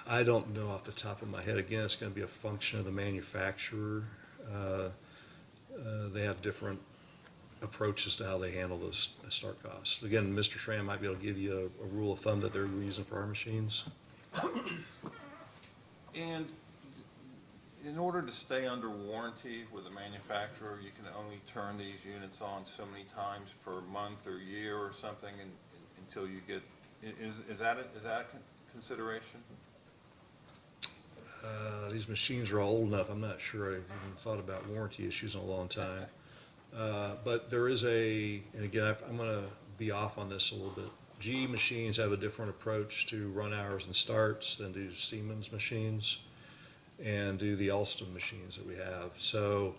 I don't know off the top of my head. Again, it's going to be a function of the manufacturer. They have different approaches to how they handle those start costs. Again, Mr. Schramm might be able to give you a rule of thumb that they're using for our machines. And in order to stay under warranty with a manufacturer, you can only turn these units on so many times per month or year or something until you get, is that a consideration? These machines are all old enough, I'm not sure I even thought about warranty issues in a long time. But there is and again, I'm going to be off on this a little bit. GE machines have a different approach to run hours and starts than do Siemens machines and do the Alstom machines that we have. So,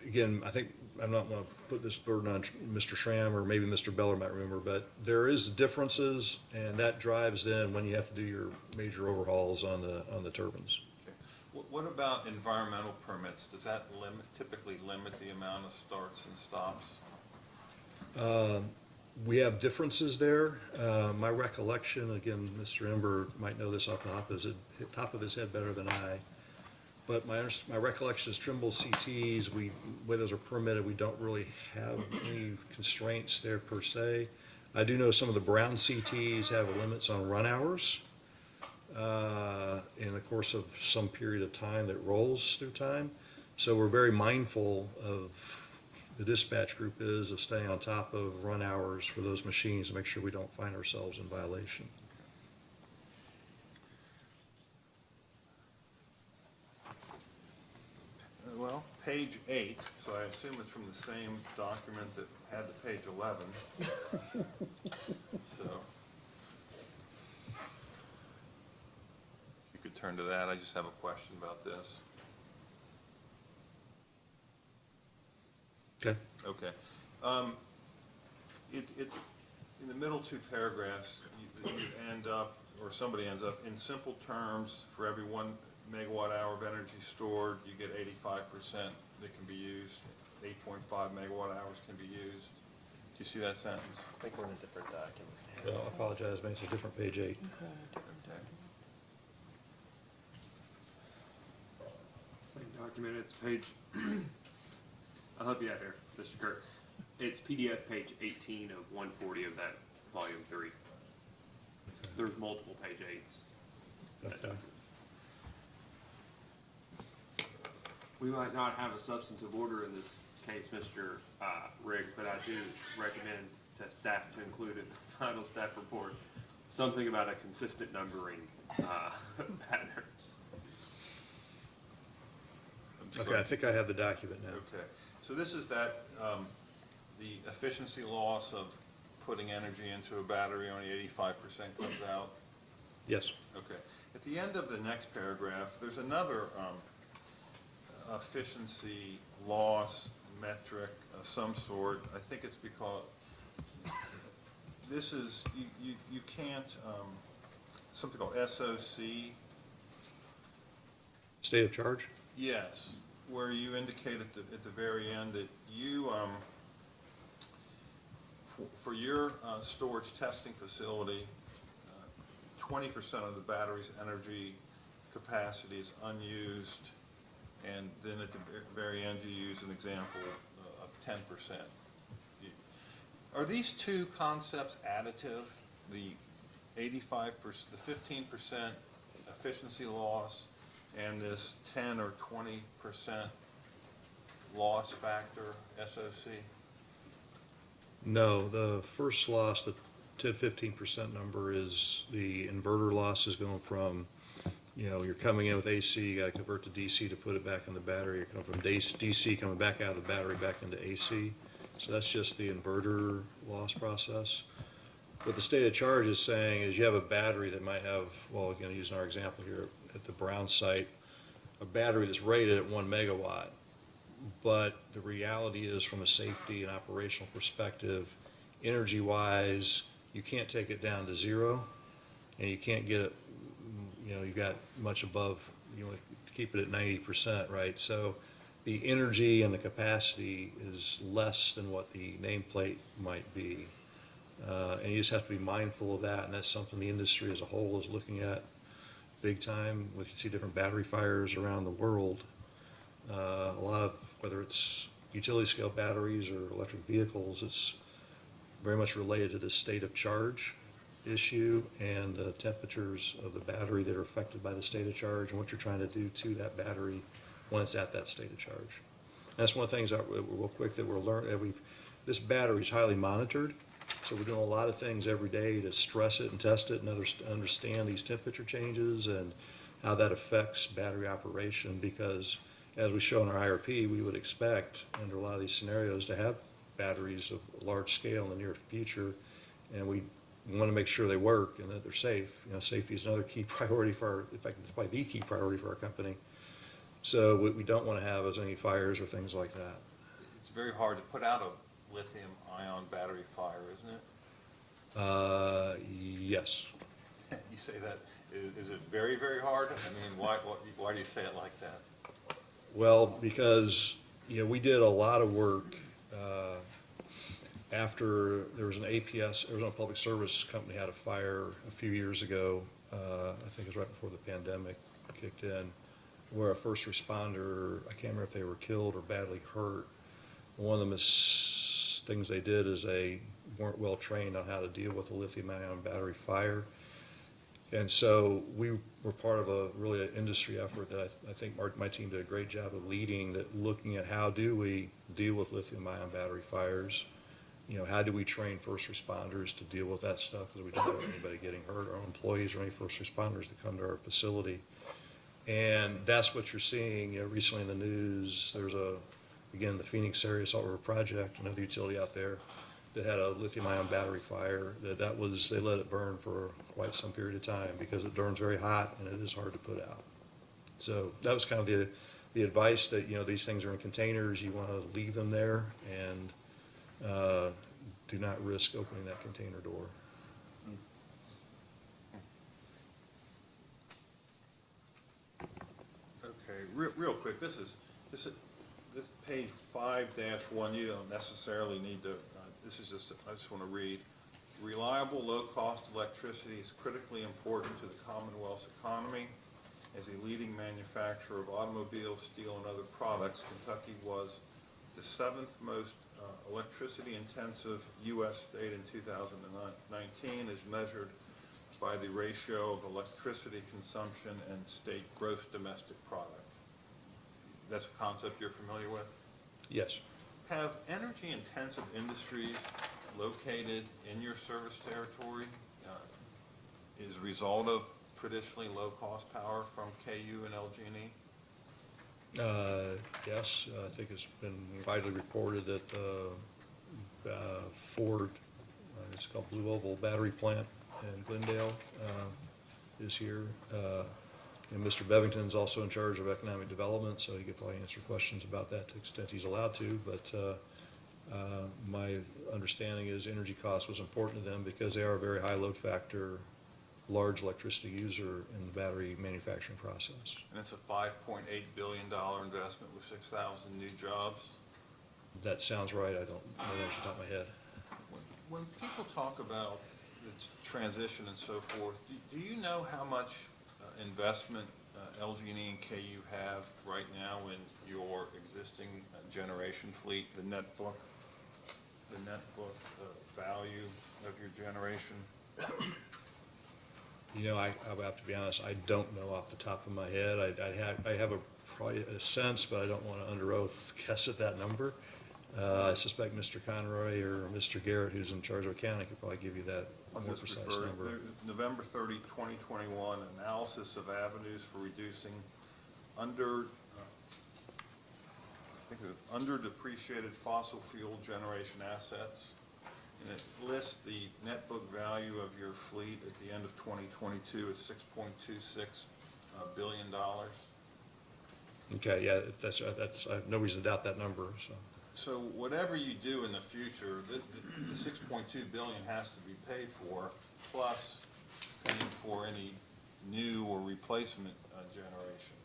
again, I think I'm not going to put this burden on Mr. Schramm, or maybe Mr. Beller might remember, but there is differences, and that drives in when you have to do your major overhauls on the turbines. Okay. What about environmental permits? Does that typically limit the amount of starts and stops? We have differences there. My recollection, again, Mr. Ember might know this off the top of his head better than I, but my recollection is Trimble CTs, where those are permitted, we don't really have any constraints there per se. I do know some of the Brown CTs have limits on run hours in the course of some period of time that rolls through time. So we're very mindful of, the dispatch group is, of staying on top of run hours for those machines to make sure we don't find ourselves in violation. Well, page 8, so I assume it's from the same document that had the page 11. So, if you could turn to that, I just have a question about this. Okay. Okay. In the middle two paragraphs, you end up, or somebody ends up, in simple terms, for every 1 megawatt hour of energy stored, you get 85% that can be used. 8.5 megawatt hours can be used. Do you see that sentence? I think we're in a different document. Well, I apologize, man, it's a different page 8. Okay. Same document, it's page, I'll help you out here, Mr. Kirk. It's PDF page 18 of 140 of that volume 3. There's multiple page 8s. Okay. We might not have a substantive order in this case, Mr. Riggs, but I do recommend to staff to include in the final staff report something about a consistent numbering pattern. Okay, I think I have the document now. Okay. So this is that, the efficiency loss of putting energy into a battery, only 85% comes out? Yes. Okay. At the end of the next paragraph, there's another efficiency loss metric of some sort. I think it's because this is, you can't, something called SOC. State of charge? Yes, where you indicate at the very end that you, for your storage testing facility, 20% of the battery's energy capacity is unused, and then at the very end you use an example of 10%. Are these two concepts additive? The 85%, the 15% efficiency loss, and this 10 or 20% loss factor, SOC? No, the first loss, the 10-15% number is the inverter losses going from, you're coming in with AC, you gotta convert to DC to put it back in the battery. You're coming from DC coming back out of the battery back into AC. So that's just the inverter loss process. What the state of charge is saying is you have a battery that might have, well, again, using our example here at the Brown site, a battery that's rated at 1 megawatt. But the reality is, from a safety and operational perspective, energy-wise, you can't take it down to zero, and you can't get it, you got much above, you want to keep it at 90%, right? So the energy and the capacity is less than what the nameplate might be. And you just have to be mindful of that, and that's something the industry as a whole is looking at big time. We see different battery fires around the world. A lot of, whether it's utility scale batteries or electric vehicles, it's very much related to the state of charge issue and the temperatures of the battery that are affected by the state of charge and what you're trying to do to that battery when it's at that state of charge. And that's one of the things that, real quick, that we're learning. This battery is highly monitored, so we're doing a lot of things every day to stress it and test it and understand these temperature changes and how that affects battery operation, because as we show in our IRP, we would expect under a lot of these scenarios to have batteries of large scale in the near future, and we want to make sure they work and that they're safe. Safety is another key priority in fact, it's probably the key priority for our company. So what we don't want to have is any fires or things like that. It's very hard to put out a lithium-ion battery fire, isn't it? Yes. You say that. Is it very, very hard? I mean, why do you say it like that? Well, because, we did a lot of work after there was an APS, Arizona Public Service Company had a fire a few years ago, I think it was right before the pandemic kicked in, where a first responder, I can't remember if they were killed or badly hurt. One of the things they did is they weren't well trained on how to deal with a lithium-ion battery fire. And so we were part of really an industry effort that I think my team did a great job of leading, that looking at how do we deal with lithium-ion battery fires. How do we train first responders to deal with that stuff, because we don't want anybody getting hurt, our employees or any first responders to come to our facility. And that's what you're seeing. Recently in the news, there's again, the Phoenix area Salt River Project, another utility out there, that had a lithium-ion battery fire. They let it burn for quite some period of time because it burns very hot and it is hard to put out. So that was kind of the advice, that these things are in containers. You want to leave them there and do not risk opening that container door. Okay, real quick, this page 5-1, you don't necessarily need to, I just want to read. Reliable, low-cost electricity is critically important to the Commonwealth's economy. As a leading manufacturer of automobiles, steel, and other products, Kentucky was the 7th most electricity-intensive U.S. state in 2019, as measured by the ratio of electricity consumption and state gross domestic product. That's a concept you're familiar with? Yes. Have energy-intensive industries located in your service territory as a result of traditionally low-cost power from KU and LG&E? Yes, I think it's been widely reported that Ford, it's called Blue Oval Battery Plant in Glendale, is here. And Mr. Bevington's also in charge of economic development, so he could probably answer questions about that to the extent he's allowed to. But my understanding is energy cost was important to them because they are a very high load factor, large electricity user in the battery manufacturing process. And it's a $5.8 billion investment with 6,000 new jobs? That sounds right. I don't know that off the top of my head. When people talk about the transition and so forth, do you know how much investment LG&E and KU have right now in your existing generation fleet, the net book value of your generation? You know, I have to be honest, I don't know off the top of my head. I have probably a sense, but I don't want to under oath guess at that number. I suspect Mr. Conroy or Mr. Garrett, who's in charge of accounting, could probably give you that I'll more just precise refer, number. November 30, 2021, analysis of avenues for reducing under depreciated fossil fuel generation assets. And it lists the net book value of your fleet at the end of 2022 at $6.26 billion. Okay, yeah, that's, I have no reason to doubt that number, so. So whatever you do in the future, the $6.2 billion has to be paid for, plus paying for any new or replacement generation.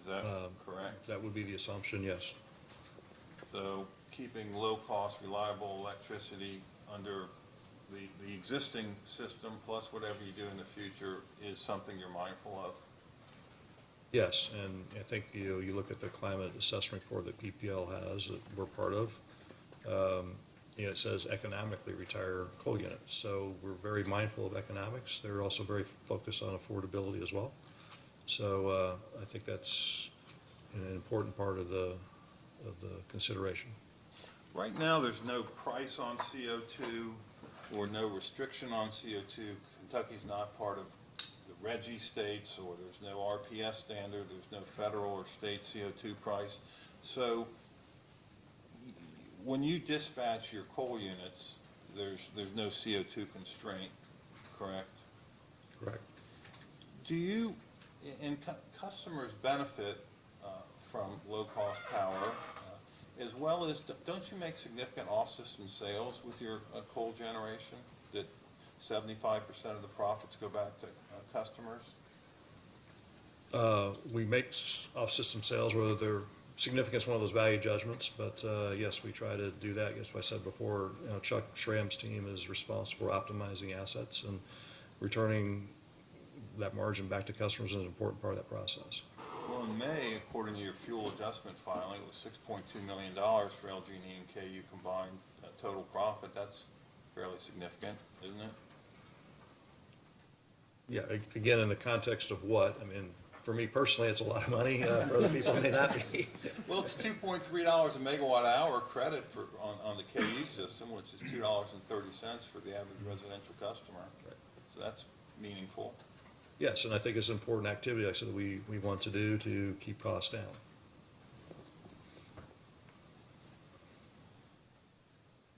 Is that correct? That would be the assumption, yes. So keeping low-cost, reliable electricity under the existing system, plus whatever you do in the future, is something you're mindful of? Yes, and I think, you look at the climate assessment report that PPL has that we're part of, it says economically retire coal units. So we're very mindful of economics. They're also very focused on affordability as well. So I think that's an important part of the consideration. Right now, there's no price on CO2 or no restriction on CO2. Kentucky's not part of the RGGI states, or there's no RPS standard, there's no federal or state CO2 price. So when you dispatch your coal units, there's no CO2 constraint, correct? Correct. Do you, and customers benefit from low-cost power, as well as, don't you make significant off-system sales with your coal generation, that 75% of the profits go back to customers? We make off-system sales, whether they're significant is one of those value judgments, but yes, we try to do that. As I said before, Chuck Schramm's team is responsible for optimizing assets, and returning that margin back to customers is an important part of that process. Well, in May, according to your fuel adjustment filing, it was $6.2 million for LG&E and KU combined total profit. That's fairly significant, isn't it? Yeah, again, in the context of what? I mean, for me personally, it's a lot of money. For other people, it may not be. Well, it's $2.3 a megawatt hour credit for on the KU system, which is $2.30 for the average residential customer. Right. So that's meaningful. Yes, and I think it's an important activity, like I said, we want to do to keep costs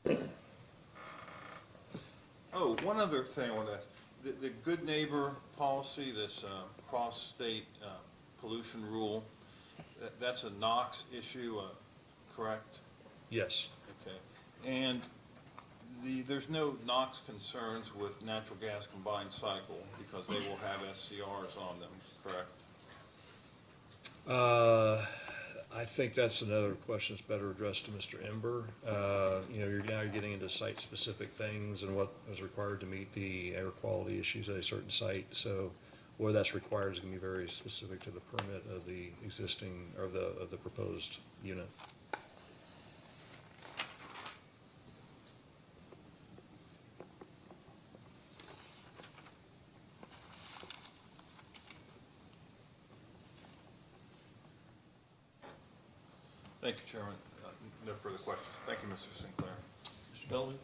down. Oh, one other thing I want to ask. The good neighbor policy, this cross-state pollution rule, that's a NOx issue, correct? Yes. Okay. And there's no NOx concerns with natural gas combined cycle because they will have SCRs on them, correct? I think that's another question that's better addressed to Mr. Ember. You're getting into site-specific things and what is required to meet the air quality issues at a certain site. So whether that's required is going to be very specific to the permit of the existing, or of the proposed unit. Thank you, Chairman. No further questions. Thank you, Mr. Sinclair. Mr. Bellman?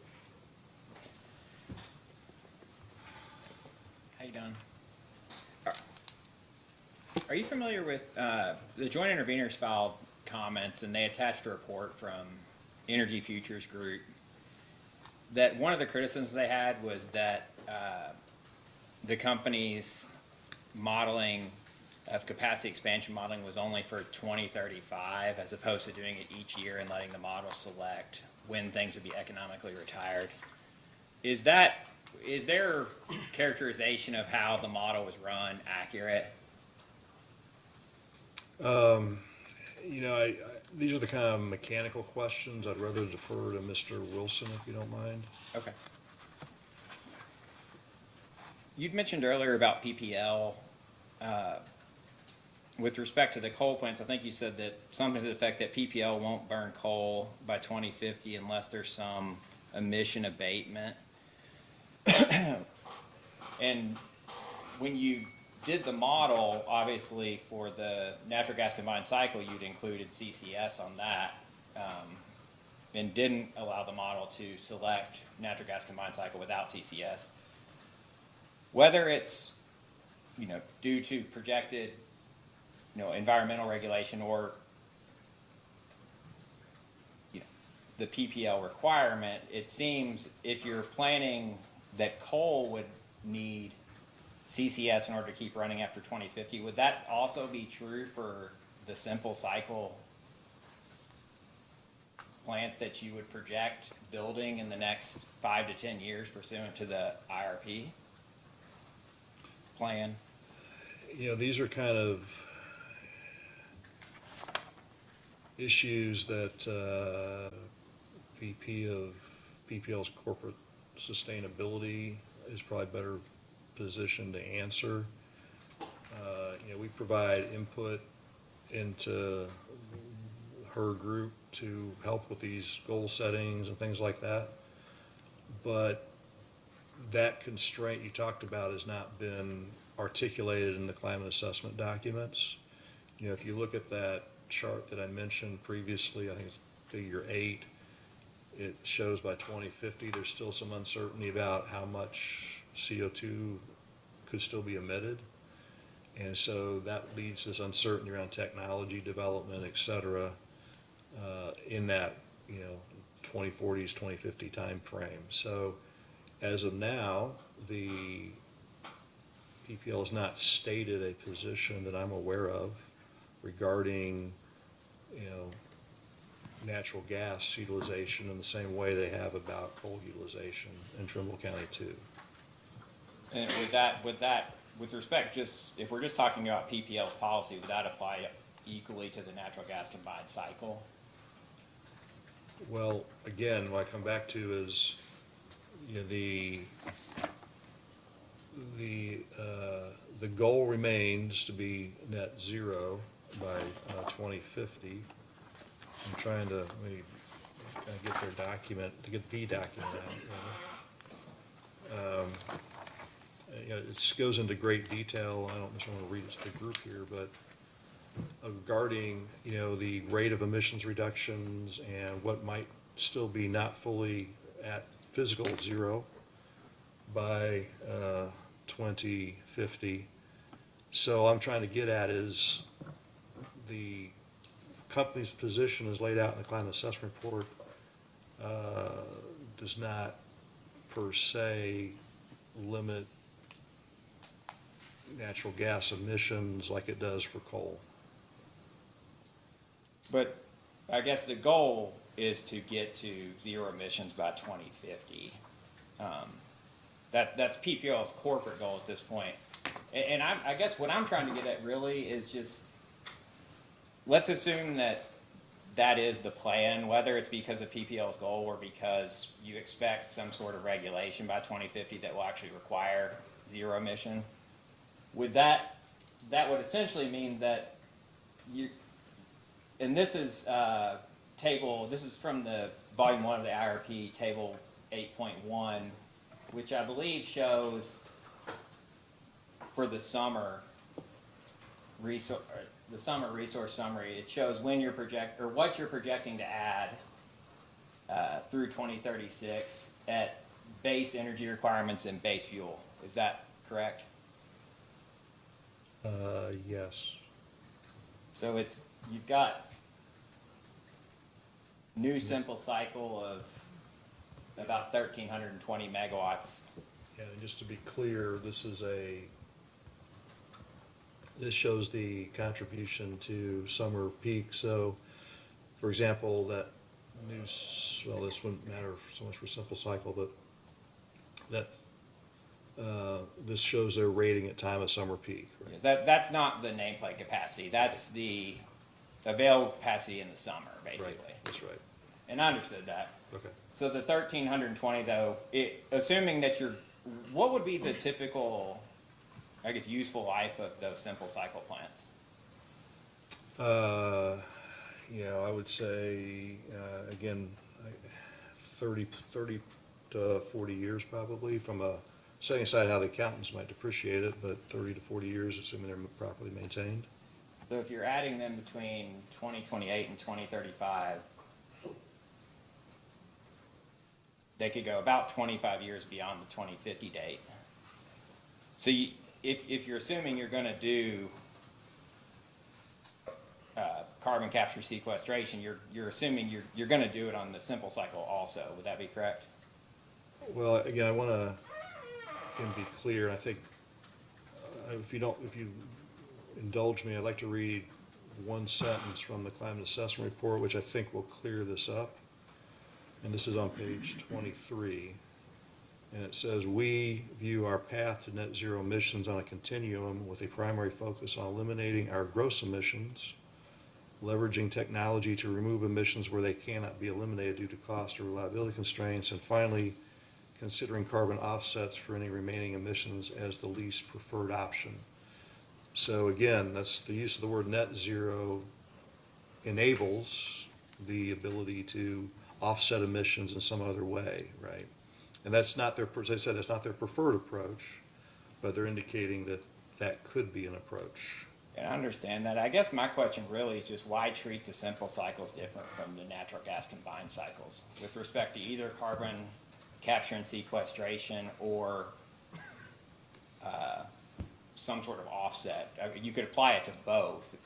How you doing? Are you familiar with, the joint interveners filed comments and they attached a report from Energy Futures Group that one of the criticisms they had was that the company's modeling of capacity expansion modeling was only for 2035 as opposed to doing it each year and letting the model select when things would be economically retired. Is their characterization of how the model was run accurate? These are the kind of mechanical questions. I'd rather defer to Mr. Wilson, if you don't mind. Okay. You'd mentioned earlier about PPL. With respect to the coal plants, I think you said that something to the effect that PPL won't burn coal by 2050 unless there's some emission abatement. And when you did the model, obviously for the natural gas combined cycle, you'd included CCS on that, and didn't allow the model to select natural gas combined cycle without CCS. Whether it's, due to projected, environmental regulation or, the PPL requirement, it seems if you're planning that coal would need CCS in order to keep running after 2050, would that also be true for the simple cycle plants that you would project building in the next 5 to 10 years pursuant to the IRP plan? These are kind of issues that VP of PPL's corporate sustainability is probably better positioned to answer. We provide input into her group to help with these goal settings and things like that. But that constraint you talked about has not been articulated in the climate assessment documents. If you look at that chart that I mentioned previously, I think it's figure 8, it shows by 2050 there's still some uncertainty about how much CO2 could still be emitted. And so that leads to this uncertainty around technology development, et cetera, in that, 2040s, 2050 time frame. So as of now, the PPL has not stated a position that I'm aware of regarding, natural gas utilization in the same way they have about coal utilization in Trimble County too. And with respect, if we're just talking about PPL's policy, would that apply equally to the natural gas combined cycle? Well, again, what I come back to is, the goal remains to be net zero by 2050. I'm trying to maybe kind of get their document, to get the document out. It goes into great detail. I don't necessarily want to read it to the group here, but regarding, the rate of emissions reductions and what might still be not fully at physical zero by 2050. So I'm trying to get at is the company's position is laid out in the climate assessment report does not per se limit natural gas emissions like it does for coal. But I guess the goal is to get to zero emissions by 2050. That's PPL's corporate goal at this point. And I guess what I'm trying to get at really is just, let's assume that is the plan, whether it's because of PPL's goal or because you expect some sort of regulation by 2050 that will actually require zero emission. Would that would essentially mean that and this is this is from the volume 1 of the IRP, table 8.1, which I believe shows for the summer resource summary. It shows when you're what you're projecting to add through 2036 at base energy requirements and base fuel. Is that correct? Yes. So you've got new simple cycle of about 1,320 megawatts. Yeah, and just to be clear, this shows the contribution to summer peak. So, for example, that this wouldn't matter so much for simple cycle, but this shows their rating at time of summer peak. Right? That's not the nameplate capacity. That's the available capacity in the summer, basically. Right. That's right. And I understood that. Okay. So the 1,320, though, assuming that what would be the typical, I guess, useful life of those simple cycle plants? I would say, again, 30 to 40 years probably from a setting aside how the accountants might depreciate it, but 30 to 40 years, assuming they're properly maintained. So if you're adding them between 2028 and 2035, they could go about 25 years beyond the 2050 date. So if you're assuming you're going to do carbon capture sequestration, you're assuming you're going to do it on the simple cycle also. Would that be correct? Well, again, I want to be clear. I think if you indulge me, I'd like to read one sentence from the climate assessment report, which I think will clear this up. And this is on page 23. And it says, we view our path to net zero emissions on a continuum with a primary focus on eliminating our gross emissions, leveraging technology to remove emissions where they cannot be eliminated due to cost or reliability constraints, and finally, considering carbon offsets for any remaining emissions as the least preferred option. So again, that's the use of the word net zero enables the ability to offset emissions in some other way, right? And that's not their, as I said, that's not their preferred approach, but they're indicating that that could be an approach. And I understand that. I guess my question really is just why treat the simple cycles different from the natural gas combined cycles with respect to either carbon capture and sequestration or some sort of offset? You could apply it to both.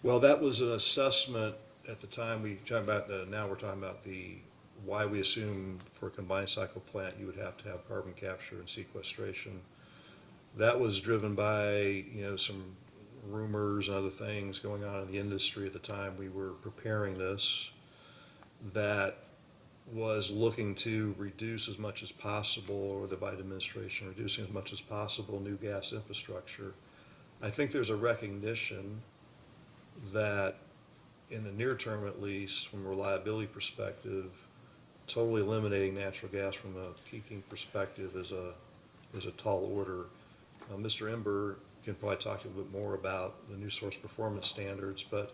Well, that was an assessment at the time. We talked about now we're talking about why we assume for a combined cycle plant you would have to have carbon capture and sequestration. That was driven by some rumors and other things going on in the industry at the time we were preparing this, that was looking to reduce as much as possible, or the Biden administration reducing as much as possible new gas infrastructure. I think there's a recognition that in the near term, at least from a reliability perspective, totally eliminating natural gas from a peaking perspective is a tall order. Mr. Ember can probably talk a little bit more about the new source performance standards, but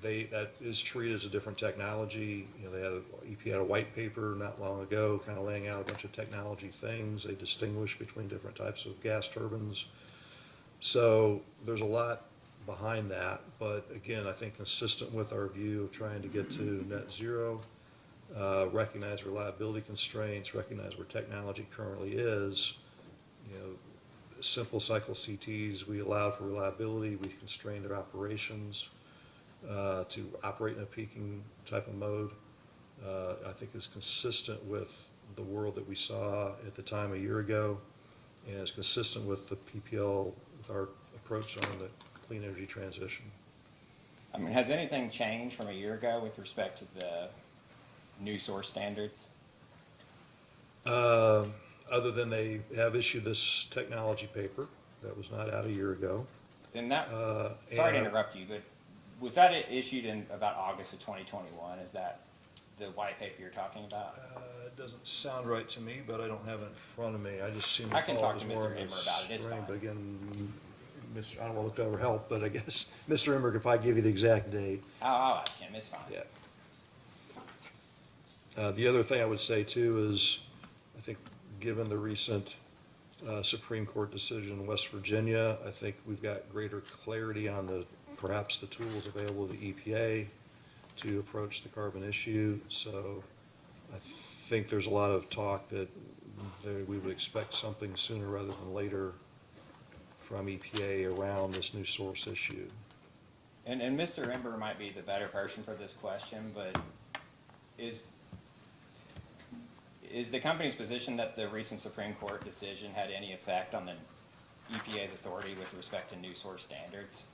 that is treated as a different technology. EPA had a white paper not long ago kind of laying out a bunch of technology things. They distinguish between different types of gas turbines. So there's a lot behind that, but again, I think consistent with our view of trying to get to net zero, recognize reliability constraints, recognize where technology currently is. Simple cycle CTs, we allow for reliability, we constrain their operations to operate in a peaking type of mode. I think is consistent with the world that we saw at the time a year ago, and is consistent with the PPL, with our approach on the clean energy transition. I mean, has anything changed from a year ago with respect to the new source standards? Other than they have issued this technology paper that was not out a year ago. And that, sorry to interrupt you, but was that issued in about August of 2021? Is that the white paper you're talking about? It doesn't sound right to me, but I don't have it in front of me. I just seem I can recall talk it to was more Mr. of a Emmer about it. It's spring, fine. but again, I don't want to look over help, but I guess Mr. Emmer could probably give you the exact date. I'll ask him. It's fine. Yeah. The other thing I would say too is, I think given the recent Supreme Court decision in West Virginia, I think we've got greater clarity on perhaps the tools available to EPA to approach the carbon issue. So I think there's a lot of talk that we would expect something sooner rather than later from EPA around this new source issue. And Mr. Ember might be the better person for this question, but is the company's position that the recent Supreme Court decision had any effect on the EPA's authority with respect to new source standards?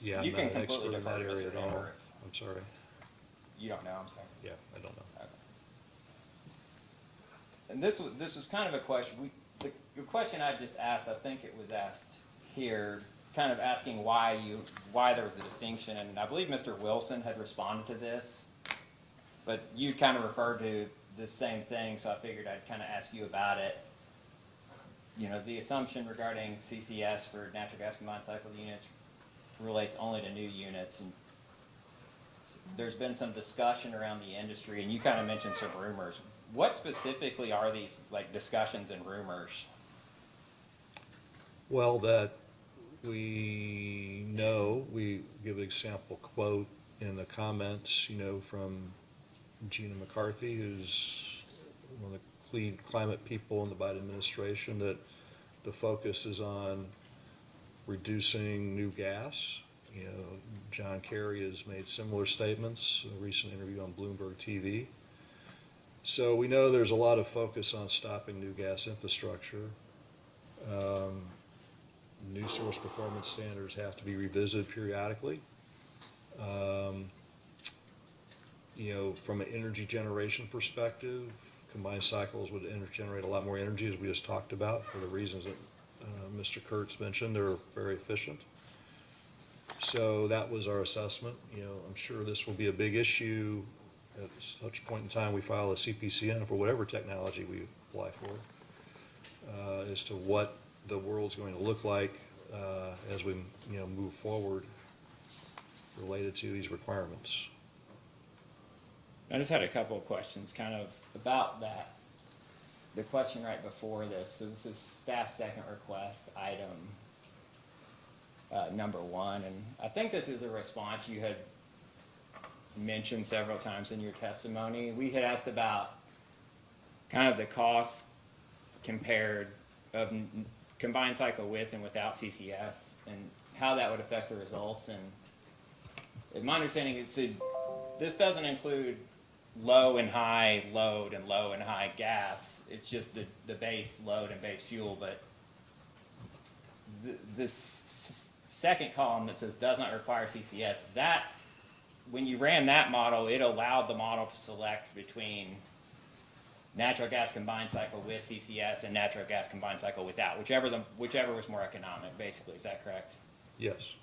Yeah, you I'm can not an expert completely in that defer to area Mr. at all. Ember. I'm sorry. You don't know, I'm sorry. Yeah, I don't know. Okay. And this was kind of a question. The question I just asked, I think it was asked here, kind of asking why there was a distinction, and I believe Mr. Wilson had responded to this, but you kind of referred to this same thing, so I figured I'd kind of ask you about it. The assumption regarding CCS for natural gas combined cycle units relates only to new units, and there's been some discussion around the industry, and you kind of mentioned some rumors. what specifically are these like discussions and rumors? Well, that we know, we give an example quote in the comments, from Gina McCarthy, who's one of the lead climate people in the Biden administration, that the focus is on reducing new gas. John Kerry has made similar statements in a recent interview on Bloomberg TV. So we know there's a lot of focus on stopping new gas infrastructure. New source performance standards have to be revisited periodically. From an energy generation perspective, combined cycles would generate a lot more energy, as we just talked about, for the reasons that Mr. Kurtz mentioned. They're very efficient. So that was our assessment. I'm sure this will be a big issue at such point in time we file a CPCN for whatever technology we apply for, as to what the world's going to look like as we move forward related to these requirements. I just had a couple of questions kind of about that. The question right before this, so this is staff second request item number 1, and I think this is a response you had mentioned several times in your testimony. We had asked about kind of the cost compared of combined cycle with and without CCS and how that would affect the results. And my understanding is this doesn't include low and high load and low and high gas. It's just the base load and base fuel. But this second column that says does not require CCS, that when you ran that model, it allowed the model to select between natural gas combined cycle with CCS and natural gas combined cycle without, whichever was more economic, basically. Is that correct? Yes.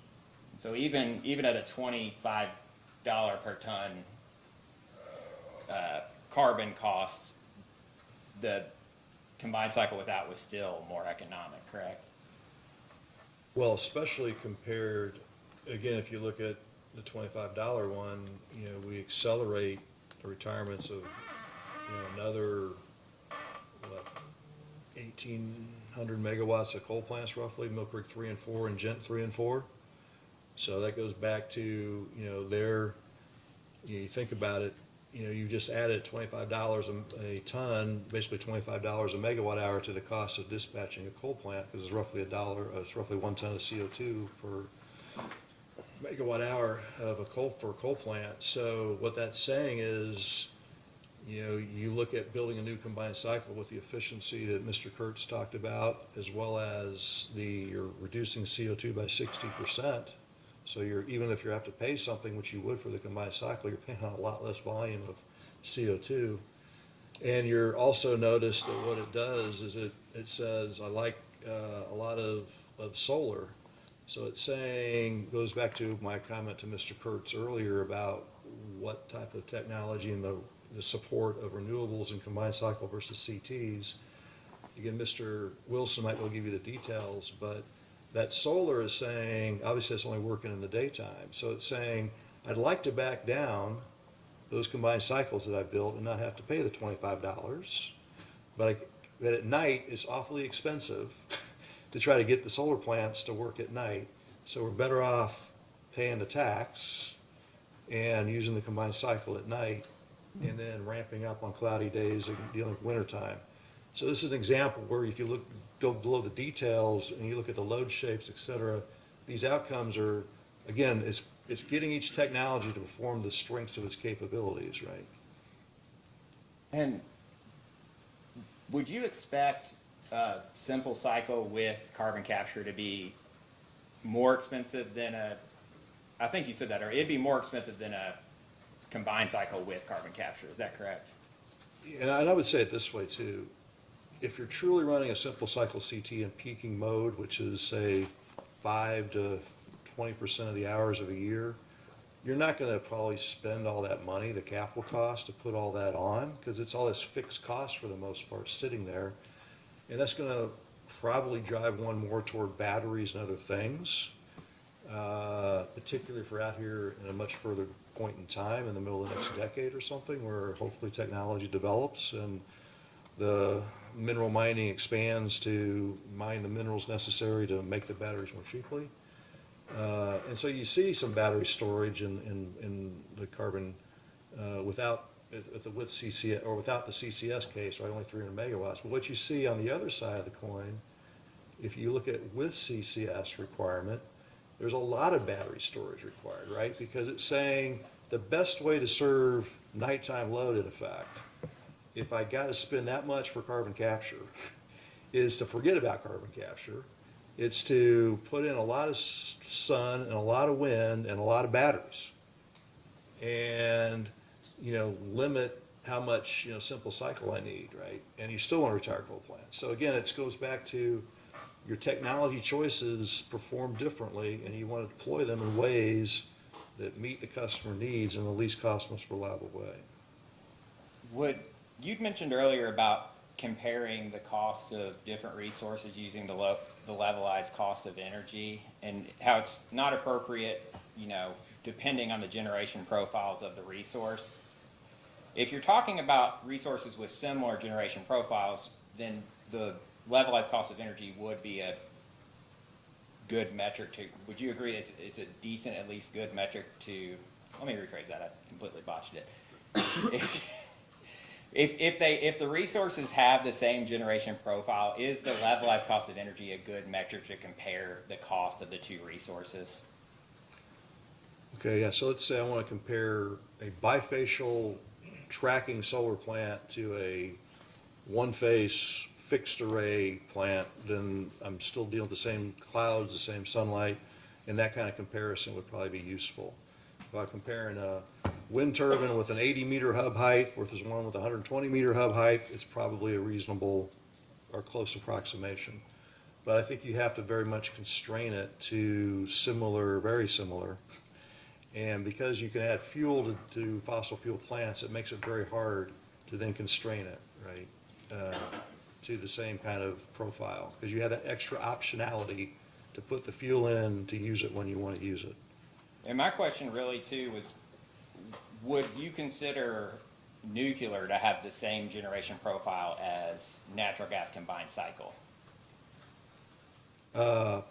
So even at a $25 per ton carbon cost, the combined cycle without was still more economic, correct? Well, especially compared, again, if you look at the $25 one, we accelerate the retirements of another 1,800 megawatts of coal plants, roughly, Mill Creek 3 and 4 and Gent 3 and 4. So that goes back to you think about it, you just added $25 a ton, basically $25 a megawatt hour to the cost of dispatching a coal plant, because it's roughly it's roughly 1 ton of CO2 per megawatt hour of a coal plant. So what that's saying is, you look at building a new combined cycle with the efficiency that Mr. Kurtz talked about, as well as you're reducing CO2 by 60%. So even if you have to pay something, which you would for the combined cycle, you're paying on a lot less volume of CO2. And you're also notice that what it does is it says, I like a lot of solar. So it's saying, goes back to my comment to Mr. Kurtz earlier about what type of technology and the support of renewables and combined cycle versus CTs. Again, Mr. Wilson might well give you the details, but that solar is saying, obviously it's only working in the daytime, so it's saying, I'd like to back down those combined cycles that I built and not have to pay the $25, but at night it's awfully expensive to try to get the solar plants to work at night, so we're better off paying the tax and using the combined cycle at night and then ramping up on cloudy days and dealing with wintertime. So this is an example where if you go below the details and you look at the load shapes, et cetera, these outcomes are, again, it's getting each technology to perform the strengths of its capabilities, right? And would you expect a simple cycle with carbon capture to be more expensive than I think you said that, or it'd be more expensive than a combined cycle with carbon capture, is that correct? And I would say it this way too. If you're truly running a simple cycle CT in peaking mode, which is say 5 to 20% of the hours of a year, you're not going to probably spend all that money, the capital cost, to put all that on, because it's all this fixed cost for the most part sitting there. And that's going to probably drive one more toward batteries and other things, particularly if we're out here in a much further point in time in the middle of the next decade or something where hopefully technology develops and the mineral mining expands to mine the minerals necessary to make the batteries more cheaply. And so you see some battery storage in the carbon without with CCS or without the CCS case, right? Only 300 megawatts. But what you see on the other side of the coin, if you look at with CCS requirement, there's a lot of battery storage required, right? Because it's saying the best way to serve nighttime load, in effect, if I got to spend that much for carbon capture, is to forget about carbon capture. It's to put in a lot of sun and a lot of wind and a lot of batteries, and limit how much simple cycle I need, right? And you still want to retire coal plants. So again, it goes back to your technology choices perform differently, and you want to deploy them in ways that meet the customer needs in the least cost, most reliable way. You'd mentioned earlier about comparing the cost of different resources using the levelized cost of energy, and how it's not appropriate, depending on the generation profiles of the resource. If you're talking about resources with similar generation profiles, then the levelized cost of energy would be a good metric to, would you agree it's a decent, at least good metric to, let me rephrase that, I completely botched it. If the resources have the same generation profile, is the levelized cost of energy a good metric to compare the cost of the two resources? Okay, yeah, so let's say I want to compare a bifacial tracking solar plant to a one-face fixed array plant, then I'm still dealing with the same clouds, the same sunlight, and that kind of comparison would probably be useful. If I'm comparing a wind turbine with an 80-meter hub height versus one with a 120-meter hub height, it's probably a reasonable or close approximation. But I think you have to very much constrain it to similar, very similar. And because you can add fuel to fossil fuel plants, it makes it very hard to then constrain it, right, to the same kind of profile. Because you have that extra optionality to put the fuel in to use it when you want to use it. And my question really too was, would you consider nuclear to have the same generation profile as natural gas combined cycle?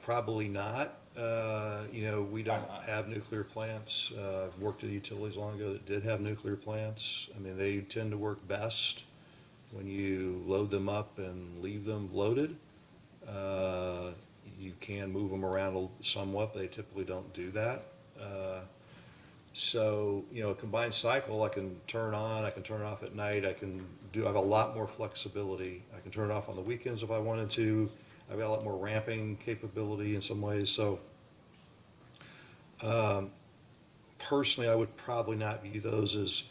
Probably not. We don't have nuclear plants. I've worked at utilities long ago that did have nuclear plants. I mean, they tend to work best when you load them up and leave them loaded. You can move them around somewhat, but they typically don't do that. So, a combined cycle I can turn on, I can turn it off at night, I have a lot more flexibility. I can turn it off on the weekends if I wanted to. I've got a lot more ramping capability in some ways. So, personally, I would probably not view those as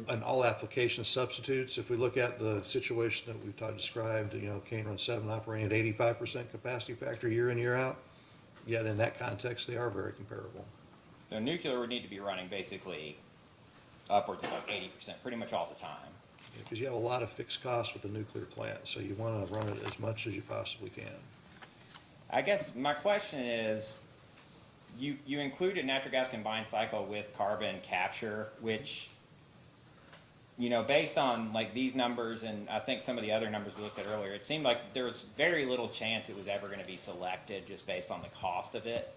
an all application substitutes. If we look at the situation that we've described, Cane Run 7 operating at 85% capacity factor year in, year out, yeah, in that context, they are very comparable. So nuclear would need to be running basically upwards of like 80%, pretty much all the time. Because you have a lot of fixed costs with a nuclear plant, so you want to run it as much as you possibly can. I guess my question is, you included natural gas combined cycle with carbon capture, which, based on like these numbers and I think some of the other numbers we looked at earlier, it seemed like there was very little chance it was ever going to be selected just based on the cost of it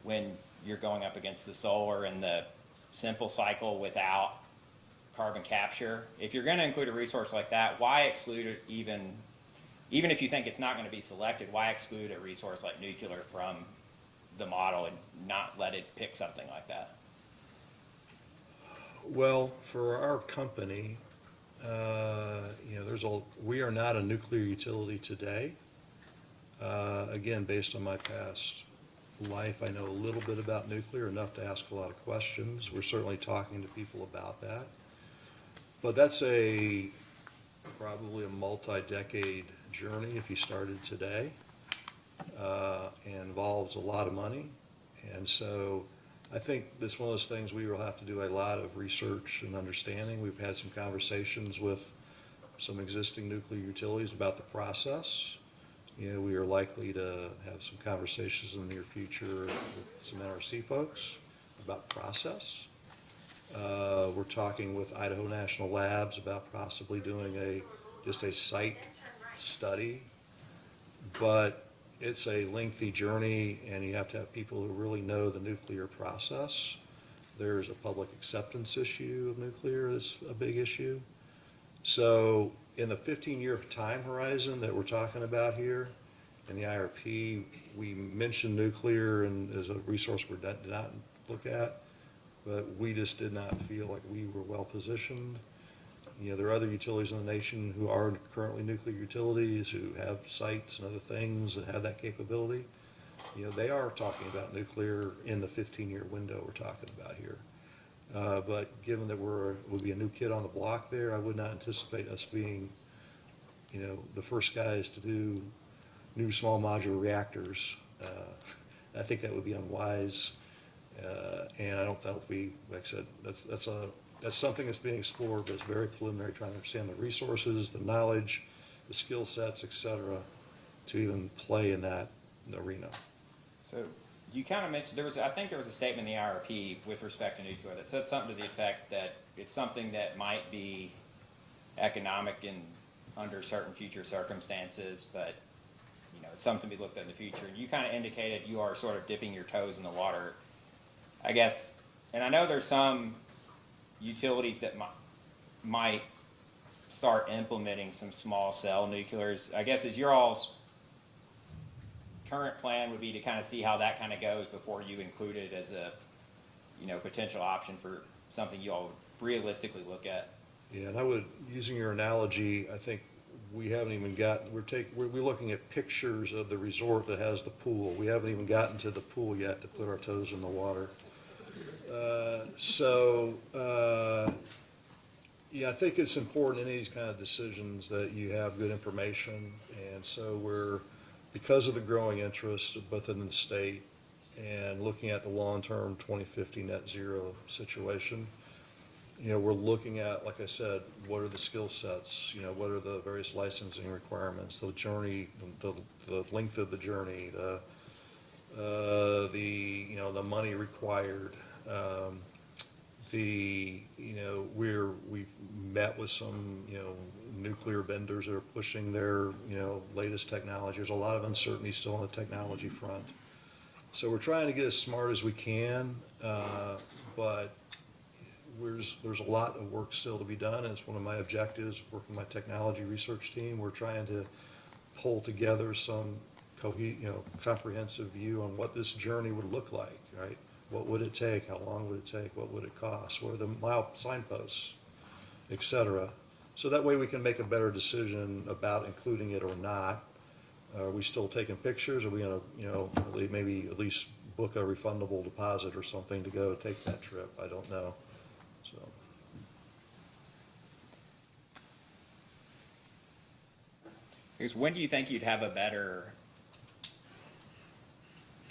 when you're going up against the solar and the simple cycle without carbon capture. If you're going to include a resource like that, why exclude it even if you think it's not going to be selected, why exclude a resource like nuclear from the model and not let it pick something like that? Well, for our company, we are not a nuclear utility today. Again, based on my past life, I know a little bit about nuclear, enough to ask a lot of questions. We're certainly talking to people about that. But that's probably a multi-decade journey if you started today, and involves a lot of money. And so I think this is one of those things we will have to do a lot of research and understanding. We've had some conversations with some existing nuclear utilities about the process. We are likely to have some conversations in the near future with some NRC folks about process. We're talking with Idaho National Labs about possibly doing just a site study. But it's a lengthy journey, and you have to have people who really know the nuclear process. There's a public acceptance issue of nuclear that's a big issue. So in the 15-year time horizon that we're talking about here, in the IRP, we mentioned nuclear and as a resource we did not look at, but we just did not feel like we were well positioned. You know, there are other utilities in the nation who are currently nuclear utilities, who have sites and other things that have that capability. You know, they are talking about nuclear in the 15-year window we're talking about here. But given that we'll be a new kid on the block there, I would not anticipate us being, you know, the first guys to do new small modular reactors. I think that would be unwise. And I don't think like I said, that's something that's being explored, but it's very preliminary, trying to understand the resources, the knowledge, the skill sets, et cetera, to even play in that arena. So you kind of mentioned, I think there was a statement in the IRP with respect to nuclear that said something to the effect that it's something that might be economic under certain future circumstances, but you know, it's something to be looked at in the future. And you kind of indicated you are sort of dipping your toes in the water, I guess. And I know there's some utilities that might start implementing some small cell nuclears. I guess is your all's current plan would be to kind of see how that kind of goes before you include it as a, you know, potential option for something you all would realistically look at. Yeah, and I would, using your analogy, I think we haven't even gotten, we're looking at pictures of the resort that has the pool. We haven't even gotten to the pool yet to put our toes in the water. Yeah, I think it's important in these kind of decisions that you have good information. And so because of the growing interest within the state and looking at the long-term 2050 net zero situation, you know, we're looking at, like I said, what are the skill sets, you know, what are the various licensing requirements, the journey, the length of the journey, you know, the money required. You know, we've met with some, you know, nuclear vendors that are pushing their, you know, latest technology. There's a lot of uncertainty still on the technology front. So we're trying to get as smart as we can, but there's a lot of work still to be done, and it's one of my objectives, working with my technology research team. We're trying to pull together some comprehensive view on what this journey would look like, right? What would it take? How long would it take? What would it cost? What are the mile signposts, et cetera? So that way we can make a better decision about including it or not. Are we still taking pictures? Are we going to, you know, maybe at least book a refundable deposit or something to go take that trip? I don't know. So. Because when do you think you'd have a better,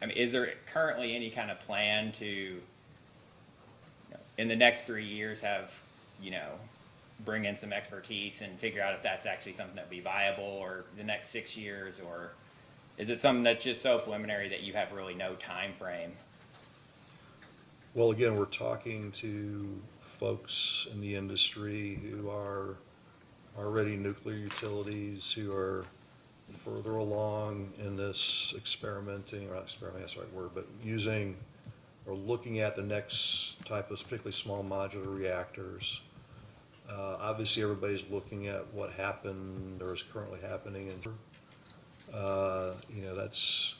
I mean, is there currently any kind of plan to, you know, in the next 3 years have, you know, bring in some expertise and figure out if that's actually something that would be viable, or the next 6 years, or is it something that's just so preliminary that you have really no time frame? Well, again, we're talking to folks in the industry who are already nuclear utilities, who are further along in this experimenting, or not experimenting, that's the right word, but using or looking at the next type of particularly small modular reactors. Obviously, everybody's looking at what happened or is currently happening in, you know, that's,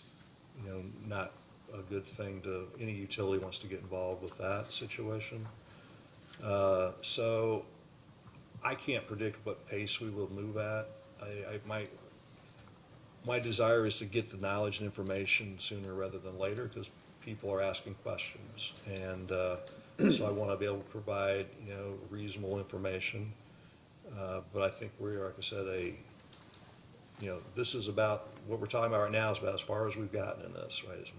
you know, not a good thing to, any utility wants to get involved with that situation. So I can't predict what pace we will move at. My desire is to get the knowledge and information sooner rather than later, because people are asking questions, and so I want to be able to provide, you know, reasonable information. But I think we're, like I said, you know, this is about what we're talking about right now is about as far as we've gotten in this, right?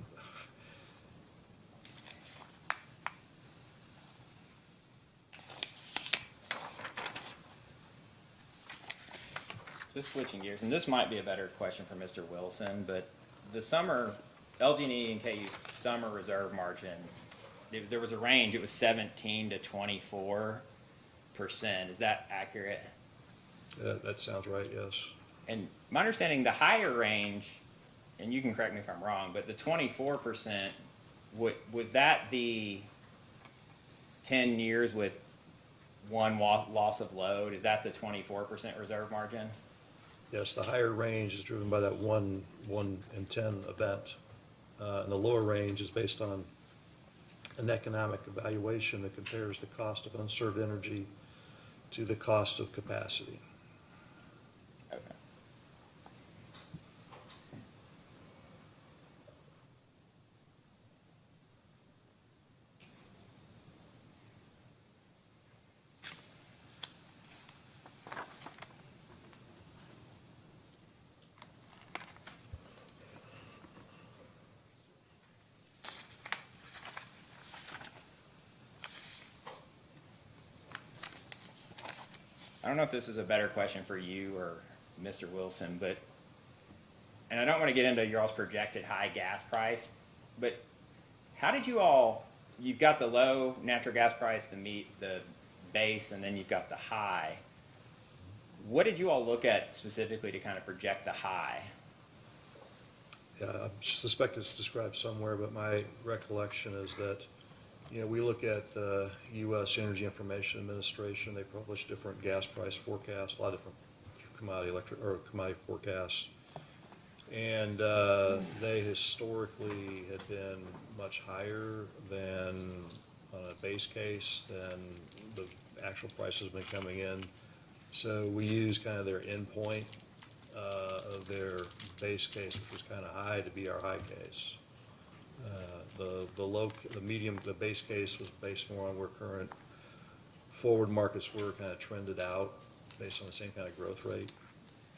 Just switching gears, and this might be a better question for Mr. Wilson, but the summer, LG&E and KU's summer reserve margin there was a range, it was 17 to 24%. Is that accurate? That sounds right, yes. And my understanding, the higher range, and you can correct me if I'm wrong, but the 24%, was that the 10 years with one loss of load? Is that the 24% reserve margin? Yes, the higher range is driven by that 1 in 10 event. And the lower range is based on an economic evaluation that compares the cost of unserved energy to the cost of capacity. Okay. I don't know if this is a better question for you or Mr. Wilson, but, and I don't want to get into your all's projected high gas price, but how did you all, you've got the low natural gas price to meet the base, and then you've got the high. What did you all look at specifically to kind of project the high? Yeah, I suspect it's described somewhere, but my recollection is that, you know, we look at the U.S. Energy Information Administration. They publish different gas price forecasts, a lot of different commodity forecasts. And they historically had been much higher than on a base case than the actual price has been coming in. So we use kind of their endpoint of their base case, which was kind of high, to be our high case. The base case was based more on where current forward markets were kind of trended out based on the same kind of growth rate.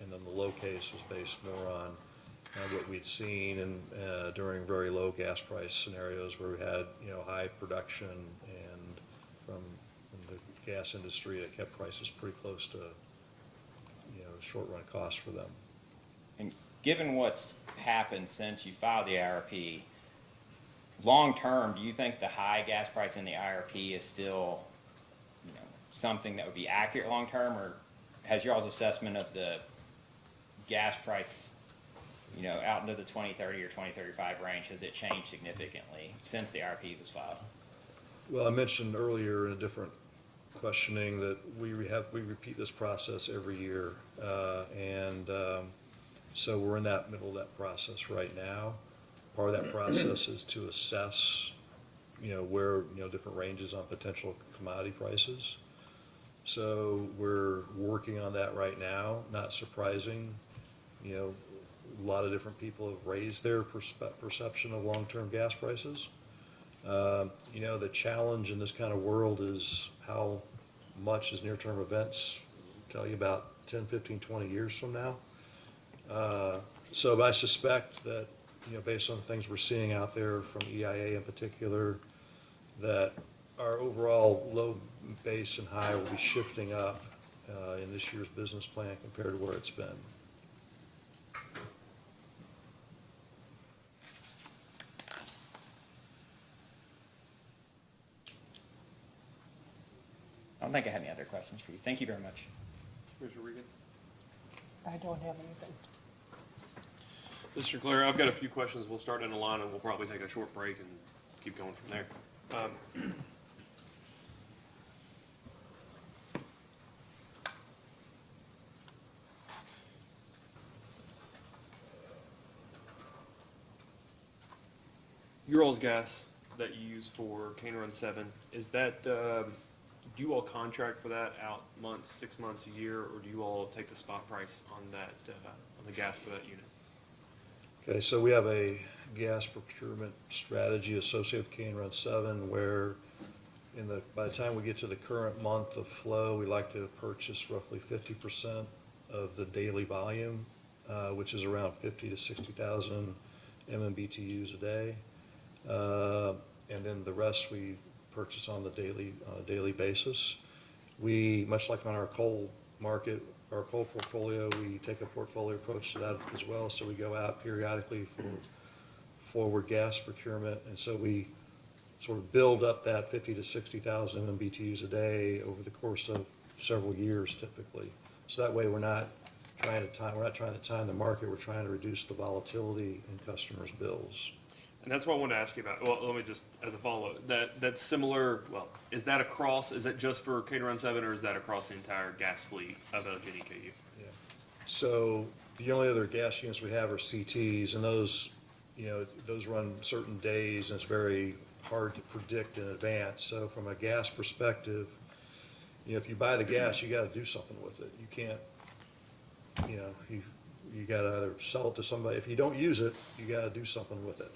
And then the low case was based more on kind of what we'd seen during very low gas price scenarios where we had, you know, high production and from the gas industry that kept prices pretty close to, you know, short run costs for them. And given what's happened since you filed the IRP, long term, do you think the high gas price in the IRP is still, you know, something that would be accurate long term, or has your all's assessment of the gas price, you know, out into the 2030 or 2035 range, has it changed significantly since the IRP was filed? Well, I mentioned earlier in a different questioning that we repeat this process every year, so we're in that middle of that process right now. Part of that process is to assess, you know, where, you know, different ranges on potential commodity prices. So we're working on that right now. Not surprising, you know, a lot of different people have raised their perception of long-term gas prices. You know, the challenge in this kind of world is how much does near-term events tell you about 10, 15, 20 years from now. So I suspect that, you know, based on the things we're seeing out there from EIA in particular, that our overall low base and high will be shifting up in this year's business plan compared to where it's been. I don't think I have any other questions for you. Thank you very much. Mr. Regan? I don't have anything. Mr. Clare, I've got a few questions. We'll start in a line and we'll probably take a short break and keep going from there. Your all's gas that you use for Cane Run 7, is that, do you all contract for that out months, 6 months, a year, or do you all take the spot price on that, on the gas for that unit? Okay, so we have a gas procurement strategy associated with Cane Run 7 where by the time we get to the current month of flow, we like to purchase roughly 50% of the daily volume, which is around 50 to 60,000 MMBTUs a day. And then the rest we purchase on a daily basis. We, much like on our coal market, our coal portfolio, we take a portfolio approach to that as well. So we go out periodically for forward gas procurement, and so we sort of build up that 50 to 60,000 MMBTUs a day over the course of several years typically. So that way we're not trying to time the market, we're trying to reduce the volatility in customers' bills. And that's what I wanted to ask you about. Well, let me just, as a follow-up, that's similar, well, is that just for K-Run 7, or is that across the entire gas fleet of LG&E KU? Yeah. So the only other gas units we have are CTs, and those, those run certain days, and it's very hard to predict in advance. So from a gas perspective, if you buy the gas, you got to do something with it. You can't, you got to either sell it to somebody. If you don't use it, you got to do something with it.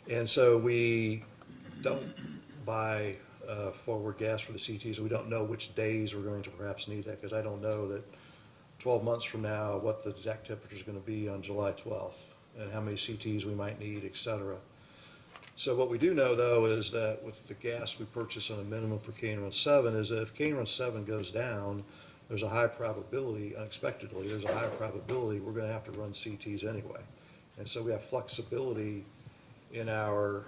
And so we don't buy forward gas for the CTs. We don't know which days we're going to perhaps need that, because I don't know that 12 months from now what the exact temperature is going to be on July 12th and how many CTs we might need, et cetera. So what we do know, though, is that with the gas we purchase on a minimum for K-Run 7 is that if K-Run 7 goes down, there's a high probability, unexpectedly, there's a high probability we're going to have to run CTs anyway. And so we have flexibility in our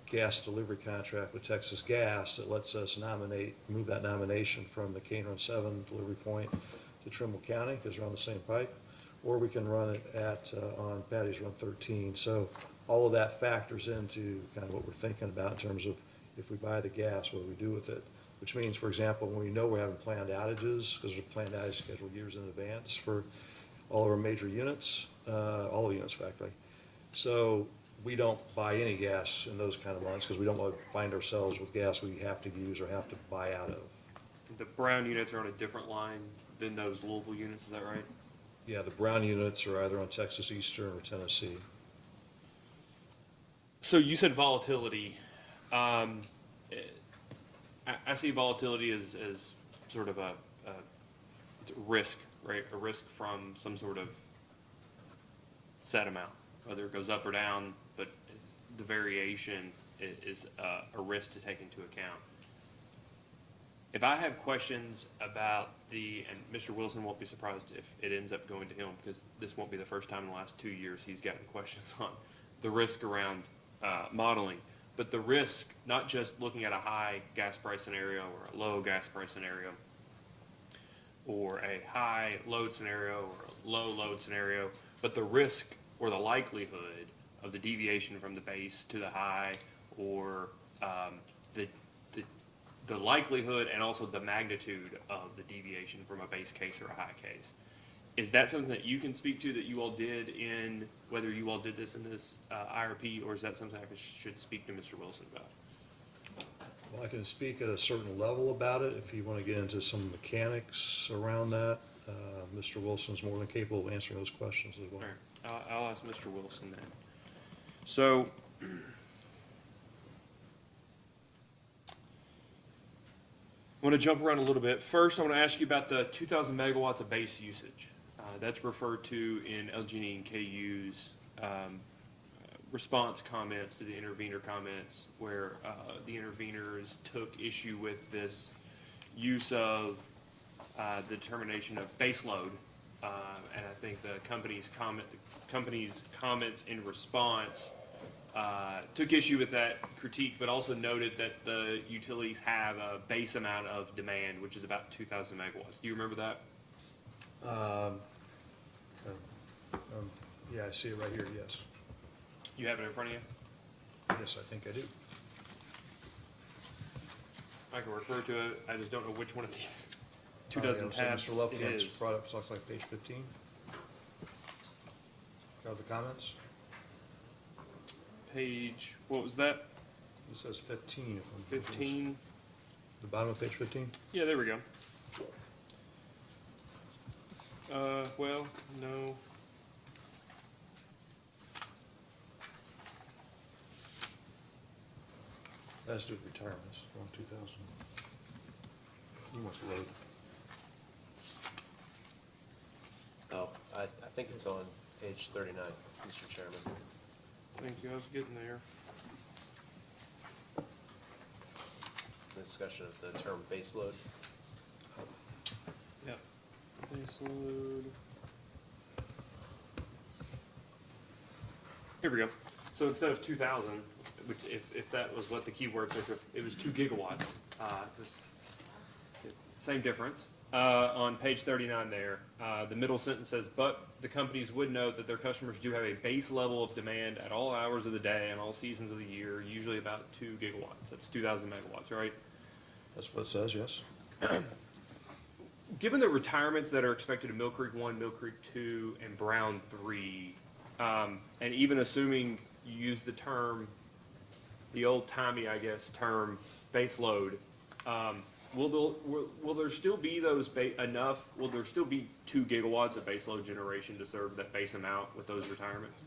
gas delivery contract with Texas Gas that lets us move that nomination from the K-Run 7 delivery point to Trimble County, because we're on the same pipe, or we can run it on Patty's Run 13. So all of that factors into kind of what we're thinking about in terms of if we buy the gas, what do we do with it? Which means, for example, when we know we're having planned outages, because there's a planned outage scheduled years in advance for all of our major units, all the units factory. So we don't buy any gas in those kind of months because we don't want to find ourselves with gas we have to use or have to buy out of. The brown units are on a different line than those Louisville units, is that right? Yeah, the brown units are either on Texas Eastern or Tennessee. So you said volatility. I see volatility as sort of a risk, right? A risk from some sort of set amount, whether it goes up or down, but the variation is a risk to take into account. If I have questions about and Mr. Wilson won't be surprised if it ends up going to him, because this won't be the first time in the last 2 years he's gotten questions on the risk around modeling, but the risk, not just looking at a high gas price scenario or a low gas price scenario, or a high load scenario or a low load scenario, but the risk or the likelihood of the deviation from the base to the high, or the likelihood and also the magnitude of the deviation from a base case or a high case. Is that something that you can speak to that you all did whether you all did this in this IRP, or is that something I should speak to Mr. Wilson about? Well, I can speak at a certain level about it. If you want to get into some mechanics around that, Mr. Wilson's more than capable of answering those questions as well. All right. I'll ask Mr. Wilson then. So, I want to jump around a little bit. First, I want to ask you about the 2,000 megawatts of base usage. That's referred to in LG&E and KU's response comments to the intervener comments, where the interveners took issue with this use of the determination of base load, and I think the company's comments in response took issue with that critique, but also noted that the utilities have a base amount of demand, which is about 2,000 megawatts. Do you remember that? Yeah, I see it right here, yes. You have it in front of you? Yes, I think I do. I can refer to it. I just don't know which one of these 2 dozen tabs Mr. Lufkin's it is. product looks like page 15. Got the comments? Page, what was that? It says 15. 15. The bottom of page 15? Yeah, there we go. Well, no. That's due to retirements, 2,000. He wants to load. Oh, I think it's on page 39, Mr. Chairman. Thank you, I was getting there. The discussion of the term baseload. Yeah. Base load. Here we go. So instead of 2,000, which if that was what the keywords are, it was 2 gigawatts. Same difference. On page 39 there, the middle sentence says, but the companies would note that their customers do have a base level of demand at all hours of the day and all seasons of the year, usually about 2 gigawatts. That's 2,000 megawatts, right? That's what it says, yes. Given the retirements that are expected in Mill Creek 1, Mill Creek 2, and Brown 3, and even assuming you use the term, the old-timey, I guess, term, base load, will there still be those will there still be 2 gigawatts of base load generation to serve that base amount with those retirements?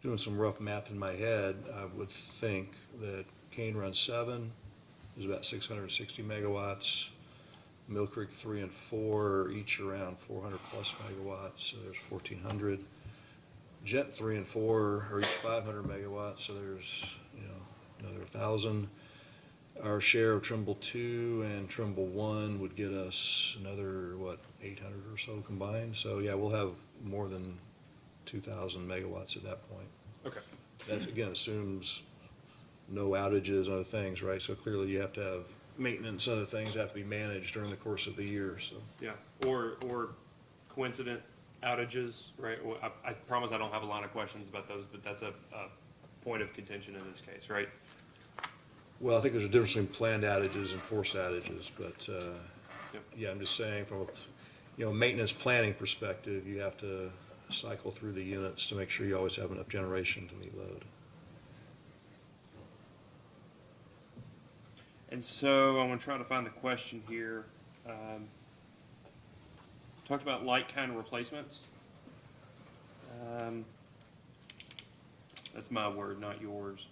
Doing some rough math in my head, I would think that Cane Run 7 is about 660 megawatts. Mill Creek 3 and 4 are each around 400 plus megawatts, so there's 1,400. Jet 3 and 4 are each 500 megawatts, so there's, another 1,000. Our share of Trimble 2 and Trimble 1 would get us another, 800 or so combined. So yeah, we'll have more than 2,000 megawatts at that point. Okay. That again assumes no outages, other things, right? So clearly you have to have maintenance, other things have to be managed during the course of the year, so. Yeah, or coincident outages, right? Well, I promise I don't have a lot of questions about those, but that's a point of contention in this case, right? Well, I think there's a difference between planned outages and forced outages, but, yeah, I'm just saying from a, maintenance planning perspective, you have to cycle through the units to make sure you always have enough generation to meet load. And so I'm going to try to find the question here. Talked about like kind replacements. That's my word, not yours.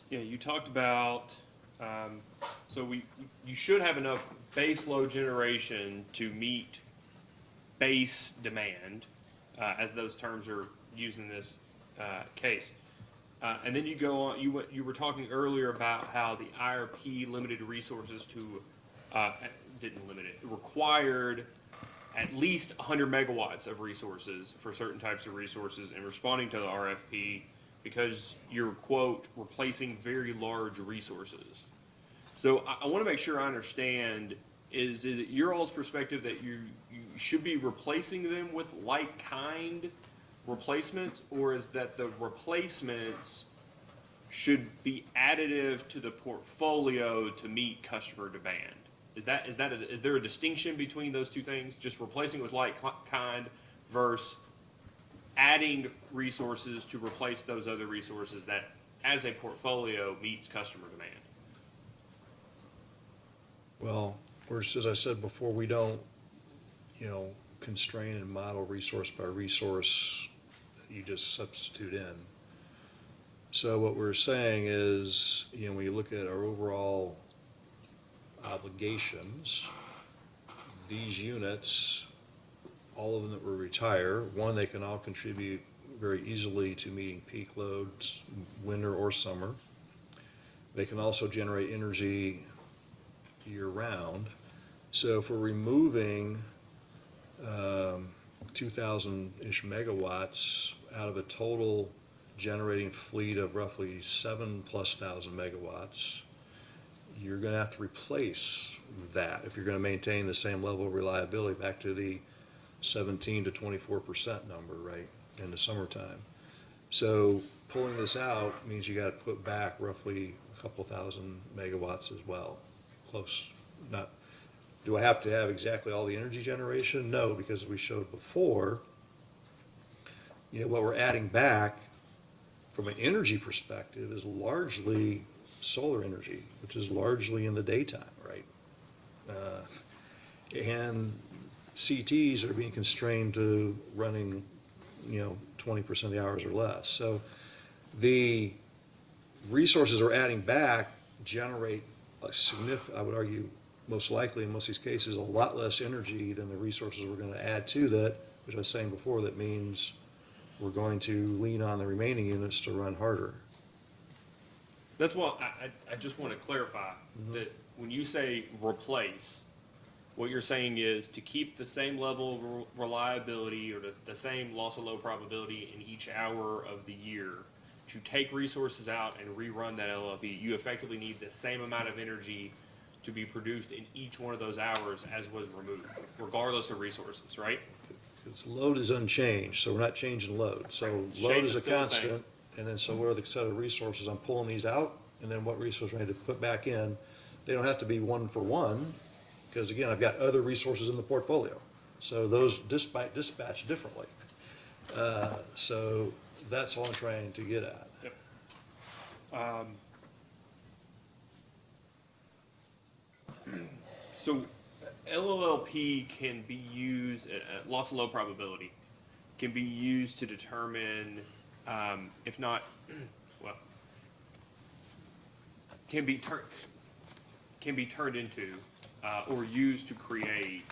Yeah, you talked about, so you should have enough base load generation to meet base demand, as those terms are used in this case. And then you go on, you were talking earlier about how the IRP limited resources to, didn't limit it, required at least 100 megawatts of resources for certain types of resources in responding to the RFP because you're, quote, replacing very large resources. So I want to make sure I understand, is it your all's perspective that you should be replacing them with like-kind replacements, or is that the replacements should be additive to the portfolio to meet customer demand? Is there a distinction between those two things, just replacing with like-kind versus adding resources to replace those other resources that, as a portfolio, meets customer demand? Well, as I said before, we don't, constrain and model resource by resource that you just substitute in. So what we're saying is, when you look at our overall obligations, these units, all of them that will retire, one, they can all contribute very easily to meeting peak loads, winter or summer. They can also generate energy year-round. So if we're removing 2,000-ish megawatts out of a total generating fleet of roughly 7,000+ megawatts, you're going to have to replace that if you're going to maintain the same level of reliability back to the 17 to 24% number, right, in the summertime. So pulling this out means you got to put back roughly a couple thousand megawatts as well. Close, not. Do I have to have exactly all the energy generation? No, because as we showed before, what we're adding back from an energy perspective is largely solar energy, which is largely in the daytime, right? And CTs are being constrained to running, 20% of the hours or less. So the resources we're adding back generate a significant, I would argue, most likely in most of these cases, a lot less energy than the resources we're going to add to that, which I was saying before, that means we're going to lean on the remaining units to run harder. That's what I just want to clarify that when you say replace, what you're saying is to keep the same level of reliability or the same loss of load probability in each hour of the year, to take resources out and rerun that LLP, you effectively need the same amount of energy to be produced in each one of those hours as was removed, regardless of resources, right? Because load is unchanged, so we're not changing load. So Shape load is is a still the same. constant, and then so what are the set of resources? I'm pulling these out, and then what resources I need to put back in? They don't have to be one for one, because again, I've got other resources in the portfolio. So those dispatch differently. So that's all I'm trying to get at. Yep. So LLP can be used, loss of load probability can be used to determine, if not, well, can be turned into or used to create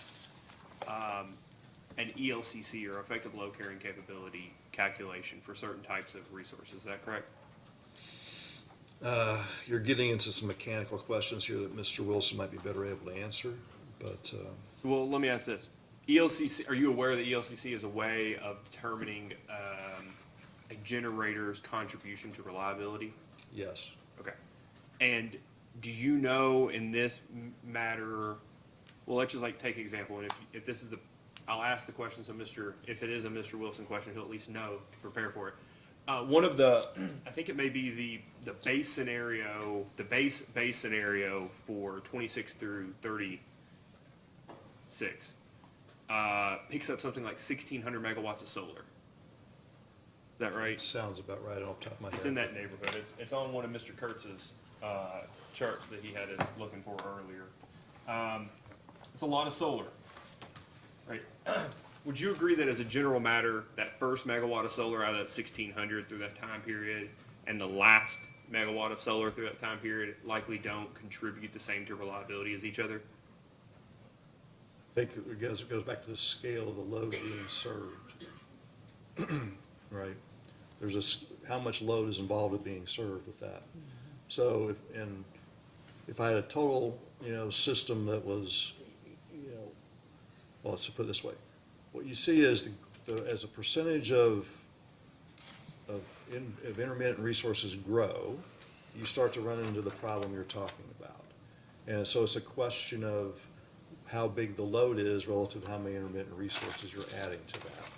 an ELCC or effective load carrying capability calculation for certain types of resources. Is that correct? You're getting into some mechanical questions here that Mr. Wilson might be better able to answer, but Well, let me ask this. ELCC, are you aware that ELCC is a way of determining a generator's contribution to reliability? yes. Okay. And do you know in this matter, well, let's just like take an example, and if this is I'll ask the question, so if it is a Mr. Wilson question, he'll at least know to prepare for it. One of the, I think it may be the base scenario, the base scenario for 26 through 36 picks up something like 1,600 megawatts of solar. Is that right? Sounds about right off the top of my head. It's in that neighborhood. It's on one of Mr. Kurtz's charts that he had us looking for earlier. It's a lot of solar, right? Would you agree that as a general matter, that first megawatt of solar out of that 1,600 through that time period and the last megawatt of solar through that time period likely don't contribute the same to reliability as each other? I think it goes back to the scale of the load being served. Right? How much load is involved with being served with that. So if I had a total, system that was, well, let's put it this way. What you see is as a percentage of intermittent resources grow, you start to run into the problem you're talking about. And so it's a question of how big the load is relative to how many intermittent resources you're adding to that.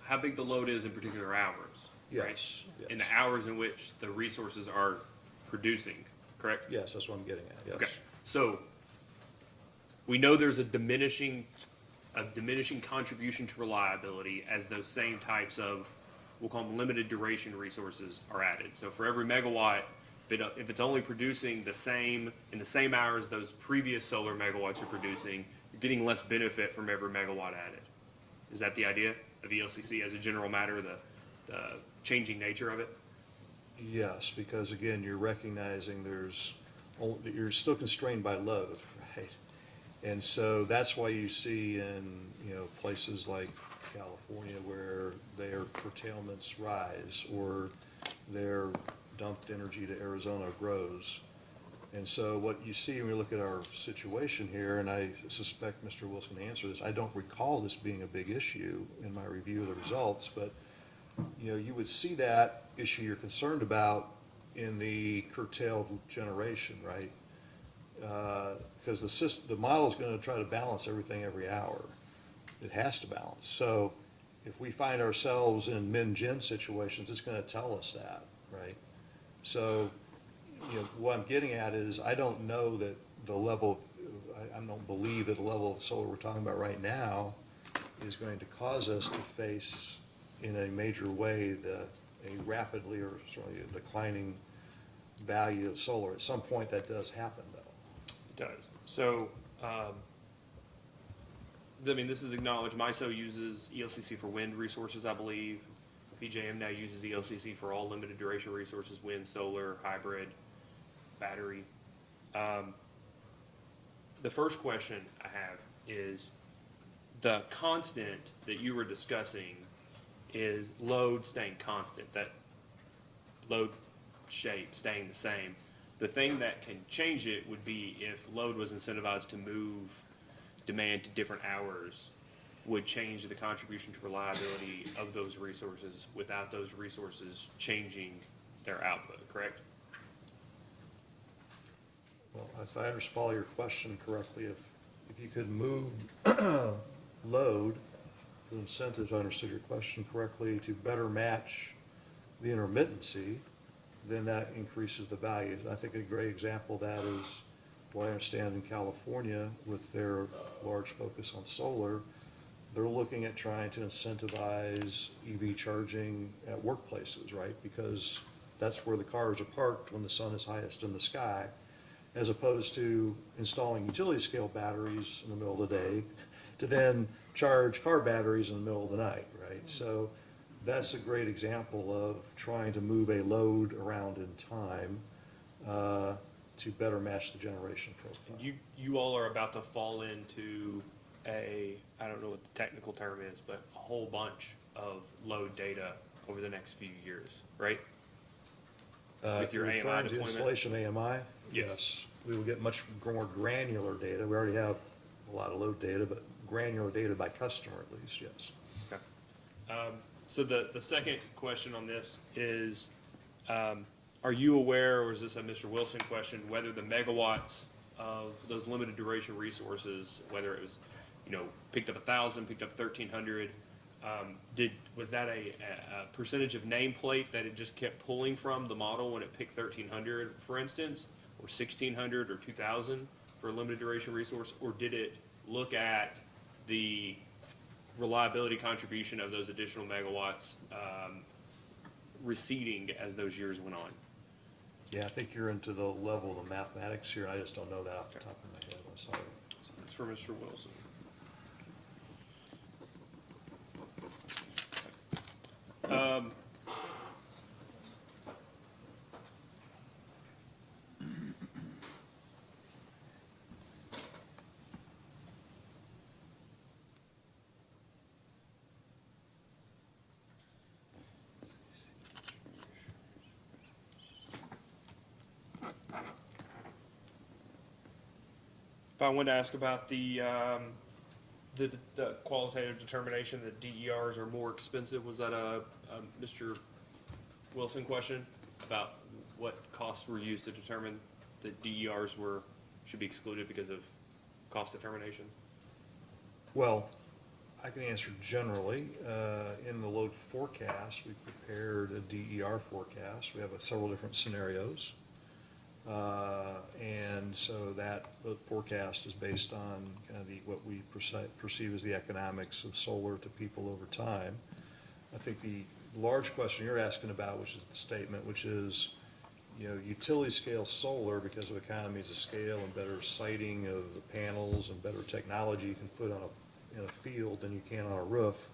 How big the load is in particular hours, right? Yes. In the hours in which the resources are producing, correct? Yes, that's what I'm getting at, yes. Okay, so we know there's a diminishing contribution to reliability as those same types of, we'll call them limited duration resources are added. So for every megawatt, if it's only producing in the same hours those previous solar megawatts are producing, you're getting less benefit from every megawatt added. Is that the idea of ELCC as a general matter, the changing nature of it? Yes, because again, you're recognizing you're still constrained by load, right? And so that's why you see in, places like California where their curtailments rise or their dumped energy to Arizona grows. And so what you see when you look at our situation here, and I suspect Mr. Wilson can answer this, I don't recall this being a big issue in my review of the results, but you would see that issue you're concerned about in the curtailed generation, right? Because the model is going to try to balance everything every hour. It has to balance. So if we find ourselves in min-gen situations, it's going to tell us that, right? So, what I'm getting at is I don't know that I don't believe that the level of solar we're talking about right now is going to cause us to face in a major way a rapidly or certainly a declining value of solar. At some point that does happen though. It does. So, this is acknowledged. MISO uses ELCC for wind resources, I believe. PJM now uses ELCC for all limited duration resources, wind, solar, hybrid, battery. The first question I have is the constant that you were discussing is load staying constant, that load shape staying the same. The thing that can change it would be if load was incentivized to move demand to different hours, would change the contribution to reliability of those resources without those resources changing their output, correct? Well, if I follow your question correctly, if you could move load, the incentives, I understood your question correctly, to better match the intermittency, then that increases the value. I think a great example of that is what I understand in California with their large focus on solar. They're looking at trying to incentivize EV charging at workplaces, right? Because that's where the cars are parked when the sun is highest in the sky, as opposed to installing utility scale batteries in the middle of the day to then charge car batteries in the middle of the night, right? So that's a great example of trying to move a load around in time to better match the generation profile. You all are about to fall into I don't know what the technical term is, but a whole bunch of load data over the next few years, right? With your AMI referring to deployment? installation AMI, Yes. yes, we will get much more granular data. We already have a lot of load data, but granular data by customer at least, yes. Okay. So the second question on this is, are you aware, or is this a Mr. Wilson question, whether the megawatts of those limited duration resources, whether it was, picked up 1,000, picked up 1,300, was that a percentage of nameplate that it just kept pulling from the model when it picked 1,300, for instance, or 1,600 or 2,000 for a limited duration resource, or did it look at the reliability contribution of those additional megawatts receding as those years went on? Yeah, I think you're into the level of the mathematics here. I just don't know that off the top of my head. I'm sorry. So that's for Mr. Wilson. If I wanted to ask about the qualitative determination that DERs are more expensive, was that a Mr. Wilson question about what costs were used to determine that DERs should be excluded because of cost determinations? Well, I can answer generally. In the load forecast, we prepared a DER forecast. We have several different scenarios. And so that the forecast is based on kind of what we perceive as the economics of solar to people over time. I think the large question you're asking about, which is the statement, which is, utility scale solar, because of economies of scale and better siting of the panels and better technology you can put in a field than you can on a roof,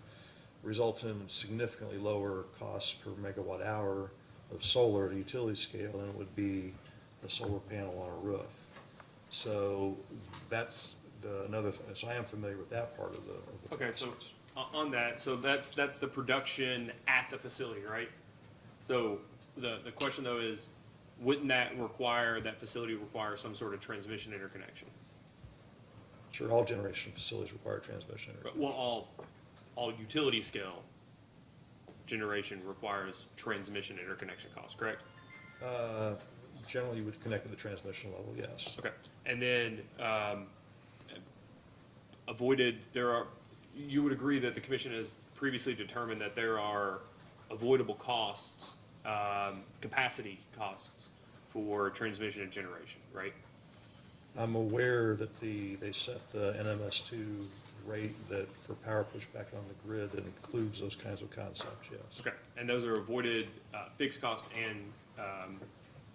results in significantly lower costs per megawatt hour of solar at a utility scale than it would be a solar panel on a roof. So that's another thing. So I am familiar with that part of the Okay, process. so on that, so that's the production at the facility, right? So the question though is, wouldn't that facility require some sort of transmission interconnection? Sure, all generation facilities require transmission. Well, all utility scale generation requires transmission interconnection costs, correct? Generally, you would connect at the transmission level, yes. Okay, and then you would agree that the commission has previously determined that there are avoidable costs, capacity costs for transmission and generation, right? I'm aware that they set the NMS2 rate that for power pushback on the grid that includes those kinds of concepts, yes. Okay, and those are avoided fixed cost and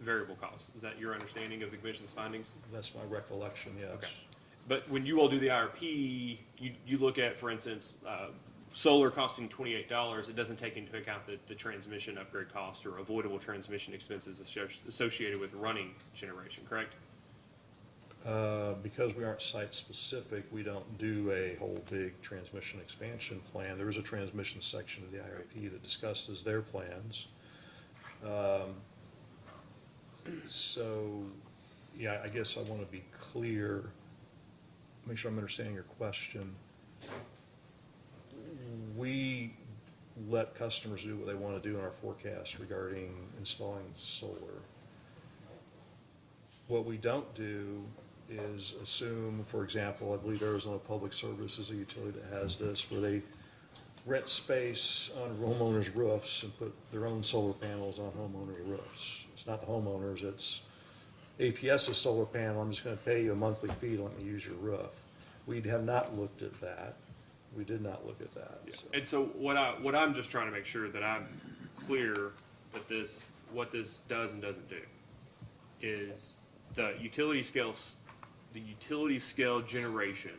variable costs. Is that your understanding of the commission's findings? That's my recollection, yes. Okay. But when you all do the IRP, you look at, for instance, solar costing $28, it doesn't take into account the transmission upgrade cost or avoidable transmission expenses associated with running generation, correct? Because we aren't site-specific, we don't do a whole big transmission expansion plan. There is a transmission section of the IRP that discusses their plans. So, yeah, I guess I want to be clear, make sure I'm understanding your question. We let customers do what they want to do in our forecast regarding installing solar. What we don't do is assume, for example, I believe Arizona Public Service is a utility that has this, where they rent space on homeowners' roofs and put their own solar panels on homeowners' roofs. It's not the homeowners, it's APS's solar panel, I'm just gonna pay you a monthly fee to let me use your roof. We have not looked at that. We did not look at that. So. And so what I'm just trying to make sure that I'm clear that what this does and doesn't do is the utility scale generation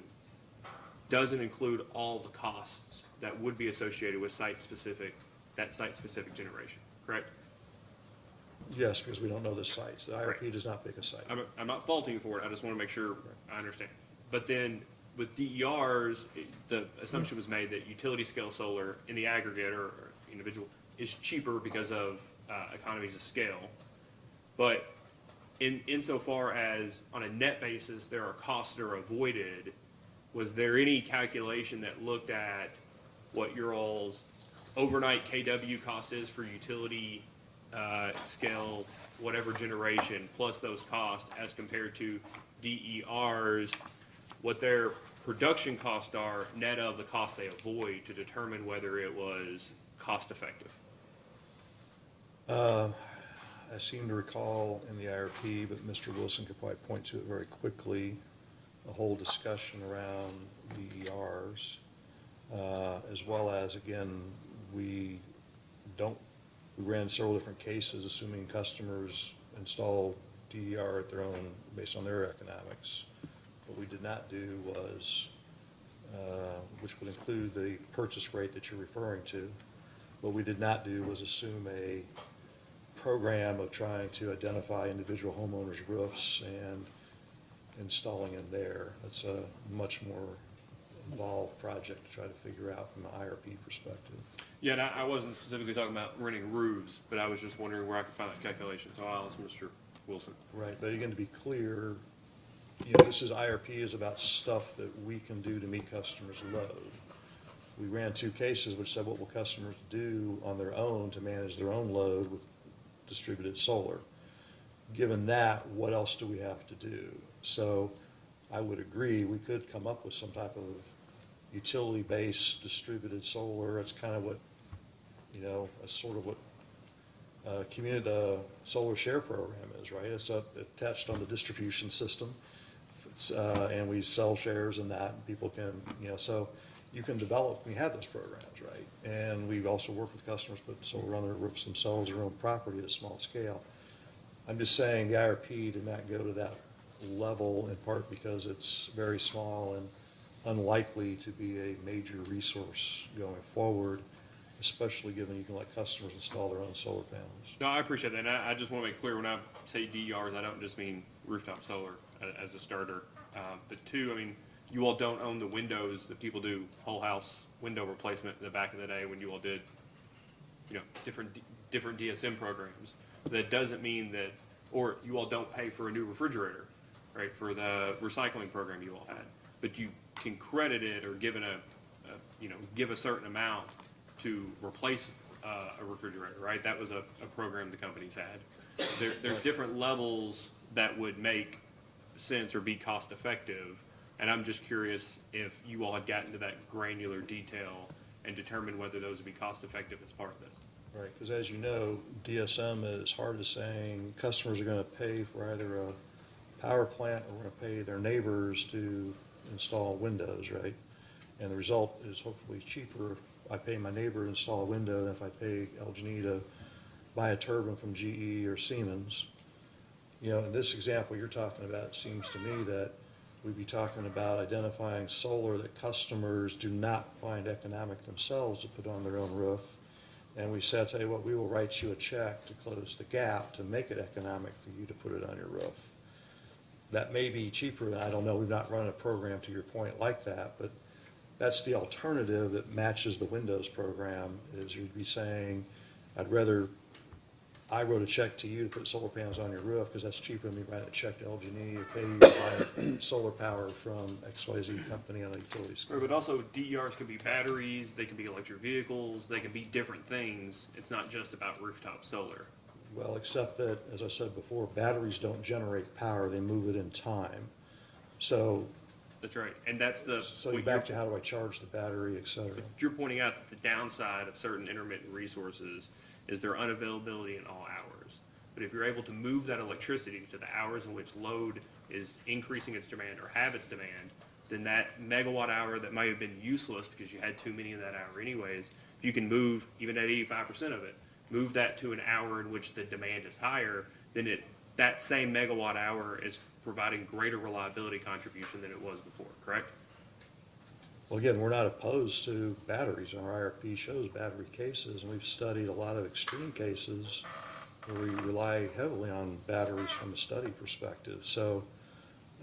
doesn't include all the costs that would be associated with site-specific generation, correct? Yes, because we don't know the sites. The IRP does not pick a site. I'm not faulting you for it, I just want to make sure I understand. But then with DERs, the assumption was made that utility scale solar in the aggregate or individual is cheaper because of economies of scale. But insofar as on a net basis there are costs that are avoided, was there any calculation that looked at what your all's overnight KW cost is for utility scale whatever generation plus those costs as compared to DERs, what their production costs are net of the costs they avoid to determine whether it was cost effective? I seem to recall in the IRP, but Mr. Wilson could probably point to it very quickly, a whole discussion around DERs, as well as, again, we ran several different cases assuming customers install DER at their own, based on their economics. What we did not do was, which would include the purchase rate that you're referring to, what we did not do was assume a program of trying to identify individual homeowners' roofs and installing them there. That's a much more involved project to try to figure out from an IRP perspective. Yeah, and I wasn't specifically talking about renting roofs, but I was just wondering where I could find that calculation, so I'll ask Mr. Wilson. Right, but again, to be clear, you know, this is IRP is about stuff that we can do to meet customers' load. We ran two cases which said what will customers do on their own to manage their own load with distributed solar. Given that, what else do we have to do? So I would agree, we could come up with some type of utility-based distributed solar. It's kind of what, you know, a sort of what community solar share program is, right? It's attached on the distribution system. And we sell shares in that, and people can, you know, so you can develop, we have those programs, right? And we've also worked with customers, put solar on their roofs themselves, their own property at a small scale. I'm just saying the IRP did not go to that level, in part because it's very small and unlikely to be a major resource going forward, especially given you can let customers install their own solar panels. No, I appreciate that, and I just want to make clear when I say DERs, I don't just mean rooftop solar as a starter. But two, I mean, you all don't own the windows that people do whole house window replacement in the back of the day when you all did, you know, different DSM programs. That doesn't mean that, or you all don't pay for a new refrigerator, right, for the recycling program you all had. But you can credit it or give a certain amount to replace a refrigerator, right? That was a program the companies had. There's different levels that would make sense or be cost effective, and I'm just curious if you all had gotten to that granular detail and determined whether those would be cost effective as part of this. Right, because as you know, DSM is hard to saying customers are going to pay for either a power plant or going to pay their neighbors to install windows, right? And the result is hopefully cheaper if I pay my neighbor to install a window than if I pay LG&E to buy a turbine from GE or Siemens. You know, in this example you're talking about, it seems to me that we'd be talking about identifying solar that customers do not find economic themselves to put on their own roof. And we said, tell you what, we will write you a check to close the gap to make it economic for you to put it on your roof. that may be cheaper. I don't know, we've not run a program to your point like that, but that's the alternative that matches the Windows program, is you'd be saying, I'd rather, I wrote a check to you to put solar panels on your roof because that's cheaper than me writing a check to LG&E, okay, you buy solar power from XYZ company on a utility scale. But also DERs can be batteries, they can be electric vehicles, they can be different things. It's not just about rooftop solar. Well, except that, as I said before, batteries don't generate power, they move it in time. So, That's right, and that's the. so you're back to how do I charge the battery, et cetera. You're pointing out that the downside of certain intermittent resources is their unavailability in all hours. But if you're able to move that electricity to the hours in which load is increasing its demand or have its demand, then that megawatt hour that might have been useless because you had too many of that hour anyways, if you can move even at 85% of it, move that to an hour in which the demand is higher, then that same megawatt hour is providing greater reliability contribution than it was before, correct? Well, again, we're not opposed to batteries. Our IRP shows battery cases, and we've studied a lot of extreme cases where we rely heavily on batteries from a study perspective. So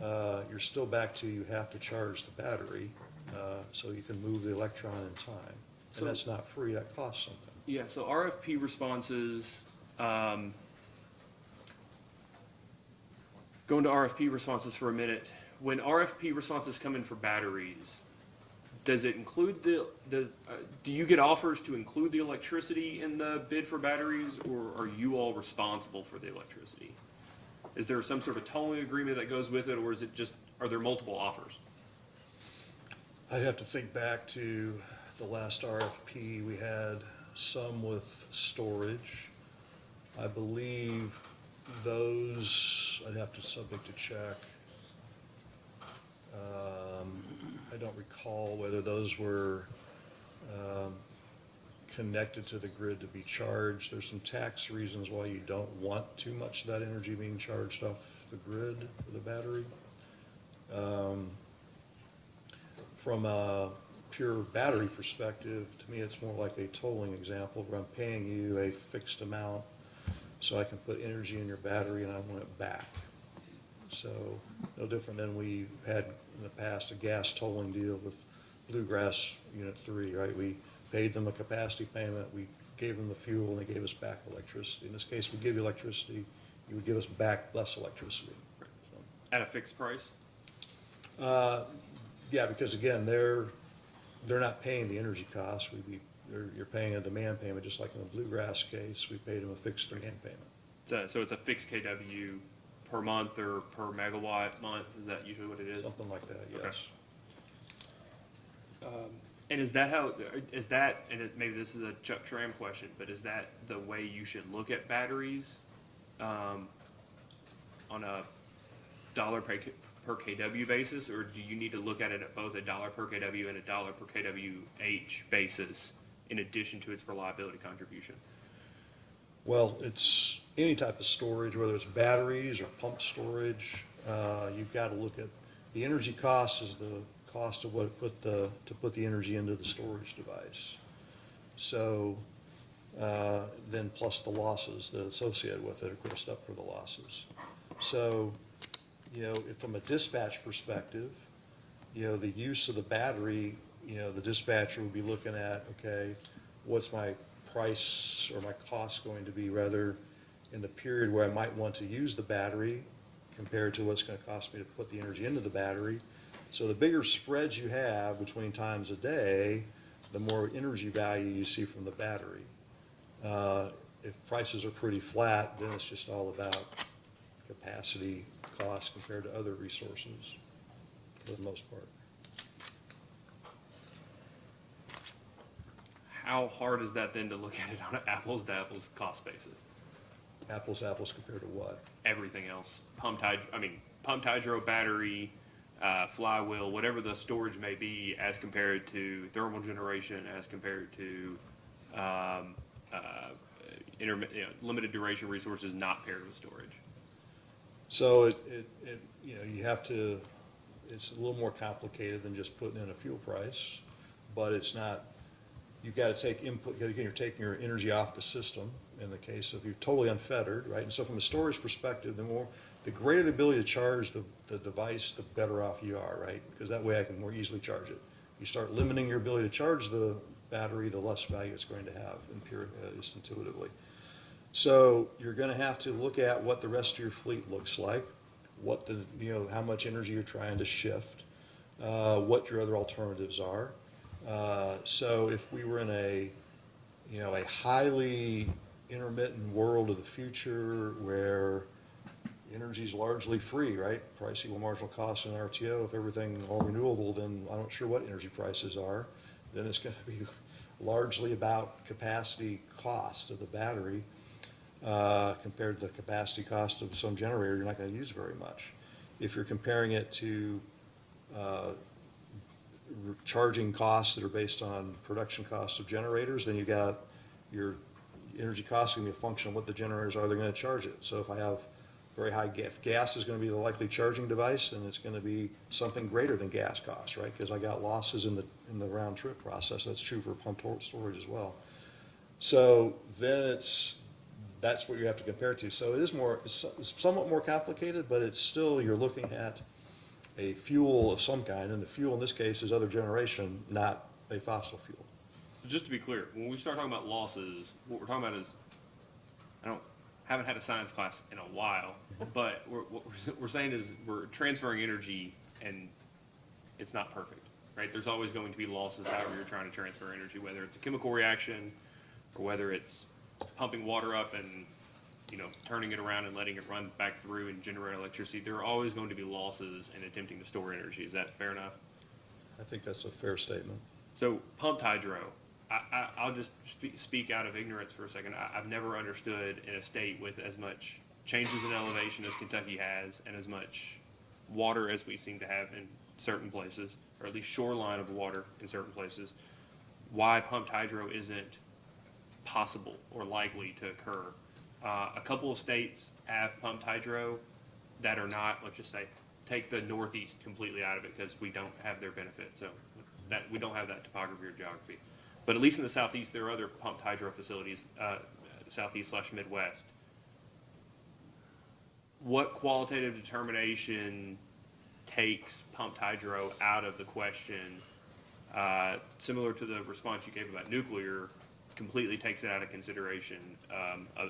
you're still back to you have to charge the battery so you can move the electron in time. And So- that's not free, that costs something. Yeah, so RFP responses, going to RFP responses for a minute. When RFP responses come in for batteries, does it include do you get offers to include the electricity in the bid for batteries, or are you all responsible for the electricity? Is there some sort of tolling agreement that goes with it, or is it just, are there multiple offers? I'd have to think back to the last RFP. We had some with storage. I believe those, I'd have to subject to check. I don't recall whether those were connected to the grid to be charged. There's some tax reasons why you don't want too much of that energy being charged off the grid for the battery. From a pure battery perspective, to me, it's more like a tolling example where I'm paying you a fixed amount so I can put energy in your battery and I want it back. So no different than we had in the past, a gas tolling deal with Bluegrass Unit 3, right? We paid them a capacity payment, we gave them the fuel, and they gave us back electricity. In this case, we give you electricity, you would give us back less electricity. So, At a fixed price? yeah, because again, they're not paying the energy costs. You're paying a demand payment, just like in the Bluegrass case, we paid them a fixed demand payment. So it's a fixed KW per month or per megawatt month? Is that usually what it is? Something like that, yes. And is that, and maybe this is a Chuck Schramm question, but is that the way you should look at batteries on a dollar per kW basis, or do you need to look at it at both a dollar per kW and a dollar per kWh basis in addition to its reliability contribution? Well, it's any type of storage, whether it's batteries or pump storage, you've got to look at the energy cost is the cost of what to put the energy into the storage device. So then plus the losses that are associated with it, of course, up for the losses. So, if from a dispatch perspective, the use of the battery, the dispatcher would be looking at, okay, what's my price or my cost going to be rather in the period where I might want to use the battery compared to what's going to cost me to put the energy into the battery. So the bigger spreads you have between times a day, the more energy value you see from the battery. If prices are pretty flat, then it's just all about capacity cost compared to other resources for the most part. How hard is that then to look at it on an apples to apples cost basis? Apples to apples compared to what? Everything else, pumped hydro, battery, flywheel, whatever the storage may be, as compared to thermal generation, as compared to limited duration resources not paired with storage. So you have to, it's a little more complicated than just putting in a fuel price, but it's not, you've got to take input, again, you're taking your energy off the system in the case of you're totally unfettered, right? And so from a storage perspective, the the greater the ability to charge the device, the better off you are, right? Because that way I can more easily charge it. You start limiting your ability to charge the battery, the less value it's going to have just intuitively. So you're going to have to look at what the rest of your fleet looks like, what how much energy you're trying to shift, what your other alternatives are. So if we were in a highly intermittent world of the future where energy is largely free, right? Price equal marginal cost in RTO. If everything all renewable, then I'm not sure what energy prices are. Then it's going to be largely about capacity cost of the battery compared to the capacity cost of some generator you're not going to use very much. If you're comparing it to charging costs that are based on production costs of generators, then you got your energy costs going to be a function of what the generators are they're going to charge it. So if I have very high if gas is going to be the likely charging device, then it's going to be something greater than gas costs, right? Because I got losses in the round trip process. That's true for pumped storage as well. So then that's what you have to compare it to. So it's somewhat more complicated, but it's still, you're looking at a fuel of some kind, and the fuel in this case is other generation, not a fossil fuel. So just to be clear, when we start talking about losses, what we're talking about is, haven't had a science class in a while, but what we're saying is we're transferring energy and it's not perfect, right? There's always going to be losses however you're trying to transfer energy, whether it's a chemical reaction or whether it's pumping water up and turning it around and letting it run back through and generate electricity. There are always going to be losses in attempting to store energy. Is that fair enough? I think that's a fair statement. So pumped hydro, I'll just speak out of ignorance for a second. I've never understood in a state with as much changes in elevation as Kentucky has and as much water as we seem to have in certain places, or at least shoreline of water in certain places, why pumped hydro isn't possible or likely to occur. A couple of states have pumped hydro that are not, let's just say, take the Northeast completely out of it because we don't have their benefit. So that we don't have that topography or geography. But at least in the Southeast, there are other pumped hydro facilities, Southeast/Midwest. What qualitative determination takes pumped hydro out of the question, similar to the response you gave about nuclear, completely takes it out of consideration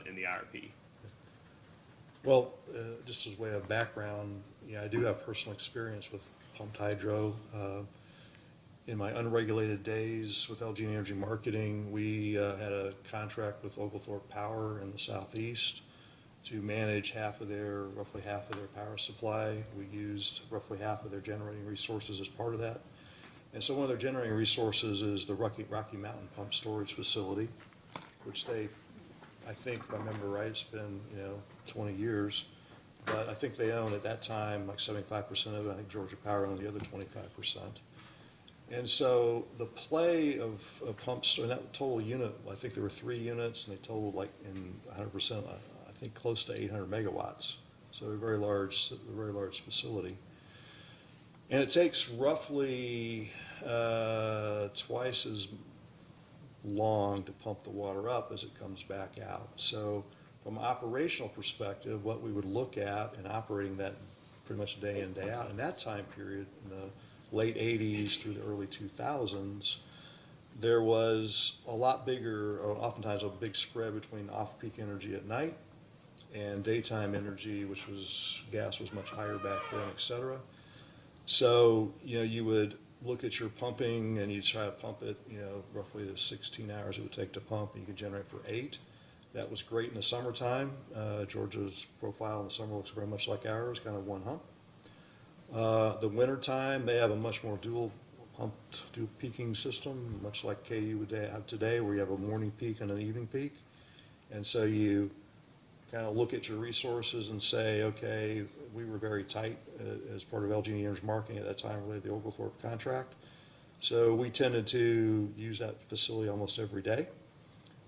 in the IRP? Well, just as way of background, I do have personal experience with pumped hydro. In my unregulated days with LG Energy Marketing, we had a contract with Oglethorpe Power in the Southeast to manage roughly half of their power supply. We used roughly half of their generating resources as part of that. And so one of their generating resources is the Rocky Mountain Pump Storage Facility, which I think if I remember right, it's been 20 years, but I think they own at that time like 75% of it. I think Georgia Power owned the other 25%. And so the play of pumps in that total unit, I think there were 3 units, and they totaled like in 100%, I think close to 800 megawatts. So a very large facility. And it takes roughly twice as long to pump the water up as it comes back out. So from an operational perspective, what we would look at in operating that pretty much day in, day out, in that time period, in the late 80s through the early 2000s, there was a lot bigger, or oftentimes a big spread between off-peak energy at night and daytime energy, which was, gas was much higher back then, et cetera. So, you would look at your pumping and you'd try to pump it, roughly the 16 hours it would take to pump, and you could generate for 8. That was great in the summertime. Georgia's profile in the summer looks very much like ours, kind of one hump. The winter time, they have a much more dual peaking system, much like KU would have today, where you have a morning peak and an evening peak. And so you kind of look at your resources and say, okay, we were very tight as part of LG Energy Marketing at that time related to the Oglethorpe contract. So we tended to use that facility almost every day.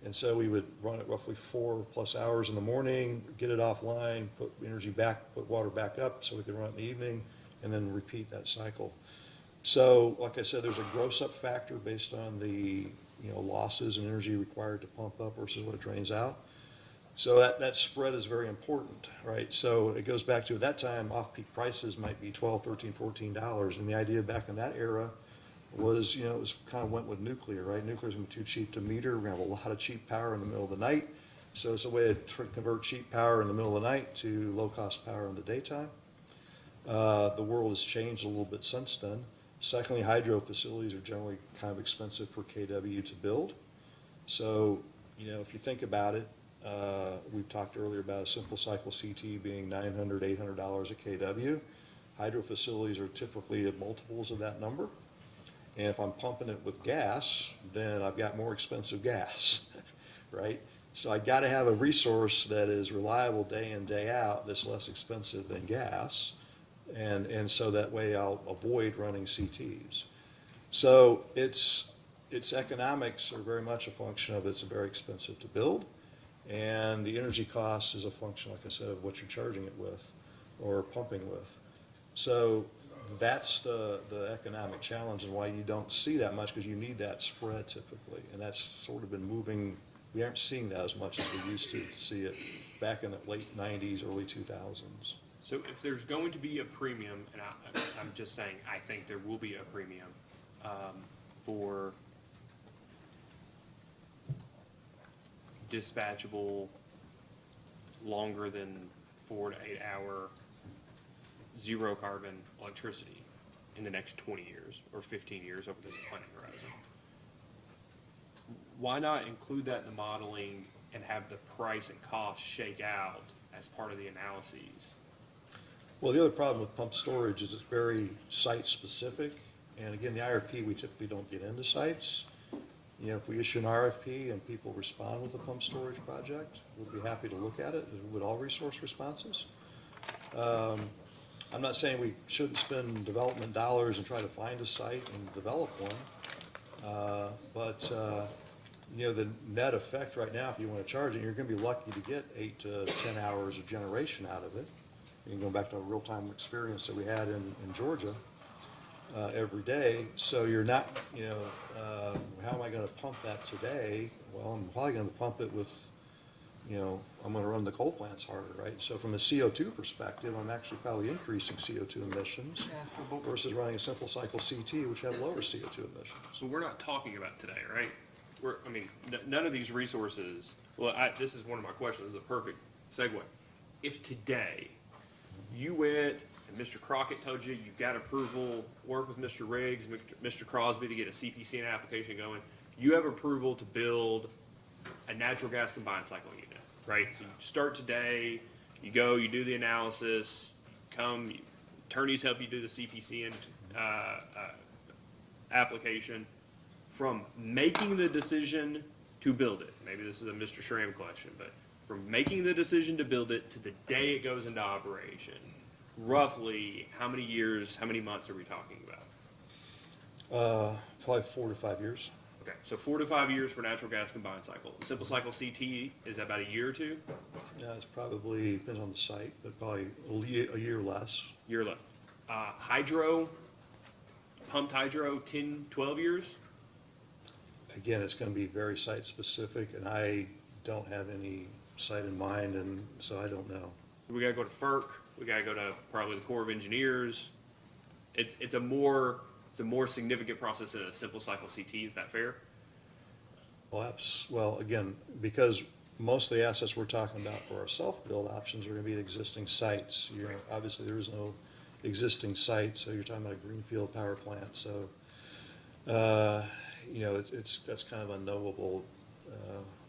And so we would run it roughly 4+ hours in the morning, get it offline, put energy back, put water back up so we could run it in the evening, and then repeat that cycle. So, like I said, there's a gross up factor based on the losses and energy required to pump up versus what it drains out. So that spread is very important, right? So it goes back to, at that time, off-peak prices might be $12, $13, $14. And the idea back in that era was, it was kind of went with nuclear, right? Nuclear's gonna be too cheap to meter. We're gonna have a lot of cheap power in the middle of the night. So it's a way to convert cheap power in the middle of the night to low-cost power in the daytime. The world has changed a little bit since then. Secondly, hydro facilities are generally kind of expensive per kW to build. So, if you think about it, we've talked earlier about a simple cycle CT being $900, $800 a kW. Hydro facilities are typically at multiples of that number. And if I'm pumping it with gas, then I've got more expensive gas, right? So I got to have a resource that is reliable day in, day out, that's less expensive than gas. And so that way I'll avoid running CTs. So its economics are very much a function of it's very expensive to build. And the energy cost is a function, like I said, of what you're charging it with or pumping with. So that's the economic challenge and why you don't see that much, because you need that spread typically. And that's sort of been moving. We aren't seeing that as much as we used to see it back in the late 90s, early 2000s. So if there's going to be a premium, and I'm just saying, I think there will be a premium for dispatchable, longer than 4 to 8 hour, zero carbon electricity in the next 20 years or 15 years over this planning horizon. Why not include that in the modeling and have the price and cost shake out as part of the analyses? Well, the other problem with pump storage is it's very site-specific. And again, the IRP, we typically don't get into sites. If we issue an RFP and people respond with a pump storage project, we'll be happy to look at it, as would all resource responses. I'm not saying we shouldn't spend development dollars and try to find a site and develop one. But the net effect right now, if you want to charge it, you're going to be lucky to get 8 to 10 hours of generation out of it. You can go back to a real-time experience that we had in Georgia every day. So you're not, how am I going to pump that today? Well, I'm probably going to pump it with, I'm going to run the coal plants harder, right? So from a CO2 perspective, I'm actually probably increasing CO2 emissions versus running a simple cycle CT, which have lower CO2 emissions. So we're not talking about today, right? None of these resources, this is one of my questions, this is a perfect segue. If today you went and Mr. Crockett told you got approval, work with Mr. Riggs, Mr. Crosby to get a CPCN application going, you have approval to build a natural gas combined cycle unit, right? So you start today, you go, you do the analysis, attorneys help you do the CPCN application. From making the decision to build it, maybe this is a Mr. Schramm question, but from making the decision to build it to the day it goes into operation, roughly how many years, how many months are we talking about? Probably 4 to 5 years. Okay, so 4 to 5 years for natural gas combined cycle. Simple cycle CT, is that about a year or two? Yeah, it's probably, depends on the site, but probably a year less. Year less. Hydro, pumped hydro, 10, 12 years? Again, it's going to be very site-specific, and I don't have any site in mind, and so I don't know. We got to go to FERC. We got to go to probably the Corps of Engineers. It's a more significant process than a simple cycle CT. Is that fair? Well, again, because most of the assets we're talking about for our self-build options are going to be at existing sites. Obviously, there is no existing site, so you're talking about a greenfield power plant. So, that's kind of unknowable,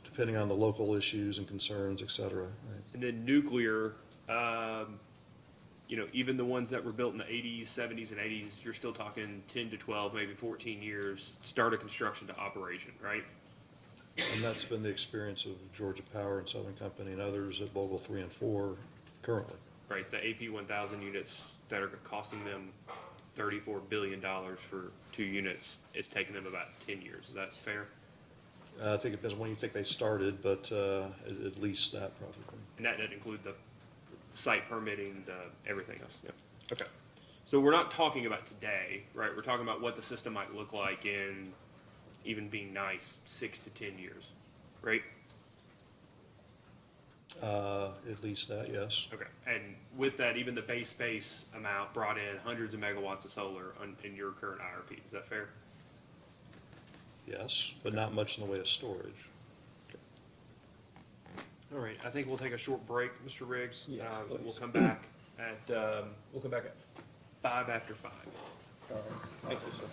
depending on the local issues and concerns, et cetera. Right? And then nuclear, even the ones that were built in the 80s, 70s, and 80s, you're still talking 10 to 12, maybe 14 years, start of construction to operation, right? And that's been the experience of Georgia Power and Southern Company and others at Vogtle 3 and 4 currently. Right, the AP 1000 units that are costing them $34 billion for 2 units, it's taken them about 10 years. Is that fair? I think it depends on when you think they started, but at least that probably. And that doesn't include the site permitting, everything else. Yeah. Okay. So we're not talking about today, right? We're talking about what the system might look like in, even being nice, 6 to 10 years, right? At least that, yes. Okay, and with that, even the base amount brought in hundreds of megawatts of solar in your current IRP, is that fair? Yes, but not much in the way of storage. All right, I think we'll take a short break, Mr. Riggs. Yes, We'll please. come back at, 5 after 5. All right, thank you, sir.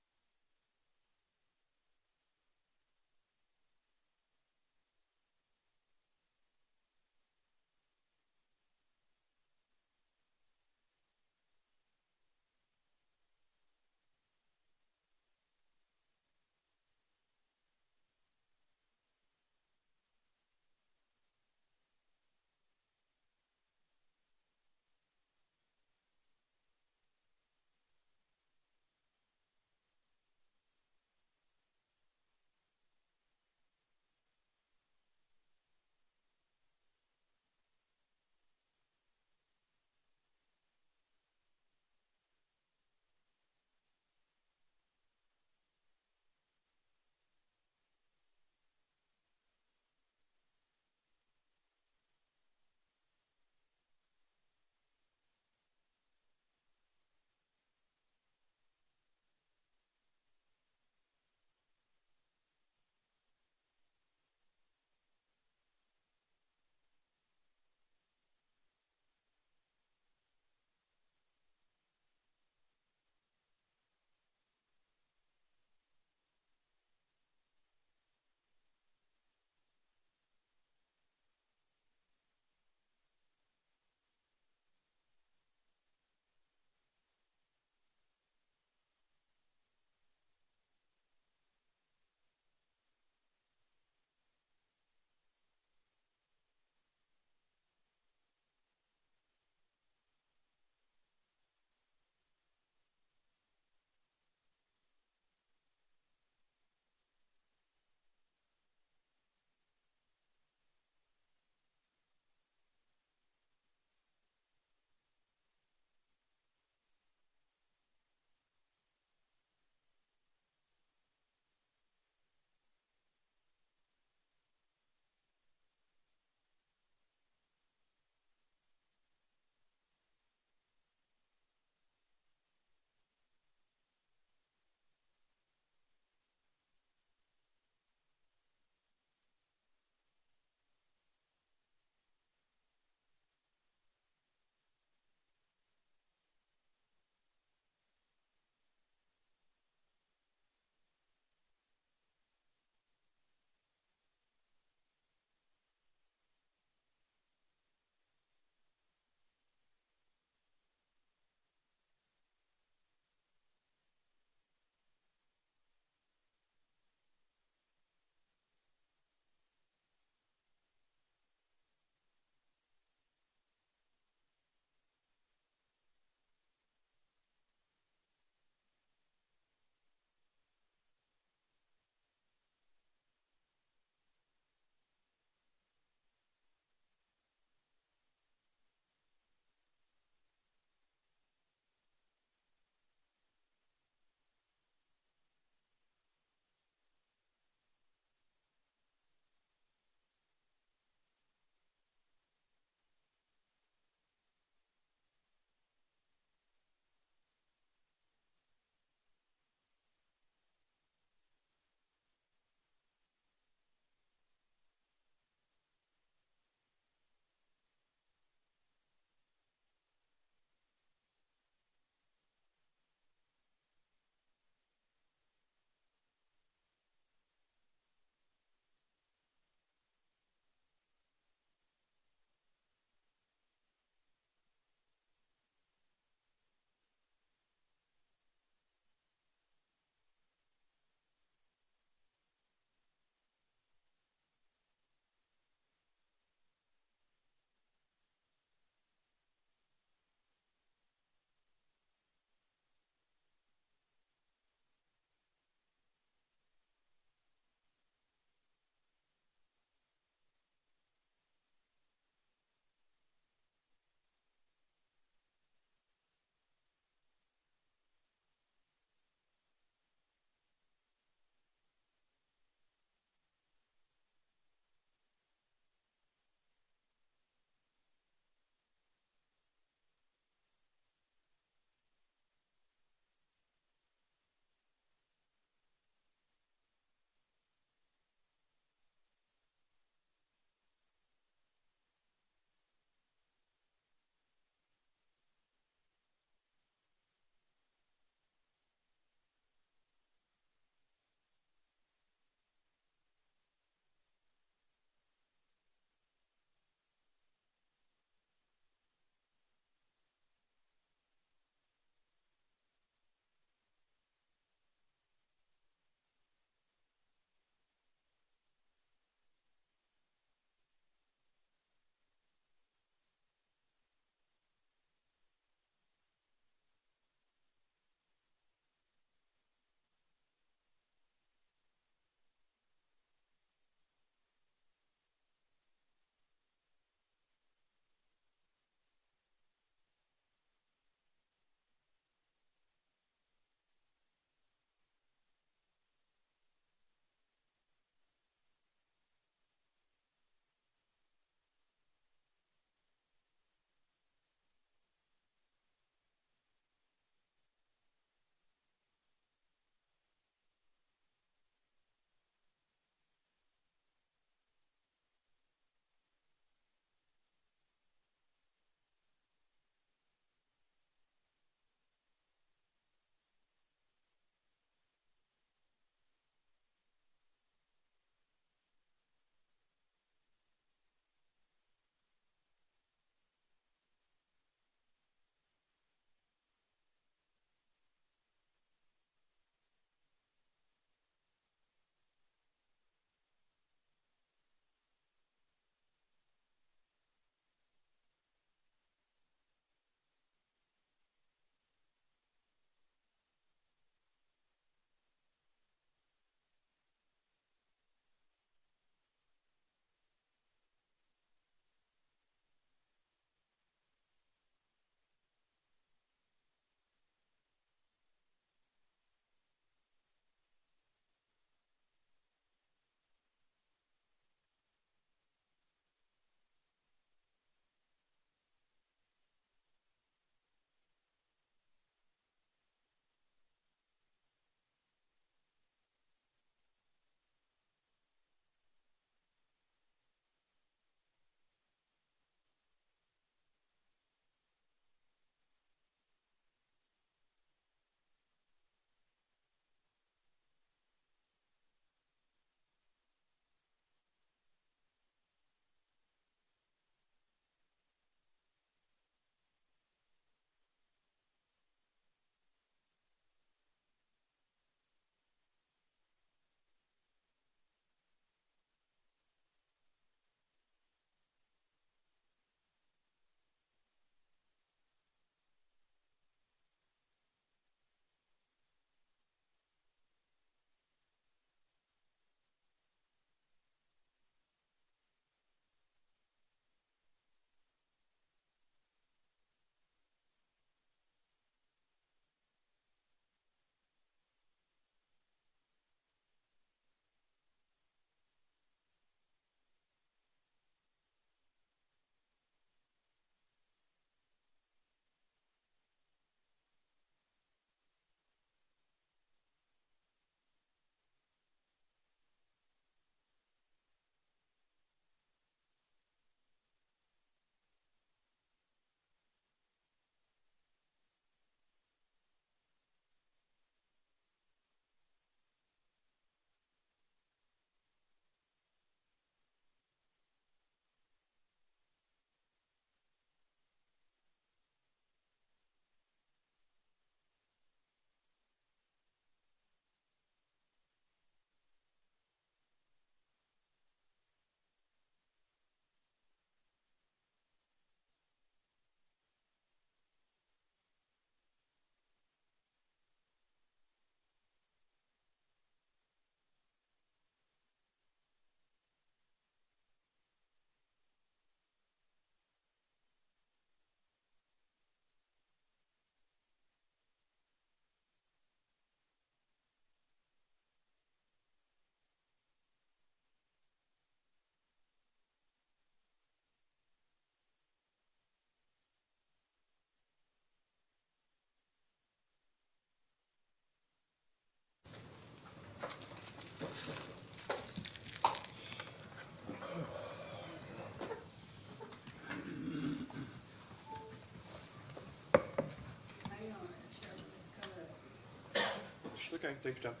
okay. Take your time.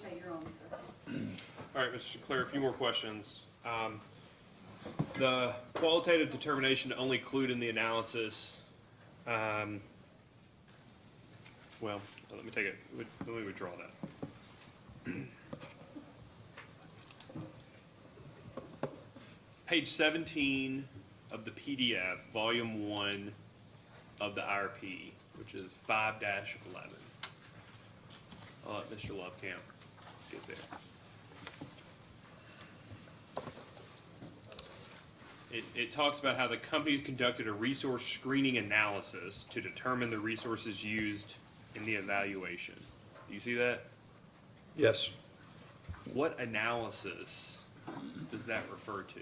Okay, you're on, sir. All right, Mr. Sinclair, a few more questions. The qualitative determination to only include in the analysis, well, let me take it, let me withdraw that. Page 17 of the PDF, volume 1 of the IRP, which is 5-11. I'll let Mr. Lovecamp get there. It talks about how the company's conducted a resource screening analysis to determine the resources used in the evaluation. Do you see that? Yes. What analysis does that refer to?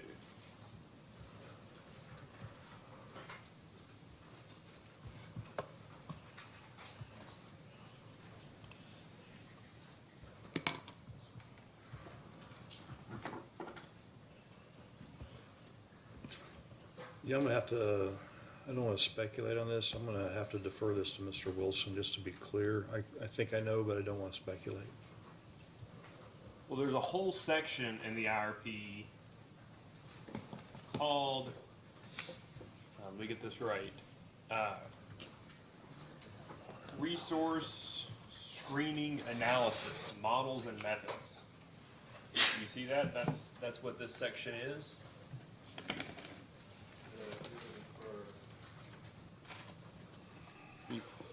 Yeah, I'm gonna have to, I don't wanna speculate on this. I'm gonna have to defer this to Mr. Wilson, just to be clear. I think I know, but I don't wanna speculate. Well, there's a whole section in the IRP called, let me get this right, Resource Screening Analysis, Models and Methods. You see that? That's what this section is.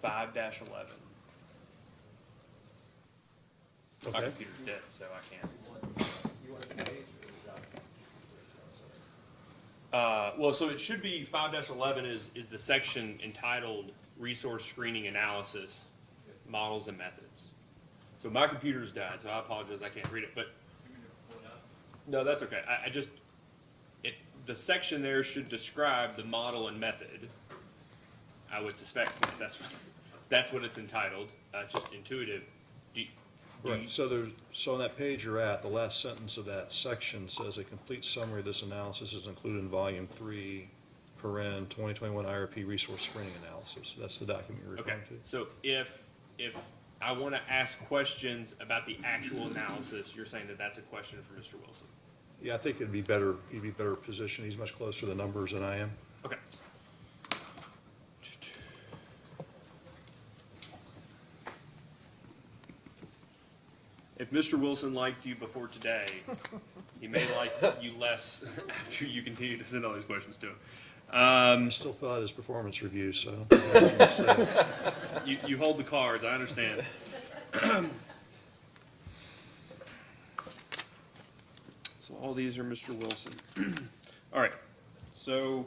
5-11. My Okay. computer's dead, so I can't. Well, so it should be 5-11 is the section entitled Resource Screening Analysis, Models and Methods. So my computer's died, so I apologize, I can't read it, but no, that's okay. The section there should describe the model and method. I would suspect since that's what it's entitled, just intuitive. Right, so on that page you're at, the last sentence of that section says a complete summary of this analysis is included in volume 3, 2021 IRP resource screening analysis. That's the document you're referring to. So if I want to ask questions about the actual analysis, you're saying that that's a question for Mr. Wilson? Yeah, I think he'd be better positioned. He's much closer to the numbers than I am. Okay. If Mr. Wilson liked you before today, he may like you less after you continue to send all these questions to him. I still fill out his performance review, so I don't think I have anything to say. You hold the cards, I understand. So all these are Mr. Wilson. All right, so.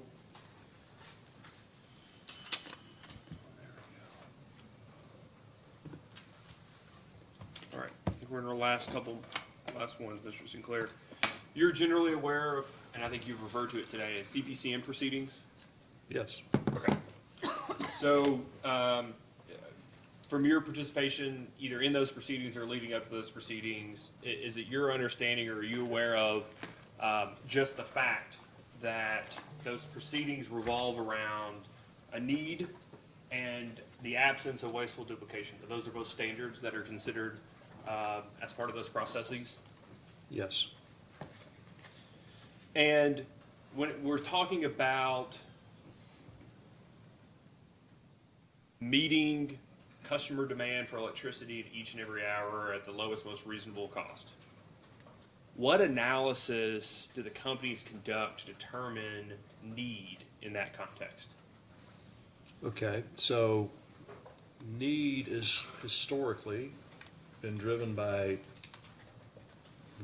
All right, I think we're in our last ones, Mr. Sinclair. You're generally aware of, and I think you've referred to it today, as CPCN proceedings? Yes. Okay. So, from your participation, either in those proceedings or leading up to those proceedings, is it your understanding or are you aware of just the fact that those proceedings revolve around a need and the absence of wasteful duplication? Those are both standards that are considered as part of those processes? Yes. And when we're talking about meeting customer demand for electricity at each and every hour at the lowest, most reasonable cost, what analysis do the companies conduct to determine need in that context? Okay, so need is historically been driven by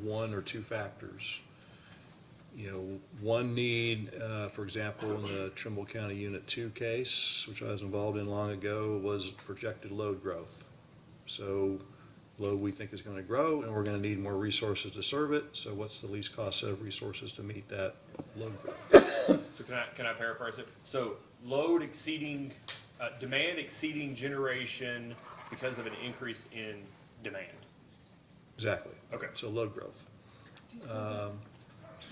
one or two factors. You know, one need, for example, in the Trimble County Unit 2 case, which I was involved in long ago, was projected load growth. So load we think is going to grow and we're going to need more resources to serve it. So what's the least cost set of resources to meet that load growth? So can I paraphrase it? So load exceeding, demand exceeding generation because of an increase in demand. Exactly. Okay. So load growth.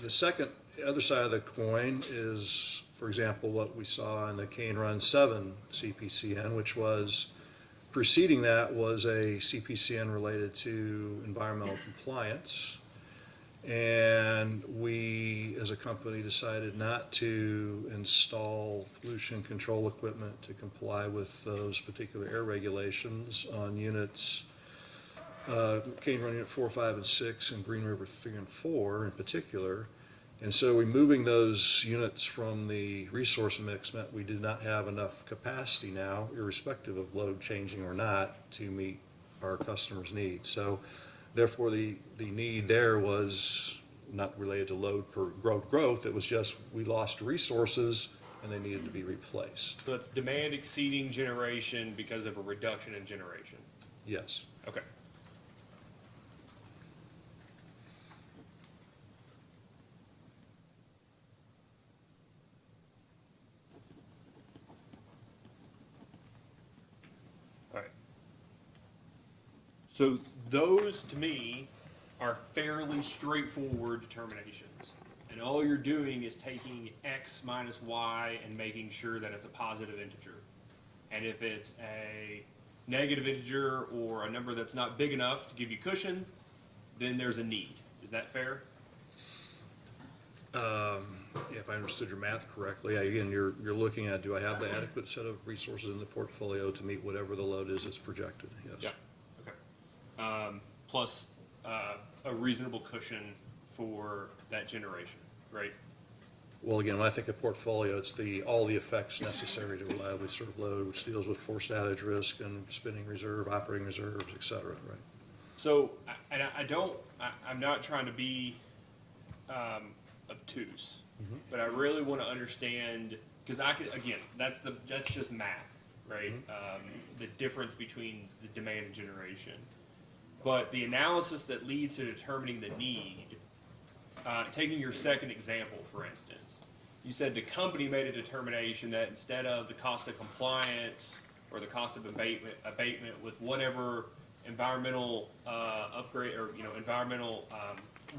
The other side of the coin is, for example, what we saw in the Cane Run 7 CPCN, which was Preceding that was a CPCN related to environmental compliance. And we, as a company, decided not to install pollution control equipment to comply with those particular air regulations on units, Cane Run Unit 4, 5, and 6, and Green River 3 and 4 in particular. And so removing those units from the resource mix meant we did not have enough capacity now, irrespective of load changing or not, to meet our customers' needs. So therefore, the need there was not related to load per growth. It was just we lost resources and they needed to be replaced. So it's demand exceeding generation because of a reduction in generation. Yes. Okay. All right. So those, to me, are fairly straightforward determinations. And all you're doing is taking X minus Y and making sure that it's a positive integer. And if it's a negative integer or a number that's not big enough to give you cushion, then there's a need. Is that fair? If I understood your math correctly, again, you're looking at, do I have the adequate set of resources in the portfolio to meet whatever the load is that's projected? Yes. Yeah. Okay. Plus a reasonable cushion for that generation, right? Well, again, when I think of portfolio, it's all the effects necessary to reliably serve load, which deals with forced outage risk and spinning reserve, operating reserves, et cetera, right? So, I'm not trying to be obtuse, but I really want to understand, because again, that's just math, right? The difference between the demand and generation. But the analysis that leads to determining the need, taking your second example, for instance, you said the company made a determination that instead of the cost of compliance or the cost of abatement with whatever environmental upgrade or environmental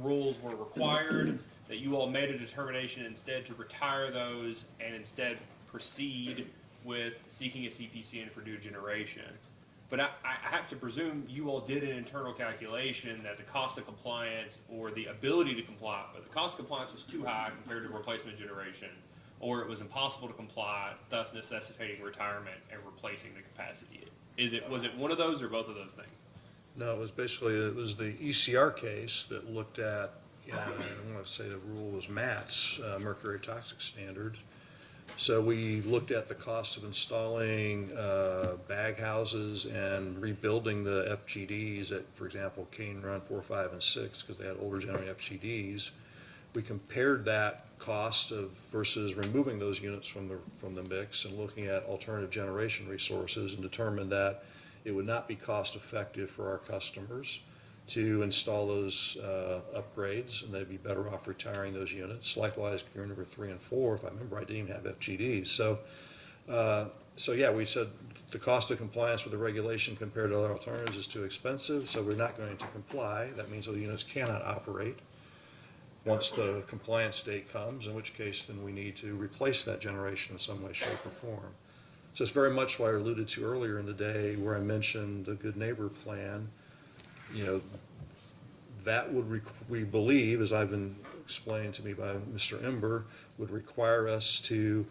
rules were required, that you all made a determination instead to retire those and instead proceed with seeking a CPCN for new generation. But I have to presume you all did an internal calculation that the cost of compliance or the ability to comply, but the cost of compliance was too high compared to replacement generation, or it was impossible to comply, thus necessitating retirement and replacing the capacity. Was it one of those or both of those things? No, it was the ECR case that looked at, I want to say the rule was MATS, Mercury Toxic Standard. So we looked at the cost of installing bag houses and rebuilding the FGDs at, for example, Cane Run 4, 5, and 6, because they had older generation FGDs. We compared that cost versus removing those units from the mix and looking at alternative generation resources, and determined that it would not be cost effective for our customers to install those upgrades, and they'd be better off retiring those units. Likewise, Green River 3 and 4, if I remember right, didn't even have FGDs. So yeah, we said the cost of compliance with the regulation compared to other alternatives is too expensive, so we're not going to comply. That means those units cannot operate once the compliance date comes, in which case then we need to replace that generation in some way, shape, or form. So it's very much what I alluded to earlier in the day where I mentioned the Good Neighbor Plan. That we believe, as I've been explained to me by Mr. Ember, would require us to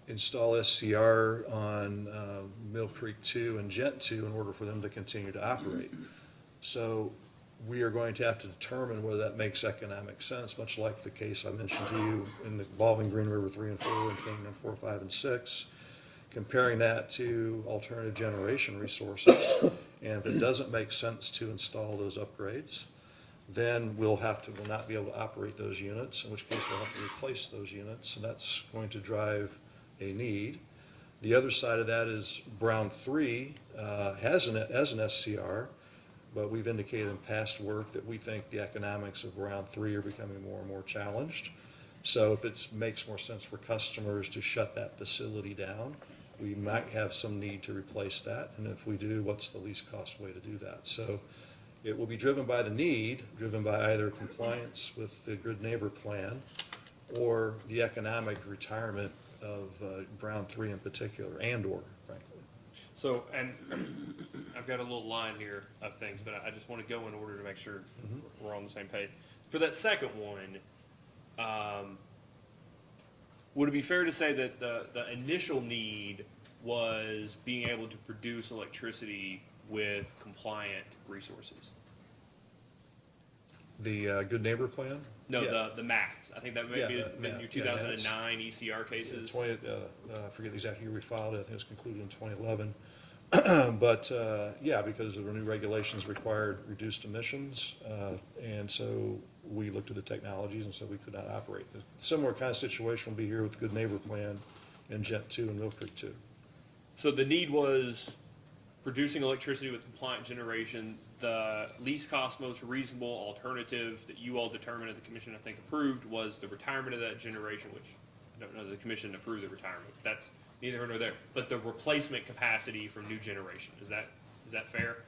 install SCR on Mill Creek 2 and Gent 2 in order for them to continue to operate. So we are going to have to determine whether that makes economic sense, much like the case I mentioned to you involving Green River 3 and 4 and Cane Run 4, 5, and 6, comparing that to alternative generation resources. And if it doesn't make sense to install those upgrades, then we'll not be able to operate those units, in which case we'll have to replace those units, and that's going to drive a need. The other side of that is Brown 3 has an SCR, but we've indicated in past work that we think the economics of Brown 3 are becoming more and more challenged. So if it makes more sense for customers to shut that facility down, we might have some need to replace that, and if we do, what's the least cost way to do that? So it will be driven by the need, driven by either compliance with the Good Neighbor Plan or the economic retirement of Brown 3 in particular, and/or, frankly. So, and I've got a little line here of things, but I just want to go in order to make sure we're on the same page. For that second one, would it be fair to say that the initial need was being able to produce electricity with compliant resources? The Good Neighbor Plan? No, Yeah. the MATs. I think that may be in your 2009 ECR cases. 20, I forget the exact year we filed it, I think it was concluded in 2011. But, yeah, because the new regulations required reduced emissions, and so we looked at the technologies and so we could not operate. A similar kind of situation will be here with the Good Neighbor Plan in Gent 2 and Mill Creek 2. So the need was producing electricity with compliant generation. The least cost, most reasonable alternative that you all determined at the commission, I think, approved was the retirement of that generation, which I don't know that the commission approved the retirement. That's neither here nor there. But the replacement capacity from new generation, is that fair?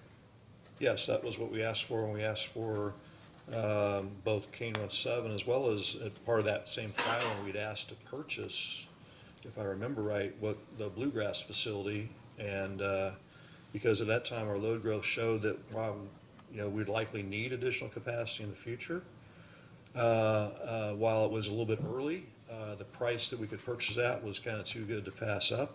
Yes, that was what we asked for, and we asked for both Cane Run 7 as well as part of that same filing, we'd asked to purchase, if I remember right, what the Bluegrass facility, and because at that time our load growth showed that while we'd likely need additional capacity in the future, while it was a little bit early, the price that we could purchase at was kind of too good to pass up.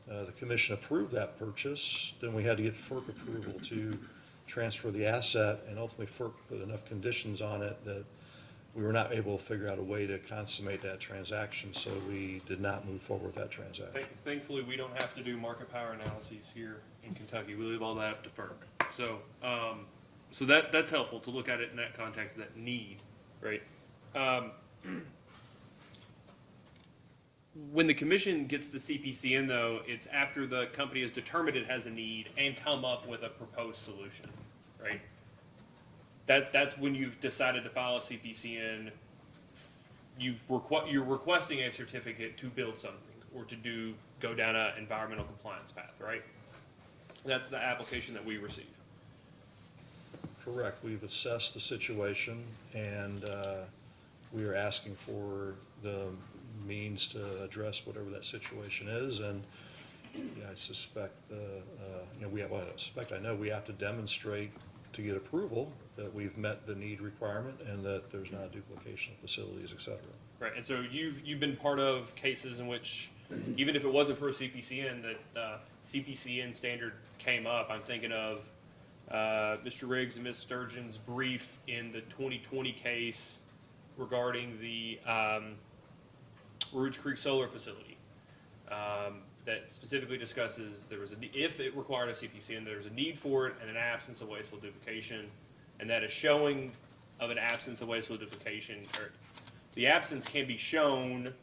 The commission approved that purchase, then we had to get FERC approval to transfer the asset, and ultimately FERC put enough conditions on it that we were not able to figure out a way to consummate that transaction, so we did not move forward with that transaction. Thankfully, we don't have to do market power analyses here in Kentucky. We leave all that up to FERC. So, so that's helpful to look at it in that context, that need, right? When the commission gets the CPC in, though, it's after the company has determined it has a need and come up with a proposed solution, right? That's when you've decided to file a CPC in. You're requesting a certificate to build something or to go down an environmental compliance path, right? That's the application that we receive. Correct. We've assessed the situation, and we are asking for the means to address whatever that situation is. And I suspect, I know we have to demonstrate to get approval that we've met the need requirement and that there's not a duplication of facilities, et cetera. Right, and so you've been part of cases in which, even if it wasn't for a CPCN, that CPCN standard came up. I'm thinking of Mr. Riggs and Ms. Sturgeon's brief in the 2020 case regarding the Rouge Creek Solar Facility that specifically discusses if it required a CPCN, there's a need for it and an absence of wasteful duplication, and that a showing of an absence of wasteful duplication, or the absence can be shown,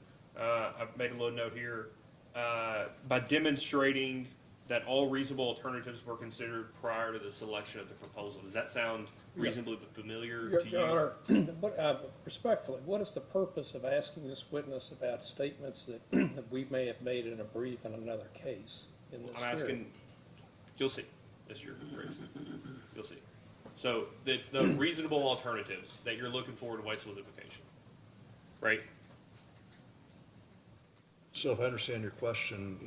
I've made a little note here, by demonstrating that all reasonable alternatives were considered prior to the selection of the proposal. Does that sound reasonably familiar to you? Your Honor, respectfully, what is the phrase of asking this witness about statements that we may have made in a brief in another case in this I'm asking, you'll see. That's your phrase. You'll see. So it's the reasonable alternatives that you're looking for to wasteful duplication, right? So if I understand your question,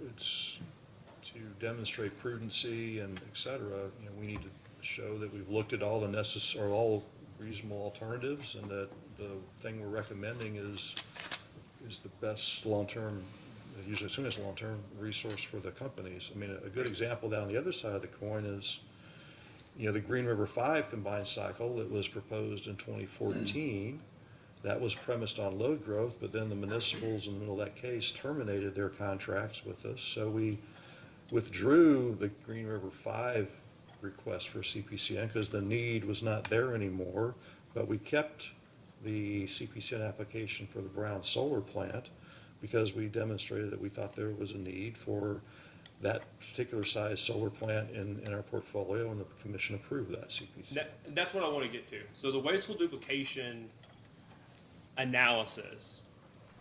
it's to demonstrate prudency and et cetera, we need to show that we've looked at all all reasonable alternatives, and that the thing we're recommending is the best long-term, usually as soon as long-term resource for the companies. I mean, a good example down the other side of the coin is, the Green River 5 combined cycle that was proposed in 2014. That was premised on load growth, but then the municipals in the middle of that case terminated their contracts with us. So we withdrew the Green River 5 request for CPCN because the need was not there anymore, but we kept the CPCN application for the Brown Solar Plant because we demonstrated that we thought there was a need for that particular size solar plant in our portfolio, and the commission approved that CPCN. That's what I want to get to. So the wasteful duplication analysis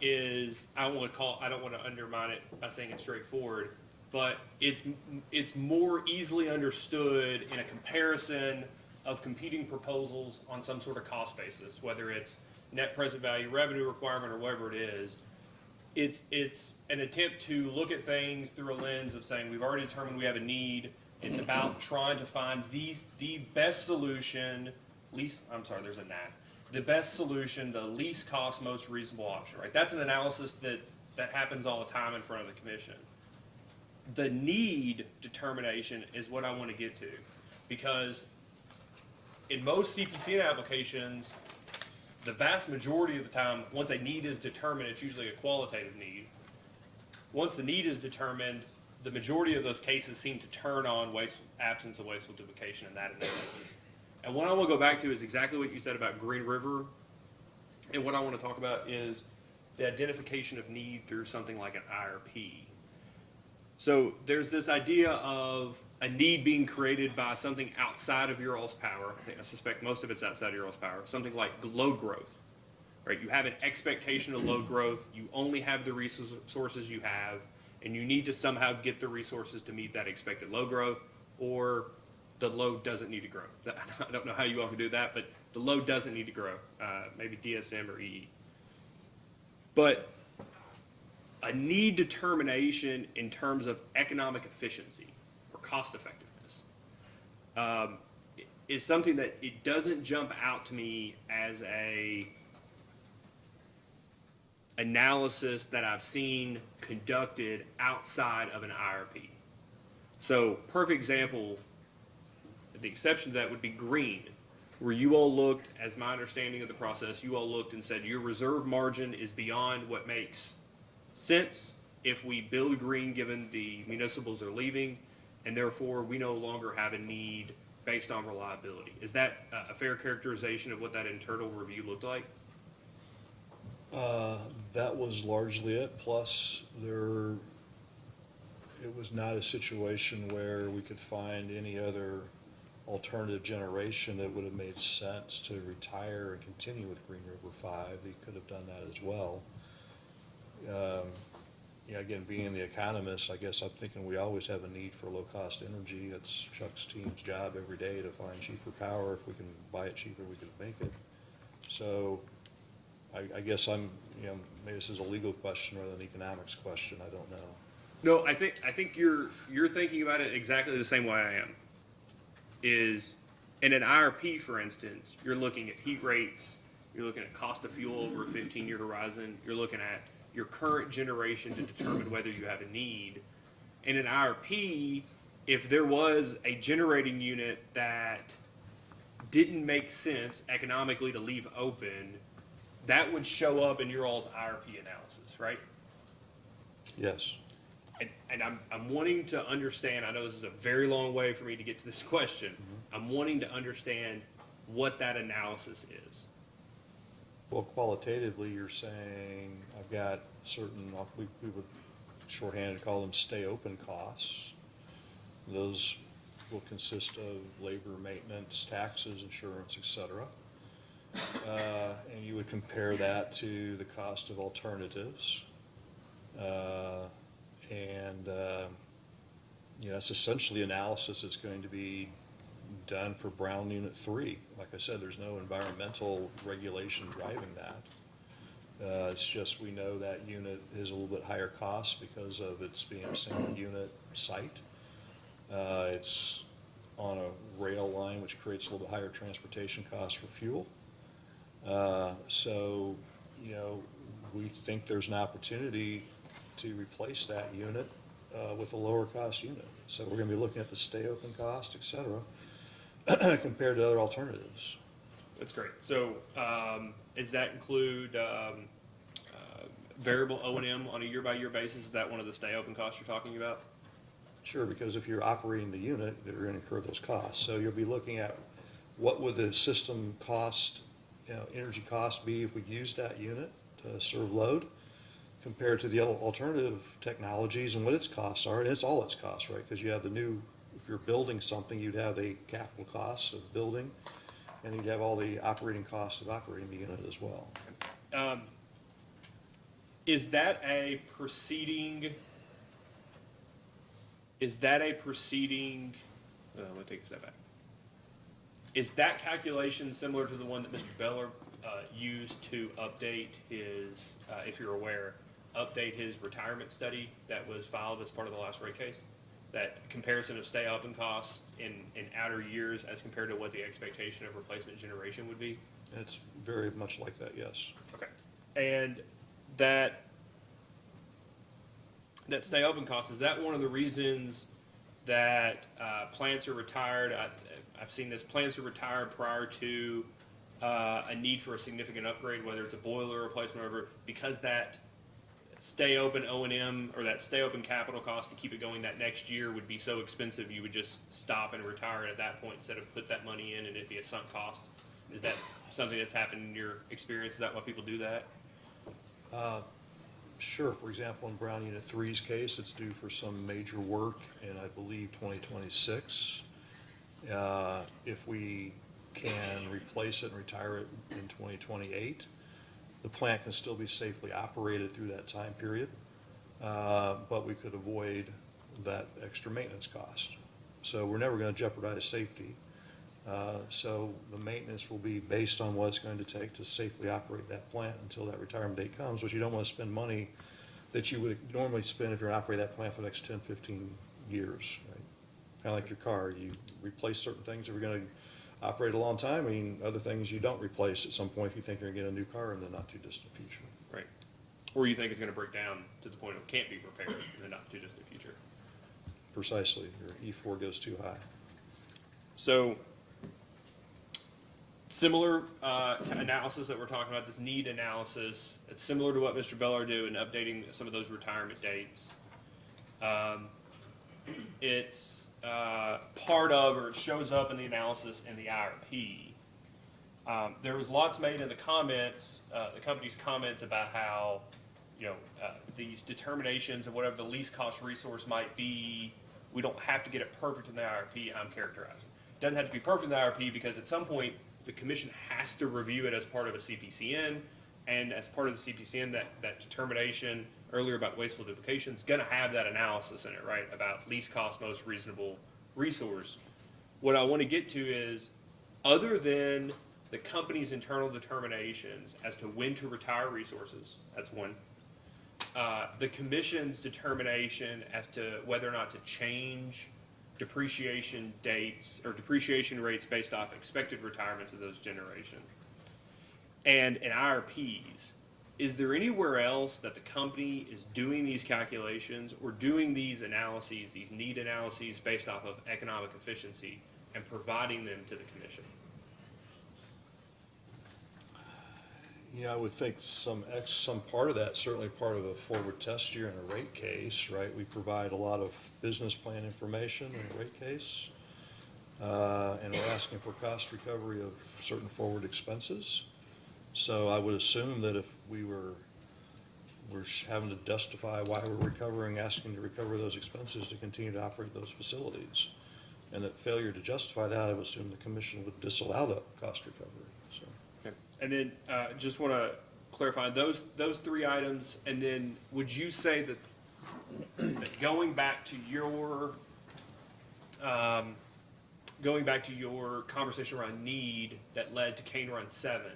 is, I don't want to undermine it by saying it's straightforward, but it's more easily understood in a comparison of competing proposals on some sort of cost basis, whether it's net present value revenue requirement or whatever it is. it's an attempt to look at things through a lens of saying we've already determined we have a need. It's about trying to find the best solution, there's a gnat. The best solution, the least cost, most reasonable option, right? That's an analysis that happens all the time in front of the commission. The need determination is what I want to get to, because in most CPCN applications, the vast majority of the time, once a need is determined, it's usually a qualitative need. Once the need is determined, the majority of those cases seem to turn on absence of wasteful duplication in that analysis. And what I want to go back to is exactly what you said about Green River. And what I want to talk about is the identification of need through something like an IRP. So there's this idea of a need being created by something outside of your all's power. I suspect most of it's outside of your all's power. Something like load growth, right? You have an expectation of load growth. You only have the resources you have, and you need to somehow get the resources to meet that expected load growth, or the load doesn't need to grow. I don't know how you all can do that, but the load doesn't need to grow. Maybe DSM or EE. But a need determination in terms of economic efficiency or cost effectiveness is something that it doesn't jump out to me as a analysis that I've seen conducted outside of an IRP. So perfect example, the exception to that would be green, where you all looked, as my understanding of the process, you all looked and said your reserve margin is beyond what makes sense if we build green given the municipals are leaving, and therefore we no longer have a need based on reliability. Is that a fair characterization of what that internal review looked like? That was largely it, plus it was not a situation where we could find any other alternative generation that would have made sense to retire and continue with Green River 5. They could have done that as well. Again, being the economist, I guess I'm thinking we always have a need for low-cost energy. It's Chuck's team's job every day to find cheaper power. If we can buy it cheaper, we can make it. So I guess maybe this is a legal question rather than an economics question. I don't know. No, I think you're thinking about it exactly the same way I am. Is in an IRP, for instance, you're looking at heat rates, you're looking at cost of fuel over a 15-year horizon, you're looking at your current generation to determine whether you have a need. In an IRP, if there was a generating unit that didn't make sense economically to leave open, that would show up in your all's IRP analysis, right? Yes. And I'm wanting to understand, I know this is a very long way for me to get to this question. I'm wanting to understand what that analysis is. Well, qualitatively, you're saying I've got certain, we would shorthanded call them stay open costs. Those will consist of labor, maintenance, taxes, insurance, et cetera. And you would compare that to the cost of alternatives. That's essentially analysis that's going to be done for Brown Unit 3. Like I said, there's no environmental regulation driving that. It's just we know that unit is a little bit higher cost because of its being a single unit site. It's on a rail line, which creates a little bit higher transportation costs for fuel. We think there's an opportunity to replace that unit with a lower cost unit. So we're going to be looking at the stay open cost, et cetera, compared to other alternatives. That's great. So does that include variable O&M on a year-by-year basis? Is that one of the stay open costs you're talking about? Sure, because if you're operating the unit, you're going to incur those costs. So you'll be looking at what would the system cost, energy cost be if we use that unit to serve load, compared to the other alternative technologies and what its costs are. And it's all its costs, right? Because you have if you're building something, you'd have the capital costs of building, and you'd have all the operating costs of operating the unit as well. Is that a proceeding? Let me take a step back. Is that calculation similar to the one that Mr. Beller used to update his, if you're aware, update his retirement study that was filed as part of the last rate case? That comparison of stay open costs in outer years as compared to what the expectation of replacement generation would be? It's very much like that, yes. Okay. And that stay open cost, is that one of the reasons that plants are retired? I've seen this, plants are retired prior to a need for a significant upgrade, whether it's a boiler replacement or whatever, because that stay open O&M or that stay open capital cost to keep it going that next year would be so expensive, you would just stop and retire it at that point instead of put that money in and it'd be a sunk cost. Is that something that's happened in your experience? Is that why people do that? Sure. For example, in Brown Unit 3's case, it's due for some major work in, I believe, 2026. If we can replace it and retire it in 2028, the plant can still be safely operated through that time period, but we could avoid that extra maintenance cost. So we're never going to jeopardize safety. So the maintenance will be based on what it's going to take to safely operate that plant until that retirement date comes, which you don't want to spend money that you would normally spend if you're operating that plant for the next 10, 15 years, right? Kind of like your car. You replace certain things if you're going to operate a long time. I mean, other things you don't replace at some point if you think you're going to get a new car in the not too distant future. Right. Or you think it's going to break down to the point it can't be repaired in the not too distant future. Precisely. Your E4 goes too high. So similar analysis that we're talking about, this need analysis, it's similar to what Mr. Beller did in updating some of those retirement dates. It's part of, or it shows up in the analysis in the IRP. There was lots made in the comments, the company's comments about how, these determinations of whatever the least cost resource might be, we don't have to get it perfect in the IRP. I'm characterizing. It doesn't have to be perfect in the IRP because at some point the commission has to review it as part of a CPCN, and as part of the CPCN, that determination earlier about wasteful duplication is going to have that analysis in it, right, about least cost, most reasonable resource. What I want to get to is, other than the company's internal determinations as to when to retire resources, that's one, the commission's determination as to whether or not to change depreciation dates or depreciation rates based off expected retirements of those generation. And in IRPs, is there anywhere else that the company is doing these calculations or doing these analyses, these need analyses based off of economic efficiency and providing them to the commission? I would think some part of that, certainly part of a forward test year in a rate case, right? We provide a lot of business plan information in a rate case, and we're asking for cost recovery of certain forward expenses. So I would assume that if we're having to justify why we're asking to recover those expenses to continue to operate those facilities, and that failure to justify that, I would assume the commission would disallow the cost recovery. So. And then just want to clarify those three items. And then would you say that going back to your conversation around need that led to Cane Run 7,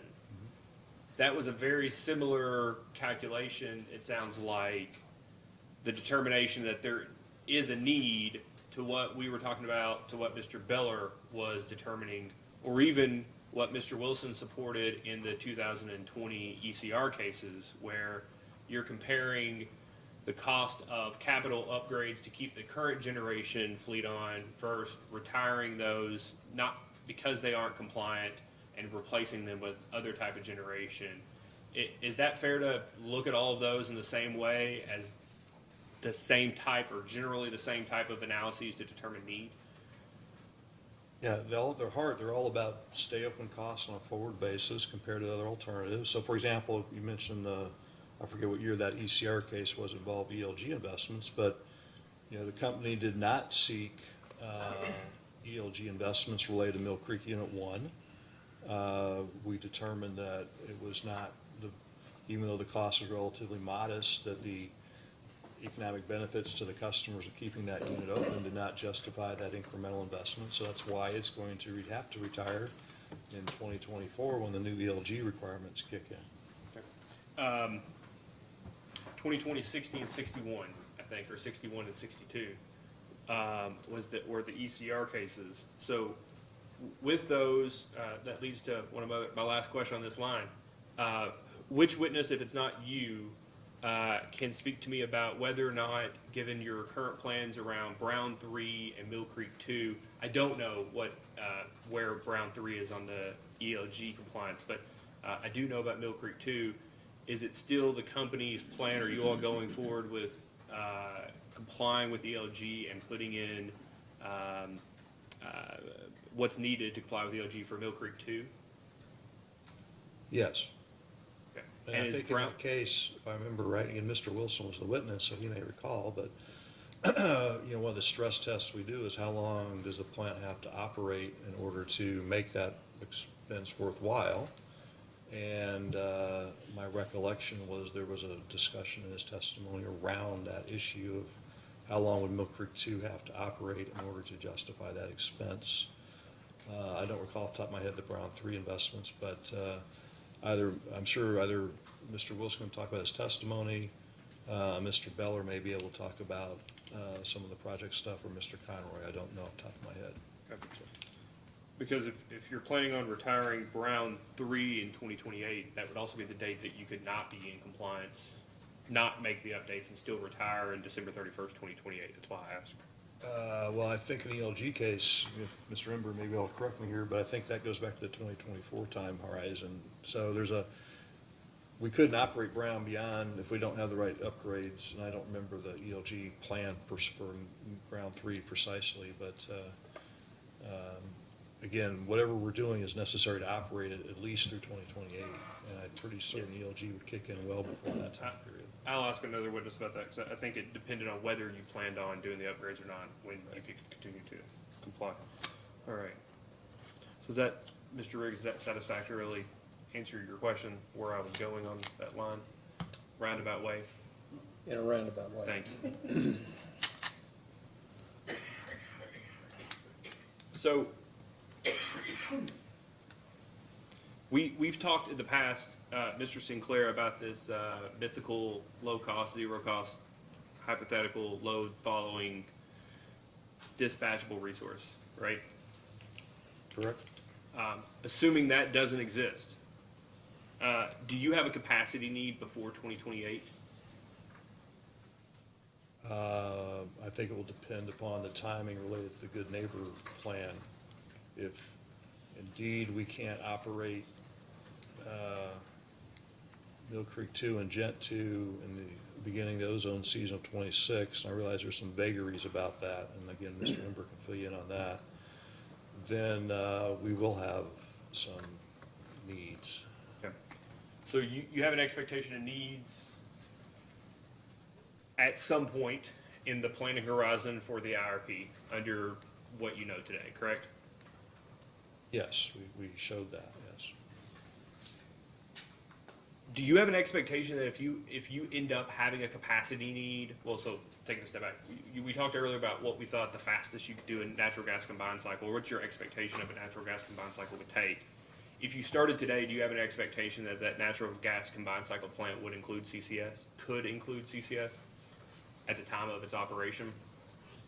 that was a very similar calculation, it sounds like, the determination that there is a need to what we were talking about, to what Mr. Beller was determining, or even what Mr. Wilson supported in the 2020 ECR cases, where you're comparing the cost of capital upgrades to keep the current generation fleet on versus retiring those, not because they aren't compliant, and replacing them with other type of generation. Is that fair to look at all of those in the same way as the same type, or generally the same type of analyses to determine need? Yeah, they're all about stay open costs on a forward basis compared to other alternatives. So for example, you mentioned I forget what year that ECR case was, involved ELG investments, but the company did not seek ELG investments related to Mill Creek Unit 1. We determined that it was not, even though the cost was relatively modest, that the economic benefits to the customers of keeping that unit open did not justify that incremental investment. So that's why it's going to have to retire in 2024 when the new ELG requirements kick in. 2020, 60, and 61, I think, or 61 and 62, were the ECR cases. So with those, that leads to one of my last question on this line. Which witness, if it's not you, can speak to me about whether or not, given your current plans around Brown 3 and Mill Creek 2, I don't know where Brown 3 is on the ELG compliance, but I do know about Mill Creek 2. Is it still the company's plan? Are you all going forward with complying with ELG and putting in what's needed to comply with ELG for Mill Creek 2? Yes. Okay. And I is think in Brown- that case, if I remember right, and Mr. Wilson was the witness, so he may recall, but one of the stress tests we do is how long does the plant have to operate in order to make that expense worthwhile? And my recollection was there was a discussion in his testimony around that issue of how long would Mill Creek 2 have to operate in order to justify that expense. I don't recall off the top of my head the Brown 3 investments, but I'm sure either Mr. Wilson can talk about his testimony, Mr. Beller may be able to talk about some of the project stuff, or Mr. Conroy, I don't know off the top of my head. Okay. Because if you're planning on retiring Brown 3 in 2028, that would also be the date that you could not be in compliance, not make the updates, and still retire in December 31st, 2028. That's why I asked. Well, I think in the ELG case, if Mr. Ember may be able to correct me here, but I think that goes back to the 2024 time horizon. So we couldn't operate Brown beyond if we don't have the right upgrades, and I don't remember the ELG plan for Brown 3 precisely, but again, whatever we're doing is necessary to operate it at least through 2028, and I'm pretty certain ELG would kick in well before that time period. I'll ask another witness about that, because I think it depended on whether you planned on doing the upgrades or not, when you could continue to comply. All right. So is that, Mr. Riggs, does that satisfactorily answer your question where I was going on that line? Roundabout way? In a roundabout way. Thanks. So, we've talked in the past, Mr. Sinclair, about this mythical low-cost, zero-cost, hypothetical load-following dispatchable resource, right? Correct. Assuming that doesn't exist, do you have a capacity need before 2028? I think it will depend upon the timing related to the Good Neighbor plan. If indeed we can't operate Mill Creek 2 and Gent 2 in the beginning of the ozone season of 26, and I realize there's some vagaries about that, and again, Mr. Ember can fill you in on that, then we will have some needs. Okay. So you have an expectation of needs at some point in the planning horizon for the IRP under what you know today, correct? Yes, we showed that, yes. Do you have an expectation that if you end up having a capacity need, well, so taking a step back, we talked earlier about what we thought the fastest you could do a natural gas combined cycle, or what's your expectation of a natural gas combined cycle would take? If you started today, do you have an expectation that that natural gas combined cycle plant would include CCS, could include CCS at the time of its operation?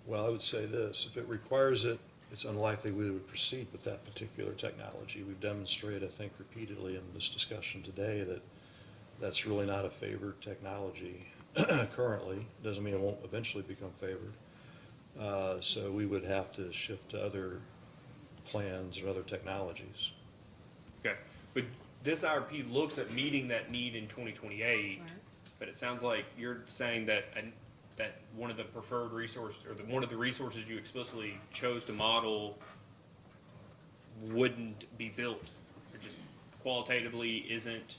Well, I would say this, if it requires it, it's unlikely we would proceed with that particular technology. We've demonstrated, I think, repeatedly in this discussion today that that's really not a favored technology currently. Doesn't mean it won't eventually become favored. So we would have to shift to other plans or other technologies. Okay, but this IRP looks at meeting that need in 2028, but it sounds like you're saying that that one of the preferred resource, or one of the resources you explicitly chose to model wouldn't be built, or just qualitatively isn't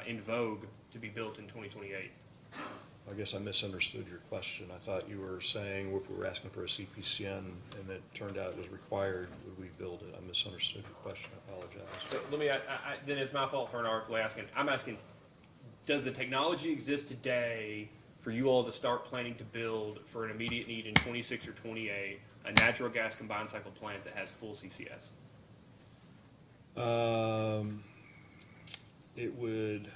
in vogue to be built in 2028. I guess I misunderstood your question. I thought you were saying if we were asking for a CPCN and it turned out it was required, would we build it? I misunderstood your question. I apologize. So let me, then it's my fault for an artfully asking. I'm asking, does the technology exist today for you all to start planning to build for an immediate need in 26 or 28 a natural gas combined cycle plant that has full CCS? It would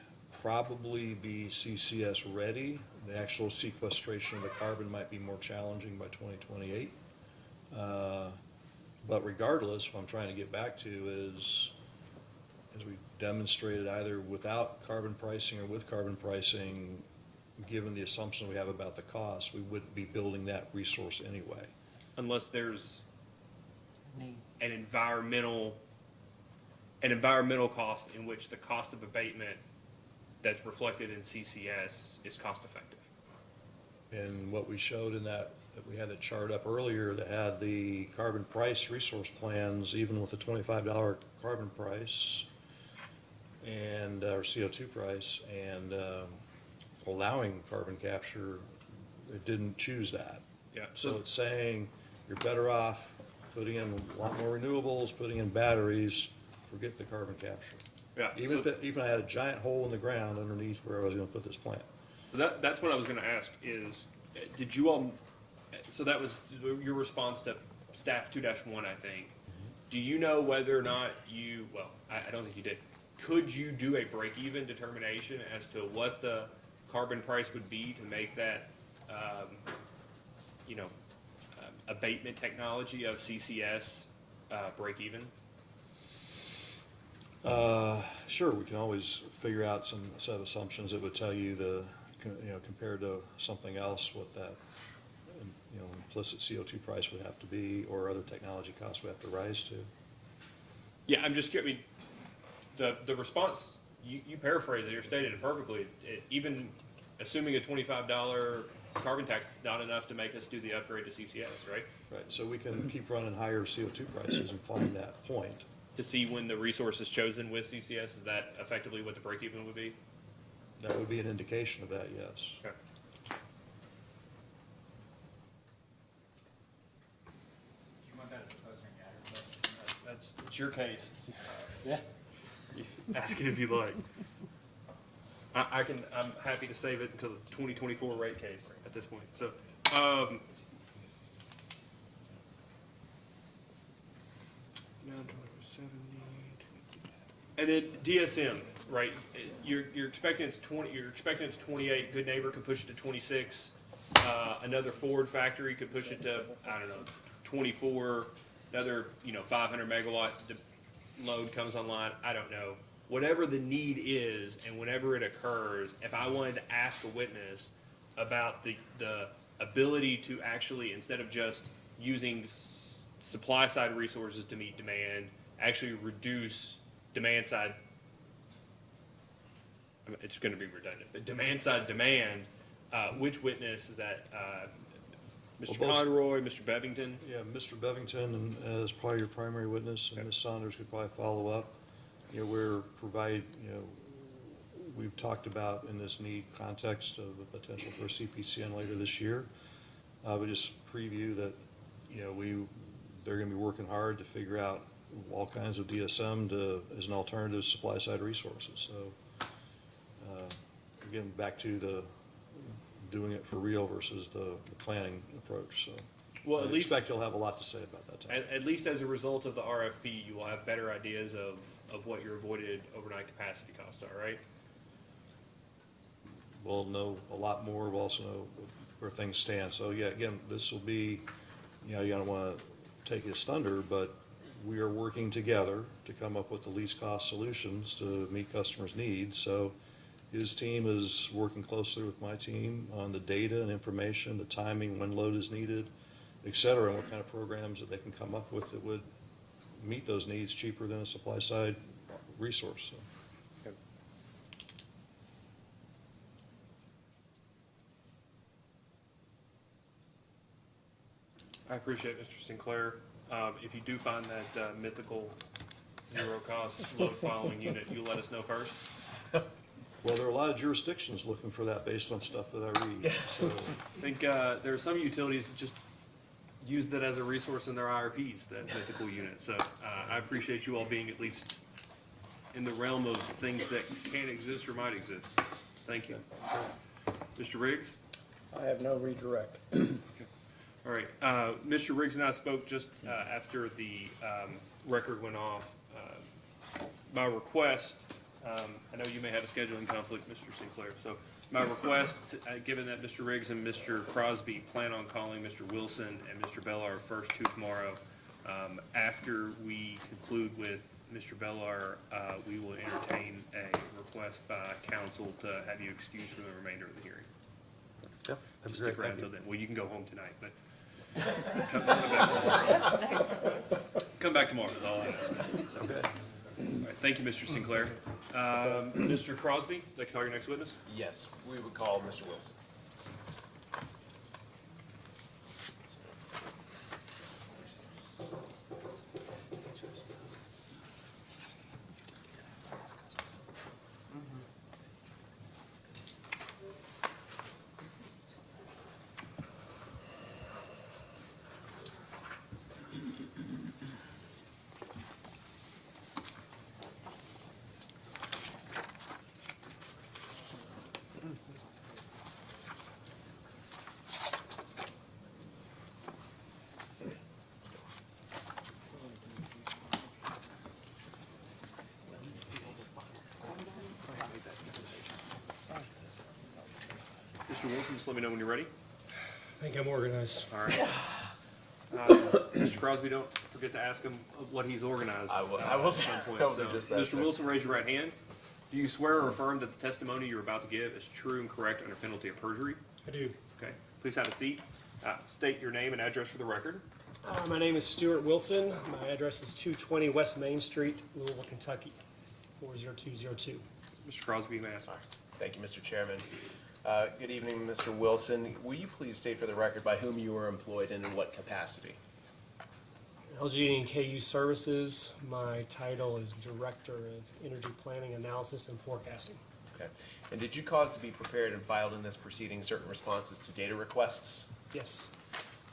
probably be CCS ready. The actual sequestration of the carbon might be more challenging by 2028. But regardless, what I'm trying to get back to is, as we demonstrated, either without carbon pricing or with carbon pricing, given the assumption we have about the cost, we wouldn't be building that resource anyway. Unless there's an environmental cost in which the cost of abatement that's reflected in CCS is cost effective. And what we showed in that we had a chart up earlier that had the carbon price resource plans, even with a $25 carbon price and, or CO2 price, and allowing carbon capture, it didn't choose that. Yeah. So it's saying you're better off putting in a lot more renewables, putting in batteries, forget the carbon capture. Yeah. Even if I had a giant hole in the ground underneath where I was gonna put this plant. That's what I was gonna ask is, did you all, so that was your response to staff 2-1, I think. Do you know whether or not you, well, I don't think you did. Could you do a break-even determination as to what the carbon price would be to make that, abatement technology of CCS break even? Sure, we can always figure out some set of assumptions that would tell you compared to something else, what that, implicit CO2 price would have to be, or other technology costs would have to rise to. Yeah, I'm just kidding. The response, you paraphrased it, you stated it perfectly. Even assuming a $25 carbon tax is not enough to make us do the upgrade to CCS, right? Right, so we can keep running higher CO2 prices and find that point. To see when the resource is chosen with CCS, is that effectively what the break-even would be? That would be an indication of that, yes. Okay. Do you want that as a posting matter? That's your case. Yeah. Ask it if you like. I'm happy to save it until the 2024 rate case at this point. So, and then DSM, right? You're expecting it's 20. You're expecting it's 28. Good Neighbor could push it to 26. Another Ford factory could push it to 24. Another 500 megawatt load comes online. I don't know. Whatever the need is, and whenever it occurs, if I wanted to ask a witness about the ability to actually, instead of just using supply side resources to meet demand, actually reduce demand side, it's going to be redundant, but demand side demand, which witness is that? Mr. Conroy, Mr. Bevington? Yeah, Mr. Bevington is probably your primary witness, and Ms. Saunders could probably follow up. We've talked about in this need context of the potential for a CPCN later this year. We just preview that, they're gonna be working hard to figure out all kinds of DSM as an alternative supply side resources. So, again, back to the doing it for real versus the planning approach, so. Well, at least, I expect you'll have a lot to say about that time. at least as a result of the RFP, you will have better ideas of what your avoided overnight capacity costs are, right? We'll know a lot more. We'll also know where things stand. So yeah, again, this will be, you don't want to take his thunder, but we are working together to come up with the least cost solutions to meet customers' needs. So his team is working closely with my team on the data and information, the timing, when load is needed, et cetera, and what kind of programs that they can come up with that would meet those needs cheaper than a supply side resource. So. I appreciate Mr. Sinclair. If you do find that mythical zero cost load following unit, you let us know first. Well, there are a lot of jurisdictions looking for that based on stuff that I read. So. I think there are some utilities that just use that as a resource in their IRPs, that mythical unit. So I appreciate you all being at least in the realm of things that can exist or might exist. Thank you. Mr. Riggs? I have no redirect. Okay. All right. Mr. Riggs and I spoke just after the record went off. My request I know you may have a scheduling conflict, Mr. Sinclair, so my request, given that Mr. Riggs and Mr. Crosby plan on calling Mr. Wilson and Mr. Bellar first two tomorrow, after we conclude with Mr. Bellar, we will entertain a request by council to have you excused from the remainder of the hearing. Yep, that'd Just be great. stick around Thank you. until then. Well, you can go home tonight, but come back tomorrow. Come back tomorrow is all I ask. So, all right, thank you, Mr. Sinclair. Mr. Crosby, would you like to call your next witness? Yes, we would call Mr. Wilson. Mr. Wilson, just let me know when you're ready. I think I'm organized. All right. Mr. Crosby, don't forget to ask him what he's organized. I will At some point. I will So, do just that, Mr. sir. Wilson, raise your right hand. Do you swear or affirm that the testimony you're about to give is true and correct under penalty of perjury? I do. Okay. Please have a seat. State your name and address for the record. My name is Stuart Wilson. My address is 220 West Main Street, Louisville, Kentucky, 40202. Mr. Crosby, you may ask. Thank you, Mr. Chairman. Good evening, Mr. Wilson. Will you please state for the record by whom you were employed and in what capacity? LG&E and KU Services. My title is Director of Energy Planning, Analysis, and Forecasting. Okay. And did you cause to be prepared and filed in this proceeding certain responses to data requests? Yes.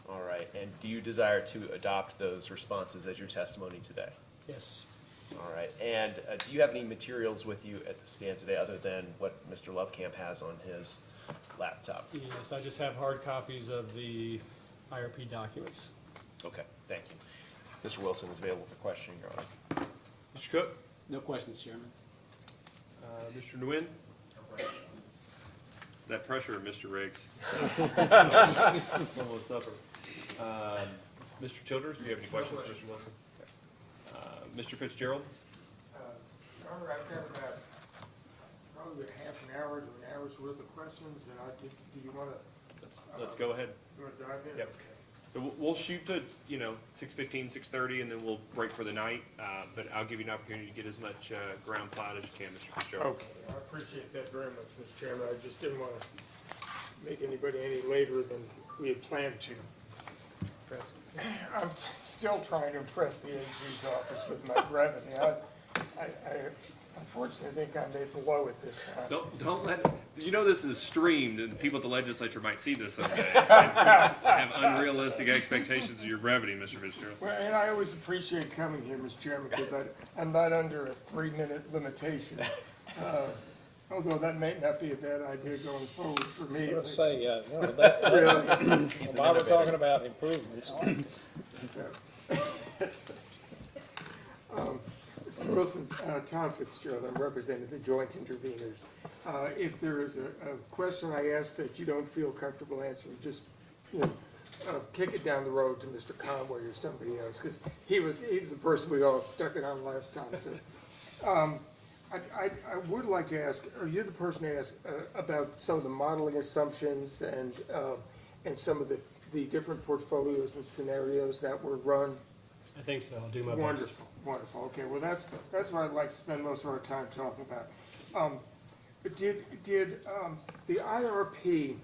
All right. And do you desire to adopt those responses as your testimony today? Yes. All right. And do you have any materials with you at the stand today other than what Mr. Lovecamp has on his laptop? Yes, I just have hard copies of the IRP documents. Okay. Thank you. Mr. Wilson is available for questioning, Your Honor. Mr. Cook? No questions, Chairman. Mr. Nguyen? That pressure, Mr. Riggs. Almost supper. Mr. Childers, do you have any questions for Mr. Wilson? Okay. Mr. Fitzgerald? Your Honor, I've got about probably half an hour to an hour's worth of questions that I could, do you want to? Let's go ahead. You want to dive in? Yep. Okay. So we'll shoot to, 6:15, 6:30, and then we'll break for the night. But I'll give you an opportunity to get as much ground plowed as you can, Mr. Fitzgerald. Okay, I appreciate that very much, Mr. Chairman. I just didn't want to make anybody any later than we had planned to. I'm still trying to impress the AG's office with my brevity. I unfortunately think I may blow it this time. Don't let, this is streamed and people at the legislature might see this someday. Have unrealistic expectations of your brevity, Mr. Fitzgerald. Well, and I always appreciate coming here, Mr. Chairman, because I'm not under a 3-minute limitation. Although that may not be a bad idea going forward for me. I at would least. say, Really? while we're talking about improvements, Mr. Wilson, Tom Fitzgerald, I'm representing the joint interveners. If there is a question I ask that you don't feel comfortable answering, just, kick it down the road to Mr. Conway or somebody else, because he's the person we all stuck it on last time, so. I would like to ask, are you the person to ask about some of the modeling assumptions and some of the different portfolios and scenarios that were run? I think so. I'll do my best. Wonderful, wonderful. Okay, well, that's what I'd like to spend most of our time talking about. But did the IRP,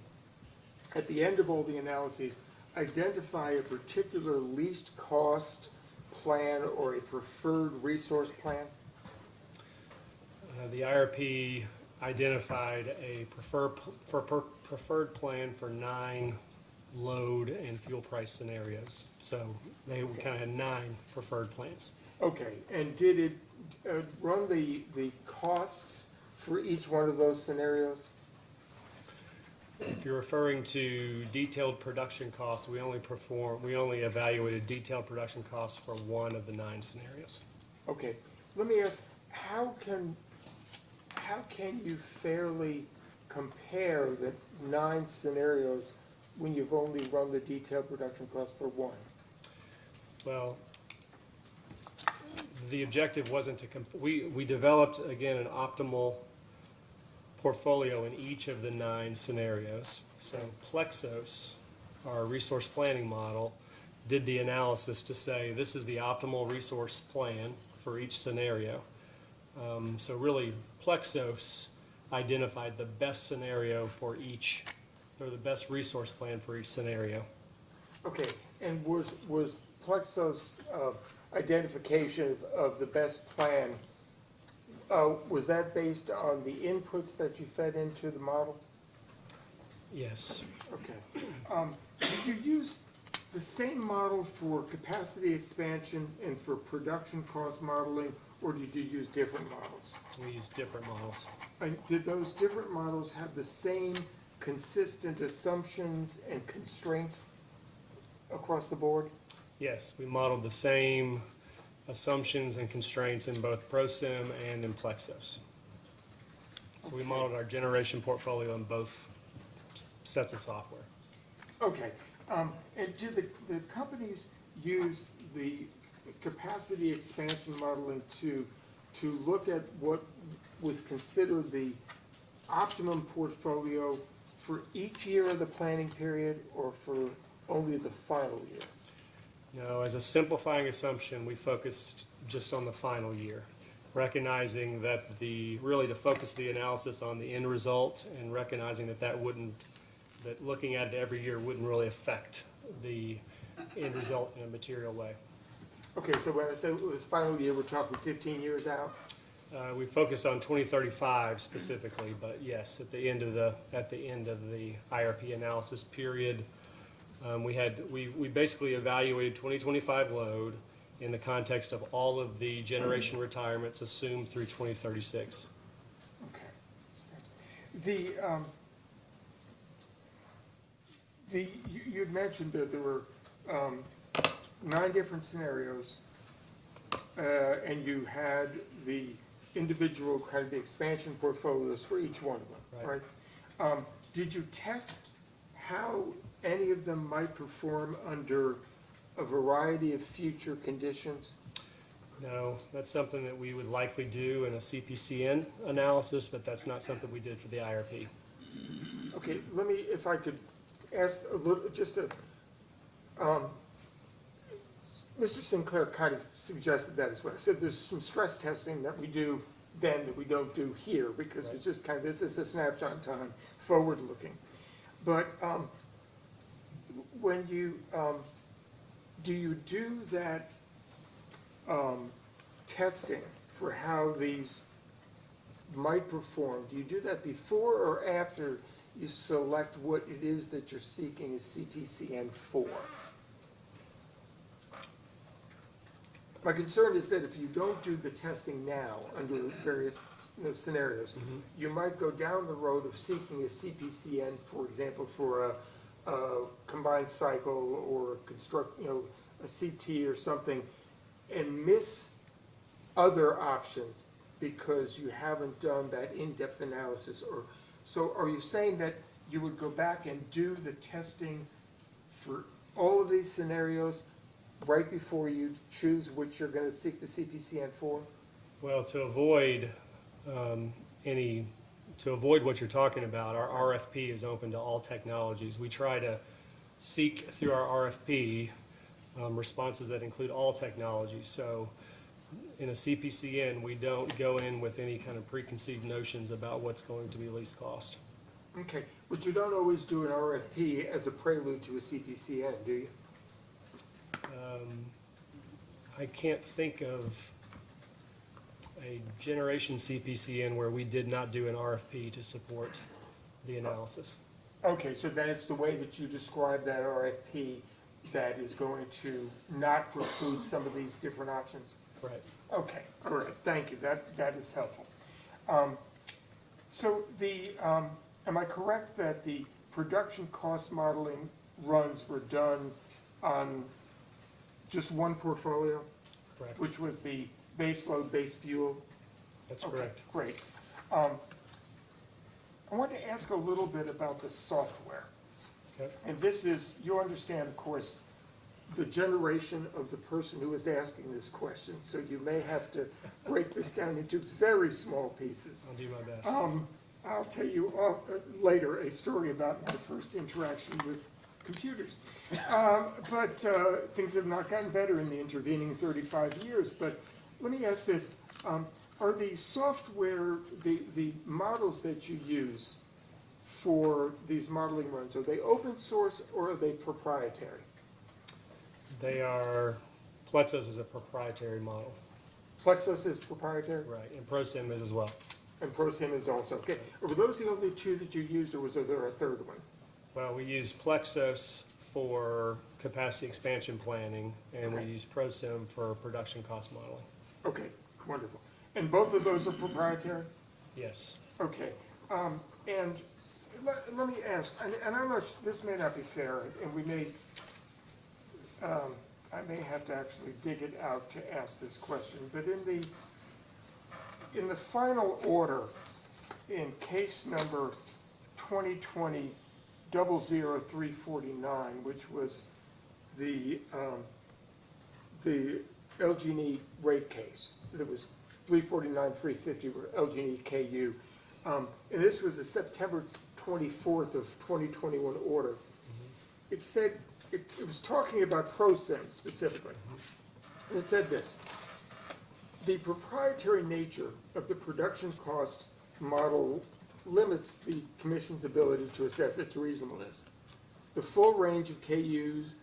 at the end of all the analyses, identify a particular least cost plan or a preferred resource plan? The IRP identified a preferred plan for 9 load and fuel price scenarios. So they kind of had 9 preferred plans. Okay, and did it run the costs for each one of those scenarios? If you're referring to detailed production costs, we only evaluated detailed production costs for 1 of the 9 scenarios. Okay, let me ask, how can how can you fairly compare the 9 scenarios when you've only run the detailed production cost for one? Well, the objective wasn't to, we developed, again, an optimal portfolio in each of the 9 scenarios. So Plexos, our resource planning model, did the analysis to say this is the optimal resource plan for each scenario. So really, Plexos identified the best scenario for each, or the best resource plan for each scenario. Okay, and was Plexos identification of the best plan, was that based on the inputs that you fed into the model? Yes. Okay. Did you use the same model for capacity expansion and for production cost modeling, or did you use different models? We used different models. And did those different models have the same consistent assumptions and constraints across the board? Yes, we modeled the same assumptions and constraints in both ProSim and in Plexos. So we modeled our generation portfolio in both sets of software. Okay, and do the companies use the capacity expansion modeling to look at what was considered the optimum portfolio for each year of the planning period, or for only the final year? No, as a simplifying assumption, we focused just on the final year, recognizing that really to focus the analysis on the end result, and recognizing that looking at it every year wouldn't really affect the end result in a material way. Okay, so when I say it was final year, we're talking 15 years out? We focused on 2035 specifically, but yes, at the end of the IRP analysis period, we basically evaluated 2025 load in the context of all of the generation retirements assumed through 2036. Okay. You'd mentioned that there were 9 different scenarios, and you had the individual kind of the expansion portfolios for each one of them, right? Did you test how any of them might perform under a variety of future conditions? No, that's something that we would likely do in a CPCN analysis, but that's not something we did for the IRP. Okay, let me, if I could ask a little, Mr. Sinclair kind of suggested that as well. I said there's some stress testing that we do then that we don't do here, because it's just kind of, this is a snapshot in time, forward-looking. But when you, do you do that testing for how these might perform? Do you do that before or after you select what it is that you're seeking a CPCN for? My concern is that if you don't do the testing now under various scenarios, you might go down the road of seeking a CPCN, for example, for a combined cycle or a CT or something, and miss other options because you haven't done that in-depth analysis. Or so are you saying that you would go back and do the testing for all of these scenarios right before you choose which you're going to seek the CPCN for? Well, to avoid what you're talking about, our RFP is open to all technologies. We try to seek through our RFP responses that include all technologies. So in a CPCN, we don't go in with any kind of preconceived notions about what's going to be least cost. Okay, but you don't always do an RFP as a prelude to a CPCN, do you? I can't think of a generation CPCN where we did not do an RFP to support the analysis. Okay, so then it's the way that you describe that RFP that is going to not preclude some of these different options? Right. Okay, all right, thank you, that is helpful. So am I correct that the production cost modeling runs were done on just one portfolio? Correct. Which was the base load, base fuel? That's Okay, correct. great. I wanted to ask a little bit about the software. Okay. And this is, you understand, of course, the generation of the person who is asking this question, so you may have to break this down into very small pieces. I'll do my best. I'll tell you later a story about my first interaction with computers. But things have not gotten better in the intervening 35 years. But let me ask this. Are the software, the models that you use for these modeling runs, are they open source or are they proprietary? They are, Plexos is a proprietary model. Plexos is proprietary? Right, and ProSim is as well. And ProSim is also, okay. Were those the only two that you used, or was there a third one? Well, we use Plexos for capacity expansion planning, and we use ProSim for production cost modeling. Okay, wonderful. And both of those are proprietary? Yes. Okay. And let me ask, and I'm not, this may not be fair, and we may, I may have to actually dig it out to ask this question, but in the final order, in case number 2020-00349, which was the LG&E rate case, that was 349-350 were LG&E KU, and this was a September 24th of 2021 order. It said, it was talking about ProSim specifically, and it said this: the proprietary nature of the production cost model limits the Commission's ability to assess its reasonableness. The full range of KU's,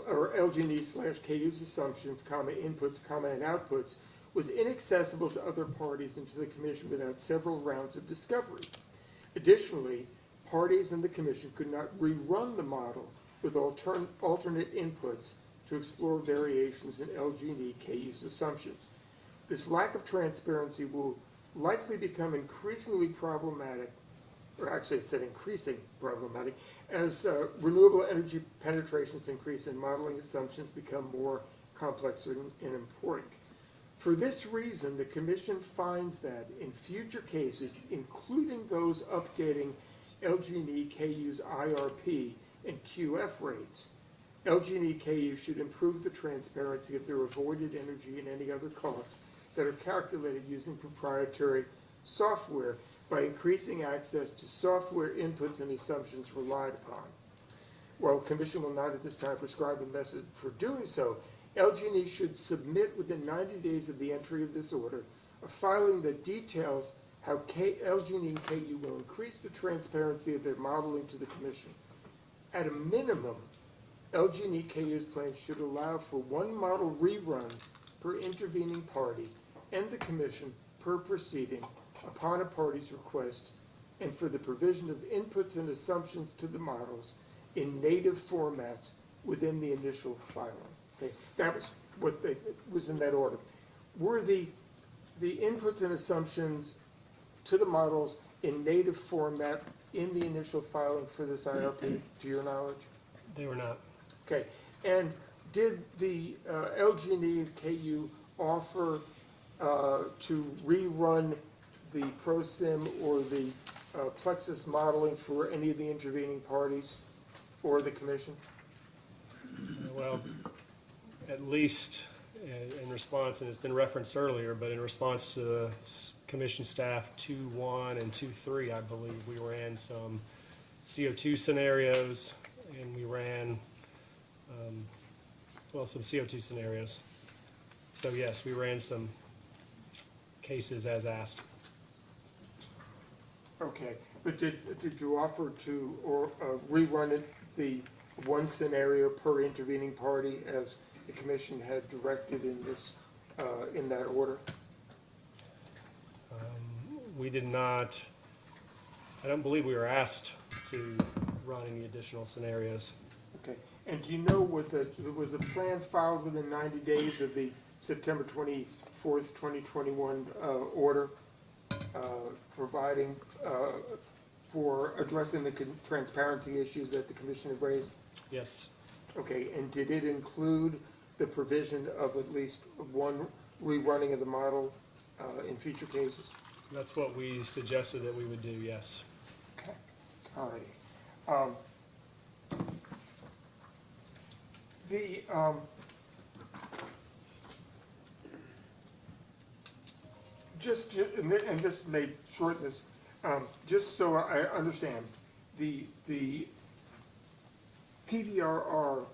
or LG&E/KU's assumptions, inputs, and outputs was inaccessible to other parties and to the Commission without several rounds of discovery. Additionally, parties and the Commission could not rerun the model with alternate inputs to explore variations in LG&E/KU's assumptions. This lack of transparency will likely become increasingly problematic, or actually it said increasing problematic, as renewable energy penetrations increase and modeling assumptions become more complex and important. For this reason, the Commission finds that in future cases, including those updating LG&E/KU's IRP and QF rates, LG&E/KU should improve the transparency of their avoided energy and any other costs that are calculated using proprietary software by increasing access to software inputs and assumptions relied upon. While the Commission will not at this time prescribe a method for doing so, LG&E should submit within 90 days of the entry of this order a filing that details how LG&E/KU will increase the transparency of their modeling to the Commission. At a minimum, LG&E/KU's plan should allow for one model rerun per intervening party and the Commission per proceeding upon a party's request, and for the provision of inputs and assumptions to the models in native formats within the initial filing. Okay, that was what was in that order. Were the inputs and assumptions to the models in native format in the initial filing for this IRP, to your knowledge? They were not. Okay, and did the LG&E/KU offer to rerun the ProSim or the Plexus modeling for any of the intervening parties or the Commission? Well, at least in response, and it's been referenced earlier, but in response to the Commission staff 2.1 and 2.3, I believe, we ran some CO2 scenarios, and we ran, some CO2 scenarios. So yes, we ran some cases as asked. Okay, but did you offer to rerun it, the one scenario per intervening party as the Commission had directed in this in that order? We did not. I don't believe we were asked to run any additional scenarios. Okay, and do you know, was the plan filed within 90 days of the September 24th, 2021 order providing for addressing the transparency issues that the Commission had raised? Yes. Okay, and did it include the provision of at least one rerunning of the model in future cases? That's what we suggested that we would do, yes. Okay, all right. And this may shorten this, just so I understand, the PVRR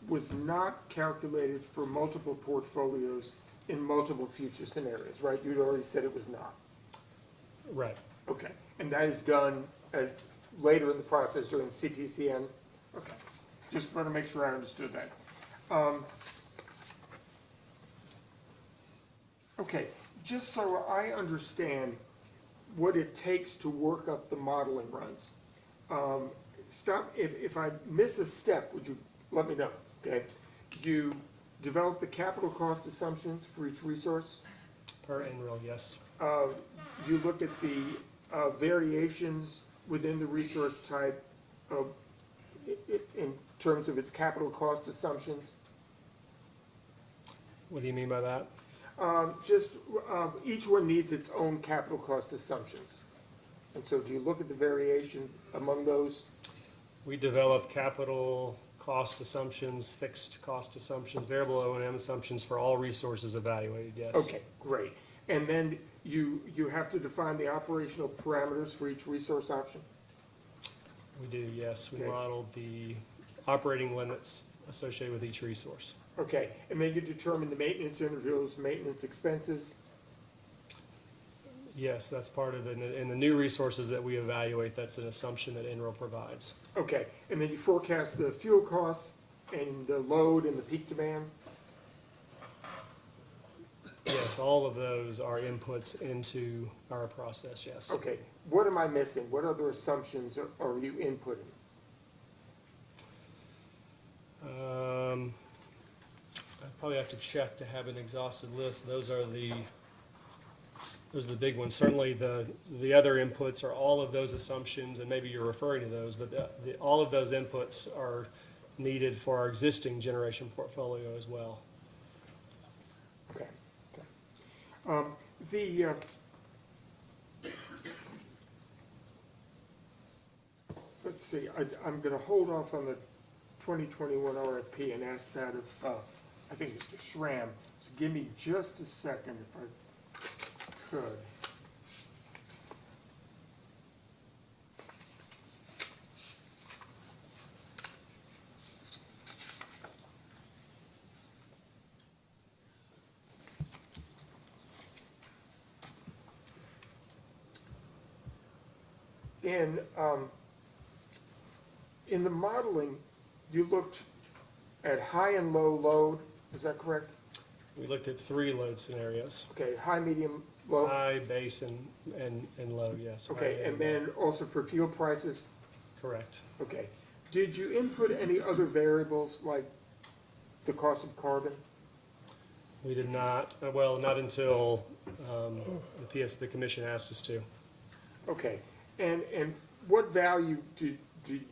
was not calculated for multiple portfolios in multiple future scenarios, right? You'd already said it was not. Right. Okay, and that is done as later in the process during CPCN? Okay, just want to make sure I understood that. Okay, just so I understand what it takes to work up the modeling runs. If I miss a step, would you let me know, okay? You develop the capital cost assumptions for each resource. Per NREL, yes. You look at the variations within the resource type in terms of its capital cost assumptions. What do you mean by that? Each one needs its own capital cost assumptions. And so do you look at the variation among those? We develop capital cost assumptions, fixed cost assumptions, variable O&M assumptions for all resources evaluated, yes. Okay, great. And then you have to define the operational parameters for each resource option? We do, yes. We Okay. modeled the operating limits associated with each resource. Okay, and then you determine the maintenance intervals, maintenance expenses? Yes, that's part of it. In the new resources that we evaluate, that's an assumption that NREL provides. Okay, and then you forecast the fuel costs and the load and the peak demand? Yes, all of those are inputs into our process, yes. Okay, what am I missing? What other assumptions are you inputting? I probably have to check to have an exhaustive list. Those are the big ones. Certainly the other inputs are all of those assumptions, and maybe you're referring to those, but all of those inputs are needed for our existing generation portfolio as well. Okay, okay. Let's see, I'm gonna hold off on the 2021 RFP and ask that of, I think Mr. Schramm. So give me just a second if I could. In the modeling, you looked at high and low load, is that correct? We looked at 3 load scenarios. Okay, high, medium, low? High, base, and low, yes. Okay, and then also for fuel prices? Correct. Okay. Did you input any other variables like the cost of carbon? We did not, well, not until the commission asked us to. Okay, and what value did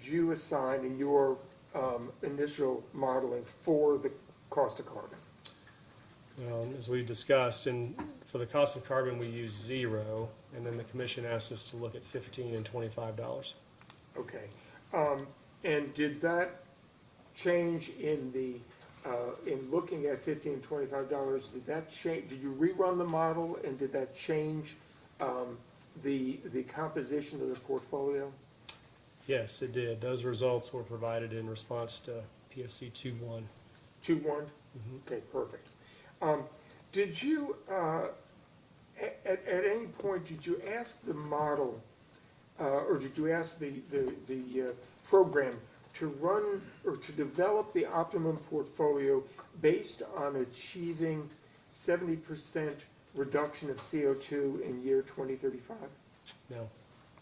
you assign in your initial modeling for the cost of carbon? As we discussed, for the cost of carbon, we used 0, and then the commission asked us to look at $15 and $25. Okay, and did that change in looking at $15 and $25? Did that change? Did you rerun the model, and did that change the composition of the portfolio? Yes, it did. Those results were provided in response to PSC 2.1. 2.1? Okay, perfect. Did you, at any point, did you ask the model, or did you ask the program to run or to develop the optimum portfolio based on achieving 70% reduction of CO2 in year 2035? No.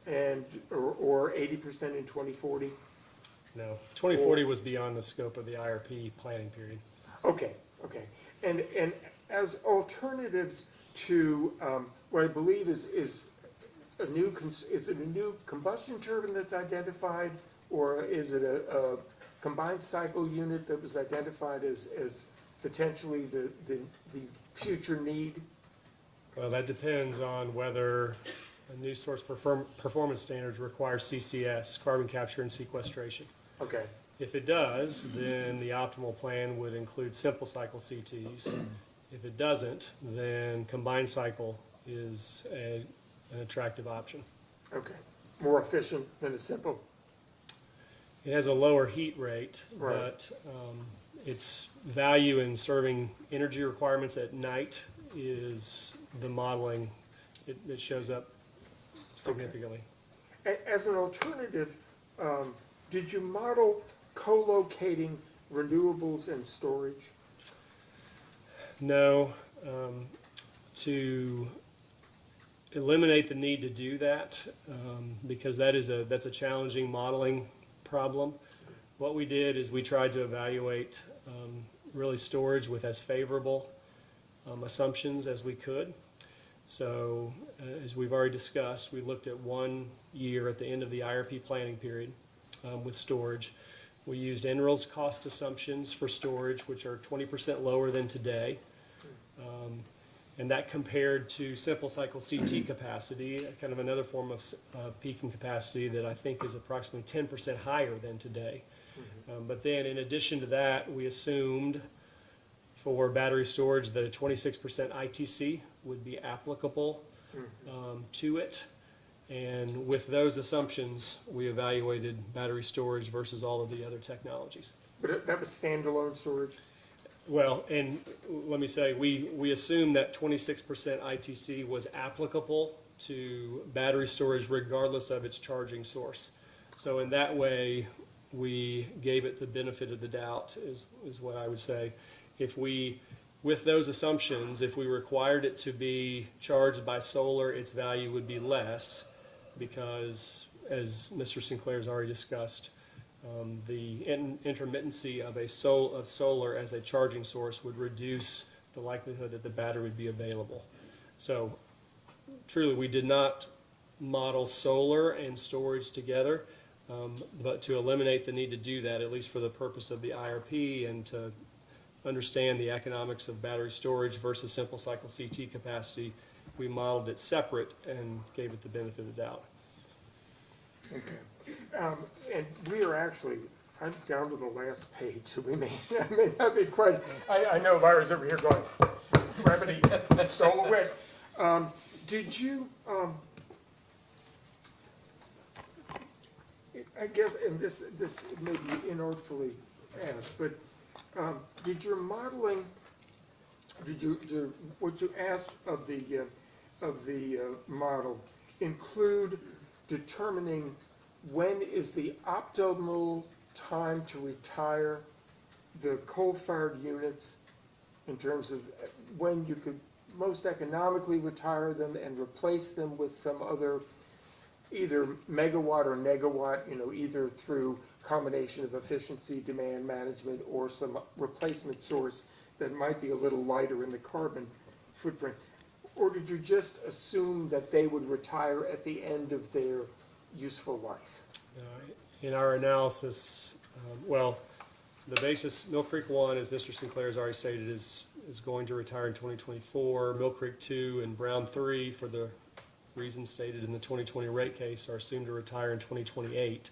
And, or 80% in 2040? No. 2040 was beyond the scope of the IRP planning period. Okay, okay. And as alternatives to what I believe is a new, is it a new combustion turbine that's identified, or is it a combined cycle unit that was identified as potentially the future need? Well, that depends on whether a new source performance standards requires CCS, carbon capture and sequestration. Okay. If it does, then the optimal plan would include simple cycle CTs. If it doesn't, then combined cycle is an attractive option. Okay. More efficient than a simple? It has a lower heat rate, Right. but its value in serving energy requirements at night is the modeling. It shows up significantly. As an alternative, did you model co-locating renewables and storage? No, to eliminate the need to do that, because that's a challenging modeling problem. What we did is we tried to evaluate really storage with as favorable assumptions as we could. So as we've already discussed, we looked at 1 year at the end of the IRP planning period with storage. We used NREL's cost assumptions for storage, which are 20% lower than today. And that compared to simple cycle CT capacity, kind of another form of peaking capacity that I think is approximately 10% higher than today. But then in addition to that, we assumed for battery storage that a 26% ITC would be applicable to it. And with those assumptions, we evaluated battery storage versus all of the other technologies. But that was standalone storage? Well, and let me say, we assumed that 26% ITC was applicable to battery storage regardless of its charging source. So in that way, we gave it the benefit of the doubt, is what I would say. If we, with those assumptions, if we required it to be charged by solar, its value would be less because, as Mr. Sinclair has already discussed, the intermittency of solar as a charging source would reduce the likelihood that the battery would be available. So truly, we did not model solar and storage together, but to eliminate the need to do that, at least for the purpose of the IRP and to understand the economics of battery storage versus simple cycle CT capacity, we modeled it separate and gave it the benefit of the doubt. Okay. And we are actually, I'm down to the last page, so I may not be quite, I know Lyra's over here going, gravity, solar wind. Did you, I guess, and this may be inartfully asked, but did your modeling, what you asked of the model include determining when is the optimal time to retire the coal-fired units in terms of when you could most economically retire them and replace them with some other either megawatt or negawatt, either through combination of efficiency, demand management, or some replacement source that might be a little lighter in the carbon footprint? Or did you just assume that they would retire at the end of their useful life? In our analysis, well, the basis, Mill Creek 1, as Mr. Sinclair has already stated, is going to retire in 2024. Mill Creek 2 and Brown 3, for the reasons stated in the 2020 rate case, are assumed to retire in 2028.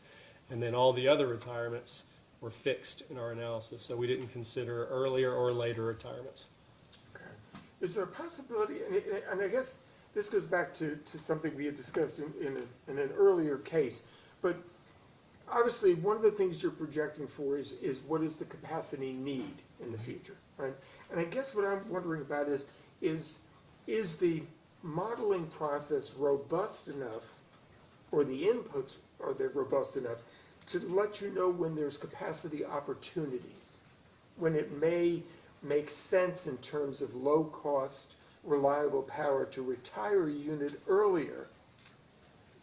And then all the other retirements were fixed in our analysis, so we didn't consider earlier or later retirements. Okay. Is there a possibility, and I guess this goes back to something we had discussed in an earlier case, but obviously one of the things you're projecting for is what is the capacity need in the future, right? And I guess what I'm wondering about is the modeling process robust enough, or the inputs, are they robust enough to let you know when there's capacity opportunities, when it may make sense in terms of low cost, reliable power to retire a unit earlier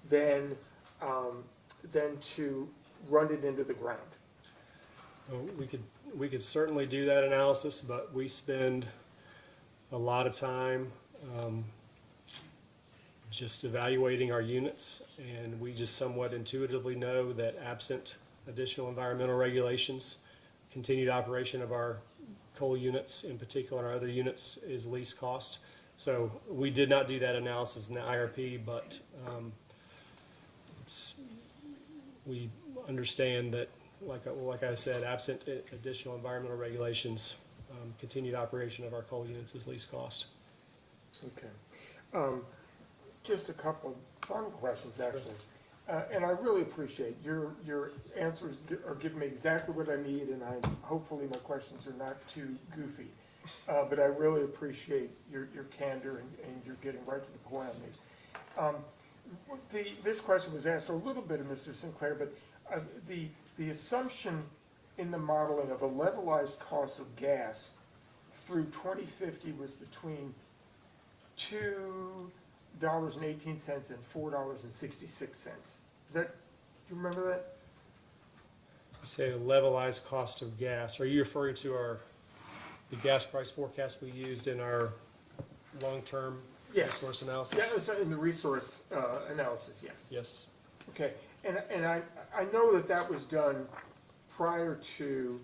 than to run it into the ground? Well, we could certainly do that analysis, but we spend a lot of time just evaluating our units, and we just somewhat intuitively know that absent additional environmental regulations, continued operation of our coal units, in particular our other units, is least cost. So we did not do that analysis in the IRP, but we understand that, like I said, absent additional environmental regulations, continued operation of our coal units is least cost. Okay. Just a couple fun questions, actually. And I really appreciate your answers are giving me exactly what I need, and hopefully my questions are not too goofy. But I really appreciate your candor and you're getting right to the point on these. This question was asked a little bit of Mr. Sinclair, but the assumption in the modeling of a levelized cost of gas through 2050 was between $2.18 and $4.66. Do you remember that? You say a levelized cost of gas. Are you referring to the gas price forecast we used in our long-term resource analysis? Yeah, it's in the resource analysis, yes. Yes. Okay, and I know that was done prior to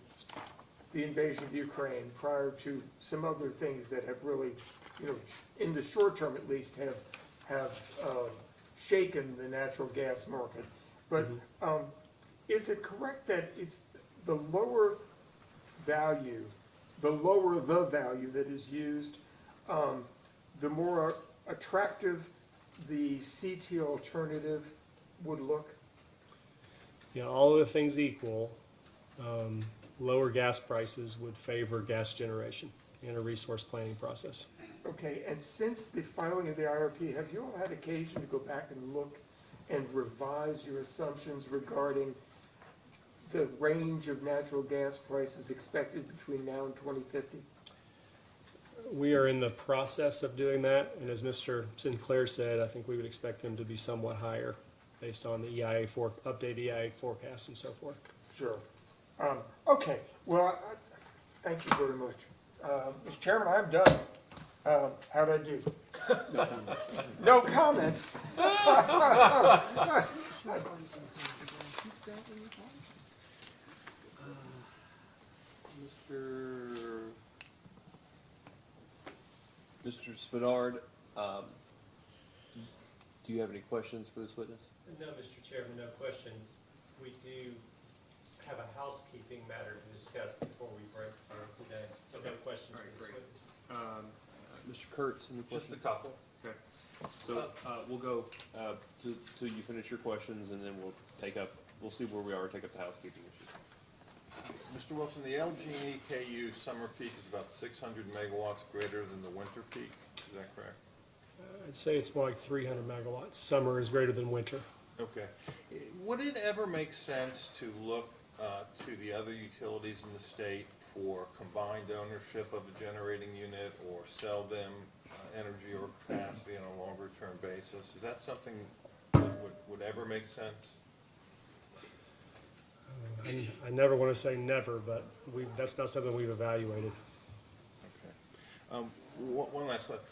the invasion of Ukraine, prior to some other things that have really, in the short term at least, have shaken the natural gas market. But is it correct that if the lower the value that is used, the more attractive the CT alternative would look? Yeah, all of the things equal, lower gas prices would favor gas generation in a resource planning process. Okay, and since the filing of the IRP, have you all had occasion to go back and look and revise your assumptions regarding the range of natural gas prices expected between now and 2050? We are in the process of doing that, and as Mr. Sinclair said, I think we would expect them to be somewhat higher based on the updated EIA forecast and so forth. Sure. Okay, well, thank you very much. Mr. Chairman, I'm done. How'd I do? No comment. Mr. Spadard, do you have any questions for this witness? No, Mr. Chairman, no questions. We do have a housekeeping matter to discuss before we break for today. So no questions for this witness. Mr. Kurtz, any questions? Just a couple. Okay. So we'll go till you finish your questions, and then we'll see where we are, take up the housekeeping issues. Mr. Wilson, the LG&E KU summer peak is about 600 megawatts greater than the winter peak. Is that correct? I'd say it's more like 300 megawatts. Summer is greater than winter. Okay. Would it ever make sense to look to the other utilities in the state for combined ownership of the generating unit or sell them energy or capacity on a longer term basis? Is that something that would ever make sense? I never want to say never, but that's not something we've evaluated. Okay. One last question.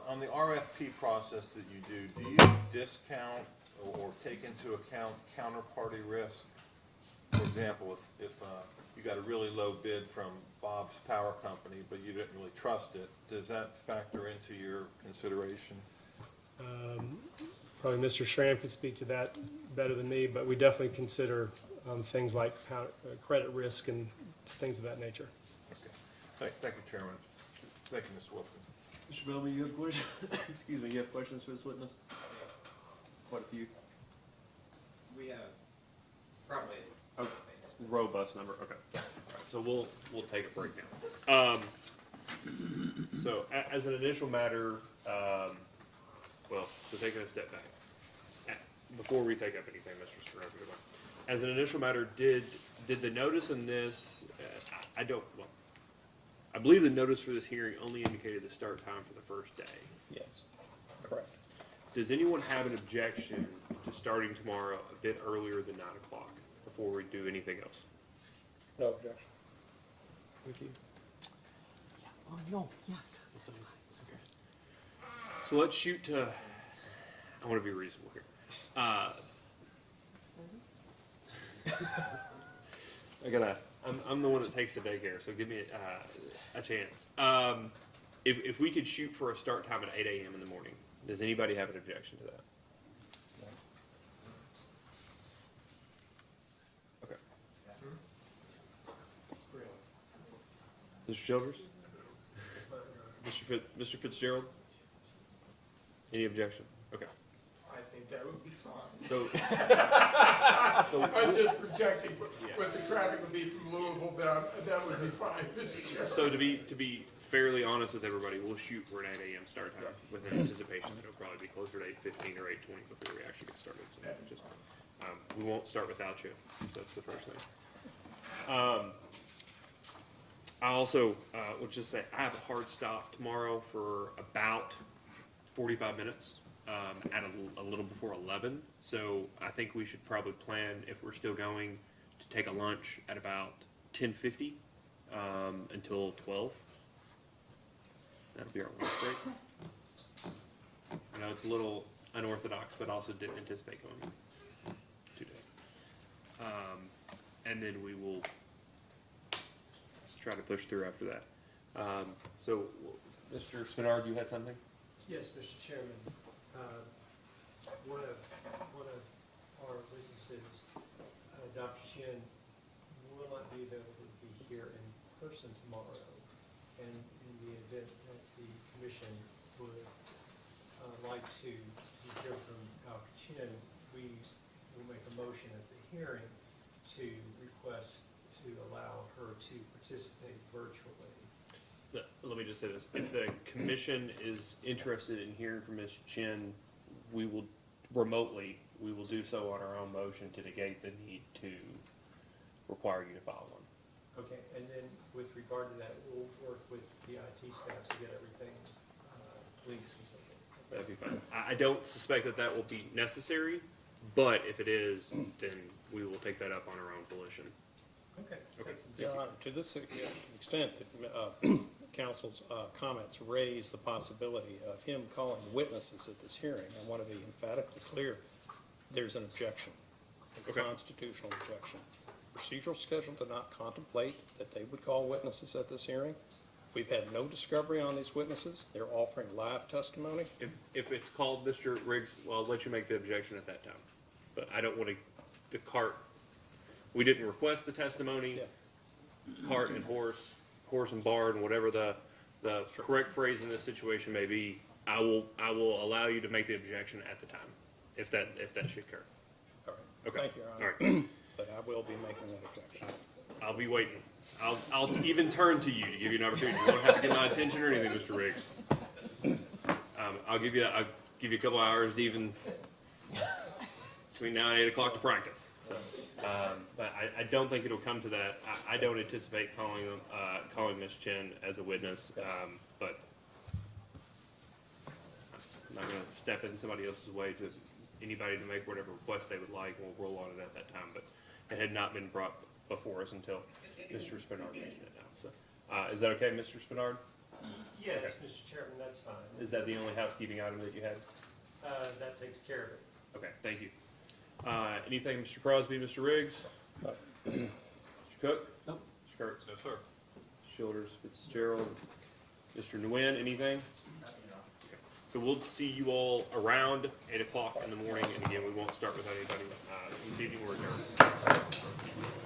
On the RFP process that you do you discount or take into account counterparty risk? For example, if you got a really low bid from Bob's Power Company, but you didn't really trust it, does that factor into your consideration? Probably Mr. Schramm could speak to that better than me, but we definitely consider things like credit risk and things of that nature. Okay. Thank you, Chairman. Thank you, Mr. Wilson. Mr. Bellamy, you have questions? Excuse me, you have questions for this witness? Quite a few. We have probably a robust number. Okay. All right, so we'll take a break now. So as an initial matter, so taking a step back, before we take up anything, Mr. Stroke, as an initial matter, did the notice in this? I believe the notice for this hearing only indicated the start time for the first day. Yes, correct. Does anyone have an objection to starting tomorrow a bit earlier than 9 o'clock before we do anything else? No objection. Thank you. Oh, no, yes. That's fine. So let's shoot to, I want to be reasonable here. I'm the one that takes the daycare, so give me a chance. if we could shoot for a start time at 8 a.m. in the morning, does anybody have an objection to that? Okay. Mr. Childers? Mr. Fitzgerald? Any objection? Okay. I think that would be fine. So, I'm just projecting what the traffic would be from Louisville, but that would be fine, Mr. Chairman. so to be fairly honest with everybody, we'll shoot for an 8 a.m. start time with an anticipation that it'll probably be closer to 8:15 or 8:20 before we actually get started. So just, we won't start without you. That's the first thing. I also will just say I have a hard stop tomorrow for about 45 minutes at a little before 11. So I think we should probably plan, if we're still going, to take a lunch at about 10:50 until 12. That'll be our lunch break. I know it's a little unorthodox, but also didn't anticipate going today. And then we will try to push through after that. So, Mr. Spinard, you had something? Yes, Mr. Chairman. One of our witnesses, Dr. Shin, will not be able to be here in person tomorrow. And in the event that the commission would like to hear from Dr. Chin, we will make a motion at the hearing to request to allow her to participate virtually. Let me just say this. If the commission is interested in hearing from Ms. Chin, we will do so on our own motion to negate the need to require you to file one. Okay, and then with regard to that, we'll work with the IT staff to get everything links and so forth. That'd be fine. I don't suspect that will be necessary, but if it is, then we will take that up on our own volition. Okay. Okay. Your Honor, to this extent that council's comments raise the possibility of him calling witnesses at this hearing, I want to be emphatically clear, there's an objection, a constitutional objection. Procedural schedule did not contemplate that they would call witnesses at this hearing. We've had no discovery on these witnesses. They're offering live testimony. If it's called, Mr. Riggs, well, I'll let you make the objection at that time. But I don't want to cart, we didn't request the testimony. Cart and horse and barn, whatever the correct phrase in this situation may be, I will allow you to make the objection at the time, if that should occur. All right. Okay. Thank you, Your Honor. All right. But I will be making that objection. I'll be waiting. I'll even turn to you to give you an opportunity. You won't have to get my attention or anything, Mr. Riggs. I'll give you a couple hours to even between now and 8 o'clock to practice. So, but I don't think it'll come to that. I don't anticipate calling Ms. Chen as a witness, but I'm not going to step in somebody else's way to anybody to make whatever request they would like. We'll roll on it at that time. But it had not been brought before us until Mr. Spinard mentioned it now. So, is that okay, Mr. Spinard? Yes, Okay. Mr. Chairman, that's fine. Is that the only housekeeping item that you had? That takes care of it. Okay, thank you. Anything, Mr. Crosby, Mr. Riggs? Mr. Cook? Nope. Mr. Kurtz? No, sir. Shoulders, Fitzgerald, Mr. Nguyen, anything? Okay. So we'll see you all around 8 o'clock in the morning, and again, we won't start without anybody this evening. We're adjourned.